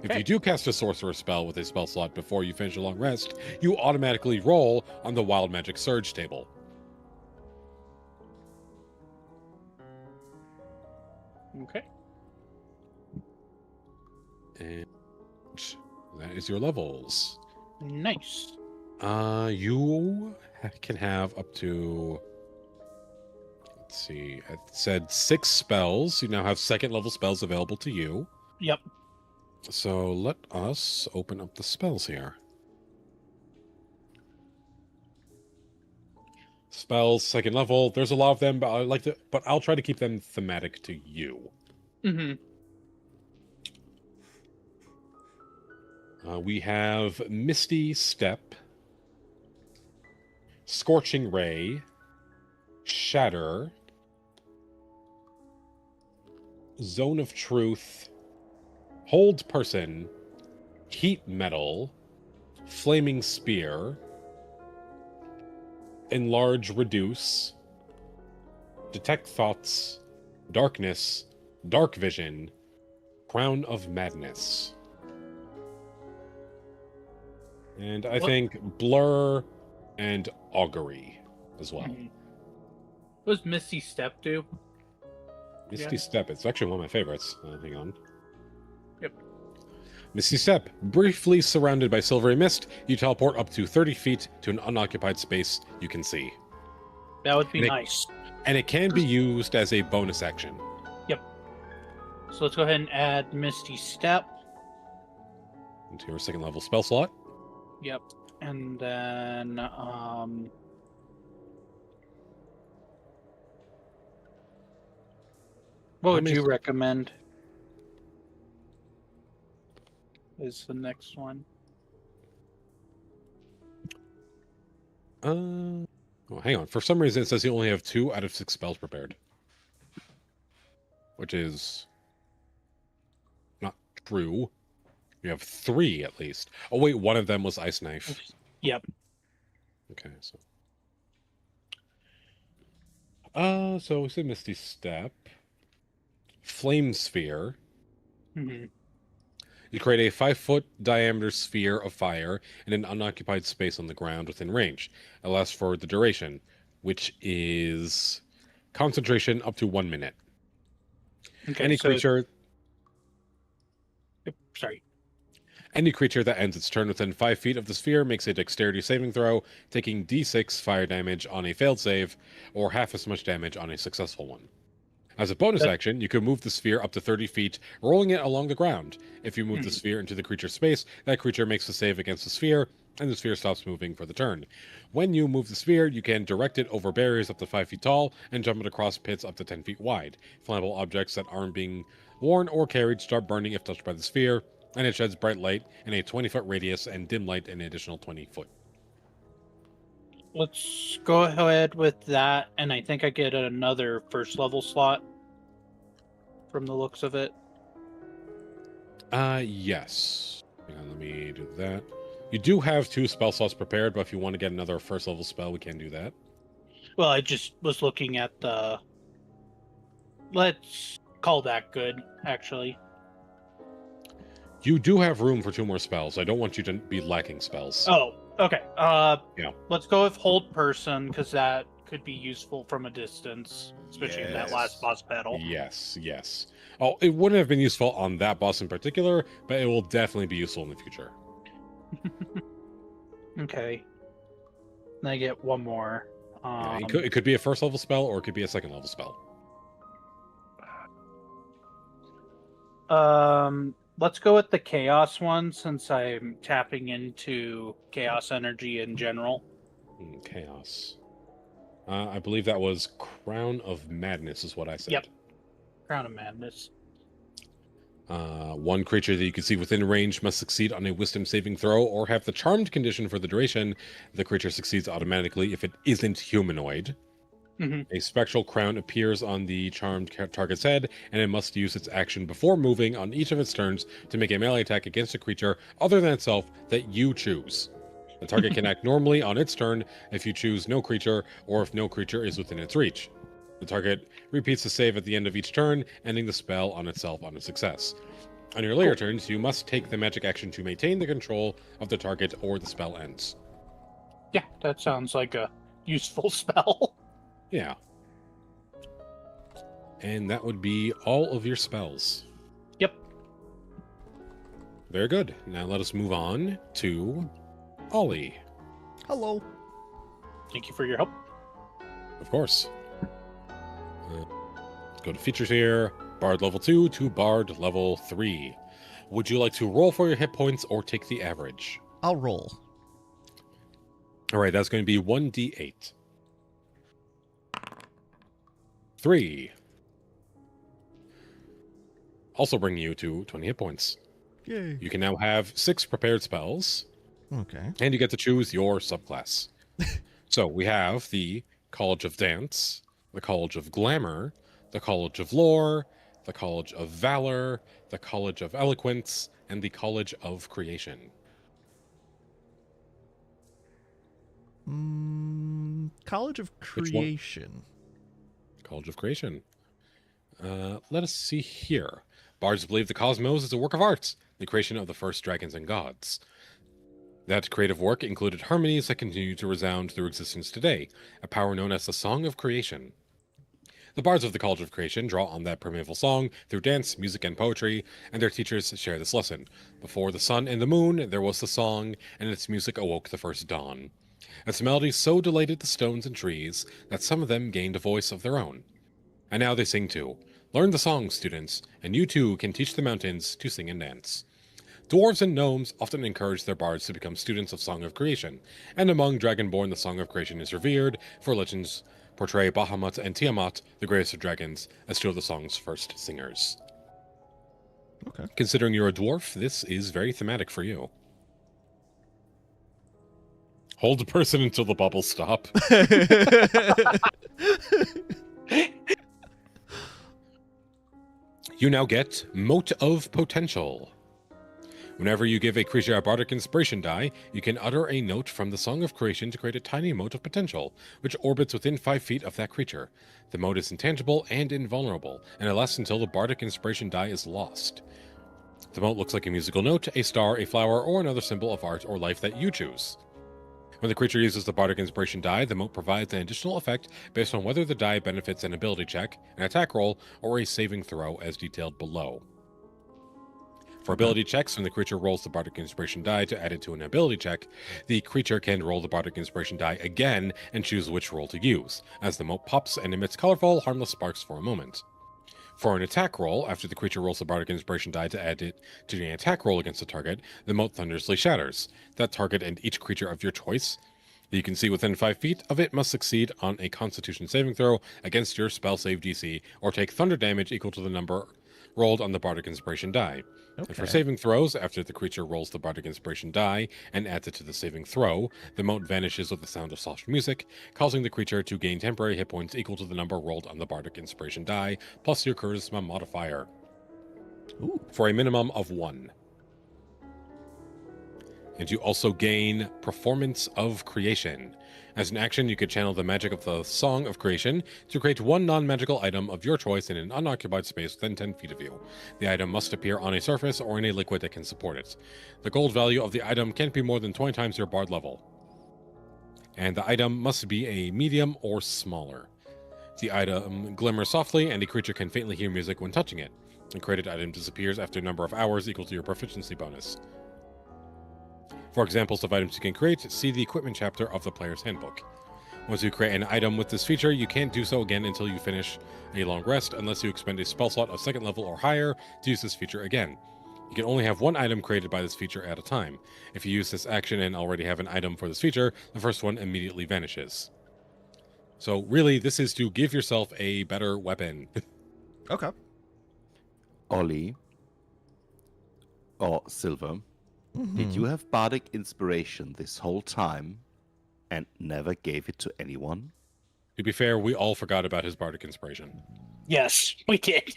Speaker 2: If you do cast a sorcerer spell with a spell slot before you finish a long rest, you automatically roll on the Wild Magic Surge table.
Speaker 4: Okay.
Speaker 2: And that is your levels.
Speaker 4: Nice.
Speaker 2: You can have up to, let's see, it said 6 spells. You now have 2nd level spells available to you.
Speaker 4: Yep.
Speaker 2: So let us open up the spells here. Spells, 2nd level. There's a lot of them, but I'll try to keep them thematic to you.
Speaker 4: Mm-hmm.
Speaker 2: We have Misty Step, Scorching Ray, Shatter, Zone of Truth, Hold Person, Heat Metal, Flaming Spear, Enlarge Reduce, Detect Thoughts, Darkness, Dark Vision, Crown of Madness. And I think Blur and Augury as well.
Speaker 4: What does Misty Step do?
Speaker 2: Misty Step, it's actually one of my favorites. Hang on.
Speaker 4: Yep.
Speaker 2: Misty Step. Briefly surrounded by silvery mist, you teleport up to 30 feet to an unoccupied space you can see.
Speaker 4: That would be nice.
Speaker 2: And it can be used as a bonus action.
Speaker 4: Yep. So let's go ahead and add Misty Step.
Speaker 2: Into your 2nd level spell slot.
Speaker 4: Yep. And then, what would you recommend? Is the next one?
Speaker 2: Well, hang on. For some reason, it says you only have 2 out of 6 spells prepared. Which is not true. You have 3 at least. Oh, wait, one of them was Ice Knife.
Speaker 4: Yep.
Speaker 2: Okay, so. So we said Misty Step. Flame Sphere.
Speaker 4: Hmm.
Speaker 2: You create a 5-foot diameter sphere of fire in an unoccupied space on the ground within range. It lasts for the duration, which is concentration up to 1 minute.
Speaker 4: Okay,
Speaker 2: Any
Speaker 4: so
Speaker 2: creature
Speaker 4: sorry.
Speaker 2: Any creature that ends its turn within 5 feet of the sphere makes a dexterity saving throw, taking d6 fire damage on a failed save, or half as much damage on a successful one. As a bonus
Speaker 4: That-
Speaker 2: action, you can move the sphere up to 30 feet, rolling it along the ground. If you move the
Speaker 4: Mhm.
Speaker 2: sphere into the creature's space, that creature makes a save against the sphere, and the sphere stops moving for the turn. When you move the sphere, you can direct it over barriers up to 5 feet tall and jump it across pits up to 10 feet wide. Flammable objects that aren't being worn or carried start burning if touched by the sphere, and it sheds bright light in a 20-foot radius and dim light in an additional 20 foot.
Speaker 4: Let's go ahead with that, and I think I get another first level slot from the looks of it.
Speaker 2: Yes. Hang on, let me do that. You do have 2 spell slots prepared, but if you want to get another first level spell, we can do that.
Speaker 4: Well, I just was looking at the. Let's call that good, actually.
Speaker 2: You do have room for 2 more spells. I don't want you to be lacking spells.
Speaker 4: Oh, okay.
Speaker 2: Yeah.
Speaker 4: Let's go with hold person because that could be useful from a distance, especially in that last
Speaker 3: Yes.
Speaker 4: boss battle.
Speaker 2: Yes. Oh, it wouldn't have been useful on that boss in particular, but it will definitely be useful in the future.
Speaker 4: Okay. Then I get one more.
Speaker 2: Yeah, it could be a first level spell, or it could be a second level spell.
Speaker 4: Let's go with the chaos one since I'm tapping into chaos energy in general.
Speaker 2: Chaos. I believe that was Crown of Madness, is what I said.
Speaker 4: Yep. Crown of Madness.
Speaker 2: One creature that you can see within range must succeed on a wisdom saving throw or have the charmed condition for the duration. The creature succeeds automatically if it isn't humanoid.
Speaker 4: Mhm.
Speaker 2: A spectral crown appears on the charmed target's head, and it must use its action before moving on each of its turns to make a melee attack against a creature other than itself that you choose. The target can act normally on its turn if you choose no creature or if no creature is within its reach. The target repeats the save at the end of each turn, ending the spell on itself on a success. On your later turns, you must take the magic action to maintain the control of the target or the spell ends.
Speaker 4: Yeah, that sounds like a useful spell.
Speaker 2: Yeah. And that would be all of your spells.
Speaker 4: Yep.
Speaker 2: Very good. Now let us move on to Ollie.
Speaker 1: Hello.
Speaker 4: Thank you for your help.
Speaker 2: Of course. Let's go to features here. Bard level 2 to Bard level 3. Would you like to roll for your hit points or take the average?
Speaker 1: I'll roll.
Speaker 2: All right, that's going to be 1d8. 3. Also bringing you to 20 hit points.
Speaker 1: Yay.
Speaker 2: You can now have 6 prepared spells,
Speaker 1: Okay.
Speaker 2: and you get to choose your subclass. So we have the College of Dance, the College of Glamour, the College of Lore, the College of Valor, the College of Eloquence, and the College of Creation.
Speaker 1: College of
Speaker 2: Which one?
Speaker 1: Creation.
Speaker 2: College of Creation. Let us see here. Bards believe the cosmos is a work of art, the creation of the first dragons and gods. That creative work included harmonies that continue to resound through existence today, a power known as the Song of Creation. The bards of the College of Creation draw on that primeval song through dance, music, and poetry, and their teachers share this lesson. Before the sun and the moon, there was the song, and its music awoke the first dawn. Its melody so delighted the stones and trees that some of them gained a voice of their own. And now they sing too. Learn the song, students, and you too can teach the mountains to sing and dance. Dwarves and gnomes often encourage their bards to become students of Song of Creation, and among Dragonborn the Song of Creation is revered, for legends portray Bahamut and Tiamat, the greatest of dragons, as two of the song's first singers.
Speaker 1: Okay.
Speaker 2: Considering you're a dwarf, this is very thematic for you. Hold the person until the bubbles stop. You now get Mote of Potential. Whenever you give a creature a bardic inspiration die, you can utter a note from the Song of Creation to create a tiny mote of potential, which orbits within 5 feet of that creature. The mote is intangible and invulnerable, and it lasts until the bardic inspiration die is lost. The mote looks like a musical note, a star, a flower, or another symbol of art or life that you choose. When the creature uses the bardic inspiration die, the mote provides an additional effect based on whether the die benefits an ability check, an attack roll, or a saving throw as detailed below. For ability checks, when the creature rolls the bardic inspiration die to add it to an ability check, the creature can roll the bardic inspiration die again and choose which roll to use, as the mote pops and emits colorful, harmless sparks for a moment. For an attack roll, after the creature rolls the bardic inspiration die to add it to the attack roll against the target, the mote thunderously shatters. That target and each creature of your choice that you can see within 5 feet of it must succeed on a Constitution saving throw against your spell save DC, or take thunder damage equal to the number rolled on the bardic inspiration die. And for saving throws, after the creature rolls the bardic inspiration die and adds it to the saving throw, the mote vanishes with the sound of soft music, causing the creature to gain temporary hit points equal to the number rolled on the bardic inspiration die, plus your charisma modifier.
Speaker 1: Ooh.
Speaker 2: For a minimum of 1. And you also gain Performance of Creation. As an action, you could channel the magic of the Song of Creation to create one non-magical item of your choice in an unoccupied space within 10 feet of you. The item must appear on a surface or in a liquid that can support it. The gold value of the item can't be more than 20 times your bard level. And the item must be a medium or smaller. The item glimmers softly, and a creature can faintly hear music when touching it. The created item disappears after a number of hours equal to your proficiency bonus. For examples of items you can create, see the equipment chapter of the player's handbook. Once you create an item with this feature, you can't do so again until you finish a long rest, unless you expend a spell slot of 2nd level or higher to use this feature again. You can only have one item created by this feature at a time. If you use this action and already have an item for this feature, the first one immediately vanishes. So really, this is to give yourself a better weapon.
Speaker 1: Okay.
Speaker 3: Ollie or Sylver, did you have bardic inspiration this whole time and never gave it to anyone?
Speaker 2: To be fair, we all forgot about his bardic inspiration.
Speaker 4: Yes, we did.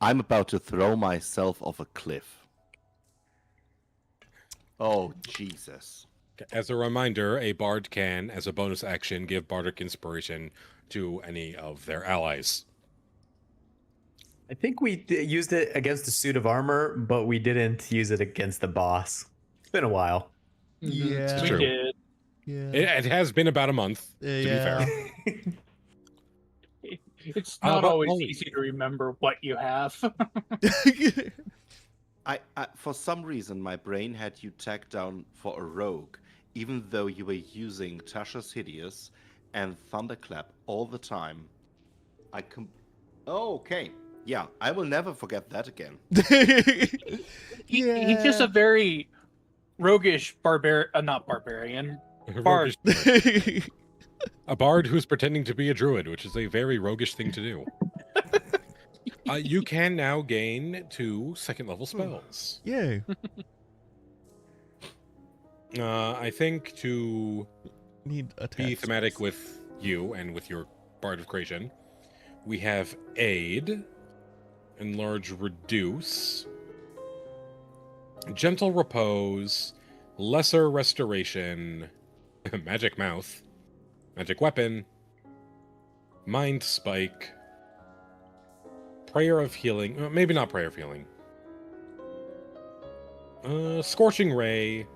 Speaker 3: I'm about to throw myself off a cliff. Oh, Jesus.
Speaker 2: As a reminder, a bard can, as a bonus action, give bardic inspiration to any of their allies.
Speaker 5: I think we used it against the suit of armor, but we didn't use it against the boss. It's been a while.
Speaker 1: Yeah.
Speaker 2: It's
Speaker 4: we
Speaker 2: true.
Speaker 4: did.
Speaker 1: Yeah.
Speaker 2: It has been about a month, to be fair.
Speaker 4: It's not
Speaker 2: but
Speaker 4: always
Speaker 2: Ollie-
Speaker 4: easy to remember what you have.
Speaker 3: I for some reason, my brain had you tagged down for a rogue, even though you were using Tasha's Hideous and Thunderclap all the time. Oh, okay. Yeah, I will never forget that again.
Speaker 4: He's just a very roguish not barbarian. Bard.
Speaker 2: A bard who's pretending to be a druid, which is a very roguish thing to do. You can now gain 2 second-level spells.
Speaker 1: Yay.
Speaker 2: I think to
Speaker 1: Need a
Speaker 2: be thematic with you and with your Bard of Creation, we have Aid, Enlarge Reduce, Gentle Repose, Lesser Restoration, Magic Mouth, Magic Weapon, Mind Spike, Prayer of Healing, maybe not Prayer of Healing, Scorching Ray,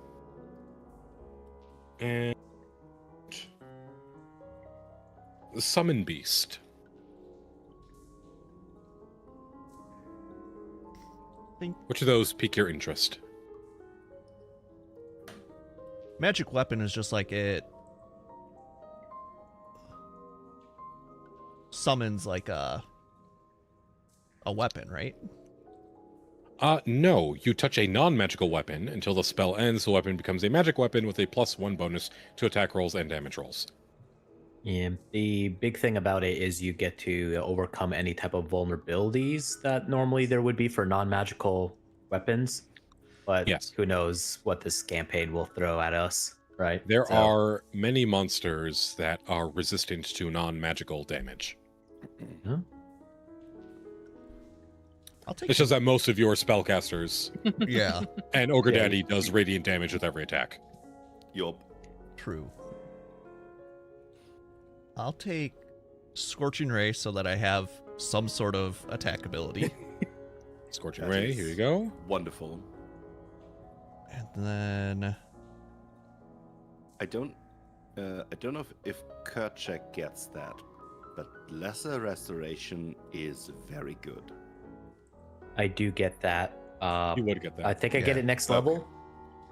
Speaker 2: and Summon Beast. Which of those pique your interest?
Speaker 1: Magic weapon is just like it summons like a weapon, right?
Speaker 2: No. You touch a non-magical weapon until the spell ends. The weapon becomes a magic weapon with a +1 bonus to attack rolls and damage rolls.
Speaker 5: Yeah, the big thing about it is you get to overcome any type of vulnerabilities that normally there would be for non-magical weapons. But
Speaker 2: Yes.
Speaker 5: who knows what this campaign will throw at us, right?
Speaker 2: There
Speaker 5: So-
Speaker 2: are many monsters that are resistant to non-magical damage.
Speaker 5: Huh?
Speaker 1: I'll take
Speaker 2: It's just that most of your spellcasters
Speaker 1: Yeah,
Speaker 2: and Ogre
Speaker 3: Yeah,
Speaker 2: Daddy does radiant damage with every attack.
Speaker 3: Yup.
Speaker 1: true. I'll take Scorching Ray so that I have some sort of attack ability.
Speaker 2: Scorching
Speaker 3: That
Speaker 2: Ray,
Speaker 3: is
Speaker 2: here you go.
Speaker 3: Wonderful.
Speaker 1: And then
Speaker 3: I don't know if Kerchak gets that, but Lesser Restoration is very good.
Speaker 5: I do get that.
Speaker 2: You would get that.
Speaker 5: I think I get
Speaker 1: Yeah.
Speaker 5: it next
Speaker 3: Okay.
Speaker 5: level.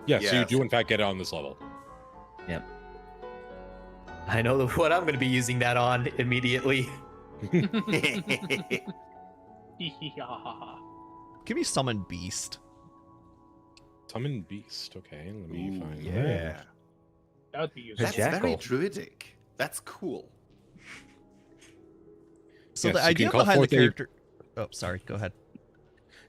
Speaker 2: Yeah, so you
Speaker 3: Yes.
Speaker 2: do in fact get it on this level.
Speaker 5: Yep. I know what I'm going to be using that on immediately.
Speaker 4: Yeah.
Speaker 1: give me Summon Beast.
Speaker 2: Summon Beast. Okay, let me
Speaker 3: Ooh,
Speaker 2: find
Speaker 3: yeah.
Speaker 2: that.
Speaker 4: That would be useful.
Speaker 3: That's very
Speaker 5: Jackal.
Speaker 3: druidic. That's cool.
Speaker 1: So
Speaker 2: Yes,
Speaker 1: the
Speaker 2: you can
Speaker 1: idea
Speaker 2: call
Speaker 1: behind the
Speaker 2: forth a-
Speaker 1: character. Oh, sorry. Go ahead.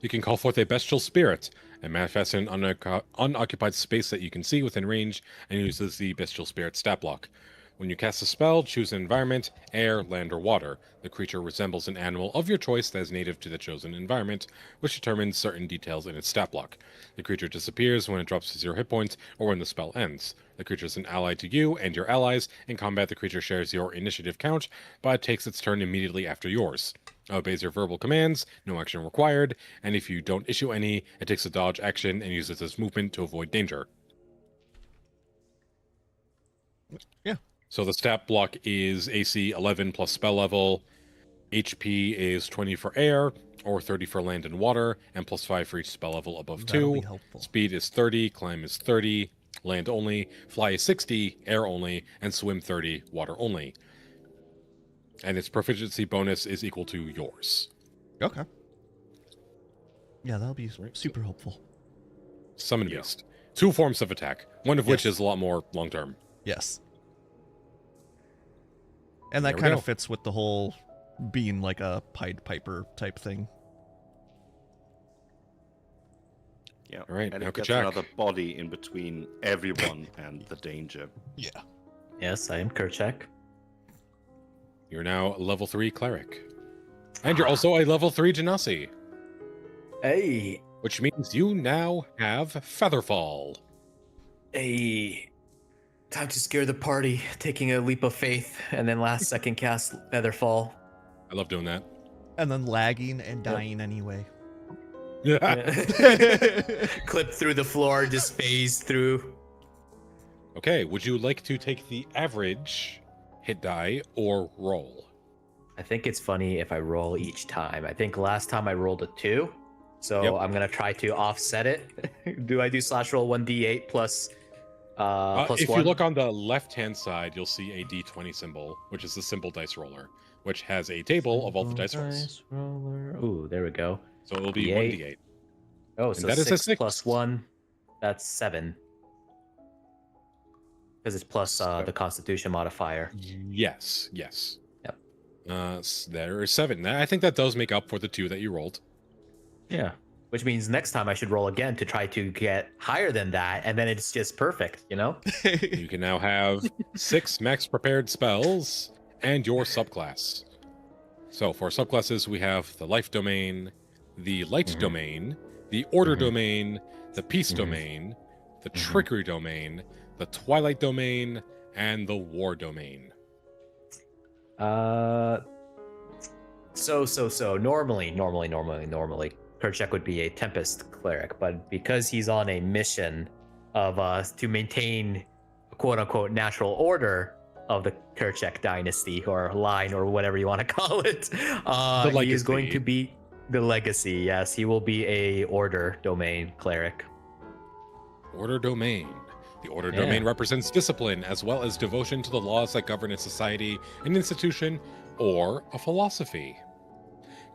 Speaker 2: You can call forth a bestial spirit and manifest in an unoccupied space that you can see within range and uses the bestial spirit stat block. When you cast a spell, choose an environment, air, land, or water. The creature resembles an animal of your choice that is native to the chosen environment, which determines certain details in its stat block. The creature disappears when it drops to 0 hit points or when the spell ends. The creature is an ally to you and your allies. In combat, the creature shares your initiative count, but it takes its turn immediately after yours. It obeys your verbal commands, no action required, and if you don't issue any, it takes a dodge action and uses its movement to avoid danger.
Speaker 1: Yeah.
Speaker 2: So the stat block is AC 11 plus spell level, HP is 20 for air, or 30 for land and water, and plus 5 for each spell level above
Speaker 1: That'll
Speaker 2: 2.
Speaker 1: be helpful.
Speaker 2: Speed is 30, climb is 30, land only, fly is 60, air only, and swim 30, water only. And its proficiency bonus is equal to yours.
Speaker 1: Okay. Yeah, that'll be
Speaker 2: Right.
Speaker 1: super helpful.
Speaker 2: Summon
Speaker 3: Yeah.
Speaker 2: Beast. 2 forms of attack, one of which
Speaker 1: Yes.
Speaker 2: is a lot more long term.
Speaker 1: Yes. And that
Speaker 2: There we
Speaker 1: kind
Speaker 2: go.
Speaker 1: of fits with the whole being like a Pied Piper type thing.
Speaker 3: Yeah.
Speaker 2: All right,
Speaker 3: And
Speaker 2: now
Speaker 3: it gets
Speaker 2: Kachak.
Speaker 3: another body in between everyone and the danger.
Speaker 1: Yeah.
Speaker 5: Yes, I am Kerchak.
Speaker 2: You're now a level 3 cleric. And you're also a level 3 genasi,
Speaker 5: Hey,
Speaker 2: which means you now have Featherfall.
Speaker 5: hey. Time to scare the party, taking a leap of faith, and then last second cast Featherfall.
Speaker 2: I love doing that.
Speaker 1: And then lagging and dying anyway.
Speaker 5: Clip through the floor, just phase through.
Speaker 2: Okay, would you like to take the average hit die or roll?
Speaker 5: I think it's funny if I roll each time. I think last time I rolled a 2, so
Speaker 2: Yep.
Speaker 5: I'm gonna try to offset it. Do I do slash roll 1d8 plus plus
Speaker 2: if
Speaker 5: 1?
Speaker 2: you look on the left-hand side, you'll see a D20 symbol, which is the simple dice roller, which has a table of all the dice rolls.
Speaker 5: roller. Ooh, there we go.
Speaker 2: So it'll be
Speaker 5: D8.
Speaker 2: 1d8.
Speaker 5: Oh,
Speaker 2: And
Speaker 5: so
Speaker 2: that is a
Speaker 5: 6 plus
Speaker 2: six.
Speaker 5: 1, that's 7. Because it's plus
Speaker 2: So-
Speaker 5: the Constitution modifier.
Speaker 2: Yes, yes.
Speaker 5: Yep.
Speaker 2: There is 7. I think that does make up for the 2 that you rolled.
Speaker 5: Yeah. Which means next time I should roll again to try to get higher than that, and then it's just perfect, you know?
Speaker 2: You can now have 6 max prepared spells and your subclass. So for subclasses, we have the life domain, the light
Speaker 5: Mhm.
Speaker 2: domain, the order
Speaker 5: Mhm.
Speaker 2: domain, the peace
Speaker 5: Mhm.
Speaker 2: domain, the
Speaker 5: Mhm.
Speaker 2: trickery domain, the twilight domain, and the war domain.
Speaker 5: So normally, Kerchak would be a Tempest cleric, but because he's on a mission of to maintain quote unquote natural order of the Kerchak dynasty or line or whatever you want to call it, he is going to
Speaker 2: legacy.
Speaker 5: be the legacy. Yes, he will be a order domain cleric.
Speaker 2: Order domain. The order
Speaker 5: Yeah.
Speaker 2: domain represents discipline as well as devotion to the laws that govern a society, an institution, or a philosophy.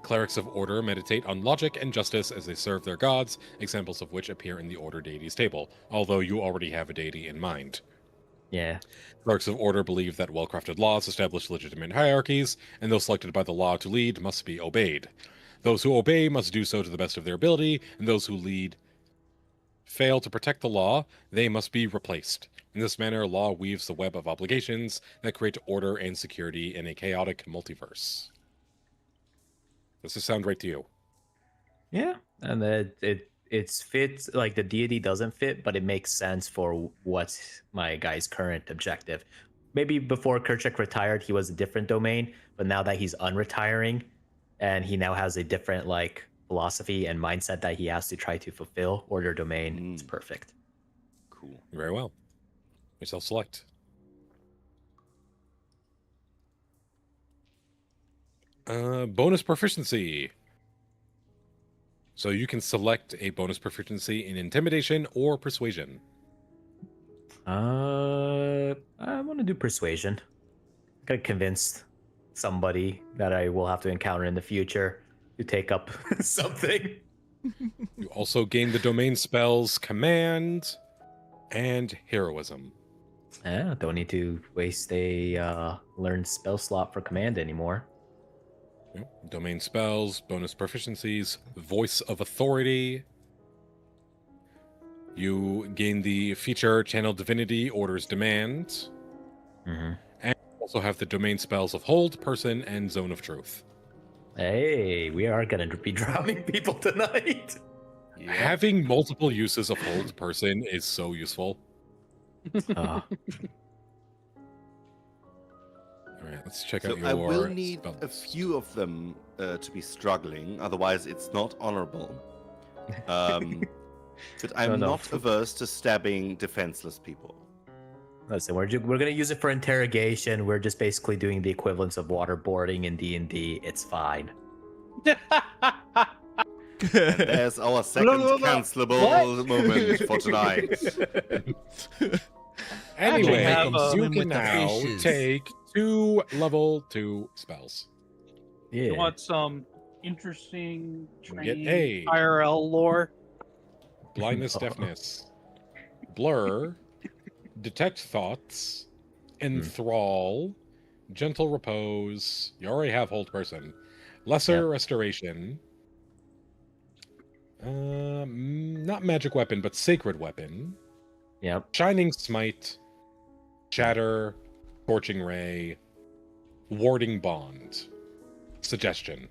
Speaker 2: Clerics of order meditate on logic and justice as they serve their gods, examples of which appear in the order deities table, although you already have a deity in mind.
Speaker 5: Yeah.
Speaker 2: Clerics of order believe that well-crafted laws establish legitimate hierarchies, and those selected by the law to lead must be obeyed. Those who obey must do so to the best of their ability, and those who lead fail to protect the law, they must be replaced. In this manner, law weaves the web of obligations that create order and security in a chaotic multiverse. Does this sound right to you?
Speaker 5: Yeah, and it's fits like the deity doesn't fit, but it makes sense for what's my guy's current objective. Maybe before Kerchak retired, he was a different domain, but now that he's unretiring, and he now has a different like philosophy and mindset that he has to try to fulfill order domain, it's perfect.
Speaker 3: Cool.
Speaker 2: Very well. We self-select. Bonus proficiency. So you can select a bonus proficiency in intimidation or persuasion.
Speaker 5: I want to do persuasion. Gotta convince somebody that I will have to encounter in the future to take up something.
Speaker 2: You also gain the domain spells Command and Heroism.
Speaker 5: Yeah, don't need to waste a learned spell slot for command anymore.
Speaker 2: Yep. Domain spells, bonus proficiencies, Voice of Authority. You gain the feature Channel Divinity, Order's Demand.
Speaker 5: Mm-hmm.
Speaker 2: And you also have the domain spells of Hold, Person, and Zone of Truth.
Speaker 5: Hey, we are gonna be drowning people tonight.
Speaker 3: Yep.
Speaker 2: Having multiple uses of Hold Person is so useful.
Speaker 5: Uh,
Speaker 2: All right, let's check
Speaker 3: So
Speaker 2: out your
Speaker 3: I will need
Speaker 2: spell
Speaker 3: a
Speaker 2: list.
Speaker 3: few of them to be struggling, otherwise it's not honorable. But I'm
Speaker 5: No.
Speaker 3: not averse to stabbing defenseless people.
Speaker 5: Listen, we're gonna use it for interrogation. We're just basically doing the equivalence of waterboarding in D&D. It's fine.
Speaker 3: And there's our second cancelable moment for tonight.
Speaker 2: Anyway,
Speaker 4: have a-
Speaker 2: you
Speaker 1: Swim
Speaker 2: can
Speaker 1: with the
Speaker 2: now
Speaker 1: fishes.
Speaker 2: take 2 level 2 spells.
Speaker 5: Yeah.
Speaker 4: You want some interesting
Speaker 2: You can get
Speaker 4: training
Speaker 2: A.
Speaker 4: IRL lore?
Speaker 2: Blindness, Deafness, Blur, Detect Thoughts, Enthrall, Gentle Repose. You already have Hold Person. Lesser Restoration. Not Magic Weapon, but Sacred Weapon.
Speaker 5: Yep.
Speaker 2: Shining Smite, Shatter, Scorching Ray, Warding Bond. Suggestion.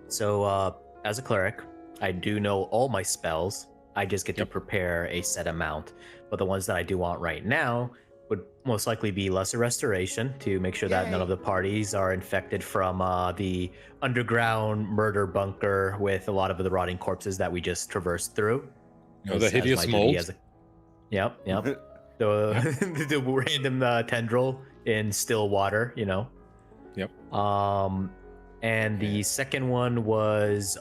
Speaker 5: So, as a cleric, I do know all my spells. I just get to prepare a set amount. But the ones that I do want right now would most likely be Lesser Restoration to make sure that none of the parties are infected from the underground murder bunker with a lot of the rotting corpses that we just traversed through.
Speaker 2: You know, the hideous
Speaker 5: my duty
Speaker 2: mold.
Speaker 5: as a- Yep. The random tendril in still water, you know.
Speaker 2: Yep.
Speaker 5: And the second one was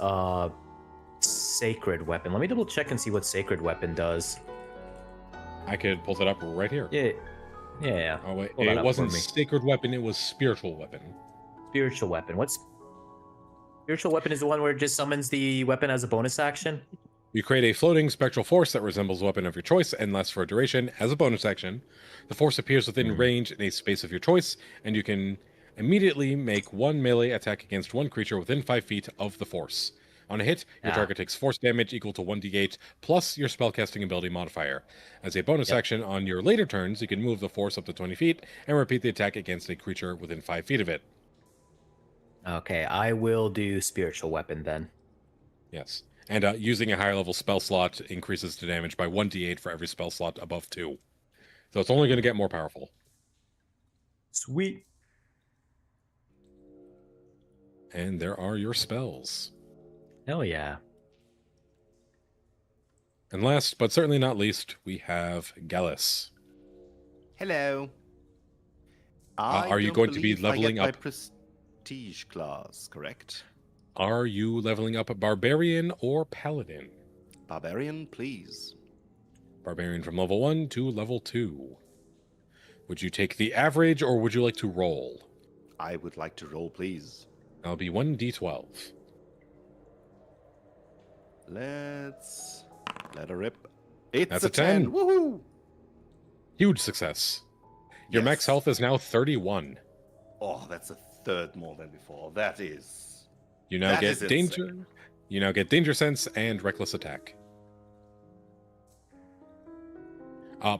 Speaker 5: Sacred Weapon. Let me double check and see what Sacred Weapon does.
Speaker 2: I could pull that up right here.
Speaker 5: Yeah.
Speaker 2: Oh wait,
Speaker 5: Pull that
Speaker 2: it
Speaker 5: up
Speaker 2: wasn't
Speaker 5: for me.
Speaker 2: Sacred Weapon, it was Spiritual Weapon.
Speaker 5: Spiritual Weapon. What's Spiritual Weapon is the one where it just summons the weapon as a bonus action?
Speaker 2: You create a floating spectral force that resembles a weapon of your choice and lasts for a duration. As a bonus action, the force appears within range in a space of your choice, and you can immediately make one melee attack against one creature within 5 feet of the force. On a hit, your target takes force damage equal to 1d8 plus your spellcasting ability modifier. As a bonus action on your later turns, you can move the force up to 20 feet and repeat the attack against a creature within 5 feet of it.
Speaker 5: Okay, I will do Spiritual Weapon then.
Speaker 2: Yes. And using a higher level spell slot increases the damage by 1d8 for every spell slot above 2. So it's only going to get more powerful.
Speaker 5: Sweet.
Speaker 2: And there are your spells.
Speaker 5: Hell yeah.
Speaker 2: And last, but certainly not least, we have Gallus.
Speaker 3: Hello.
Speaker 2: Are you
Speaker 3: don't
Speaker 2: going to be
Speaker 3: believe I
Speaker 2: leveling
Speaker 3: get my
Speaker 2: up?
Speaker 3: prestige class, correct?
Speaker 2: Are you leveling up a Barbarian or Paladin?
Speaker 3: Barbarian, please.
Speaker 2: Barbarian from level 1 to level 2. Would you take the average or would you like to roll?
Speaker 3: I would like to roll, please.
Speaker 2: That'll be 1d12.
Speaker 3: Let's let her rip. It's
Speaker 2: That's
Speaker 3: a
Speaker 2: a 10.
Speaker 3: Woohoo!
Speaker 2: Huge success. Your max
Speaker 3: Yes.
Speaker 2: health is now 31.
Speaker 3: Oh, that's a third more than before. That is.
Speaker 2: You now
Speaker 3: That
Speaker 2: get
Speaker 3: is
Speaker 2: danger.
Speaker 3: insane.
Speaker 2: You now get danger sense and reckless attack.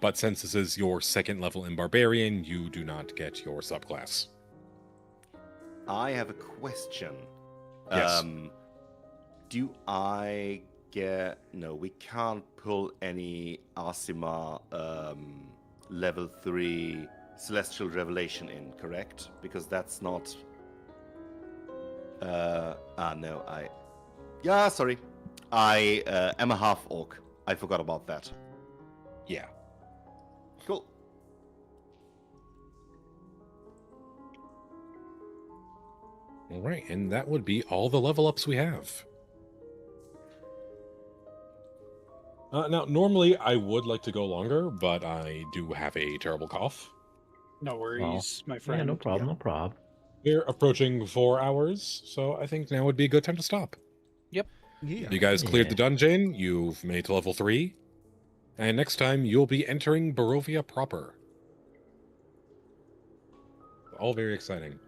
Speaker 2: But since this is your second level in Barbarian, you do not get your subclass.
Speaker 3: I have a question.
Speaker 2: Yes.
Speaker 3: Do I get... No, we can't pull any Asima level 3 Celestial Revelation in, correct? Because that's not... no, Yeah, sorry. I am a half-orc. I forgot about that.
Speaker 2: Yeah.
Speaker 3: Cool.
Speaker 2: All right, and that would be all the level ups we have. Now, normally I would like to go longer, but I do have a terrible cough.
Speaker 4: No worries, my friend.
Speaker 5: Yeah, no problem, no problem.
Speaker 2: We're approaching 4 hours, so I think now would be a good time to stop.
Speaker 4: Yep.
Speaker 1: Yeah.
Speaker 2: You guys cleared
Speaker 5: Yeah.
Speaker 2: the dungeon, you've made it to level 3, and next time you'll be entering Barovia proper. All very exciting.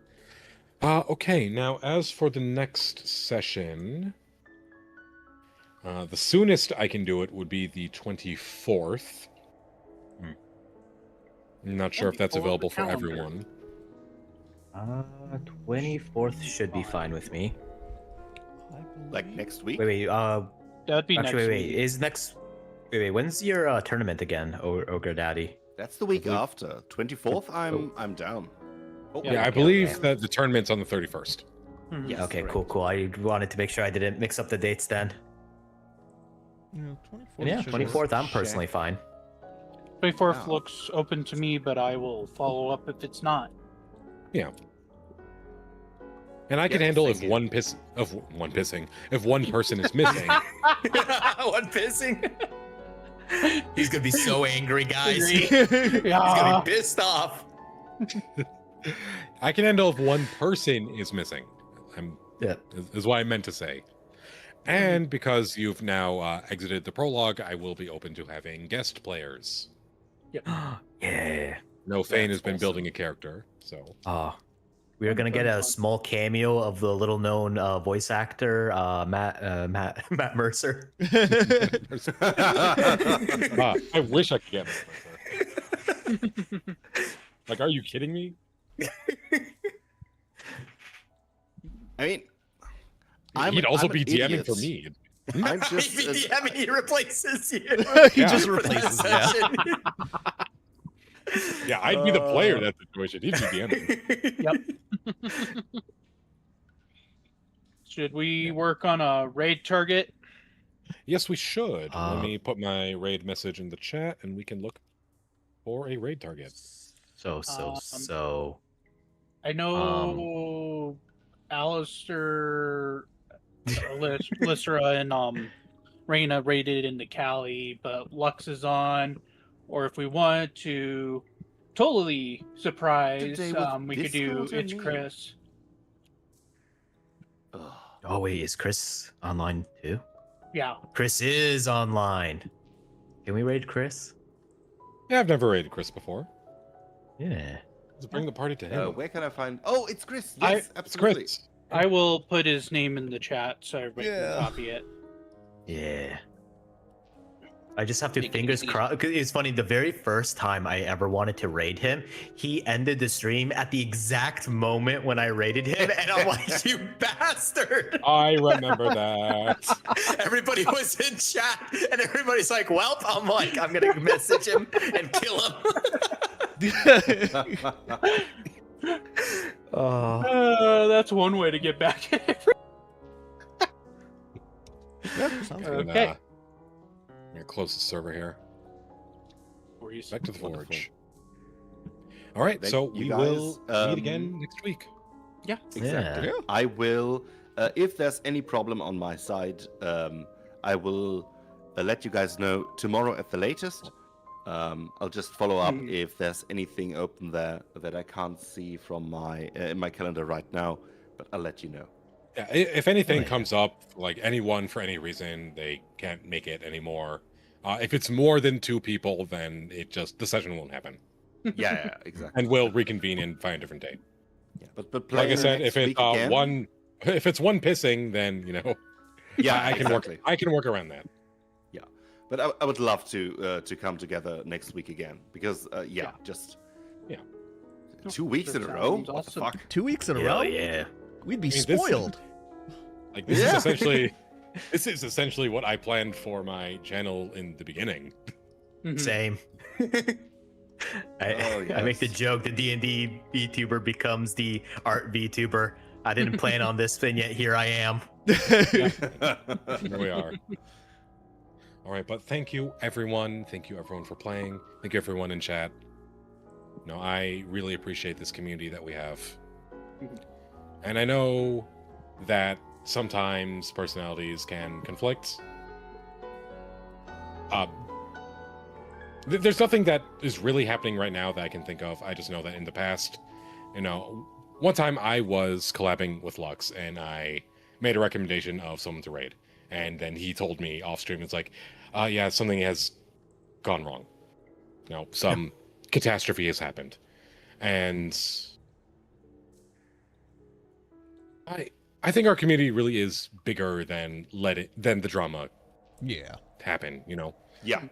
Speaker 2: Okay, now as for the next session, the soonest I can do it would be the 24th. I'm not sure if that's
Speaker 4: 24th
Speaker 2: available for
Speaker 4: calendar.
Speaker 2: everyone.
Speaker 5: 24th should be fine with me.
Speaker 3: Like next week?
Speaker 5: Wait,
Speaker 4: That'd be
Speaker 5: actually,
Speaker 4: next
Speaker 5: wait,
Speaker 4: week.
Speaker 5: is next... Wait, when's your tournament again, Ogre Daddy?
Speaker 3: That's the week
Speaker 2: believe-
Speaker 3: after. 24th, I'm down. Oh,
Speaker 4: Yeah,
Speaker 2: Yeah, I
Speaker 5: okay,
Speaker 2: believe
Speaker 5: okay.
Speaker 2: that the tournament's on the 31st.
Speaker 4: Mhm.
Speaker 3: Yes,
Speaker 5: Okay,
Speaker 3: correct.
Speaker 5: cool. I wanted to make sure I didn't mix up the dates then.
Speaker 1: Yeah, 24th.
Speaker 5: Yeah,
Speaker 1: should
Speaker 5: 24th, I'm
Speaker 3: check.
Speaker 5: personally fine.
Speaker 4: 24th
Speaker 3: Wow.
Speaker 4: looks open to me, but I will follow up if it's not.
Speaker 2: And I can
Speaker 3: Yeah,
Speaker 2: handle
Speaker 3: same
Speaker 2: if
Speaker 3: here.
Speaker 2: if one person is missing.
Speaker 5: One pissing. He's gonna be so angry, guys.
Speaker 4: Agree.
Speaker 5: He's gonna
Speaker 4: Yeah.
Speaker 5: be pissed off.
Speaker 2: I can handle if one person is missing.
Speaker 5: Yeah.
Speaker 2: Is what I meant to say. And because you've now exited the prologue, I will be open to having guest players.
Speaker 5: Yeah.
Speaker 2: No, Fane
Speaker 3: That's
Speaker 2: has been
Speaker 3: awesome.
Speaker 2: building a character, so
Speaker 5: We are gonna get a small cameo of the little-known voice actor, Matt Mercer.
Speaker 2: I wish I could get this. Like, are you kidding me?
Speaker 3: I mean,
Speaker 2: He'd also
Speaker 3: I'm
Speaker 2: be
Speaker 3: an
Speaker 2: DMing for
Speaker 3: idiot.
Speaker 2: me.
Speaker 3: I'm just...
Speaker 5: He replaces you.
Speaker 1: He
Speaker 2: Yeah.
Speaker 1: just
Speaker 5: For that
Speaker 1: replaces yeah.
Speaker 5: session.
Speaker 2: Yeah, I'd be the player in that situation. He'd be DMing.
Speaker 4: Should we work on a raid target?
Speaker 2: Yes, we should.
Speaker 5: Uh,
Speaker 2: Let me put my raid message in the chat, and we can look for a raid target.
Speaker 5: So.
Speaker 4: I know Alistair, Lysra, and Reyna raided into Cali, but Lux is on. Or if we wanted to totally surprise,
Speaker 3: Today with
Speaker 4: we could do
Speaker 3: Discord or
Speaker 4: It's
Speaker 3: me?
Speaker 4: Chris.
Speaker 3: Ugh.
Speaker 5: Oh wait, is Chris online too?
Speaker 4: Yeah.
Speaker 5: Chris is online. Can we raid Chris?
Speaker 2: Yeah, I've never raided Chris before.
Speaker 5: Yeah.
Speaker 2: Let's bring the party to him.
Speaker 3: Where can I find... Oh, it's Chris.
Speaker 4: I-
Speaker 3: Yes,
Speaker 2: It's
Speaker 3: absolutely.
Speaker 2: Chris.
Speaker 4: I will put his name in the chat so everybody
Speaker 1: Yeah.
Speaker 4: can copy it.
Speaker 5: Yeah. I just have to
Speaker 4: Make it
Speaker 5: fingers
Speaker 4: easy.
Speaker 5: crossed. It's funny, the very first time I ever wanted to raid him, he ended the stream at the exact moment when I raided him, and I'm like, you bastard!
Speaker 2: I remember that.
Speaker 5: Everybody was in chat, and everybody's like, "Welp!" I'm like, I'm gonna message him and kill him. Oh,
Speaker 4: That's one way to get back at it.
Speaker 1: Yeah, sounds good.
Speaker 4: Okay.
Speaker 2: I'm gonna close the server here. Back to the
Speaker 3: Wonderful.
Speaker 2: forge. All right,
Speaker 3: Then
Speaker 2: so
Speaker 3: you
Speaker 2: we
Speaker 3: guys,
Speaker 2: will meet again next week.
Speaker 3: Exactly.
Speaker 1: Yeah.
Speaker 3: I will, if there's any problem on my side, I will let you guys know tomorrow at the latest. I'll just follow up if there's anything open there that I can't see from my in my calendar right now, but I'll let you know.
Speaker 2: Yeah, if anything
Speaker 5: Oh, yeah.
Speaker 2: comes up, like anyone for any reason, they can't make it anymore. If it's more than 2 people, then the session won't happen,
Speaker 3: Yeah, exactly.
Speaker 2: and we'll reconvene and find a different date.
Speaker 3: Yeah, but
Speaker 2: Like I
Speaker 3: playing
Speaker 2: said,
Speaker 3: next
Speaker 2: if it's
Speaker 3: week again,
Speaker 2: if it's one pissing, then
Speaker 3: yeah,
Speaker 2: I can
Speaker 3: exactly.
Speaker 2: I can work around that.
Speaker 3: But I would love to come together next week again because
Speaker 4: Yeah.
Speaker 3: just
Speaker 2: Yeah.
Speaker 3: 2 weeks in a
Speaker 4: That
Speaker 3: row.
Speaker 4: sounds
Speaker 3: What the
Speaker 4: awesome.
Speaker 3: fuck?
Speaker 1: 2 weeks in a row?
Speaker 5: hell yeah!
Speaker 1: We'd be
Speaker 2: I mean, this-
Speaker 1: spoiled.
Speaker 2: Like this
Speaker 3: Yeah.
Speaker 2: is essentially This is essentially what I planned for my channel in the beginning.
Speaker 4: Mhm.
Speaker 5: Same. I make the
Speaker 3: yes.
Speaker 5: joke the D&D VTuber becomes the art VTuber. I didn't plan on this thing yet. Here I am.
Speaker 2: Here we are. All right, but thank you everyone. Thank you everyone for playing. Thank you everyone in chat. No, I really appreciate this community that we have. And I know that sometimes personalities can conflict. There's nothing that is really happening right now that I can think of. I just know that in the past, one time I was collabing with Lux and I made a recommendation of someone to raid. And then he told me off stream, it's like, yeah, something has gone wrong. Some catastrophe has happened. And I think our community really is bigger than the drama
Speaker 1: Yeah.
Speaker 2: happen,
Speaker 3: Yeah.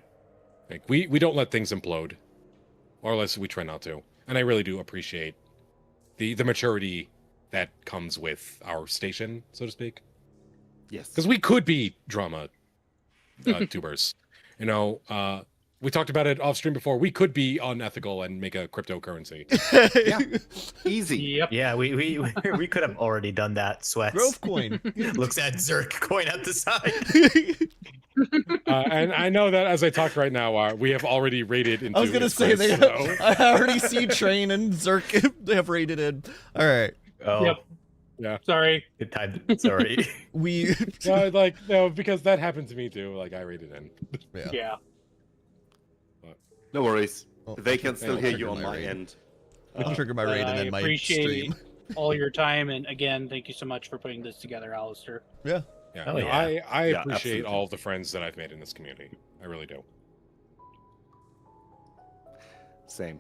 Speaker 2: Like we don't let things implode. Or at least we try not to. And I really do appreciate the maturity that comes with our station, so to speak.
Speaker 3: Yes.
Speaker 2: Because we could be drama tubers. We talked about it off stream before. We could be unethical and make a cryptocurrency.
Speaker 3: Yeah. Easy.
Speaker 4: Yep.
Speaker 5: Yeah, we could have already done that. Sweats.
Speaker 1: Growth coin.
Speaker 5: Looks at Zerk coin at the side.
Speaker 2: And I know that as I talk right now, we have already raided into
Speaker 1: I was gonna
Speaker 2: his
Speaker 1: say
Speaker 2: quiz,
Speaker 1: they.
Speaker 2: so-
Speaker 1: I already see Train and Zerk have raided in. All right,
Speaker 5: Oh,
Speaker 4: Yep.
Speaker 2: Yeah.
Speaker 4: Sorry.
Speaker 5: good time. Sorry.
Speaker 1: we.
Speaker 2: No, because that happened to me too. Like I raided in.
Speaker 1: Yeah.
Speaker 4: Yeah.
Speaker 3: No worries.
Speaker 1: Well,
Speaker 3: They can still
Speaker 1: I'll
Speaker 3: hear
Speaker 1: trigger
Speaker 3: you on my
Speaker 1: raid.
Speaker 3: end.
Speaker 1: I'll trigger my
Speaker 4: but
Speaker 1: raid and
Speaker 4: I
Speaker 1: then my
Speaker 4: appreciate
Speaker 1: stream.
Speaker 4: all your time, and again, thank you so much for putting this together, Alistair.
Speaker 1: Yeah.
Speaker 2: Yeah,
Speaker 5: Oh,
Speaker 2: no,
Speaker 5: yeah.
Speaker 2: I
Speaker 3: Yeah,
Speaker 2: appreciate
Speaker 3: absolutely.
Speaker 2: all of the friends that I've made in this community. I really do.
Speaker 3: Same.